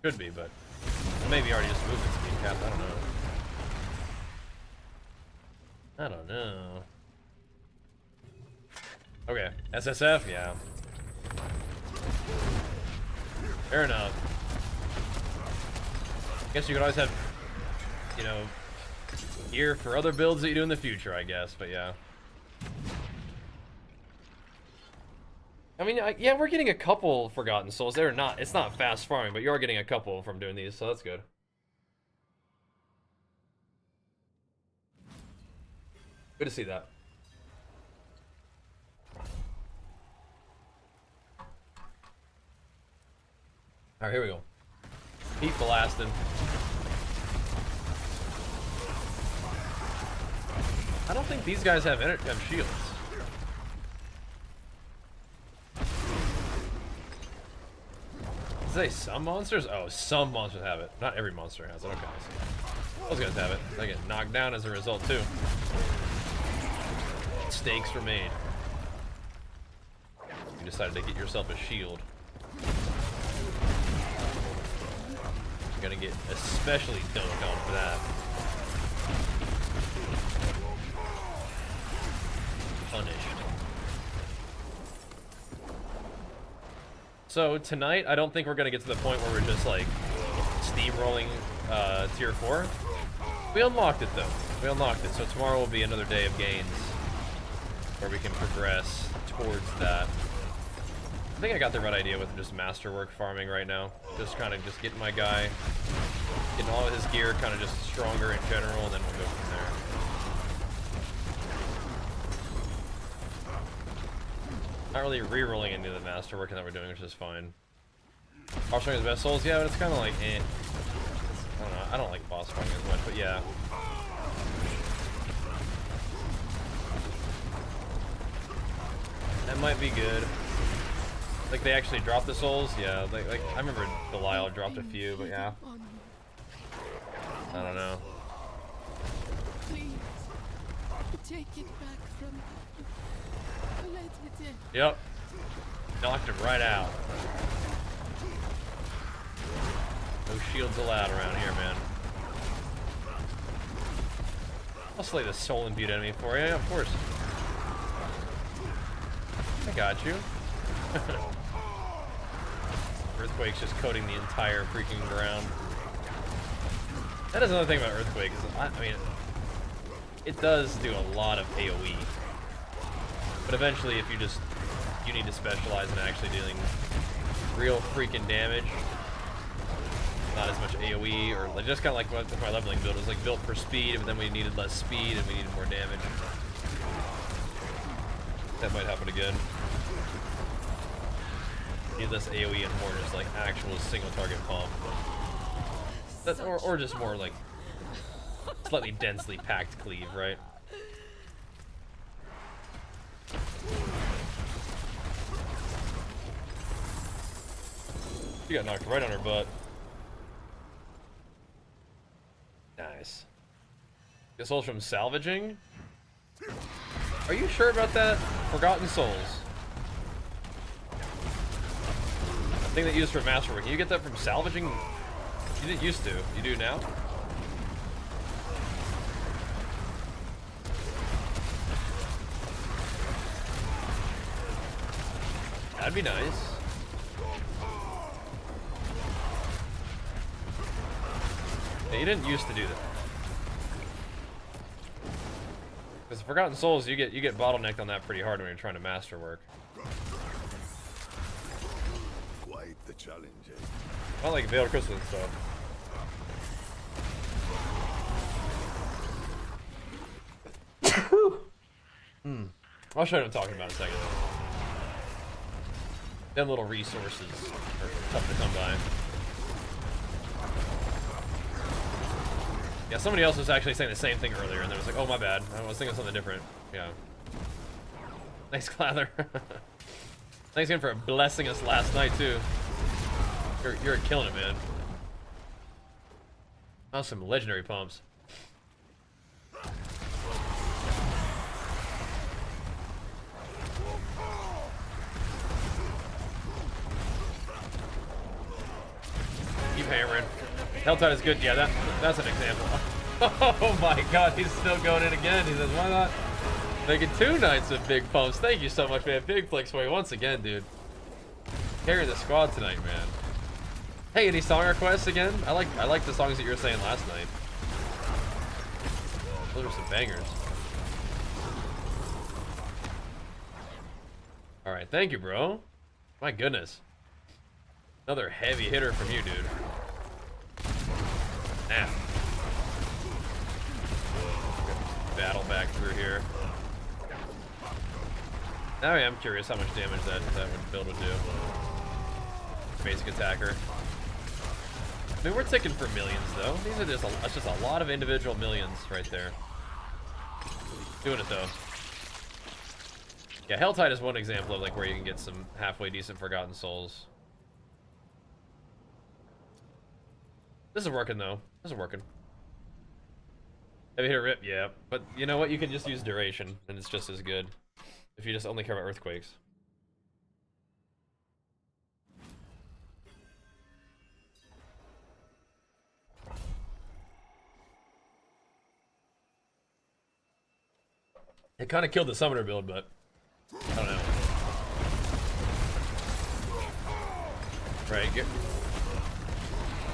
Could be, but... Maybe already just movement speed cap. I don't know. I don't know. Okay. SSF? Yeah. Fair enough. Guess you could always have, you know, gear for other builds that you do in the future, I guess, but yeah. I mean, yeah, we're getting a couple Forgotten Souls. They're not, it's not fast farming, but you are getting a couple from doing these, so that's good. Good to see that. Alright, here we go. Heat blasting. I don't think these guys have shields. Say some monsters? Oh, some monsters have it. Not every monster has it. Okay. Those guys have it. They get knocked down as a result too. Stakes were made. You decided to get yourself a shield. You're gonna get especially dunked on for that. Punished. So tonight, I don't think we're gonna get to the point where we're just like steamrolling tier 4. We unlocked it though. We unlocked it. So tomorrow will be another day of gains where we can progress towards that. I think I got the right idea with just masterwork farming right now. Just kind of just getting my guy, getting all of his gear kind of just stronger in general, and then we'll go from there. Not really re-rolling into the masterwork that we're doing, which is fine. Boss fighting is best souls, yeah, but it's kind of like, eh. I don't know. I don't like boss fighting as much, but yeah. That might be good. Like they actually dropped the souls, yeah. Like I remember Belial dropped a few, but yeah. I don't know. Please. Take it back from me. Let it in. Yep. Knocked him right out. No shields allowed around here, man. I'll slay the soul imbued enemy for you, yeah, of course. I got you. Earthquake's just coating the entire freaking ground. That is another thing about Earthquake. Is I mean, it does do a lot of AoE. But eventually, if you need to specialize in actually dealing real freaking damage. Not as much AoE, or like just kind of like with my leveling build. It was like built for speed, but then we needed less speed and we needed more damage. That might happen again. Need less AoE and more just like actual single target pump. That's, or just more like slightly densely packed cleave, right? She got knocked right on her butt. Nice. Get souls from salvaging? Are you sure about that? Forgotten souls. A thing that you use for Masterworking. Can you get that from salvaging? You didn't used to. You do now? That'd be nice. Yeah, you didn't used to do that. Because Forgotten Souls, you get bottlenecked on that pretty hard when you're trying to masterwork. Quite the challenge, eh? Not like Veiled Crystal and stuff. I'll show you what I'm talking about in a second. Them little resources are tough to come by. Yeah, somebody else was actually saying the same thing earlier, and they was like, "Oh, my bad. I was thinking of something different." Yeah. Thanks, Clather. Thanks again for blessing us last night too. You're killing it, man. Oh, some legendary pumps. Keep hammering. Helltide is good. Yeah, that's an example. Oh my god, he's still going in again. He says, why not? Making 2 nights of big pumps. Thank you so much, man. Big flicks for you once again, dude. Carrying the squad tonight, man. Hey, any song requests again? I like the songs that you were saying last night. Those are some bangers. Alright, thank you, bro. My goodness. Another heavy hitter from you, dude. Nah. Battle back through here. Now I am curious how much damage that build would do. Basic attacker. I mean, we're ticking for millions, though. These are that's just a lot of individual millions right there. Doing it, though. Yeah, Helltide is one example of like where you can get some halfway decent Forgotten Souls. This is working, though. This is working. Have you hit a rip? Yeah. But you know what? You can just use duration, and it's just as good. If you just only care about earthquakes. It kind of killed the summoner build, but I don't know. Right, get...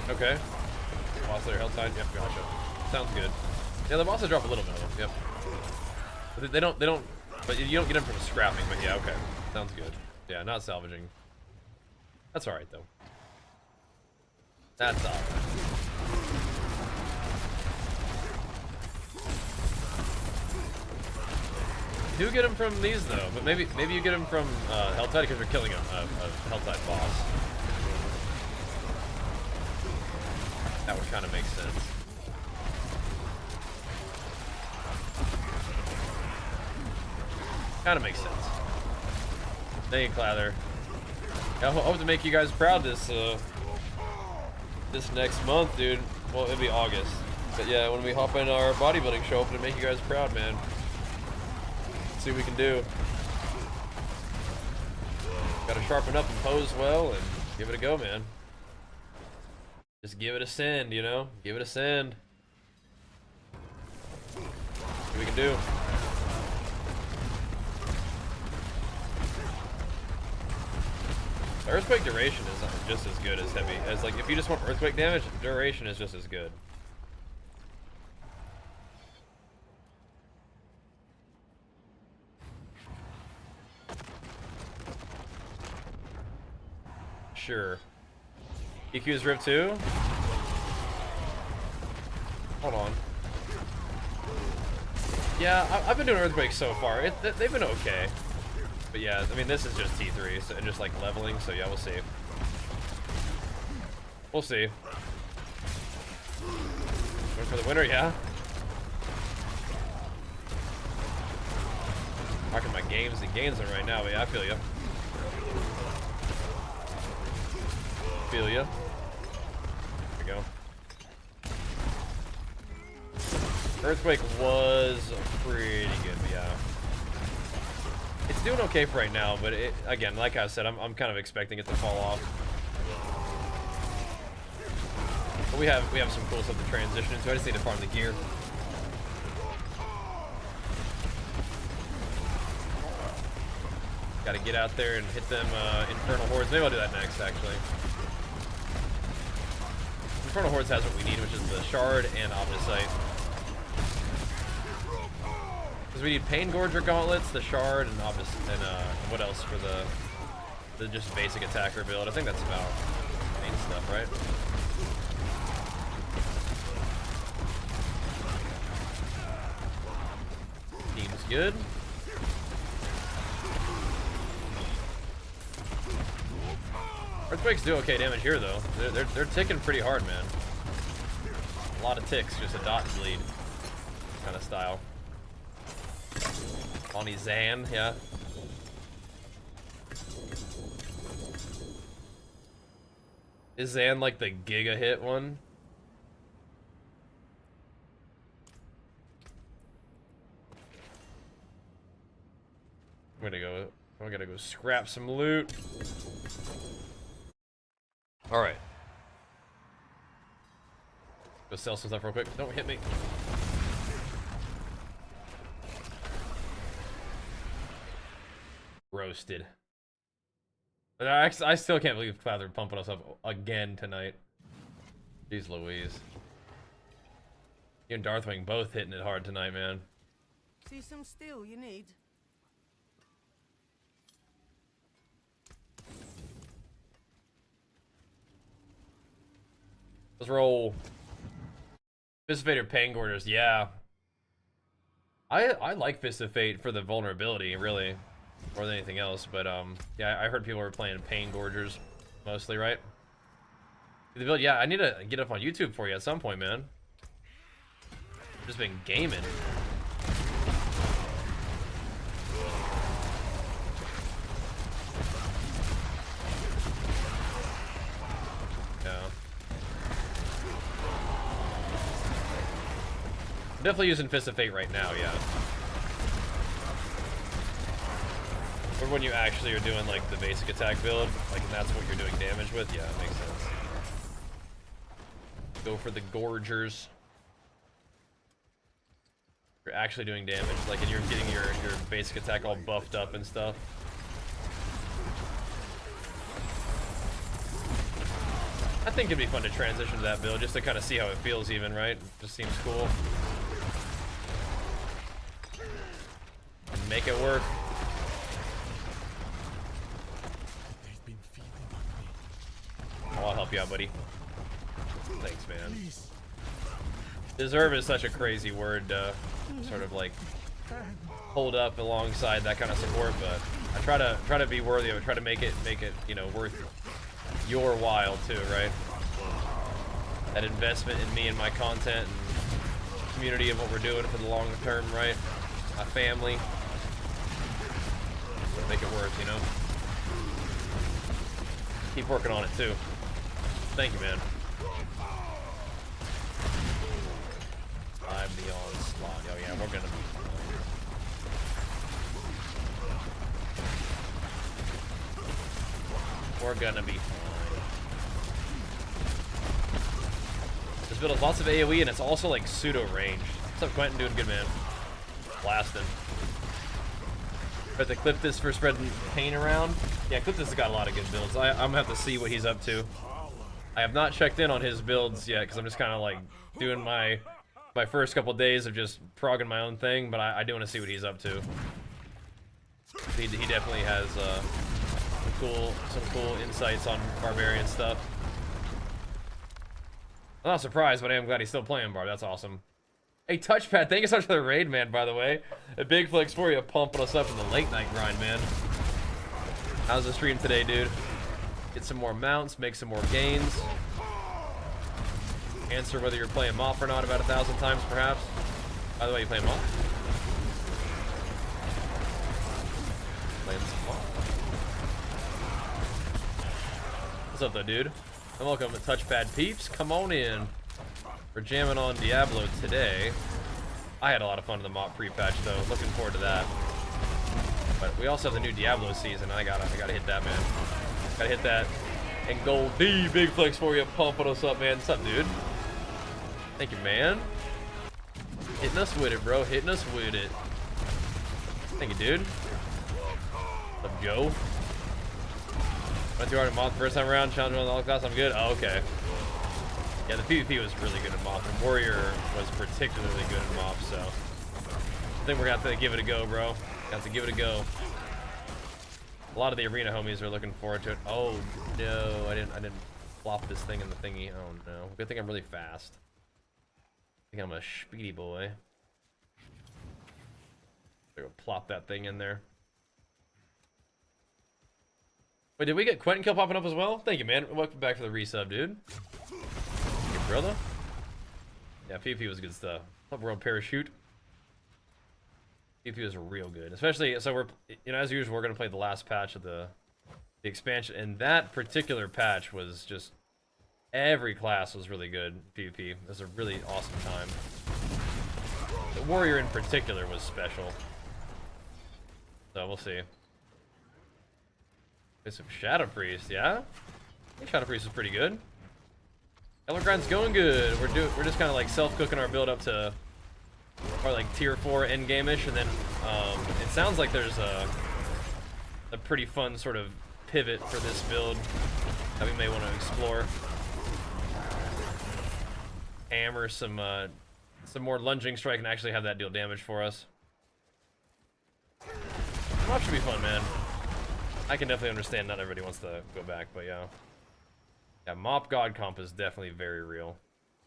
Okay. Boss there, Helltide. Yep, gotcha. Sounds good. Yeah, the bosses drop a little bit of them. Yep. But they don't. But you don't get them from scrapping. But yeah, okay. Sounds good. Yeah, not salvaging. That's all right though. That's all right. You do get them from these though, but maybe you get them from Helltide because you're killing a Helltide boss. That would kind of make sense. Kind of makes sense. Thank you, Clather. I hope to make you guys proud this this next month, dude. Well, it'll be August. But yeah, when we hop in our bodybuilding show, hoping to make you guys proud, man. Let's see what we can do. Gotta sharpen up and pose well and give it a go, man. Just give it a send, you know? Give it a send. See what we can do. Earthquake duration is just as good as heavy. As like, if you just want earthquake damage, duration is just as good. Sure. EQ's Rift 2? Hold on. Yeah, I've been doing earthquakes so far. They've been okay. But yeah, I mean, this is just T3, so, and just like leveling, so yeah, we'll see. We'll see. Going for the winner, yeah? Marking my games and gains right now, but yeah, I feel ya. Feel ya. There we go. Earthquake was pretty good, yeah. It's doing okay for right now, but it, again, like I said, I'm kind of expecting it to fall off. But we have some cool stuff to transition into. I just need to farm the gear. Got to get out there and hit them infernal hordes. Maybe I'll do that next, actually. Infernal hordes has what we need, which is the shard and omnisite. Because we need Pain Gorger gauntlets, the shard, and what else for the just basic attacker build. I think that's about main stuff, right? Team's good. Earthquakes do okay damage here, though. They're ticking pretty hard, man. A lot of ticks, just a dot and bleed kind of style. Bonnie Zan, yeah. Is Zan like the Giga hit one? I'm gonna go scrap some loot. Alright. Go sell some stuff real quick. Don't hit me. Roasted. But I still can't believe Cloud are pumping us up again tonight. Jeez Louise. You and Darthwing both hitting it hard tonight, man. See some steel you need? Let's roll. Fist of Fate or Pain Gorgers, yeah. I like Fist of Fate for the vulnerability, really. More than anything else, but yeah, I heard people were playing Pain Gorgers mostly, right? The build, yeah, I need to get up on YouTube for you at some point, man. I've just been gaming. Yeah. I'm definitely using Fist of Fate right now, yeah. Or when you actually are doing like the basic attack build, like, and that's what you're doing damage with, yeah, it makes sense. Go for the Gorgers. You're actually doing damage, like, and you're getting your basic attack all buffed up and stuff. I think it'd be fun to transition to that build just to kind of see how it feels, even, right? Just seems cool. Make it work. Oh, I'll help you out, buddy. Thanks, man. Deserve is such a crazy word to sort of like hold up alongside that kind of support, but I try to be worthy of it. Try to make it, you know, worth your while too, right? That investment in me and my content and community of what we're doing for the long term, right? My family. Make it worth, you know? Keep working on it too. Thank you, man. Oh yeah, we're gonna be fine. We're gonna be fine. This build has lots of AoE and it's also like pseudo ranged. What's up, Quentin? Doing good, man. Blasting. But to clip this for spreading pain around. Yeah, clip this has got a lot of good builds. I'm gonna have to see what he's up to. I have not checked in on his builds yet because I'm just kind of like doing my first couple days of just progging my own thing, but I do want to see what he's up to. He definitely has some cool insights on Barbarian stuff. I'm not surprised, but I am glad he's still playing Barb. That's awesome. Hey, Touchpad, thank you so much for the raid, man, by the way. A big flex for you, pumping us up in the late night grind, man. How's the stream today, dude? Get some more mounts, make some more gains. Answer whether you're playing Mop or not about 1,000 times, perhaps. By the way, you playing Mop? Playing some Mop. What's up, though, dude? And welcome to Touchpad peeps. Come on in. We're jamming on Diablo today. I had a lot of fun in the Mop pre-patch, though. Looking forward to that. But we also have the new Diablo season. I gotta hit that, man. Gotta hit that. And Gold D, big flex for you, pumping us up, man. What's up, dude? Thank you, man. Hitting us with it, bro. Hitting us with it. Thank you, dude. What's up, Joe? Went too hard in Moth the first time around. Challenge on the all class. I'm good. Oh, okay. Yeah, the PvP was really good in Moth. And Warrior was particularly good in Moth, so I think we're gonna have to give it a go, bro. Have to give it a go. A lot of the arena homies are looking forward to it. Oh no, I didn't flop this thing in the thingy. Oh no. Good thing I'm really fast. I think I'm a speedy boy. Go plop that thing in there. Wait, did we get Quentin kill popping up as well? Thank you, man. Welcome back for the resub, dude. Your brother? Yeah, PvP was good stuff. World Parachute. PvP was real good. Especially, so we're, you know, as usual, we're going to play the last patch of the expansion. And that particular patch was just, every class was really good PvP. It was a really awesome time. The Warrior in particular was special. So we'll see. There's some Shadow Priest, yeah? I think Shadow Priest is pretty good. Elder Grind's going good. We're just kind of like self-cooking our build up to or like tier 4 endgame-ish, and then it sounds like there's a pretty fun sort of pivot for this build that we may want to explore. Hammer some more lunging strike and actually have that deal damage for us. Mop should be fun, man. I can definitely understand not everybody wants to go back, but yeah. Yeah, Mop God Comp is definitely very real.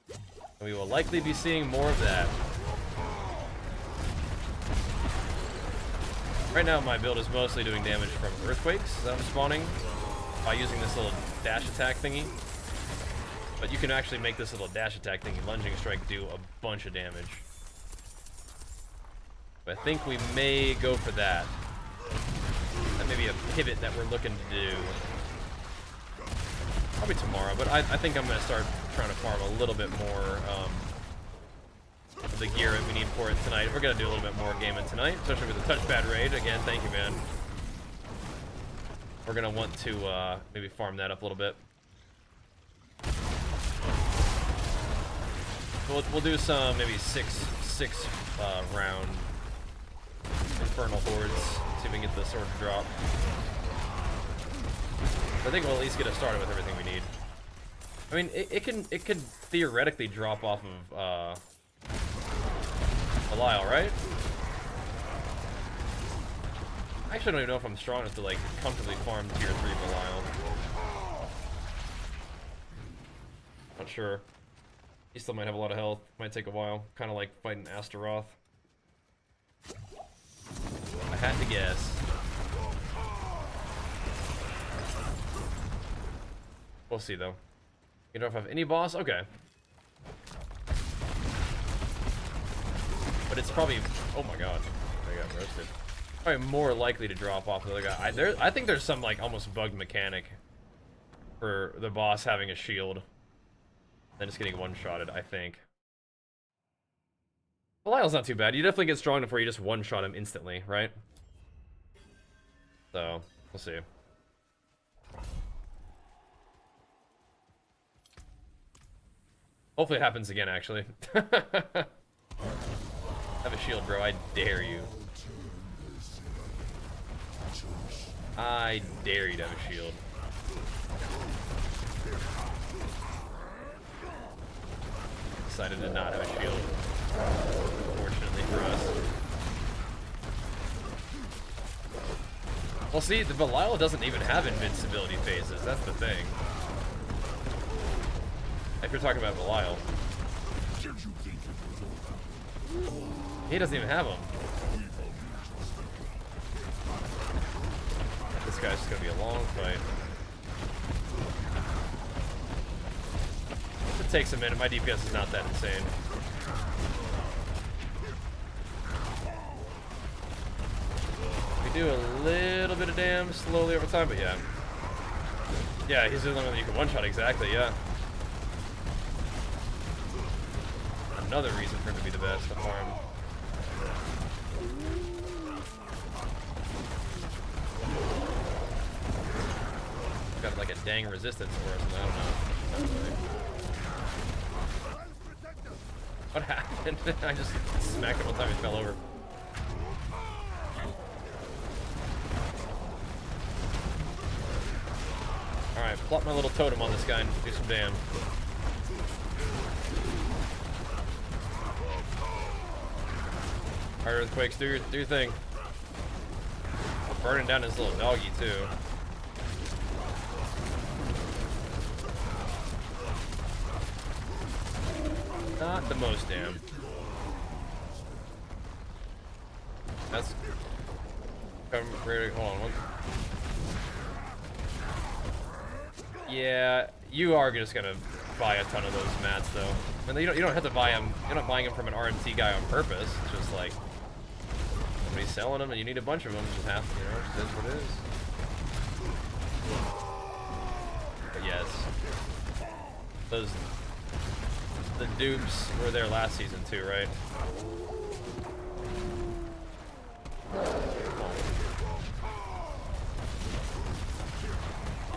And we will likely be seeing more of that. Right now, my build is mostly doing damage from earthquakes that I'm spawning by using this little dash attack thingy. But you can actually make this little dash attack thingy, lunging strike, do a bunch of damage. But I think we may go for that. That may be a pivot that we're looking to do. Probably tomorrow, but I think I'm going to start trying to farm a little bit more of the gear that we need for it tonight. We're going to do a little bit more gaming tonight, especially with the touchpad raid. Again, thank you, man. We're going to want to maybe farm that up a little bit. We'll do some maybe six round infernal hordes. See if we can get the sword to drop. I think we'll at least get us started with everything we need. I mean, it could theoretically drop off of Belial, right? I actually don't even know if I'm strong enough to like comfortably farm tier 3 Belial. Not sure. He still might have a lot of health. Might take a while. Kind of like fighting Astaroth. I had to guess. We'll see though. You don't have any boss? Okay. But it's probably, oh my god, I got roasted. Probably more likely to drop off the other guy. I think there's some like almost bugged mechanic for the boss having a shield. Then just getting one-shotted, I think. Belial's not too bad. You definitely get strong enough where you just one-shot him instantly, right? So, we'll see. Hopefully it happens again, actually. Have a shield, bro. I dare you. I dare you to have a shield. Decided to not have a shield. Fortunately for us. Well, see, the Belial doesn't even have invincibility phases. That's the thing. If you're talking about Belial. He doesn't even have them. This guy's just gonna be a long fight. It takes a minute. My DPS is not that insane. We do a little bit of damage slowly over time, but yeah. Yeah, he's the only one that you can one-shot, exactly, yeah. Another reason for him to be the best to farm. Got like a dang resistance for us, I don't know. What happened? I just smacked him one time, he fell over. Alright, plop my little totem on this guy and do some damn. Alright, Earthquakes, do your thing. I'm burning down his little doggy, too. Not the most damn. That's... Hold on, one. Yeah, you are just gonna buy a ton of those mats, though. And you don't have to buy them. You're not buying them from an RMT guy on purpose. It's just like somebody's selling them, and you need a bunch of them. Just have, you know, just is what it is. But yes, the dupes were there last season too, right?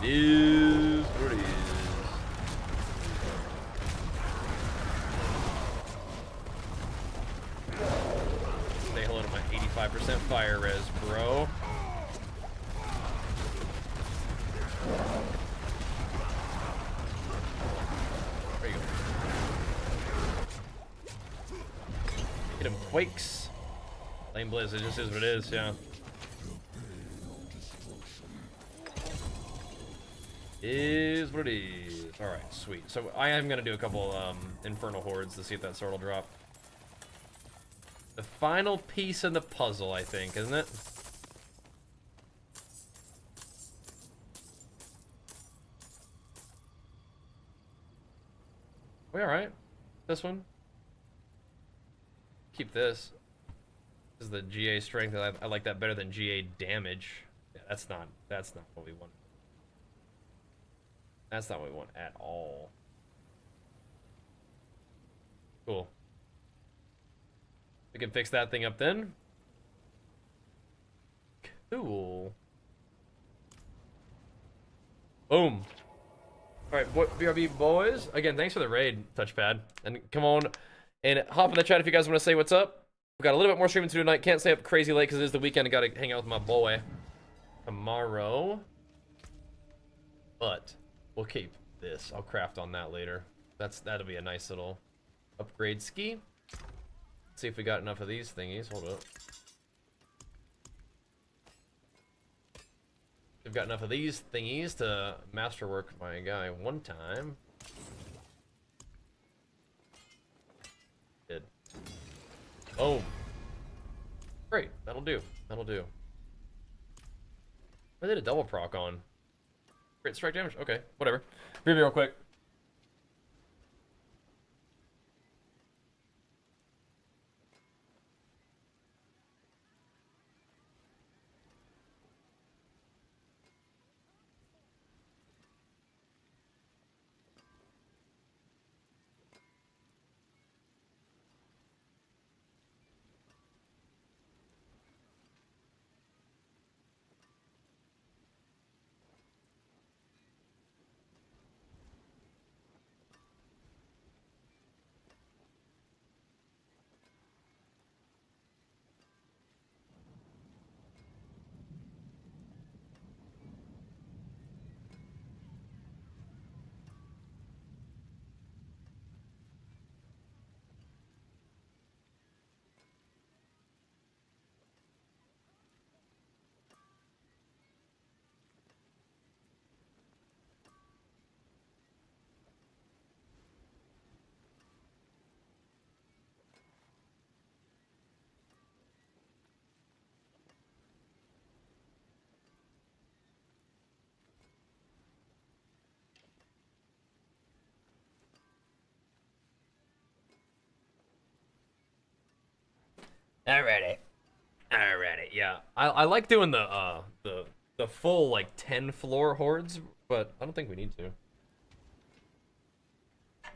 It is what it is. Say hello to my 85% fire res, bro. There you go. Hit him, quakes. Lane Blizz, it just is what it is, yeah. Is what it is. Alright, sweet. So I am gonna do a couple infernal hordes to see if that sword will drop. The final piece in the puzzle, I think, isn't it? We alright? This one? Keep this. This is the GA strength. I like that better than GA damage. Yeah, that's not what we want. That's not what we want at all. Cool. We can fix that thing up then. Cool. Boom. Alright, BRB boys. Again, thanks for the raid, Touchpad. And come on and hop in the chat if you guys want to say what's up. We've got a little bit more streaming to do tonight. Can't stay up crazy late because it is the weekend. I gotta hang out with my boy tomorrow. But we'll keep this. I'll craft on that later. That'll be a nice little upgrade ski. Let's see if we got enough of these thingies. Hold up. We've got enough of these thingies to masterwork my guy one time. Did. Oh. Great. That'll do. That'll do. I did a double proc on. Great strike damage? Okay, whatever. Be real quick. Alrighty. Alrighty, yeah. I like doing the full like 10 floor hordes, but I don't think we need to.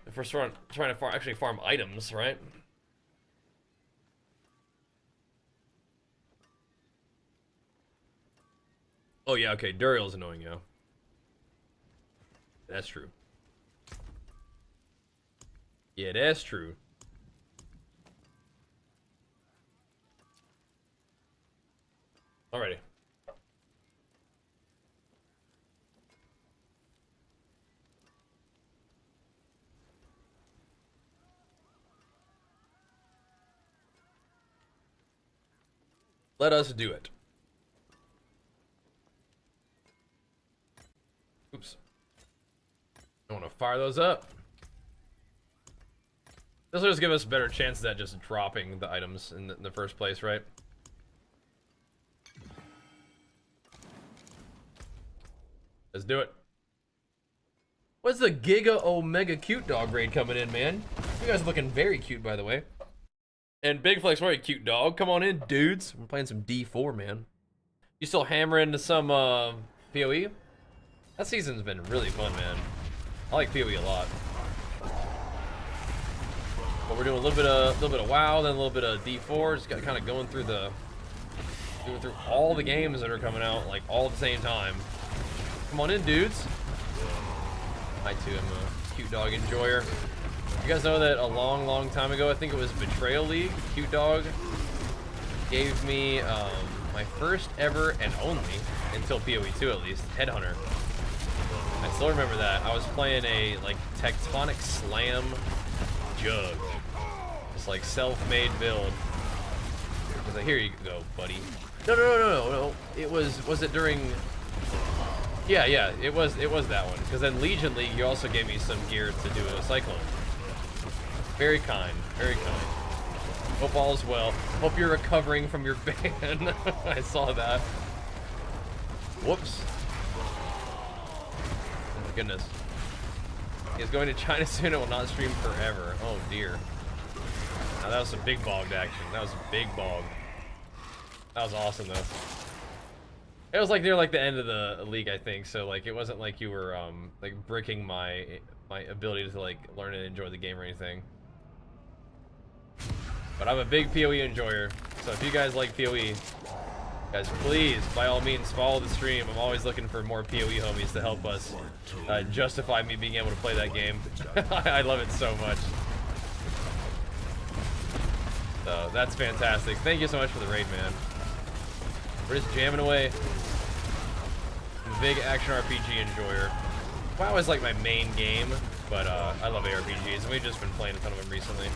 If we're trying to actually farm items, right? Oh yeah, okay, Duriel's annoying, yo. That's true. Yeah, that's true. Alrighty. Let us do it. Oops. I want to fire those up. This will just give us better chances at just dropping the items in the first place, right? Let's do it. What's the Giga Omega Cute Dog raid coming in, man? You guys are looking very cute, by the way. And Big Flex, very cute dog. Come on in, dudes. We're playing some D4, man. You still hammering some POE? That season's been really fun, man. I like POE a lot. But we're doing a little bit of WoW, then a little bit of D4. Just kind of going through all the games that are coming out like all at the same time. Come on in, dudes. I too am a cute dog enjoyer. You guys know that a long time ago, I think it was Betrayal League, Cute Dog gave me my first ever and only, until PoE 2 at least, Headhunter. I still remember that. I was playing a like Tectonic Slam Jug. Just like self-made build. I was like, here you go, buddy. No. It was it during... Yeah, it was that one. Because then Legion League, you also gave me some gear to do a Cyclone. Very kind, very kind. Hope all is well. Hope you're recovering from your ban. I saw that. Whoops. Oh my goodness. He's going to China soon and will not stream forever. Oh dear. Now that was some big bogged action. That was a big bog. That was awesome though. It was like near like the end of the league, I think. So like it wasn't like you were like bricking my ability to like learn and enjoy the game or anything. But I'm a big PoE enjoyer. So if you guys like PoE, guys, please by all means follow the stream. I'm always looking for more PoE homies to help us justify me being able to play that game. I love it so much. So that's fantastic. Thank you so much for the raid, man. We're just jamming away. I'm a big action RPG enjoyer. WoW is like my main game, but I love ARPGs, and we've just been playing a ton of them recently.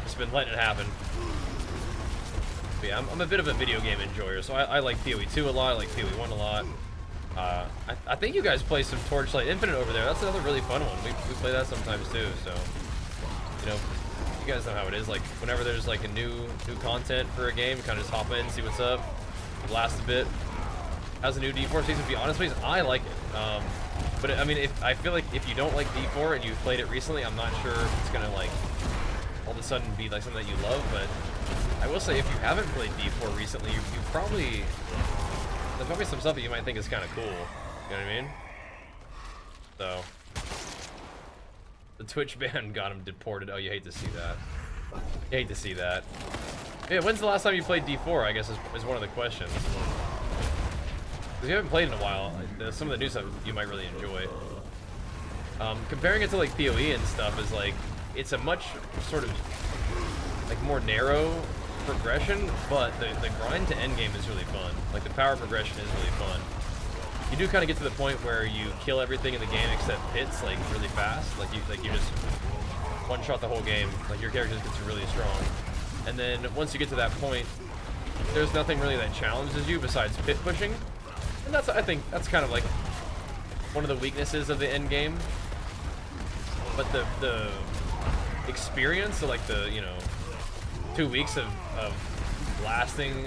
Just been letting it happen. But yeah, I'm a bit of a video game enjoyer, so I like PoE 2 a lot, I like PoE 1 a lot. I think you guys play some Torchlight Infinite over there. That's another really fun one. We play that sometimes too, so, you know, you guys know how it is. Like, whenever there's like a new content for a game, kind of just hop in, see what's up, blast a bit. How's the new D4 season? To be honest with you, I like it. But I mean, I feel like if you don't like D4 and you've played it recently, I'm not sure if it's gonna like all of a sudden be like something that you love. But I will say, if you haven't played D4 recently, you probably, there's probably some stuff that you might think is kind of cool. You know what I mean? So the Twitch ban got him deported. Oh, you hate to see that. You hate to see that. Yeah, when's the last time you played D4? I guess is one of the questions. Because you haven't played in a while, some of the new stuff you might really enjoy. Comparing it to like PoE and stuff is like, it's a much sort of like more narrow progression, but the grind to endgame is really fun. Like the power progression is really fun. You do kind of get to the point where you kill everything in the game except hits like really fast. Like you just one shot the whole game. Like your character just gets really strong. And then once you get to that point, there's nothing really that challenges you besides pit pushing. And that's, I think, that's kind of like one of the weaknesses of the end game. But the experience, so like the, you know, 2 weeks of blasting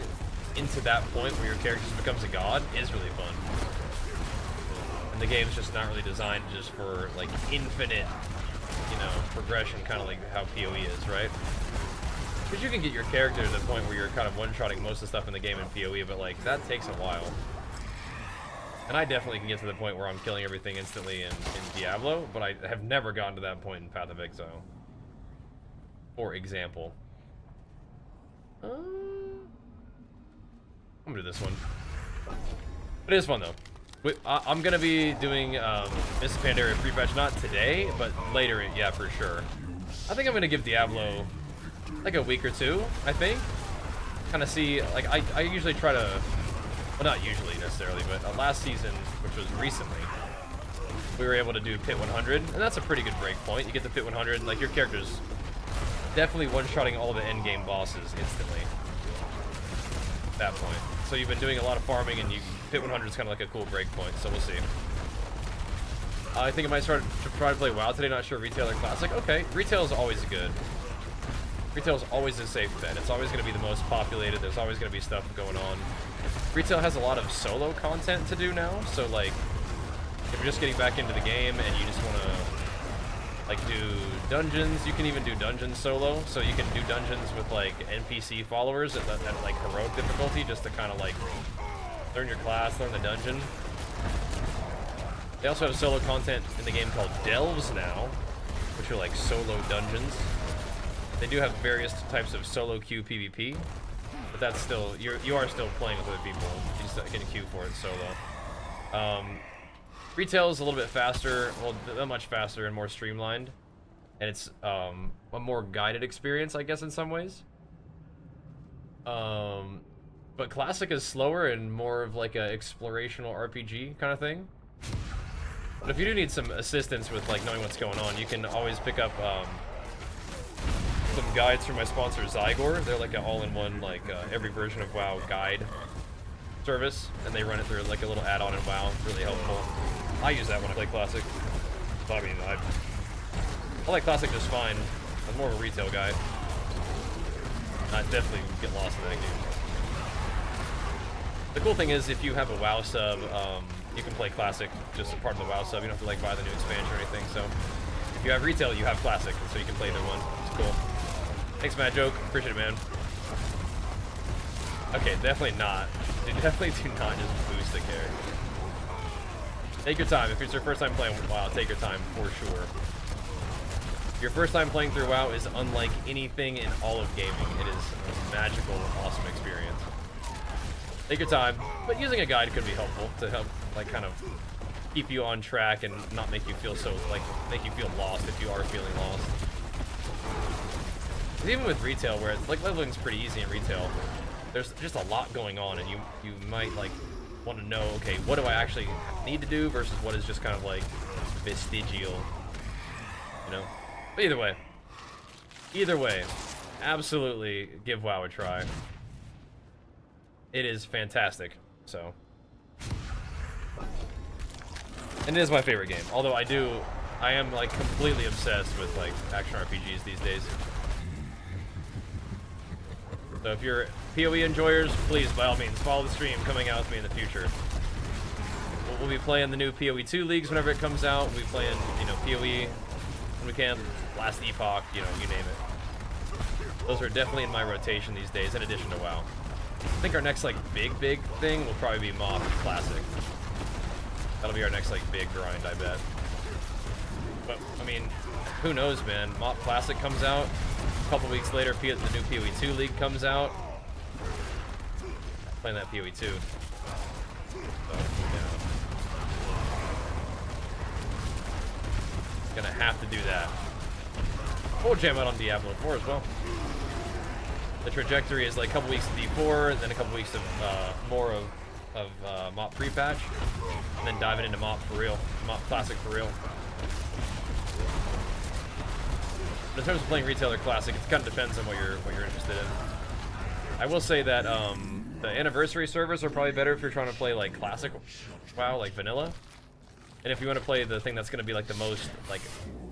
into that point where your character just becomes a god is really fun. And the game's just not really designed just for like infinite, you know, progression, kind of like how PoE is, right? Because you can get your character to the point where you're kind of one-shotting most of the stuff in the game in PoE, but like that takes a while. And I definitely can get to the point where I'm killing everything instantly in Diablo, but I have never gotten to that point in Path of Exile. For example. I'm gonna do this one. It is fun though. I'm gonna be doing Miss Pandaria pre-patch, not today, but later, yeah, for sure. I think I'm gonna give Diablo like a week or two, I think. Kind of see, like, I usually try to, well, not usually necessarily, but last season, which was recently, we were able to do Pit 100, and that's a pretty good break point. You get to Pit 100, like, your character's definitely one-shotting all the endgame bosses instantly at that point. So you've been doing a lot of farming, and Pit 100 is kind of like a cool break point, so we'll see. I think I might start to try to play WoW today, not sure Retail or Classic. Okay, Retail is always good. Retail is always a safe bet. It's always going to be the most populated. There's always going to be stuff going on. Retail has a lot of solo content to do now, so like, if you're just getting back into the game and you just want to like do dungeons, you can even do dungeons solo. So you can do dungeons with like NPC followers at like heroic difficulty, just to kind of like learn your class, learn the dungeon. They also have solo content in the game called Delves now, which are like solo dungeons. They do have various types of solo queue PvP, but that's still, you are still playing with other people. You just get a queue for it solo. Retail is a little bit faster, well, much faster and more streamlined, and it's a more guided experience, I guess, in some ways. But Classic is slower and more of like a explorational RPG kind of thing. But if you do need some assistance with like knowing what's going on, you can always pick up some guides from my sponsor Zygor. They're like an all-in-one, like every version of WoW guide service, and they run it through like a little add-on in WoW. Really helpful. I use that when I play Classic. I mean, I like Classic just fine. I'm more of a Retail guy. I definitely get lost in that game. The cool thing is, if you have a WoW sub, you can play Classic just as part of the WoW sub. You don't have to like buy the new expansion or anything. So if you have Retail, you have Classic, so you can play either one. It's cool. Thanks, Mad Joke. Appreciate it, man. Okay, definitely not. Definitely do not just boost the character. Take your time. If it's your first time playing WoW, take your time for sure. Your first time playing through WoW is unlike anything in all of gaming. It is a magical, awesome experience. Take your time, but using a guide could be helpful to help, like, kind of keep you on track and not make you feel so, like, make you feel lost if you are feeling lost. Even with Retail, where it's, like, leveling's pretty easy in Retail, there's just a lot going on, and you might, like, want to know, okay, what do I actually need to do versus what is just kind of, like, vestigial, you know? But either way, absolutely give WoW a try. It is fantastic, so. And it is my favorite game, although I am like completely obsessed with like action RPGs these days. So if you're PoE enjoyers, please, by all means, follow the stream coming out with me in the future. We'll be playing the new PoE 2 leagues whenever it comes out. We'll be playing, you know, PoE when we can, Last Epoch, you know, you name it. Those are definitely in my rotation these days, in addition to WoW. I think our next, like, big thing will probably be MoP Classic. That'll be our next, like, big grind, I bet. But, I mean, who knows, man? MoP Classic comes out. A couple weeks later, the new PoE 2 League comes out. Playing that PoE 2. So, yeah. Gonna have to do that. We'll jam out on Diablo 4 as well. The trajectory is like a couple weeks of D4, and then a couple weeks of more of MoP pre-patch, and then diving into MoP for real, MoP Classic for real. But in terms of playing Retail or Classic, it kind of depends on what you're interested in. I will say that the anniversary servers are probably better if you're trying to play like Classic WoW, like vanilla. And if you want to play the thing that's going to be like the most, like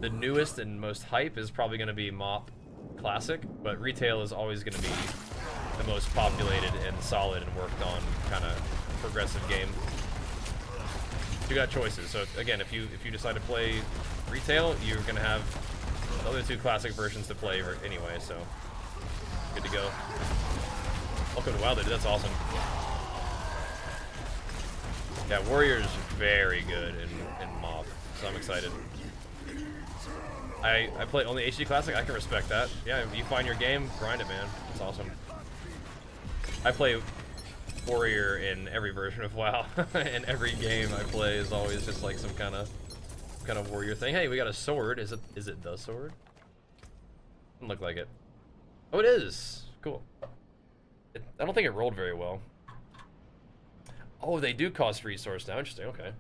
the newest and most hype, is probably going to be MoP Classic, but Retail is always going to be the most populated and solid and worked on kind of progressive game. You got choices. So again, if you decide to play Retail, you're going to have the other two Classic versions to play anyway. So Good to go. Welcome to WoW, dude. That's awesome. Yeah, Warrior's very good in Mob, so I'm excited. I play only HD Classic. I can respect that. Yeah, you find your game, grind it, man. It's awesome. I play Warrior in every version of WoW, and every game I play is always just like some kind of warrior thing. Hey, we got a sword. Is it the sword? Doesn't look like it. Oh, it is. Cool. I don't think it rolled very well. Oh, they do cost resource now. Interesting. Okay.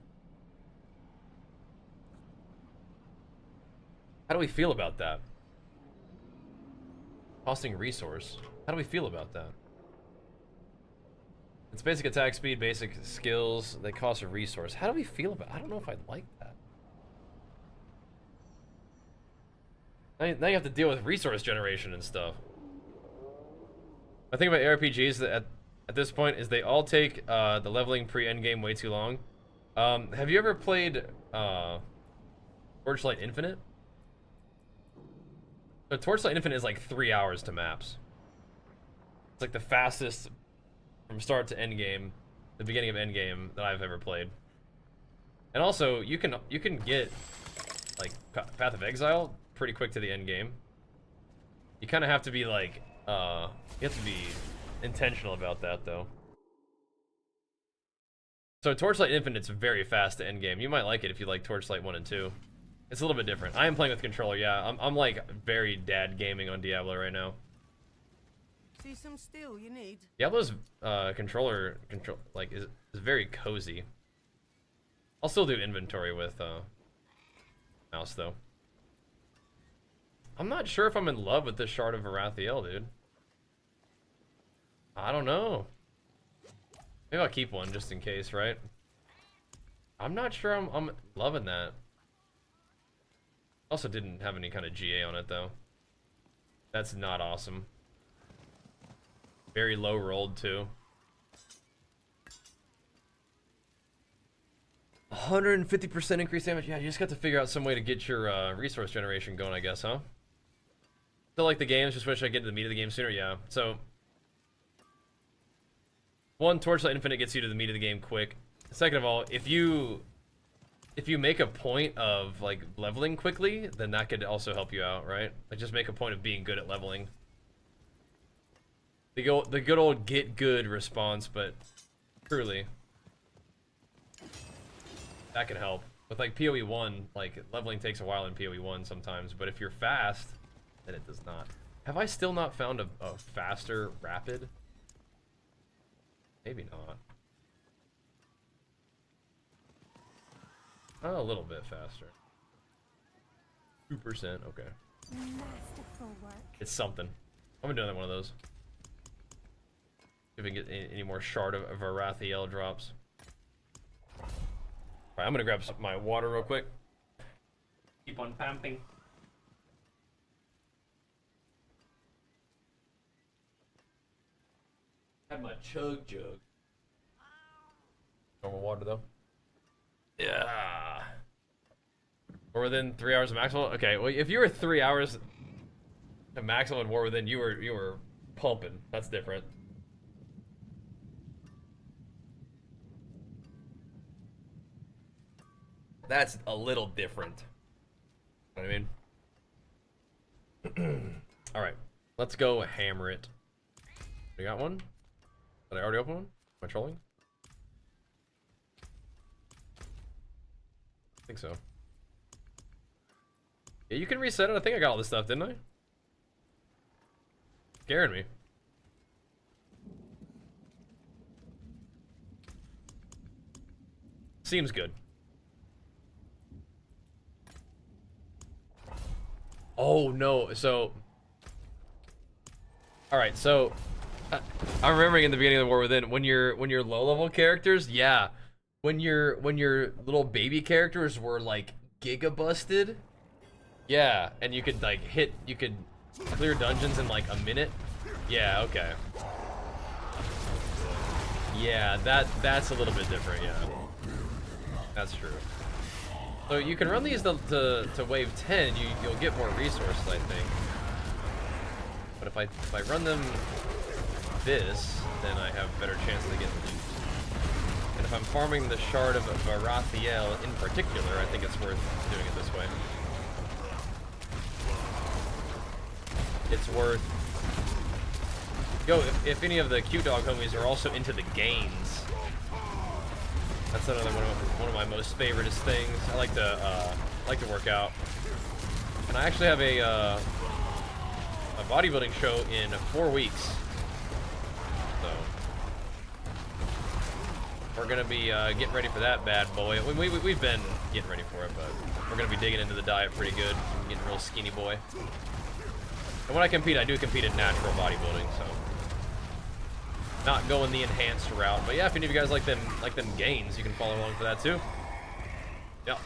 How do we feel about that? Costing resource. How do we feel about that? It's basic attack speed, basic skills. They cost a resource. How do we feel about it? I don't know if I'd like that. Now you have to deal with resource generation and stuff. My thing about RPGs that at this point is they all take the leveling pre-endgame way too long. Have you ever played Torchlight Infinite? So Torchlight Infinite is like 3 hours to maps. It's like the fastest from start to end game, the beginning of end game that I've ever played. And also, you can get like Path of Exile pretty quick to the end game. You kind of have to be like, you have to be intentional about that though. So Torchlight Infinite's very fast to end game. You might like it if you like Torchlight 1 and 2. It's a little bit different. I am playing with controller, yeah. I'm like very dad gaming on Diablo right now. See some steel you need? Diablo's controller like is very cozy. I'll still do inventory with mouse though. I'm not sure if I'm in love with this Shard of Varathiel, dude. I don't know. Maybe I'll keep one just in case, right? I'm not sure I'm loving that. Also didn't have any kind of GA on it though. That's not awesome. Very low rolled too. 150% increased damage. Yeah, you just got to figure out some way to get your resource generation going, I guess, huh? Still like the games, just wish I get to the meat of the game sooner. Yeah. So, one, Torchlight Infinite gets you to the meat of the game quick. Second of all, if you make a point of like leveling quickly, then that could also help you out, right? Like just make a point of being good at leveling. The good old get good response, but truly, that can help. With like PoE 1, like leveling takes a while in PoE 1 sometimes, but if you're fast, then it does not. Have I still not found a faster rapid? Maybe not. Oh, a little bit faster. 2%, okay. Masterful work. It's something. I'm gonna do another one of those. If we can get any more Shard of Varathiel drops. Alright, I'm gonna grab my water real quick. Keep on pumping. Have my chug jug. Normal water though. Yeah. War Within 3 hours of maximal. Okay, well if you were 3 hours of maximal in War Within, you were pumping. That's different. That's a little different. You know what I mean? Alright, let's go hammer it. We got one? Did I already open one? Am I trolling? I think so. Yeah, you can reset it. I think I got all this stuff, didn't I? Scaring me. Seems good. Oh no, so alright, so I'm remembering in the beginning of the War Within when your low level characters, yeah. When your little baby characters were like giga busted. Yeah, and you could like you could clear dungeons in like a minute. Yeah, okay. Yeah, that's a little bit different, yeah. That's true. So you can run these to wave 10, you'll get more resources, I think. But if I run them this, then I have a better chance of getting loot. And if I'm farming the shard of Varathiel in particular, I think it's worth doing it this way. It's worth... Yo, if any of the cute dog homies are also into the gains, that's another one of my most favoriteest things. I like to work out. And I actually have a bodybuilding show in 4 weeks. So we're gonna be getting ready for that bad boy. We've been getting ready for it, but we're gonna be digging into the diet pretty good. I'm getting a real skinny boy. And when I compete, I do compete in natural bodybuilding, so not going the enhanced route. But yeah, if any of you guys like them gains, you can follow along for that too. Yep.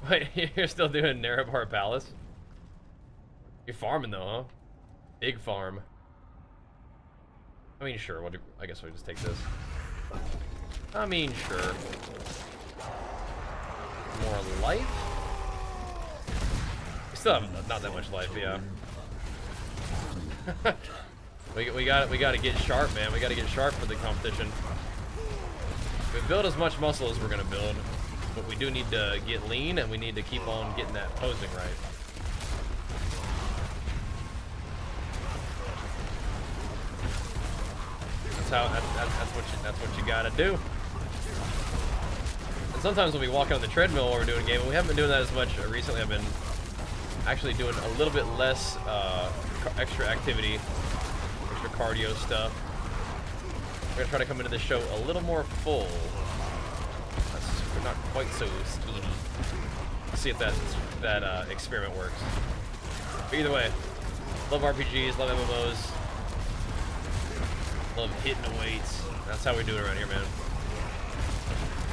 Wait, you're still doing Nerebar Palace? You're farming though, huh? Big farm. I mean, sure. I guess we'll just take this. I mean, sure. More life? We still have not that much life, yeah. we gotta get sharp, man. We gotta get sharp for the competition. We build as much muscle as we're gonna build, but we do need to get lean, and we need to keep on getting that posing right. That's what you gotta do. And sometimes we'll be walking on the treadmill while we're doing a game, and we haven't been doing that as much recently. I've been actually doing a little bit less extra activity, extra cardio stuff. We're gonna try to come into this show a little more full. We're not quite so skinny. Let's see if that experiment works. But either way, love RPGs, love MMOs, love hitting the weights. That's how we do it around here, man.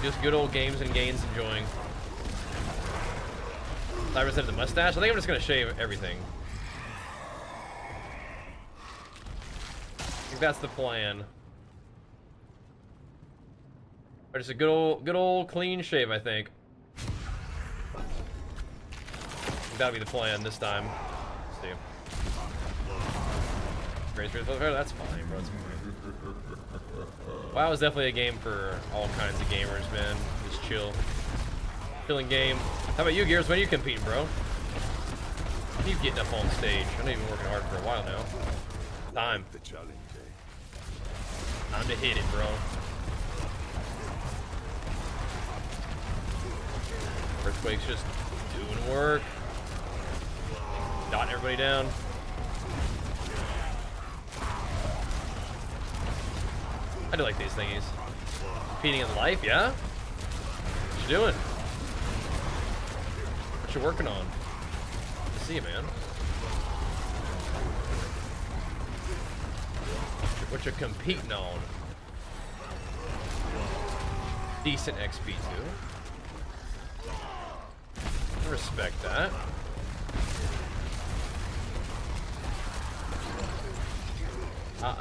Just good old games and gains, enjoying. Cyrus have the mustache. I think I'm just gonna shave everything. I think that's the plan. Or just a good old clean shave, I think. That'll be the plan this time. Let's see. That's fine, bro. That's fine. WoW is definitely a game for all kinds of gamers, man. Just chill. Chilling game. How about you, Gears? When are you competing, bro? When are you getting up on stage? I know you've been working hard for a while now. Time. Time to hit it, bro. Earthquake's just doing work. Dotting everybody down. I do like these thingies. Competing in life, yeah? What you doing? What you working on? Good to see you, man. What you competing on? Decent XP too. I respect that.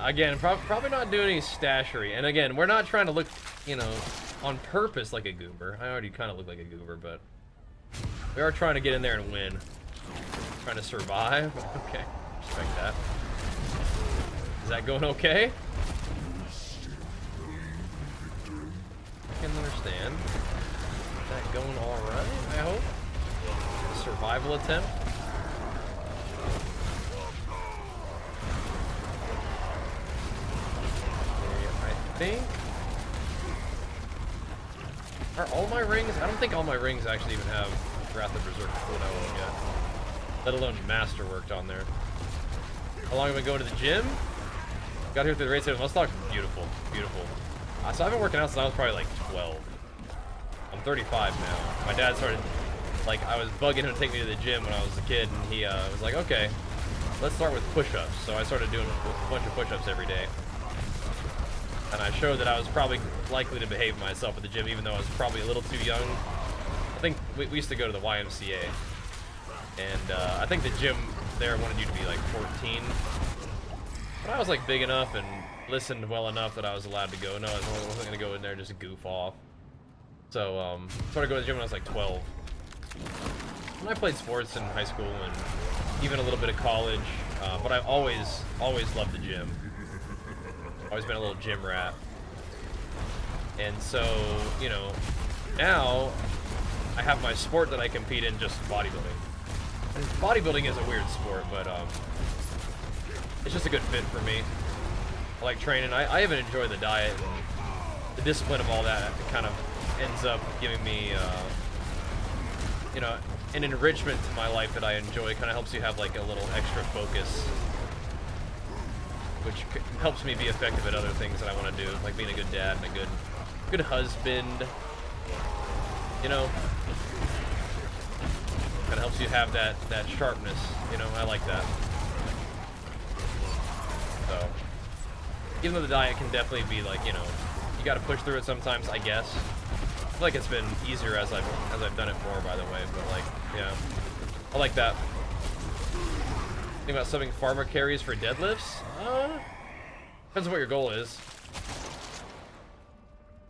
Again, probably not doing any stashery. And again, we're not trying to look, you know, on purpose like a goober. I already kind of look like a goober, but we are trying to get in there and win. Trying to survive. Okay, respect that. Is that going okay? I can understand. Is that going all right, I hope? A survival attempt. I think. Are all my rings? I don't think all my rings actually even have Wrath of Berserk cooldown yet. Let alone Masterworked on there. How long have I been going to the gym? Got here through the race of Mustang. Beautiful, beautiful. So I've been working out since I was probably like 12. I'm 35 now. My dad started, like, I was bugging him to take me to the gym when I was a kid, and he was like, okay, let's start with push-ups. So I started doing a bunch of push-ups every day. And I showed that I was probably likely to behave myself at the gym, even though I was probably a little too young. I think we used to go to the YMCA. And I think the gym there wanted you to be like 14. But I was like big enough and listened well enough that I was allowed to go. No, I wasn't going to go in there and just goof off. So, started going to the gym when I was like 12. when I played sports in high school and even a little bit of college, but I've always loved the gym. Always been a little gym rat. And so, you know, now I have my sport that I compete in, just bodybuilding. And bodybuilding is a weird sport, but it's just a good fit for me. I like training. I even enjoy the diet and the discipline of all that. It kind of ends up giving me, you know, an enrichment to my life that I enjoy. It kind of helps you have like a little extra focus, which helps me be effective at other things that I want to do, like being a good dad and a good husband. You know, kind of helps you have that sharpness. You know, I like that. So, even though the diet can definitely be like, you know, you got to push through it sometimes, I guess. I feel like it's been easier as I've done it more, by the way. But like, yeah, I like that. Think about subbing farmer carries for deadlifts? Depends on what your goal is.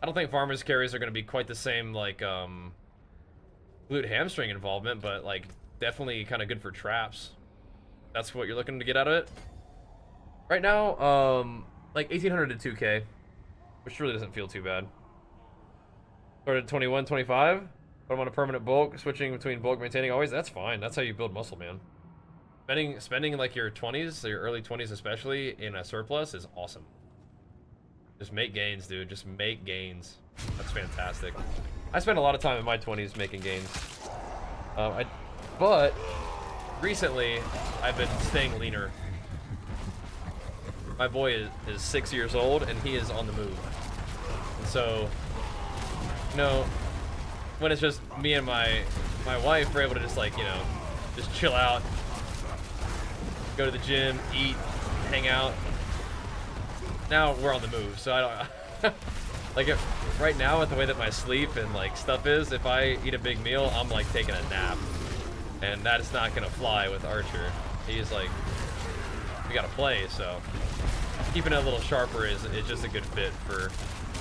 I don't think farmers carries are going to be quite the same, like, glute hamstring involvement, but like definitely kind of good for traps. That's what you're looking to get out of it. Right now, like 1800 to 2K, which really doesn't feel too bad. Started at 21, 25, but I'm on a permanent bulk, switching between bulk maintaining always. That's fine. That's how you build muscle, man. Spending like your 20s, your early 20s especially, in a surplus is awesome. Just make gains, dude. Just make gains. That's fantastic. I spent a lot of time in my 20s making gains. But recently, I've been staying leaner. My boy is 6 years old, and he is on the move. And so, you know, when it's just me and my wife, we're able to just, like, you know, just chill out, go to the gym, eat, hang out. Now we're on the move, so I don't... like, right now, with the way that my sleep and, like, stuff is, if I eat a big meal, I'm, like, taking a nap. And that is not gonna fly with Archer. He's, like, we gotta play, so... keeping it a little sharper is just a good fit for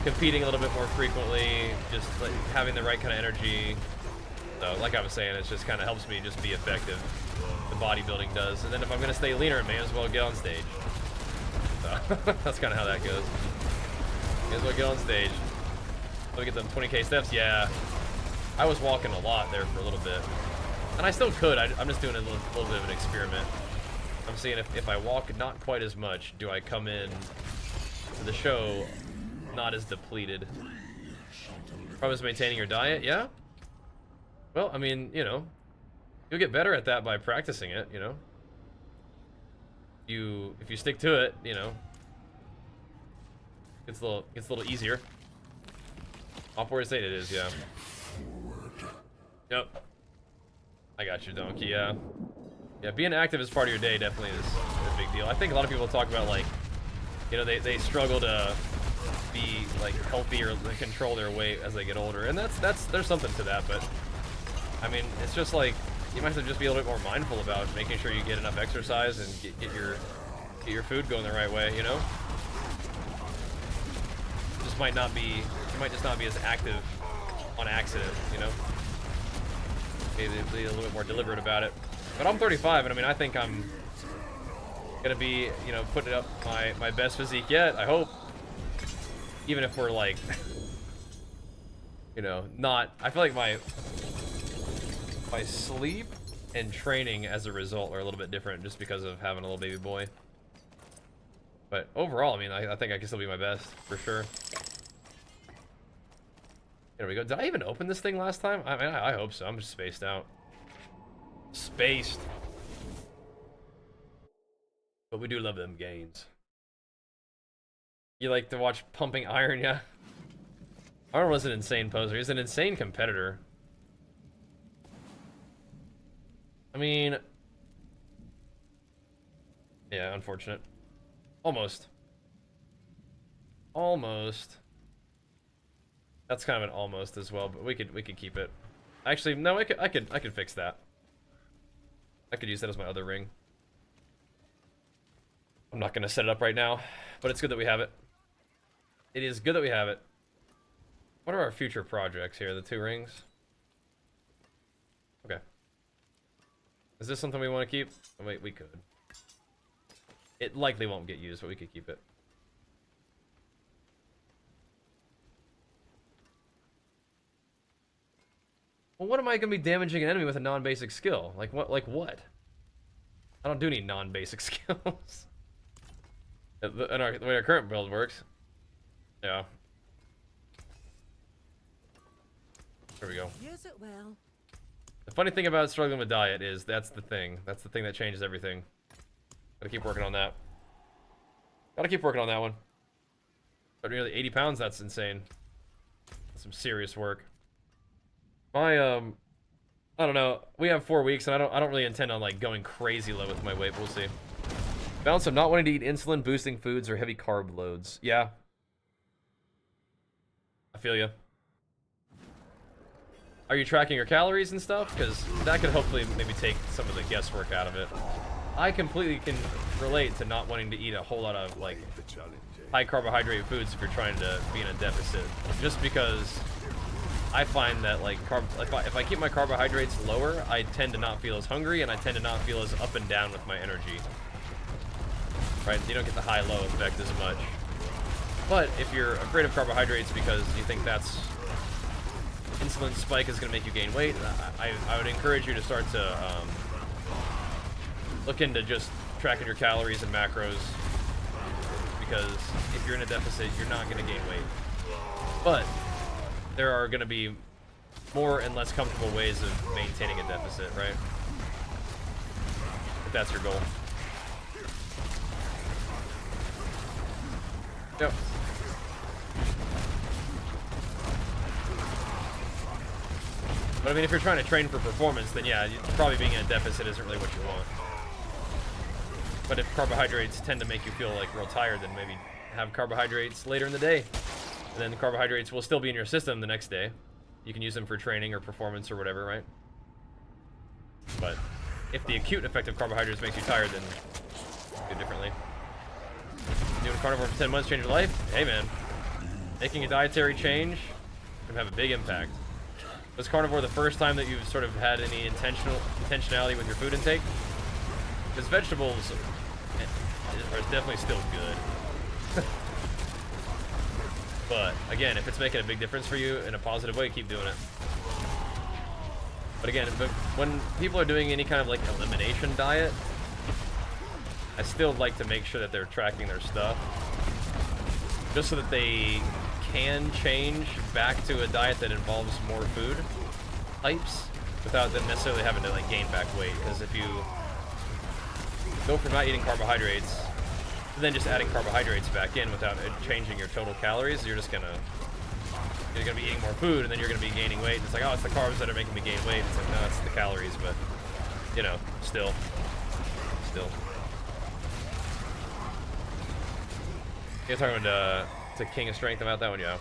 competing a little bit more frequently, just like having the right kind of energy. So, like I was saying, it just kind of helps me just be effective. The bodybuilding does. And then if I'm gonna stay leaner, I may as well get on stage. So, that's kind of how that goes. May as well get on stage. Look at them 20K steps. Yeah, I was walking a lot there for a little bit, and I still could. I'm just doing a little bit of an experiment. I'm seeing if I walk not quite as much, do I come in to the show not as depleted? If I was maintaining your diet, yeah. Well, I mean, you know, you'll get better at that by practicing it, you know. If you stick to it, you know, it's a little easier. Operator state it is, yeah. Yep. I got you, Donkey, yeah. Yeah, being active as part of your day definitely is a big deal. I think a lot of people talk about, like, you know, they struggle to be, like, healthy or control their weight as they get older, and there's something to that. But I mean, it's just like you might have to just be a little bit more mindful about making sure you get enough exercise and get your food going the right way. You know, just you might just not be as active on accident. You know, maybe be a little bit more deliberate about it. But I'm 35, and I mean, I think I'm gonna be, you know, putting up my best physique yet, I hope. Even if we're like, you know, not, I feel like my sleep and training as a result are a little bit different just because of having a little baby boy. But overall, I mean, I think I can still be my best, for sure. There we go. Did I even open this thing last time? I mean, I hope so. I'm just spaced out. Spaced. But we do love them gains. You like to watch Pumping Iron, yeah? Arnold was an insane poser. He's an insane competitor. I mean... yeah, unfortunate. Almost. Almost. That's kind of an almost as well, but we could keep it. Actually, no, I could fix that. I could use that as my other ring. I'm not gonna set it up right now, but it's good that we have it. It is good that we have it. What are our future projects here? The 2 rings? Okay. Is this something we want to keep? Oh, wait, we could. It likely won't get used, but we could keep it. Well, what am I going to be damaging an enemy with a non-basic skill? Like what? Like what? I don't do any non-basic skills. The way our current build works. Yeah. There we go. Use it well. The funny thing about struggling with diet is that's the thing. That's the thing that changes everything. Gotta keep working on that. Gotta keep working on that one. But nearly 80 pounds, that's insane. That's some serious work. My, I don't know. We have 4 weeks, and I don't really intend on, like, going crazy low with my weight. We'll see. Balance of not wanting to eat insulin-boosting foods or heavy carb loads. Yeah. I feel you. Are you tracking your calories and stuff? Because that could hopefully maybe take some of the guesswork out of it. I completely can relate to not wanting to eat a whole lot of, like, high carbohydrate foods if you're trying to be in a deficit. Just because I find that, like, if I keep my carbohydrates lower, I tend to not feel as hungry, and I tend to not feel as up and down with my energy. Right? You don't get the high-low effect as much. But if you're afraid of carbohydrates because you think that's insulin spike is going to make you gain weight, I would encourage you to start to look into just tracking your calories and macros, because if you're in a deficit, you're not going to gain weight. But there are going to be more and less comfortable ways of maintaining a deficit, right? If that's your goal. Yep. But I mean, if you're trying to train for performance, then yeah, probably being in a deficit isn't really what you want. But if carbohydrates tend to make you feel like real tired, then maybe have carbohydrates later in the day. And then the carbohydrates will still be in your system the next day. You can use them for training or performance or whatever, right? But if the acute effect of carbohydrates makes you tired, then do it differently. Doing carnivore for 10 months change your life? Hey man, making a dietary change can have a big impact. Was carnivore the first time that you've sort of had any intentionality with your food intake? Because vegetables are definitely still good. But again, if it's making a big difference for you in a positive way, keep doing it. But again, when people are doing any kind of like elimination diet, I still like to make sure that they're tracking their stuff, just so that they can change back to a diet that involves more food types without them necessarily having to like gain back weight. Because if you go from not eating carbohydrates to then just adding carbohydrates back in without changing your total calories, you're gonna be eating more food, and then you're gonna be gaining weight. It's like, oh, it's the carbs that are making me gain weight. It's like, no, it's the calories. But you know, still. You're talking to King of Strength about that one, yeah.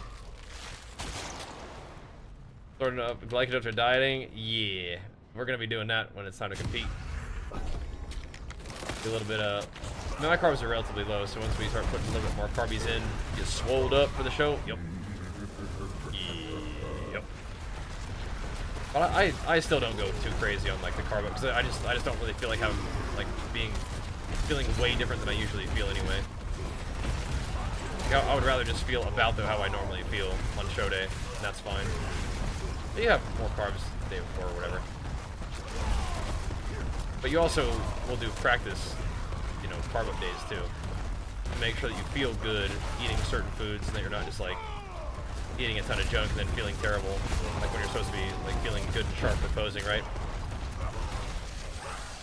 Sorting up glycogen for dieting, yeah. We're gonna be doing that when it's time to compete. Do a little bit of. I mean, my carbs are relatively low, so once we start putting a little bit more carbies in, get swolled up for the show. Yep. Yep. But I still don't go too crazy on like the carb up, because I just don't really feel like having like feeling way different than I usually feel anyway. I would rather just feel about how I normally feel on show day, and that's fine. But you have more carbs the day before or whatever. But you also will do practice, you know, carb up days too. To make sure that you feel good eating certain foods, and that you're not just like eating a ton of junk and then feeling terrible, like when you're supposed to be like feeling good and sharp for posing, right?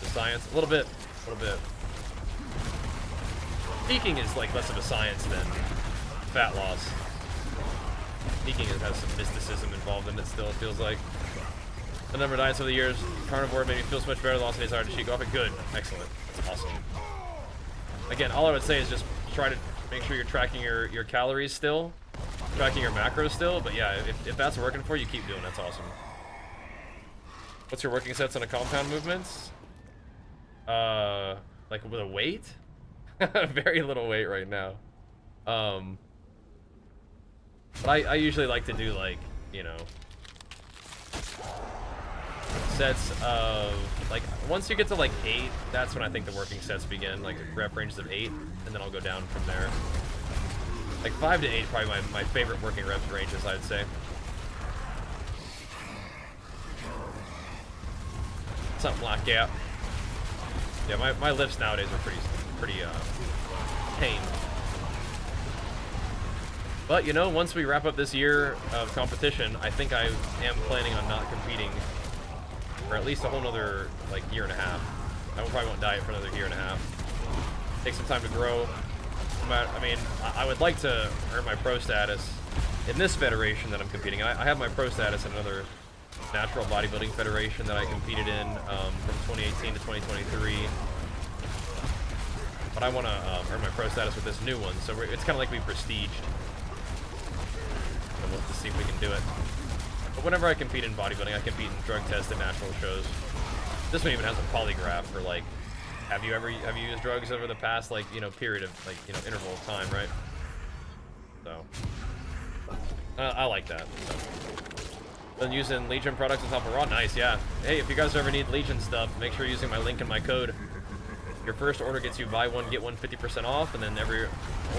The science, a little bit. Peaking is like less of a science than fat loss. Peaking has some mysticism involved in it still, it feels like. The number of diets over the years, carnivore made me feel so much better, lost a desire to cheat off it. Good, excellent, that's awesome. Again, all I would say is just try to make sure you're tracking your calories still, tracking your macros still, but yeah, if that's working for you, keep doing it, that's awesome. What's your working sets on a compound movements? Like with a weight? Very little weight right now. But I usually like to do like, you know, sets of, like, once you get to like 8, that's when I think the working sets begin, like rep ranges of 8, and then I'll go down from there. Like 5 to 8 probably my favorite working rep ranges, I'd say. Something like that. Yeah, my lifts nowadays are pretty tame. But, you know, once we wrap up this year of competition, I think I am planning on not competing for at least a whole nother, like, year and a half. I probably won't diet for another year and a half. Take some time to grow. I mean, I would like to earn my pro status in this federation that I'm competing in. I have my pro status in another natural bodybuilding federation that I competed in from 2018 to 2023. But I want to earn my pro status with this new one, so it's kind of like we prestiged. So we'll have to see if we can do it. But whenever I compete in bodybuilding, I compete in drug test and natural shows. This one even has a polygraph for, like, have you used drugs over the past, like, you know, period of, like, you know, interval of time, right? So I like that. So. Been using Legion products on top of Raw. Nice, yeah. Hey, if you guys ever need Legion stuff, make sure you're using my link in my code. Your first order gets you buy one, get one 50% off, and then every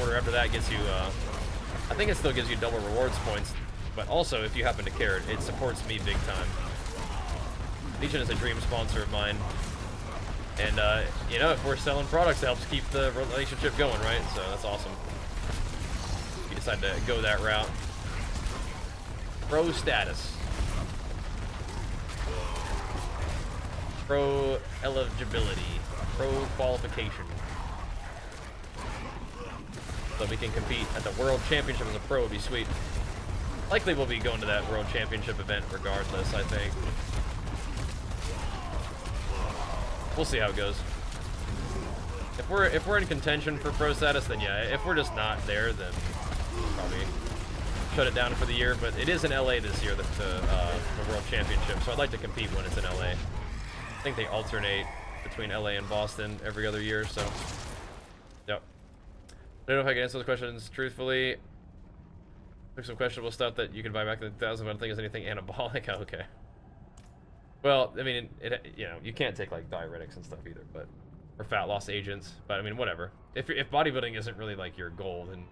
order after that gets you, I think it still gives you double rewards points, but also, if you happen to care, it supports me big time. Legion is a dream sponsor of mine, and, you know, if we're selling products, it helps keep the relationship going, right? So that's awesome. You decide to go that route. Pro status. Pro eligibility. Pro qualification. So we can compete at the World Championship as a pro would be sweet. Likely we'll be going to that World Championship event regardless, I think. We'll see how it goes. If we're in contention for pro status, then yeah. If we're just not there, then probably shut it down for the year. But it is in LA this year, the World Championship, so I'd like to compete when it's in LA. I think they alternate between LA and Boston every other year, so yep. I don't know if I can answer those questions truthfully. There's some questionable stuff that you can buy back in 2000, but I don't think it's anything anabolic. Oh, okay. Well, I mean, you know, you can't take like diuretics and stuff either, but or fat loss agents. But I mean, whatever. If bodybuilding isn't really like your goal, then you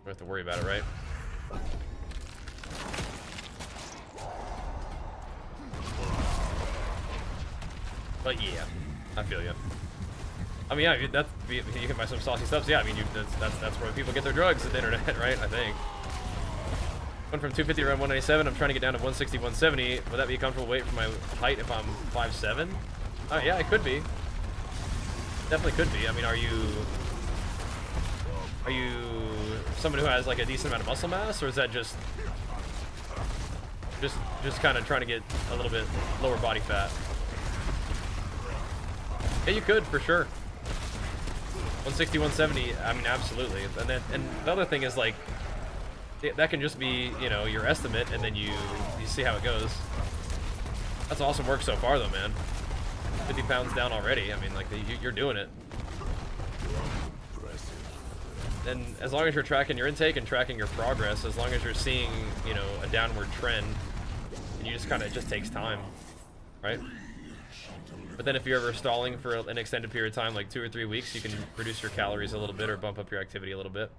don't have to worry about it, right? But yeah, I feel you. I mean, yeah, that's you can buy some saucy stuff. Yeah, I mean, that's where people get their drugs at the internet, right? I think. Went from 250 to around 197. I'm trying to get down to 160, 170. Would that be a comfortable weight for my height if I'm 5'7"? Oh yeah, it could be. Definitely could be. I mean, are you someone who has like a decent amount of muscle mass, or is that just kind of trying to get a little bit lower body fat? Yeah, you could for sure. 160, 170. I mean, absolutely. And the other thing is like that can just be, you know, your estimate, and then you see how it goes. That's awesome work so far, though, man. 50 pounds down already. I mean, like you're doing it. And as long as you're tracking your intake and tracking your progress, as long as you're seeing, you know, a downward trend, and you just kind of, it just takes time, right? But then if you're ever stalling for an extended period of time, like 2 or 3 weeks, you can reduce your calories a little bit or bump up your activity a little bit.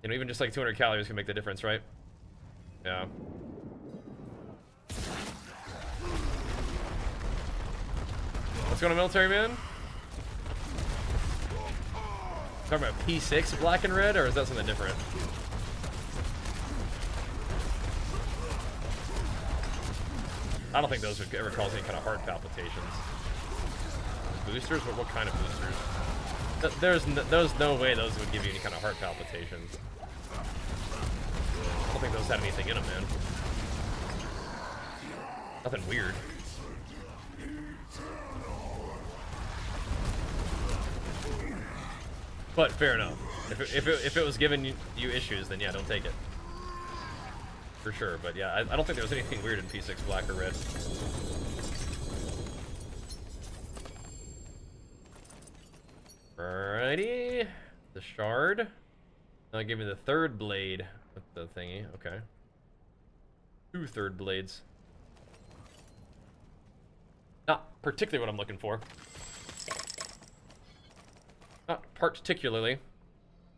You know, even just like 200 calories can make the difference, right? Yeah. What's going on, military man? Talking about P6 black and red, or is that something different? I don't think those would ever cause any kind of heart palpitations. Boosters? What kind of boosters? There's no way those would give you any kind of heart palpitations. I don't think those had anything in them, man. Nothing weird. But fair enough. If it was giving you issues, then yeah, don't take it. For sure, but yeah, I don't think there was anything weird in P6 black or red. Alrighty. The shard. Now give me the third blade with the thingy. Okay. 2 third blades. Not particularly what I'm looking for. Not particularly.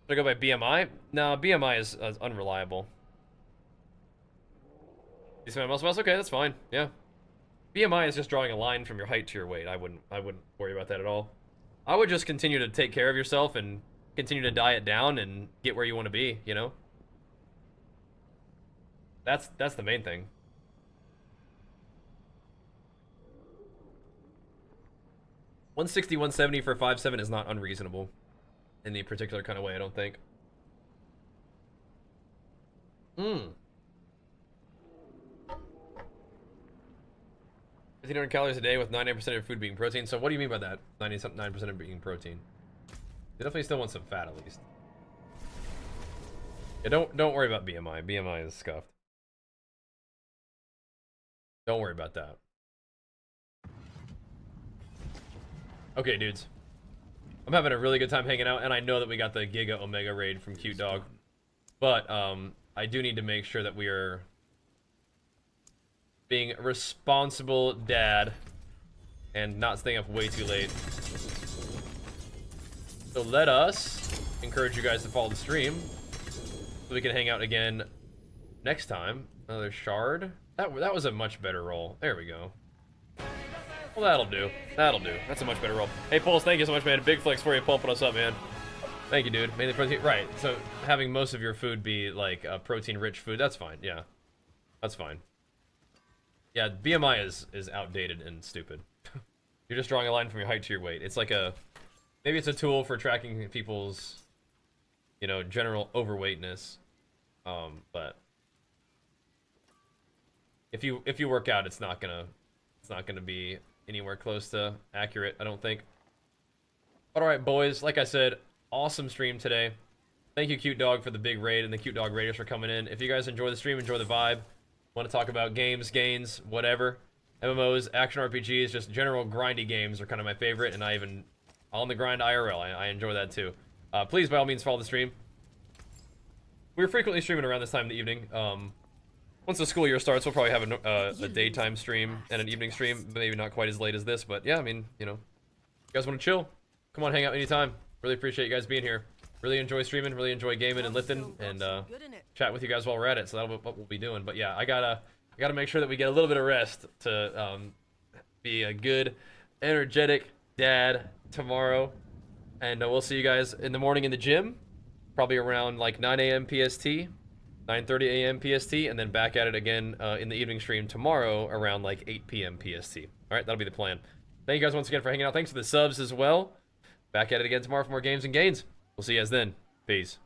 Should I go by BMI? No, BMI is unreliable. You see my muscle mass? Okay, that's fine. Yeah. BMI is just drawing a line from your height to your weight. I wouldn't worry about that at all. I would just continue to take care of yourself and continue to diet down and get where you want to be, you know? That's the main thing. $160, $170 for 5'7" is not unreasonable in any particular kind of way, I don't think. 1,500 calories a day with 99% of your food being protein. So what do you mean by that? 99% of being protein. You definitely still want some fat at least. Yeah, don't worry about BMI. BMI is scuffed. Don't worry about that. Okay, dudes. I'm having a really good time hanging out, and I know that we got the Giga Omega raid from Cute Dog. But I do need to make sure that we are being a responsible dad and not staying up way too late. So let us encourage you guys to follow the stream so we can hang out again next time. Another shard. That was a much better roll. There we go. Well, that'll do. That'll do. That's a much better roll. Hey, Pulse, thank you so much, man. Big flex for you, pumping us up, man. Thank you, dude. Mainly protein. Right. So having most of your food be like protein-rich food, that's fine. Yeah, that's fine. Yeah, BMI is outdated and stupid. You're just drawing a line from your height to your weight. It's like maybe it's a tool for tracking people's, you know, general overweightness. But if you work out, it's not gonna be anywhere close to accurate, I don't think. But alright, boys, like I said, awesome stream today. Thank you, Cute Dog, for the big raid, and the Cute Dog Raiders for coming in. If you guys enjoy the stream, enjoy the vibe, want to talk about games, gains, whatever, MMOs, action RPGs, just general grindy games are kind of my favorite, and I even on the grind IRL, I enjoy that too. Please, by all means, follow the stream. We're frequently streaming around this time in the evening. Once the school year starts, we'll probably have a daytime stream and an evening stream. Maybe not quite as late as this, but yeah, I mean, you know, you guys want to chill? Come on, hang out anytime. Really appreciate you guys being here. Really enjoy streaming, really enjoy gaming and lifting, and chat with you guys while we're at it. So that'll be what we'll be doing. But yeah, I gotta make sure that we get a little bit of rest to be a good, energetic dad tomorrow. And we'll see you guys in the morning in the gym, probably around like 9 a.m. PST. 9:30 a.m. PST, and then back at it again in the evening stream tomorrow around like 8 p.m. PST. All right, that'll be the plan. Thank you guys once again for hanging out. Thanks for the subs as well. Back at it again tomorrow for more games and gains. We'll see you guys then. Peace.